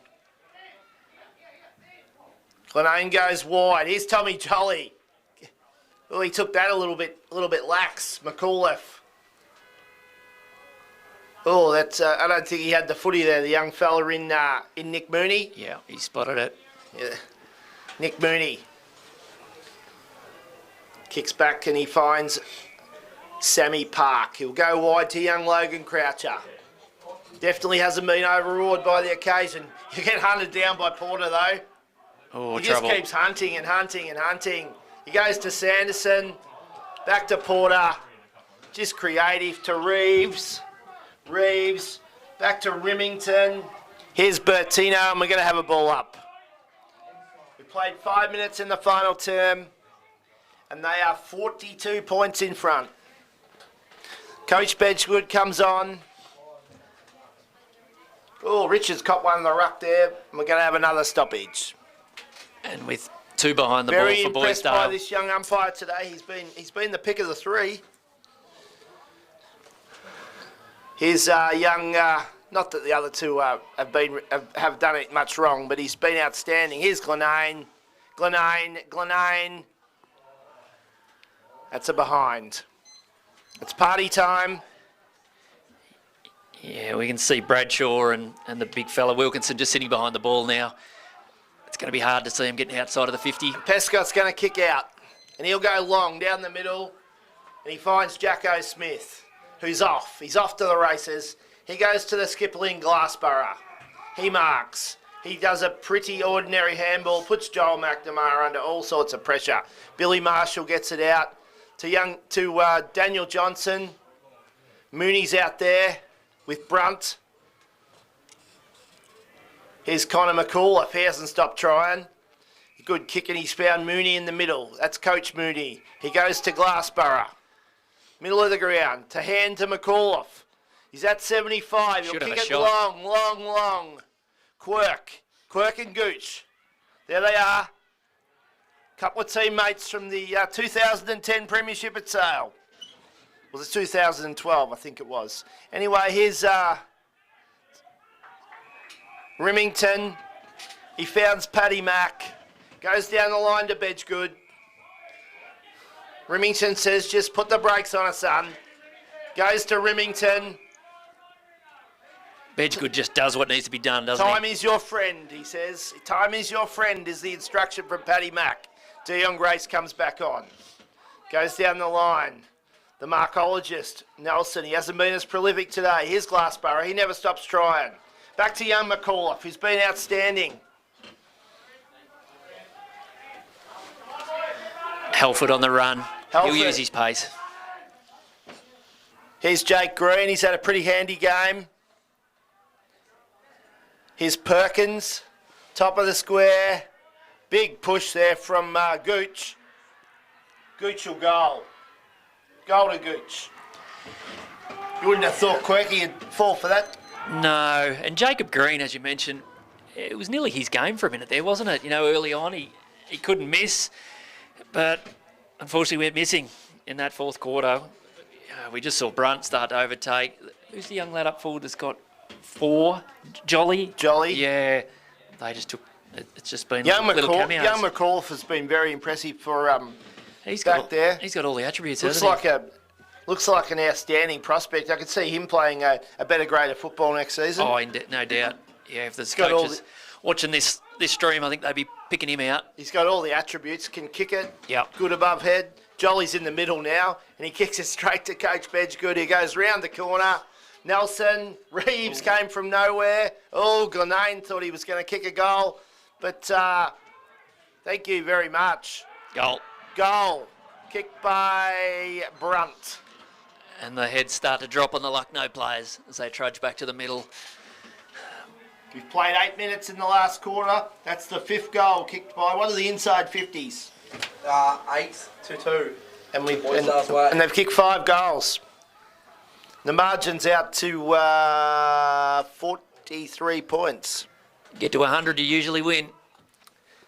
Glenane goes wide. Here's Tommy Jolly. Oh, he took that a little bit lax. McAuliffe. Oh, that's. I don't think he had the footy there. The young fella in Nick Mooney. Yeah, he spotted it. Yeah, Nick Mooney kicks back and he finds Sammy Park. He'll go wide to young Logan Croucher. Definitely hasn't been overawed by the occasion. You get hunted down by Porter though. Oh, he trouble. just keeps hunting and hunting and hunting. He goes to Sanderson, back to Porter, just creative to Reeves. Reeves, back to Remington. Here's Bertino, and we're going to have a ball up. We played 5 minutes in the final term, and they are 42 points in front. Coach Bedgewood comes on. Oh, Richards caught one in the ruck there, and we're going to have another stoppage. And with 2 behind the Very ball for impressed by Boysdale. this young umpire today. He's been the pick of the 3. He's young. Not that the other 2 have done it much wrong, but he's been outstanding. Here's Glenane. That's a behind. It's party time. Yeah, we can see Bradshaw and the big fella Wilkinson just sitting behind the ball now. It's going to be hard to see him getting outside of the 50. Pescott's going to kick out, and he'll go long down the middle, and he finds Jacko Smith, who's off. He's off to the races. He goes to the Skipling Glassborough. He marks. He does a pretty ordinary handball, puts Joel McNamara under all sorts of pressure. Billy Marshall gets it out to Daniel Johnson. Mooney's out there with Brunt. Here's Connor McAuliffe. He hasn't stopped trying. Good kick, and he's found Mooney in the middle. That's Coach Mooney. He goes to Glassborough. Middle of the ground. To hand to McAuliffe. He's at 75. He'll Should have kick a it shot. long. Quirk and Gooch. There they are. Couple of teammates from the 2010 Premiership at Sale. Was it 2012? I think it was. Anyway, here's Remington. He founds Paddy Mack. Goes down the line to Bedgegood. Remington says, just put the brakes on it, son. Goes to Remington. Bedgegood just does what needs to be done, doesn't Time he? is your friend, he says. Time is your friend is the instruction from Paddy Mack. Dion Grace comes back on. Goes down the line. The marcologist, Nelson, he hasn't been as prolific today. Here's Glassborough, he never stops trying. Back to young McAuliffe, who's been outstanding. Halford on the run. Halford. He'll use his pace. Here's Jake Green, he's had a pretty handy game. Here's Perkins, top of the square. Big push there from Gooch. Gooch will goal. Goal to Gooch. You wouldn't have thought Quirky would fall for that. No, and Jacob Green, as you mentioned, it was nearly his game for a minute there, wasn't it? You know, early on he couldn't miss, but unfortunately went missing in that fourth quarter. We just saw Brunt start to overtake. Who's the young lad up forward that's got 4? Jolly? Jolly. Yeah, they just took... It's just been Young little cameos. Young McAuliffe has been very impressive for He's back there. He's got all the attributes, Looks hasn't he? Looks like an outstanding prospect. I could see him playing a better grade of football next season. Oh, no doubt. Yeah, if there's got all coaches watching this stream, I think they'd be picking him out. He's got all the attributes, can kick it, Yep. good above head. Jolly's in the middle now, and he kicks it straight to Coach Bedgood. He goes round the corner. Nelson, Reeves came from nowhere. Oh, Glenane thought he was going to kick a goal, but thank you very much. Goal. Kicked by Brunt. And the heads start to drop on the Lucknow players as they trudge back to the middle. We've played 8 minutes in the last quarter. That's the 5th goal kicked by. What are the inside 50s? 8-2. And they've kicked 5 goals. The margin's out to 43 points. Get to 100, you usually win.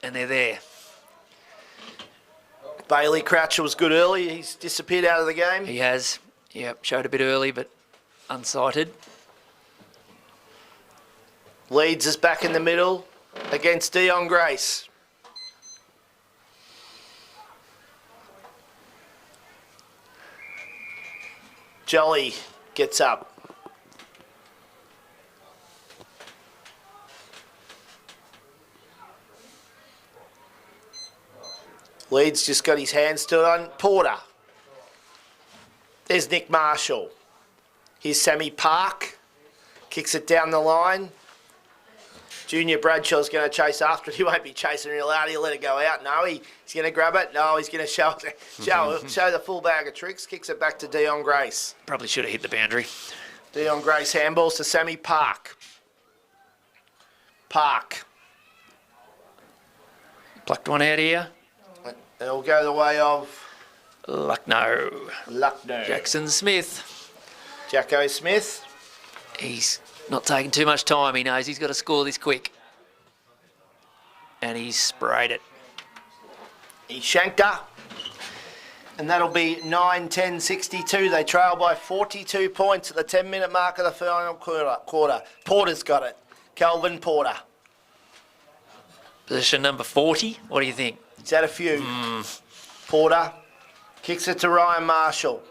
And they're there. Bailey Croucher was good early. He's disappeared out of the game. He has. Yep, showed a bit early, but unsighted. Leeds is back in the middle against Dion Grace. Jolly gets up. Leeds just got his hands still on Porter. There's Nick Marshall. Here's Sammy Park. Kicks it down the line. Junior Bradshaw's going to chase after it. He won't be chasing real hard. He'll let it go out. No, he's going to grab it. No, he's going to show the full bag of tricks. Kicks it back to Dion Grace. Probably should have hit the boundary. Dion Grace handballs to Sammy Park. Park. Plucked one out here. It'll go the way of Lucknow. Jackson Smith. Jacko Smith. He's not taking too much time. He knows he's got to score this quick. And he's sprayed it. He shanked her. And that'll be 9-10-62. They trail by 42 points at the 10-minute mark of the final quarter. Porter's got it. Calvin Porter. Position number 40. What do you think? He's had a few. Porter kicks it to Ryan Marshall.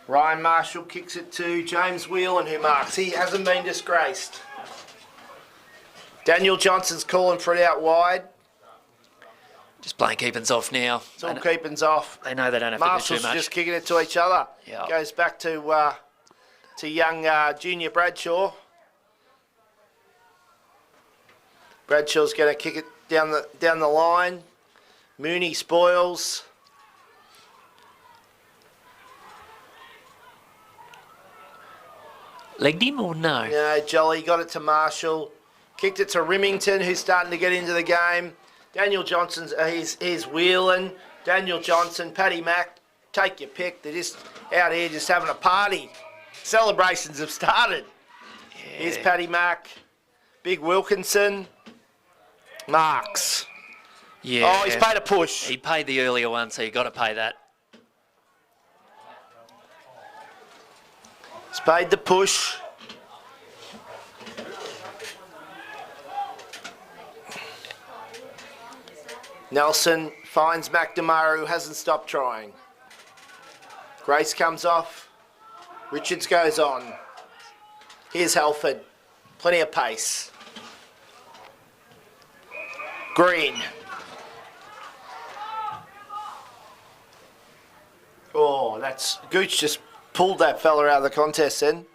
Ryan Marshall kicks it to James Whelan, who marks. He hasn't been disgraced. Daniel Johnson's calling for it out wide. Just playing keepings off now. It's all keepings off. They know they don't have Marshall's to do too much. just kicking it to each other. Yep. Goes back to young Junior Bradshaw. Bradshaw's going to kick it down the line. Mooney spoils. Legged him or no? No, Jolly got it to Marshall. Kicked it to Remington, who's starting to get into the game. Daniel Johnson's, he's Whelan. Daniel Johnson, Paddy Mack, take your pick. They're just out here just having a party. Celebrations have started. Yeah. Here's Paddy Mack. Big Wilkinson. Marks. Yeah. Oh, he's paid a push. He paid the earlier one, so you got to pay that. He's paid the push. Nelson finds McNamara, who hasn't stopped trying. Grace comes off. Richards goes on. Here's Halford. Plenty of pace. Green. Oh, that's... Gooch just pulled that fella out of the contest then.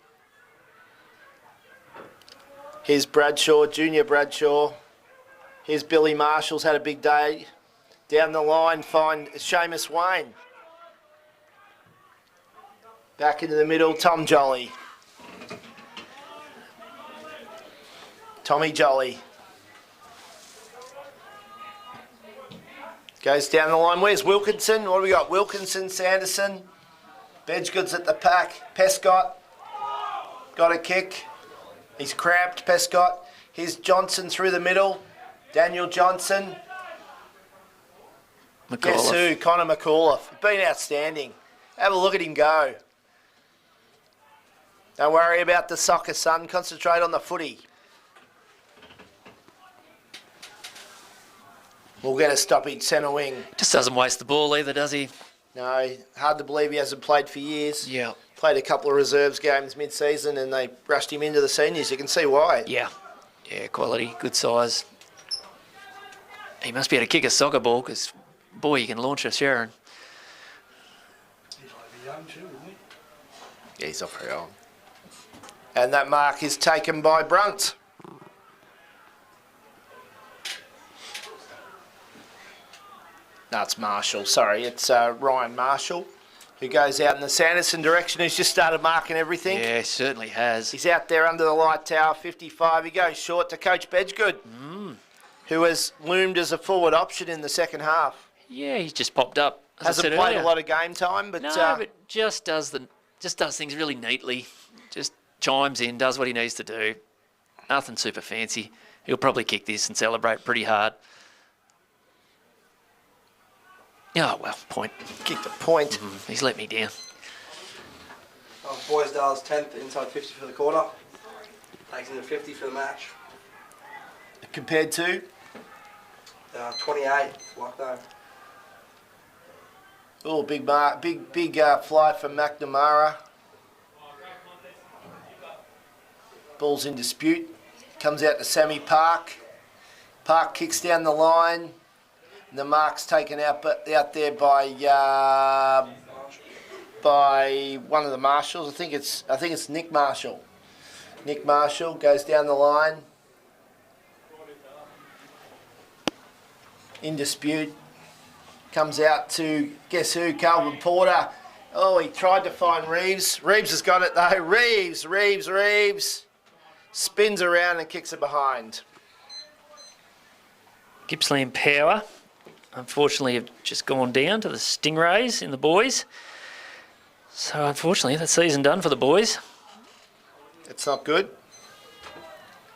Here's Bradshaw, Junior Bradshaw. Here's Billy Marshall's had a big day. Down the line, find Seamus Wayne. Back into the middle, Tom Jolly. Tommy Jolly. Goes down the line. Where's Wilkinson? What do we got? Wilkinson, Sanderson. Bedgood's at the pack. Pescott got a kick. He's cramped, Pescott. Here's Johnson through the middle. Daniel Johnson. Guess who? Connor McAuliffe. Been outstanding. Have a look at him go. Don't worry about the soccer, son. Concentrate on the footy. We'll get a stoppage centre wing. Just doesn't waste the ball either, does he? No, hard to believe he hasn't played for years. Yeah. Played a couple of reserves games mid-season and they rushed him into the seniors. You can see why. Yeah. Yeah, quality, good size. He must be able to kick a soccer ball because, boy, you can launch a Sharon. He's like young too, isn't he? Yeah, he's not very old. And that mark is taken by Brunt. No, it's Marshall. Sorry, it's Ryan Marshall, who goes out in the Sanderson direction, who's just started marking everything. Yeah, certainly has. He's out there under the light tower, 55. He goes short to Coach Bedgood, who has loomed as a forward option in the second half. Yeah, he's just popped up. As Hasn't I said played earlier. a lot of game time, but... No, but just does things really neatly. Just chimes in, does what he needs to do. Nothing super fancy. He'll probably kick this and celebrate pretty hard. Oh, well, point. Kick the point. He's let me down. Boysdale's 10th inside 50 for the quarter. Takes him to 50 for the match. Compared to? 28, lockdown. Oh, big fly from McNamara. Ball's in dispute. Comes out to Sammy Park. Park kicks down the line. And the mark's taken out there by one of the marshals. I think it's Nick Marshall. Nick Marshall goes down the line. In dispute. Comes out to, guess who? Calvin Porter. Oh, he tried to find Reeves. Reeves has got it though. Reeves. Spins around and kicks it behind. Gippsland Power, unfortunately, have just gone down to the Stingrays in the boys. So, unfortunately, the season done for the boys. It's not good.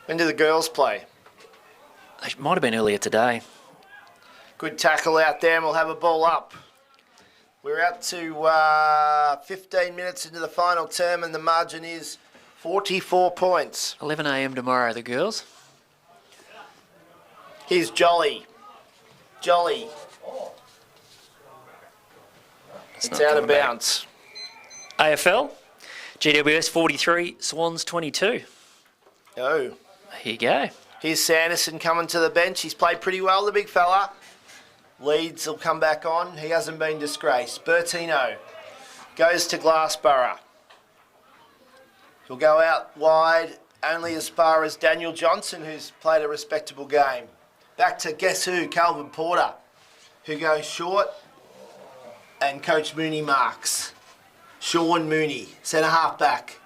When do the girls play? It might have been earlier today. Good tackle out there and we'll have a ball up. We're out to 15 minutes into the final term and the margin is 44 points. 11 a.m. tomorrow, the girls. Here's Jolly. It's out of bounds. AFL, GWS 43, Swans 22. Oh. Here you go. Here's Sanderson coming to the bench. He's played pretty well, the big fella. Leeds will come back on. He hasn't been disgraced. Bertino goes to Glassborough. He'll go out wide only as far as Daniel Johnson, who's played a respectable game. Back to guess who? Calvin Porter, who goes short, and Coach Mooney marks. Sean Mooney, centre half back.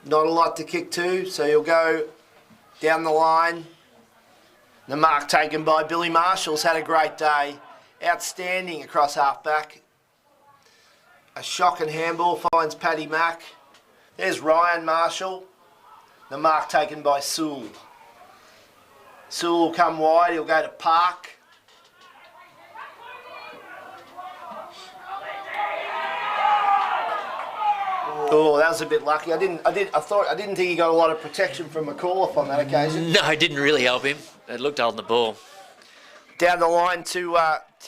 Not a lot to kick to, so he'll go down the line. The mark taken by Billy Marshall's had a great day. Outstanding across half back. A shock and handball finds Paddy Mack. There's Ryan Marshall. The mark taken by Sewell. Sewell will come wide. He'll go to Park. Oh, that was a bit lucky. I didn't think he got a lot of protection from McAuliffe on that occasion. No, it didn't really help him. It looked holding the ball. Down the line to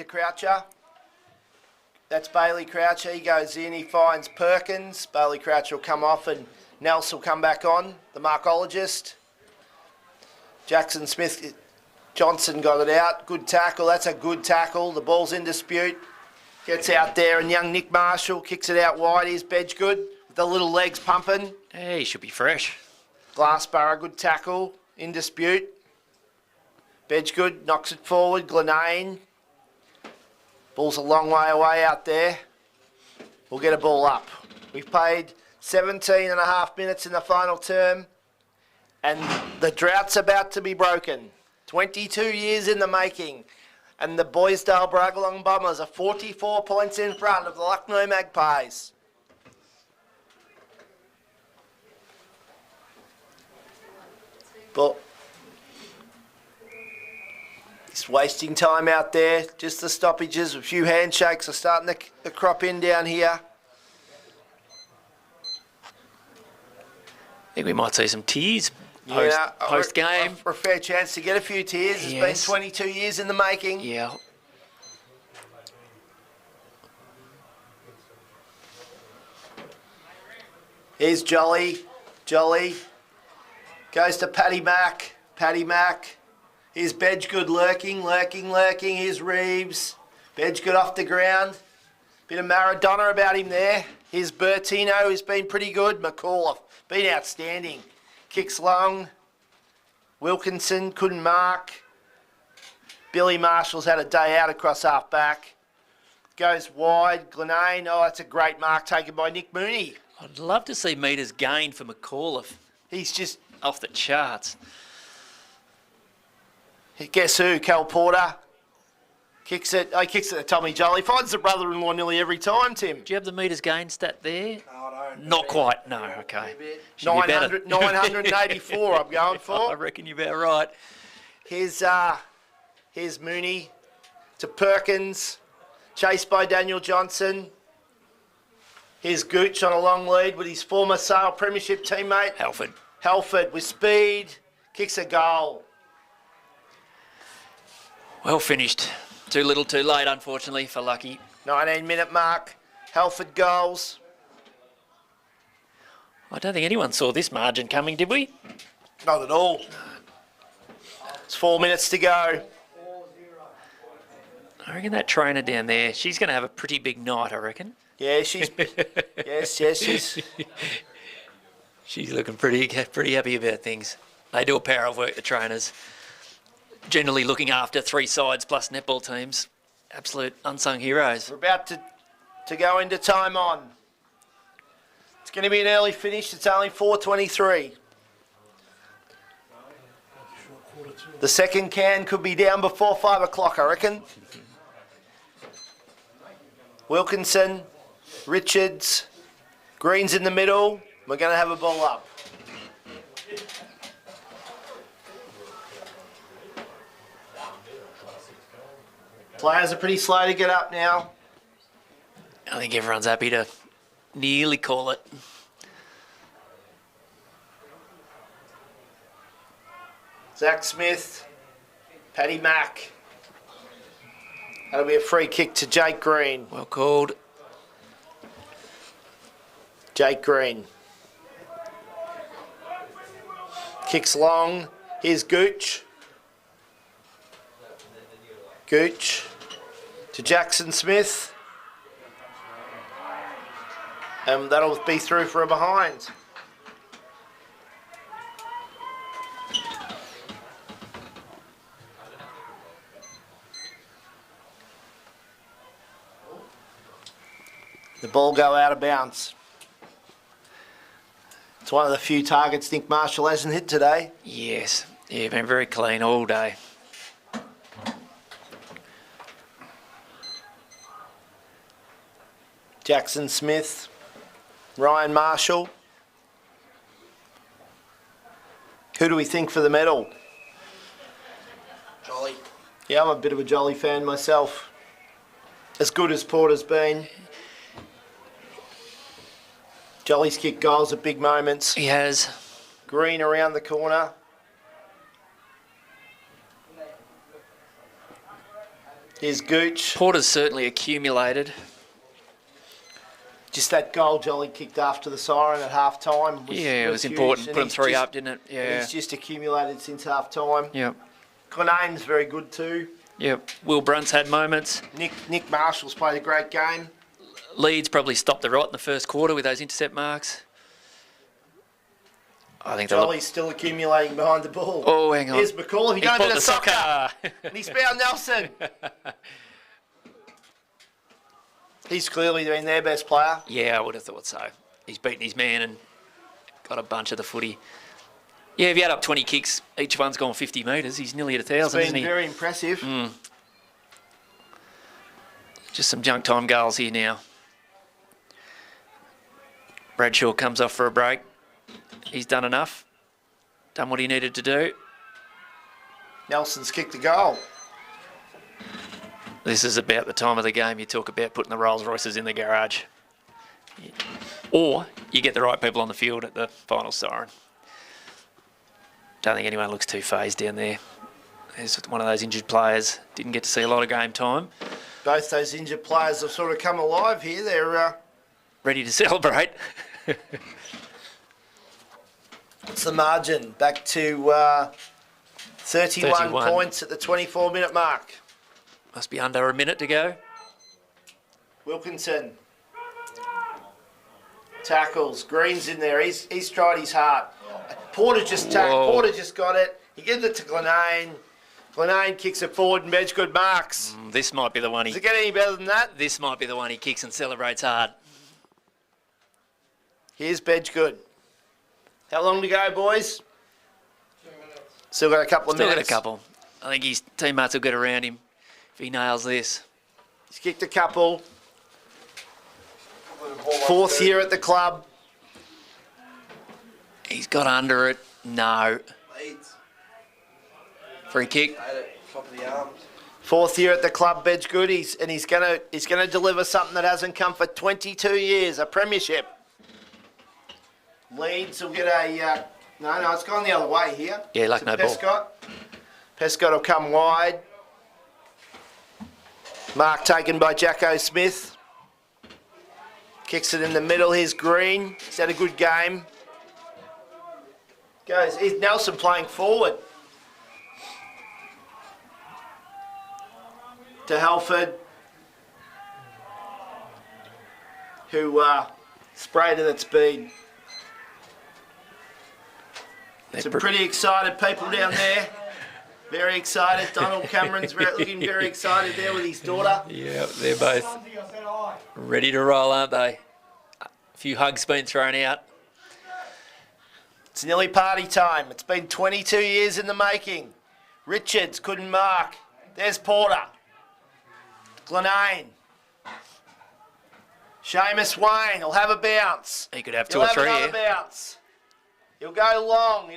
Croucher. That's Bailey Croucher. He goes in. He finds Perkins. Bailey Croucher will come off and Nelson will come back on, the marcologist. Jackson Smith Johnson got it out. Good tackle. That's a good tackle. The ball's in dispute. Gets out there and young Nick Marshall kicks it out wide. Here's Bedgood with the little legs pumping. Hey, he should be fresh. Glassborough, good tackle. In dispute. Bedgood knocks it forward. Glenane. Ball's a long way away out there. We'll get a ball up. We've played 17 and a half minutes in the final term and the drought's about to be broken. 22 years in the making And the Boysdale Braggalong Bombers are 44 points in front of the Lucknow Magpies. But he's wasting time out there. Just the stoppages. A few handshakes are starting to crop in down here. I think we might see some tears post game. For a fair chance to get a few tears. It's been 22 years in the making. Yeah. Here's Jolly. Jolly goes to Paddy Mack. Paddy Mack. Here's Bedgood lurking. Here's Reeves. Bedgood off the ground. Bit of Maradona about him there. Here's Bertino, who's been pretty good. McAuliffe, been outstanding. Kicks long. Wilkinson couldn't mark. Billy Marshall's had a day out across half back. Goes wide. Glenane, oh, that's a great mark taken by Nick Mooney. I'd love to see metres gained for McAuliffe. He's just off the charts. Guess who? Cal Porter. Kicks it. Oh, kicks it to Tommy Jolly. Finds the brother-in-law nearly every time, Tim. Do you have the metres gained stat there? No, I don't. Not quite. No, okay. 984 I'm going for. I reckon you're about right. Here's Mooney to Perkins. Chased by Daniel Johnson. Here's Gooch on a long lead with his former Sale Premiership teammate. Halford with speed. Kicks a goal. Well finished. Too little, too late, unfortunately, for Lucky. 19-minute mark. Halford goals. I don't think anyone saw this margin coming, did we? Not at all. It's 4 minutes to go. I reckon that trainer down there, she's going to have a pretty big night, I reckon. Yeah, she's... yes. She's looking pretty happy about things. They do a power of work, the trainers. Generally looking after 3 sides plus netball teams. Absolute unsung heroes. We're about to go into time on. It's going to be an early finish. It's only 4:23. The second can could be down before 5 o'clock, I reckon. Wilkinson, Richards, Green's in the middle. We're going to have a ball up. Players are pretty slow to get up now. I think everyone's happy to nearly call it. Zach Smith, Paddy Mack. That'll be a free kick to Jake Green. Well called. Jake Green. Kicks long. Here's Gooch. Gooch to Jackson Smith. And that'll be through for a behind. The ball go out of bounds. It's one of the few targets Nick Marshall hasn't hit today. Yes. Yeah, been very clean all day. Jackson Smith, Ryan Marshall. Who do we think for the medal? Jolly. Yeah, I'm a bit of a Jolly fan myself. As good as Porter's been. Jolly's kicked goals at big moments. He has. Green around the corner. Here's Gooch. Porter's certainly accumulated. Just that goal Jolly kicked after the siren at half time. Yeah, it was important. Put him 3 up, didn't it? Yeah. He's just accumulated since half time. Yep. Glenane's very good too. Yep. Will Brunt's had moments. Nick Marshall's played a great game. Leeds probably stopped the rot in the first quarter with those intercept marks. I think Jolly's still accumulating behind the ball. Oh, hang on. Here's McCall. If you don't do the soccer. And he's found Nelson. He's clearly been their best player. Yeah, I would have thought so. He's beaten his man and got a bunch of the footy. Yeah, if you add up 20 kicks, each one's gone 50 metres. He's nearly at 1,000, isn't he? It's been very impressive. Just some junk time goals here now. Bradshaw comes off for a break. He's done enough. Done what he needed to do. Nelson's kicked the goal. This is about the time of the game you talk about putting the Rolls Royces in the garage. Or you get the right people on the field at the final siren. Don't think anyone looks too phased down there. There's one of those injured players. Didn't get to see a lot of game time. Both those injured players have sort of come alive here. They're ready to celebrate. What's the margin? Back to 31 points at the 24-minute mark. Must be under a minute to go. Wilkinson tackles. Green's in there. He's tried his heart. Porter just Porter just got it. He gives it to Glenane. Glenane kicks it forward and Bedgood marks. This might be the one he... Does it get any better than that? This might be the one he kicks and celebrates hard. Here's Bedgood. How long to go, boys? 2 minutes. Still got a couple of minutes. Still got a couple. I think his teammates will get around him if he nails this. He's kicked a couple. 4th year at the club. He's got under it. No. Free kick. Top of the arms. 4th year at the club, Bedgood. He's gonna deliver something that hasn't come for 22 years, a premiership. Leeds will get a no, it's gone the other way here. Yeah, like no ball. Pescott will come wide. Mark taken by Jacko Smith. Kicks it in the middle. Here's Green. He's had a good game. Here's Nelson playing forward. To Halford, who sprayed it at speed. Some pretty excited people down there. Very excited. Donald Cameron's looking very excited there with his daughter. Yeah, they're both ready to roll, aren't they? A few hugs been thrown out. It's nearly party time. It's been 22 years in the making. Richards couldn't mark. There's Porter. Glenane. Seamus Wayne will have a bounce. He could have two or three here. Bounce. He'll go long.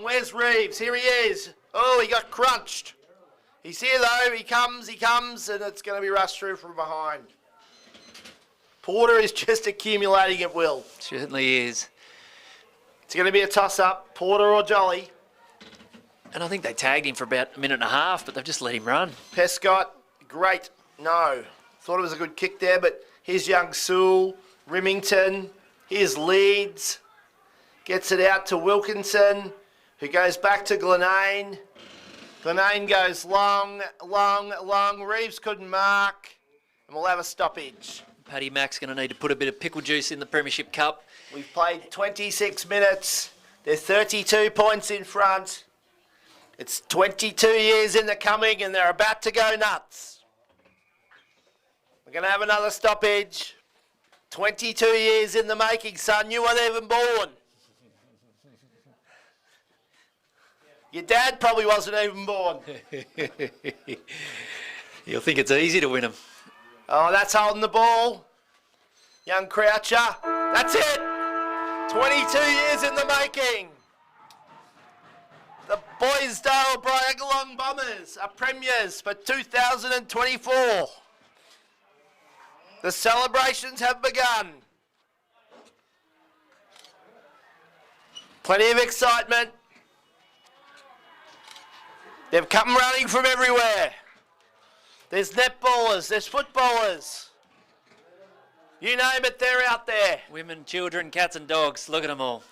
Where's Reeves? Here he is. Oh, he got crunched. He's here though. He comes, and it's going to be rushed through from behind. Porter is just accumulating at will. Certainly is. It's going to be a toss-up, Porter or Jolly. And I think they tagged him for about a minute and a half, but they've just let him run. Pescott, great. No. Thought it was a good kick there, but here's young Sewell, Remington. Here's Leeds. Gets it out to Wilkinson, who goes back to Glenane. Glenane goes long. Reeves couldn't mark, and we'll have a stoppage. Paddy Mack's going to need to put a bit of pickle juice in the Premiership Cup. We've played 26 minutes. They're 32 points in front. It's 22 years in the coming, and they're about to go nuts. We're going to have another stoppage. 22 years in the making, son. You weren't even born. Your dad probably wasn't even born. You'll think it's easy to win them. Oh, that's holding the ball. Young Croucher. That's it. 22 years in the making. The Boysdale Braggalong Bombers are premiers for 2024. The celebrations have begun. Plenty of excitement. They've come running from everywhere. There's netballers, there's footballers. You name it, they're out there. Women, children, cats and dogs. Look at them all.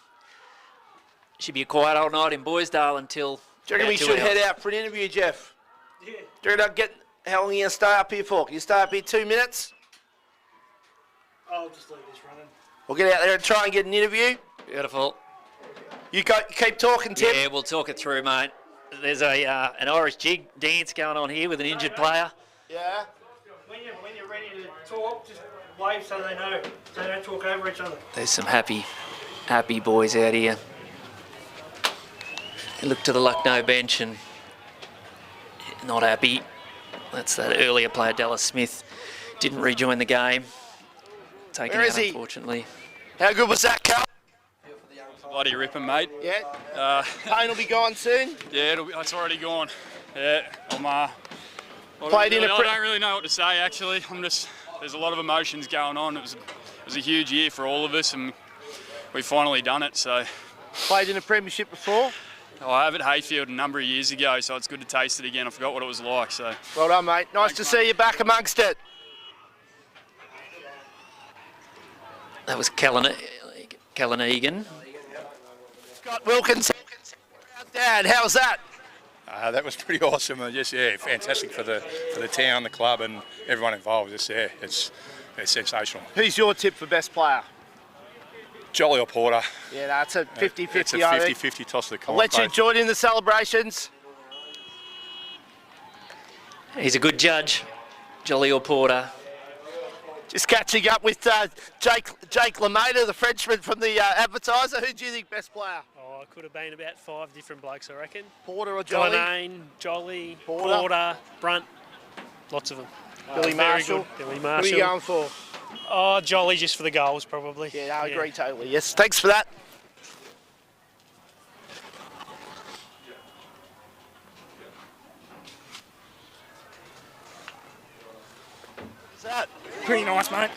Should be a quiet old night in Boysdale until... Do you reckon we should head out for an interview, Jeff? Yeah. Do you reckon how long are you going to stay up here for? Can you stay up here 2 minutes? I'll just leave this running. We'll get out there and try and get an interview. Beautiful. You keep talking, Tim. Yeah, we'll talk it through, mate. There's an Irish jig dance going on here with an injured player. Yeah. When you're ready to talk, just wave so they know. So they don't talk over each other. There's some happy boys out here. You look to the Lucknow bench and not happy. That's that earlier player, Dallas Smith. didn't rejoin the game. Taken Where out, is he? unfortunately. How good was that, Cal? Bloody ripping, mate. Yeah. Pain will be gone soon. Yeah, it's already gone. Yeah, I Played in a don't really know what to say, actually. There's a lot of emotions going on. It was a huge year for all of us, and we've finally done it. So. Played in a premiership before? I have at Hayfield a number of years ago, so it's good to taste it again. I forgot what it was like. So. Well done, mate. Nice to see you back amongst it. That was Callan-Egan. Scott Wilkins. Dad, how was that? That was pretty awesome. Fantastic for the town, the club, and everyone involved. It's sensational. Who's your tip for best player? Jolly or Porter. Yeah, that's a 50-50. It's a 50-50 toss of the coin. I'll let you join in the celebrations. He's a good judge, Jolly or Porter. Just catching up with Jake Lemaitre, the Frenchman from the Advertiser. Who do you think best player? Oh, it could have been about 5 different blokes, I reckon. Porter or Jolly? Glenane, Jolly, Porter. Porter, Brunt, lots of them. Billy Marshall. Billy Who Marshall. are you going for? Oh, Jolly just for the goals, probably. Yeah, I agree totally. Yes, thanks for that. What's that? Pretty nice, mate.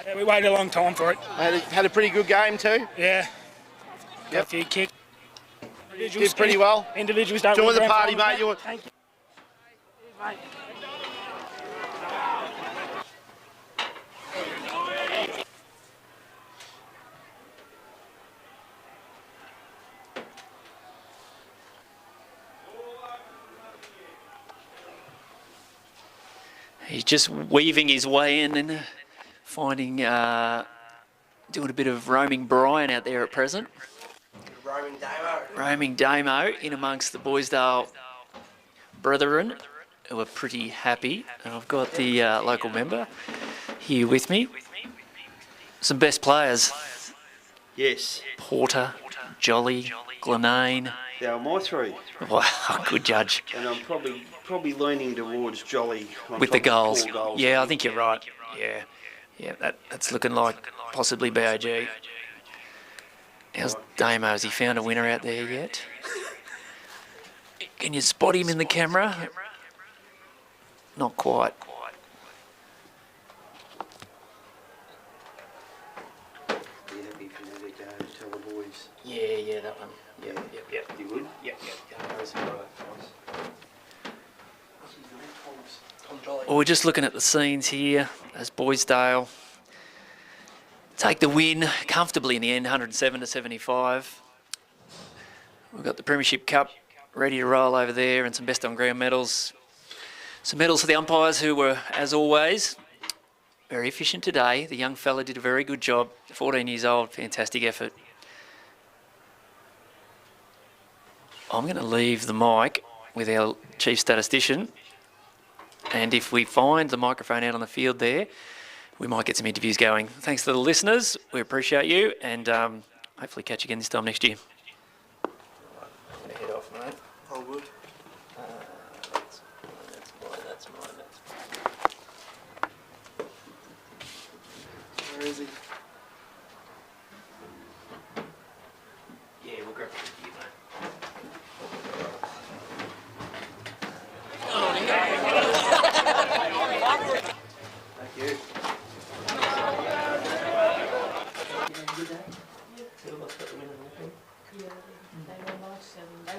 Yeah, we waited a long time for it. Had a pretty good game too? Yeah. Got a few kicks. Did pretty well. Individuals don't Join win the grand party, finals, mate. You're... Thank you. Cheers, mate. He's just weaving his way in and finding, doing a bit of roaming Brian out there at present. Roaming Damo. Roaming Damo in amongst the Boysdale brethren, who are pretty happy. And I've got the local member here with me. Some best players. Yes. Porter, Jolly, Glenane. They were my three. Wow, good judge. And I'm probably leaning towards Jolly on With top the of goals. 4 goals. Yeah, I think you're right. Yeah, that's looking like possibly BOG. How's Damo? Has he found a winner out there yet? Can you spot him in the camera? Not quite. Be happy for me to go and tell the boys. Yeah, that one. Yep. You would? Yep. That's all right. Well, we're just looking at the scenes here as Boysdale take the win comfortably in the end, 107-75. We've got the Premiership Cup ready to roll over there and some best on ground medals. Some medals for the umpires who were, as always, very efficient today. The young fella did a very good job, 14 years old, fantastic effort. I'm going to leave the mic with our chief statistician. And if we find the microphone out on the field there, we might get some interviews going. Thanks to the listeners. We appreciate you, and hopefully catch you again this time next year. Head off, mate. All good. That's mine. Where is he? Yeah, we'll grab it for you, mate. Thank you.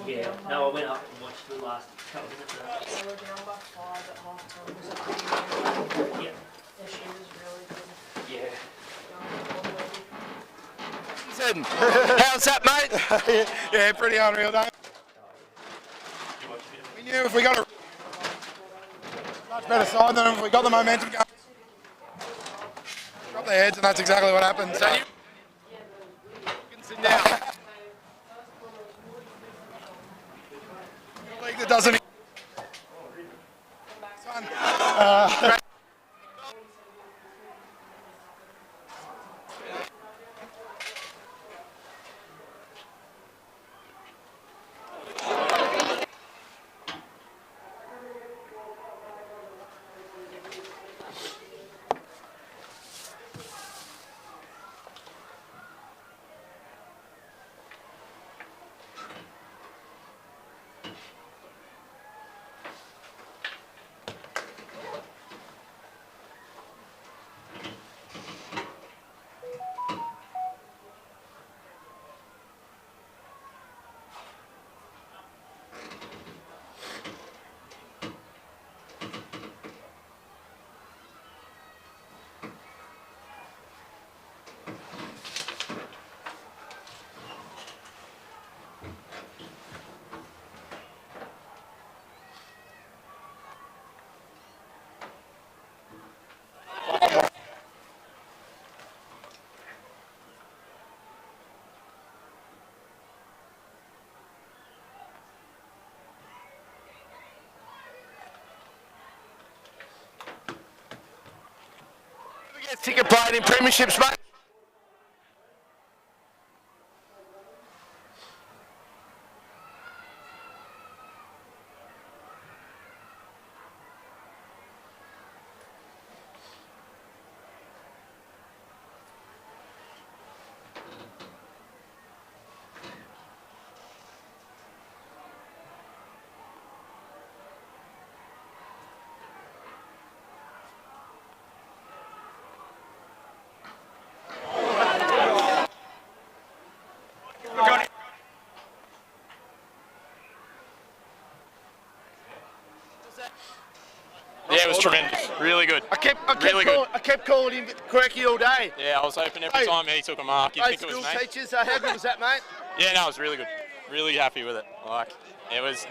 Yeah, no, I went up and watched the last couple of minutes. They were down by 5 at half time. Was it Yeah. Their shoe was really good. Yeah. How's that, mate? Yeah, pretty unreal, don't we knew if we got a much better side than if we got the momentum going. Drop their heads, and that's exactly what happened. So you can sit down. League that doesn't. Ticket played in premierships, mate. Yeah, it was tremendous. Really good. I kept calling him quirky all day. Yeah, I was hoping every time he took a mark, you'd think it was me. School teachers, how good was that, mate? Yeah, no, it was really good. Really happy with it.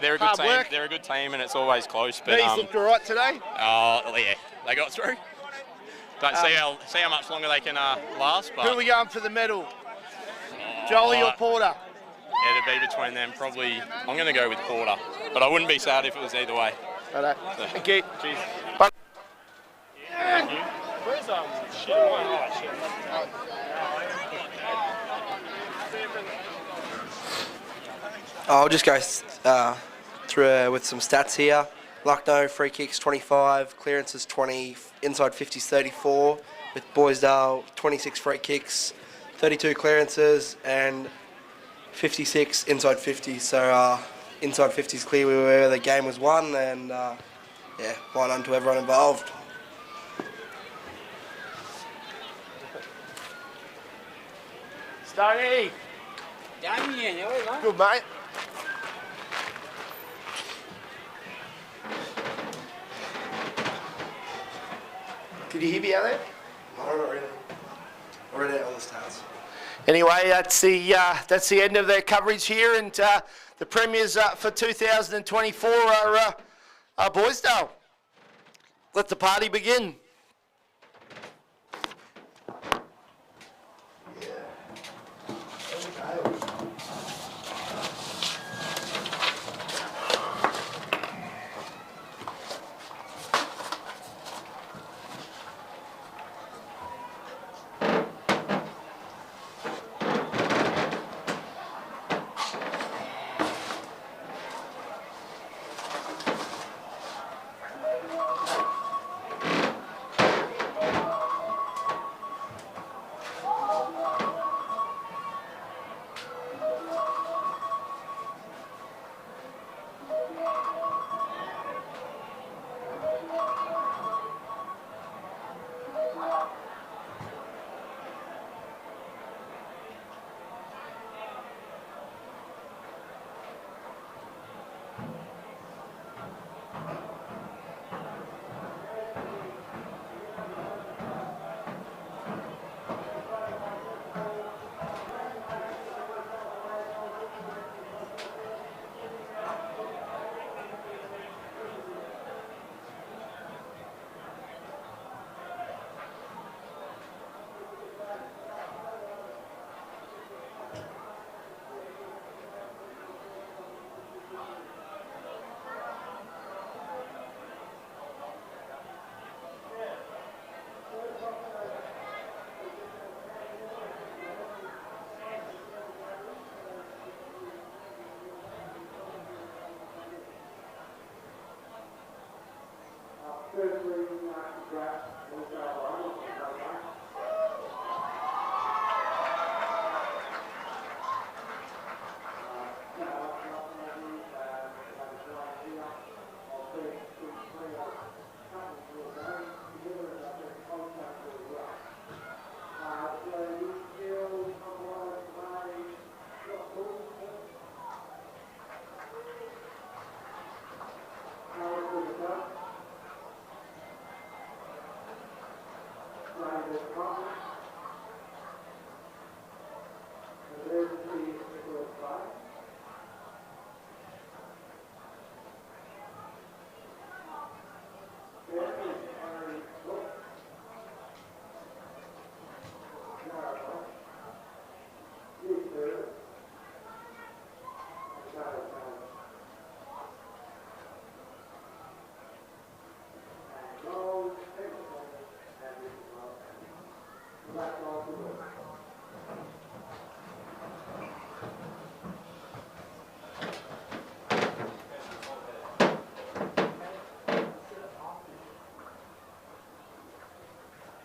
They're a good Hard team. work. They're a good team, and it's always close. But These looked all right today. Oh yeah, they got through. Don't see how much longer they can last. But Who are we going for the medal? Jolie or Porter? It'd be between them. Probably, I'm going to go with Porter, but I wouldn't be sad if it was either way. Righto. Thank you. Cheers. Where's shit? Oh, shit. I'll just go through with some stats here. Lucknow, free kicks 25, clearances 20, inside 50s 34, with Boysdale 26 free kicks, 32 clearances, and 56 inside 50s. So inside 50s clear where the game was won, and yeah, well done to everyone involved. Stoney. Good, mate. Did you hear me out there? No, not really. I read out all the stats. Anyway, that's the end of their coverage here, and the premiers for 2024 are Boysdale. Let the party begin.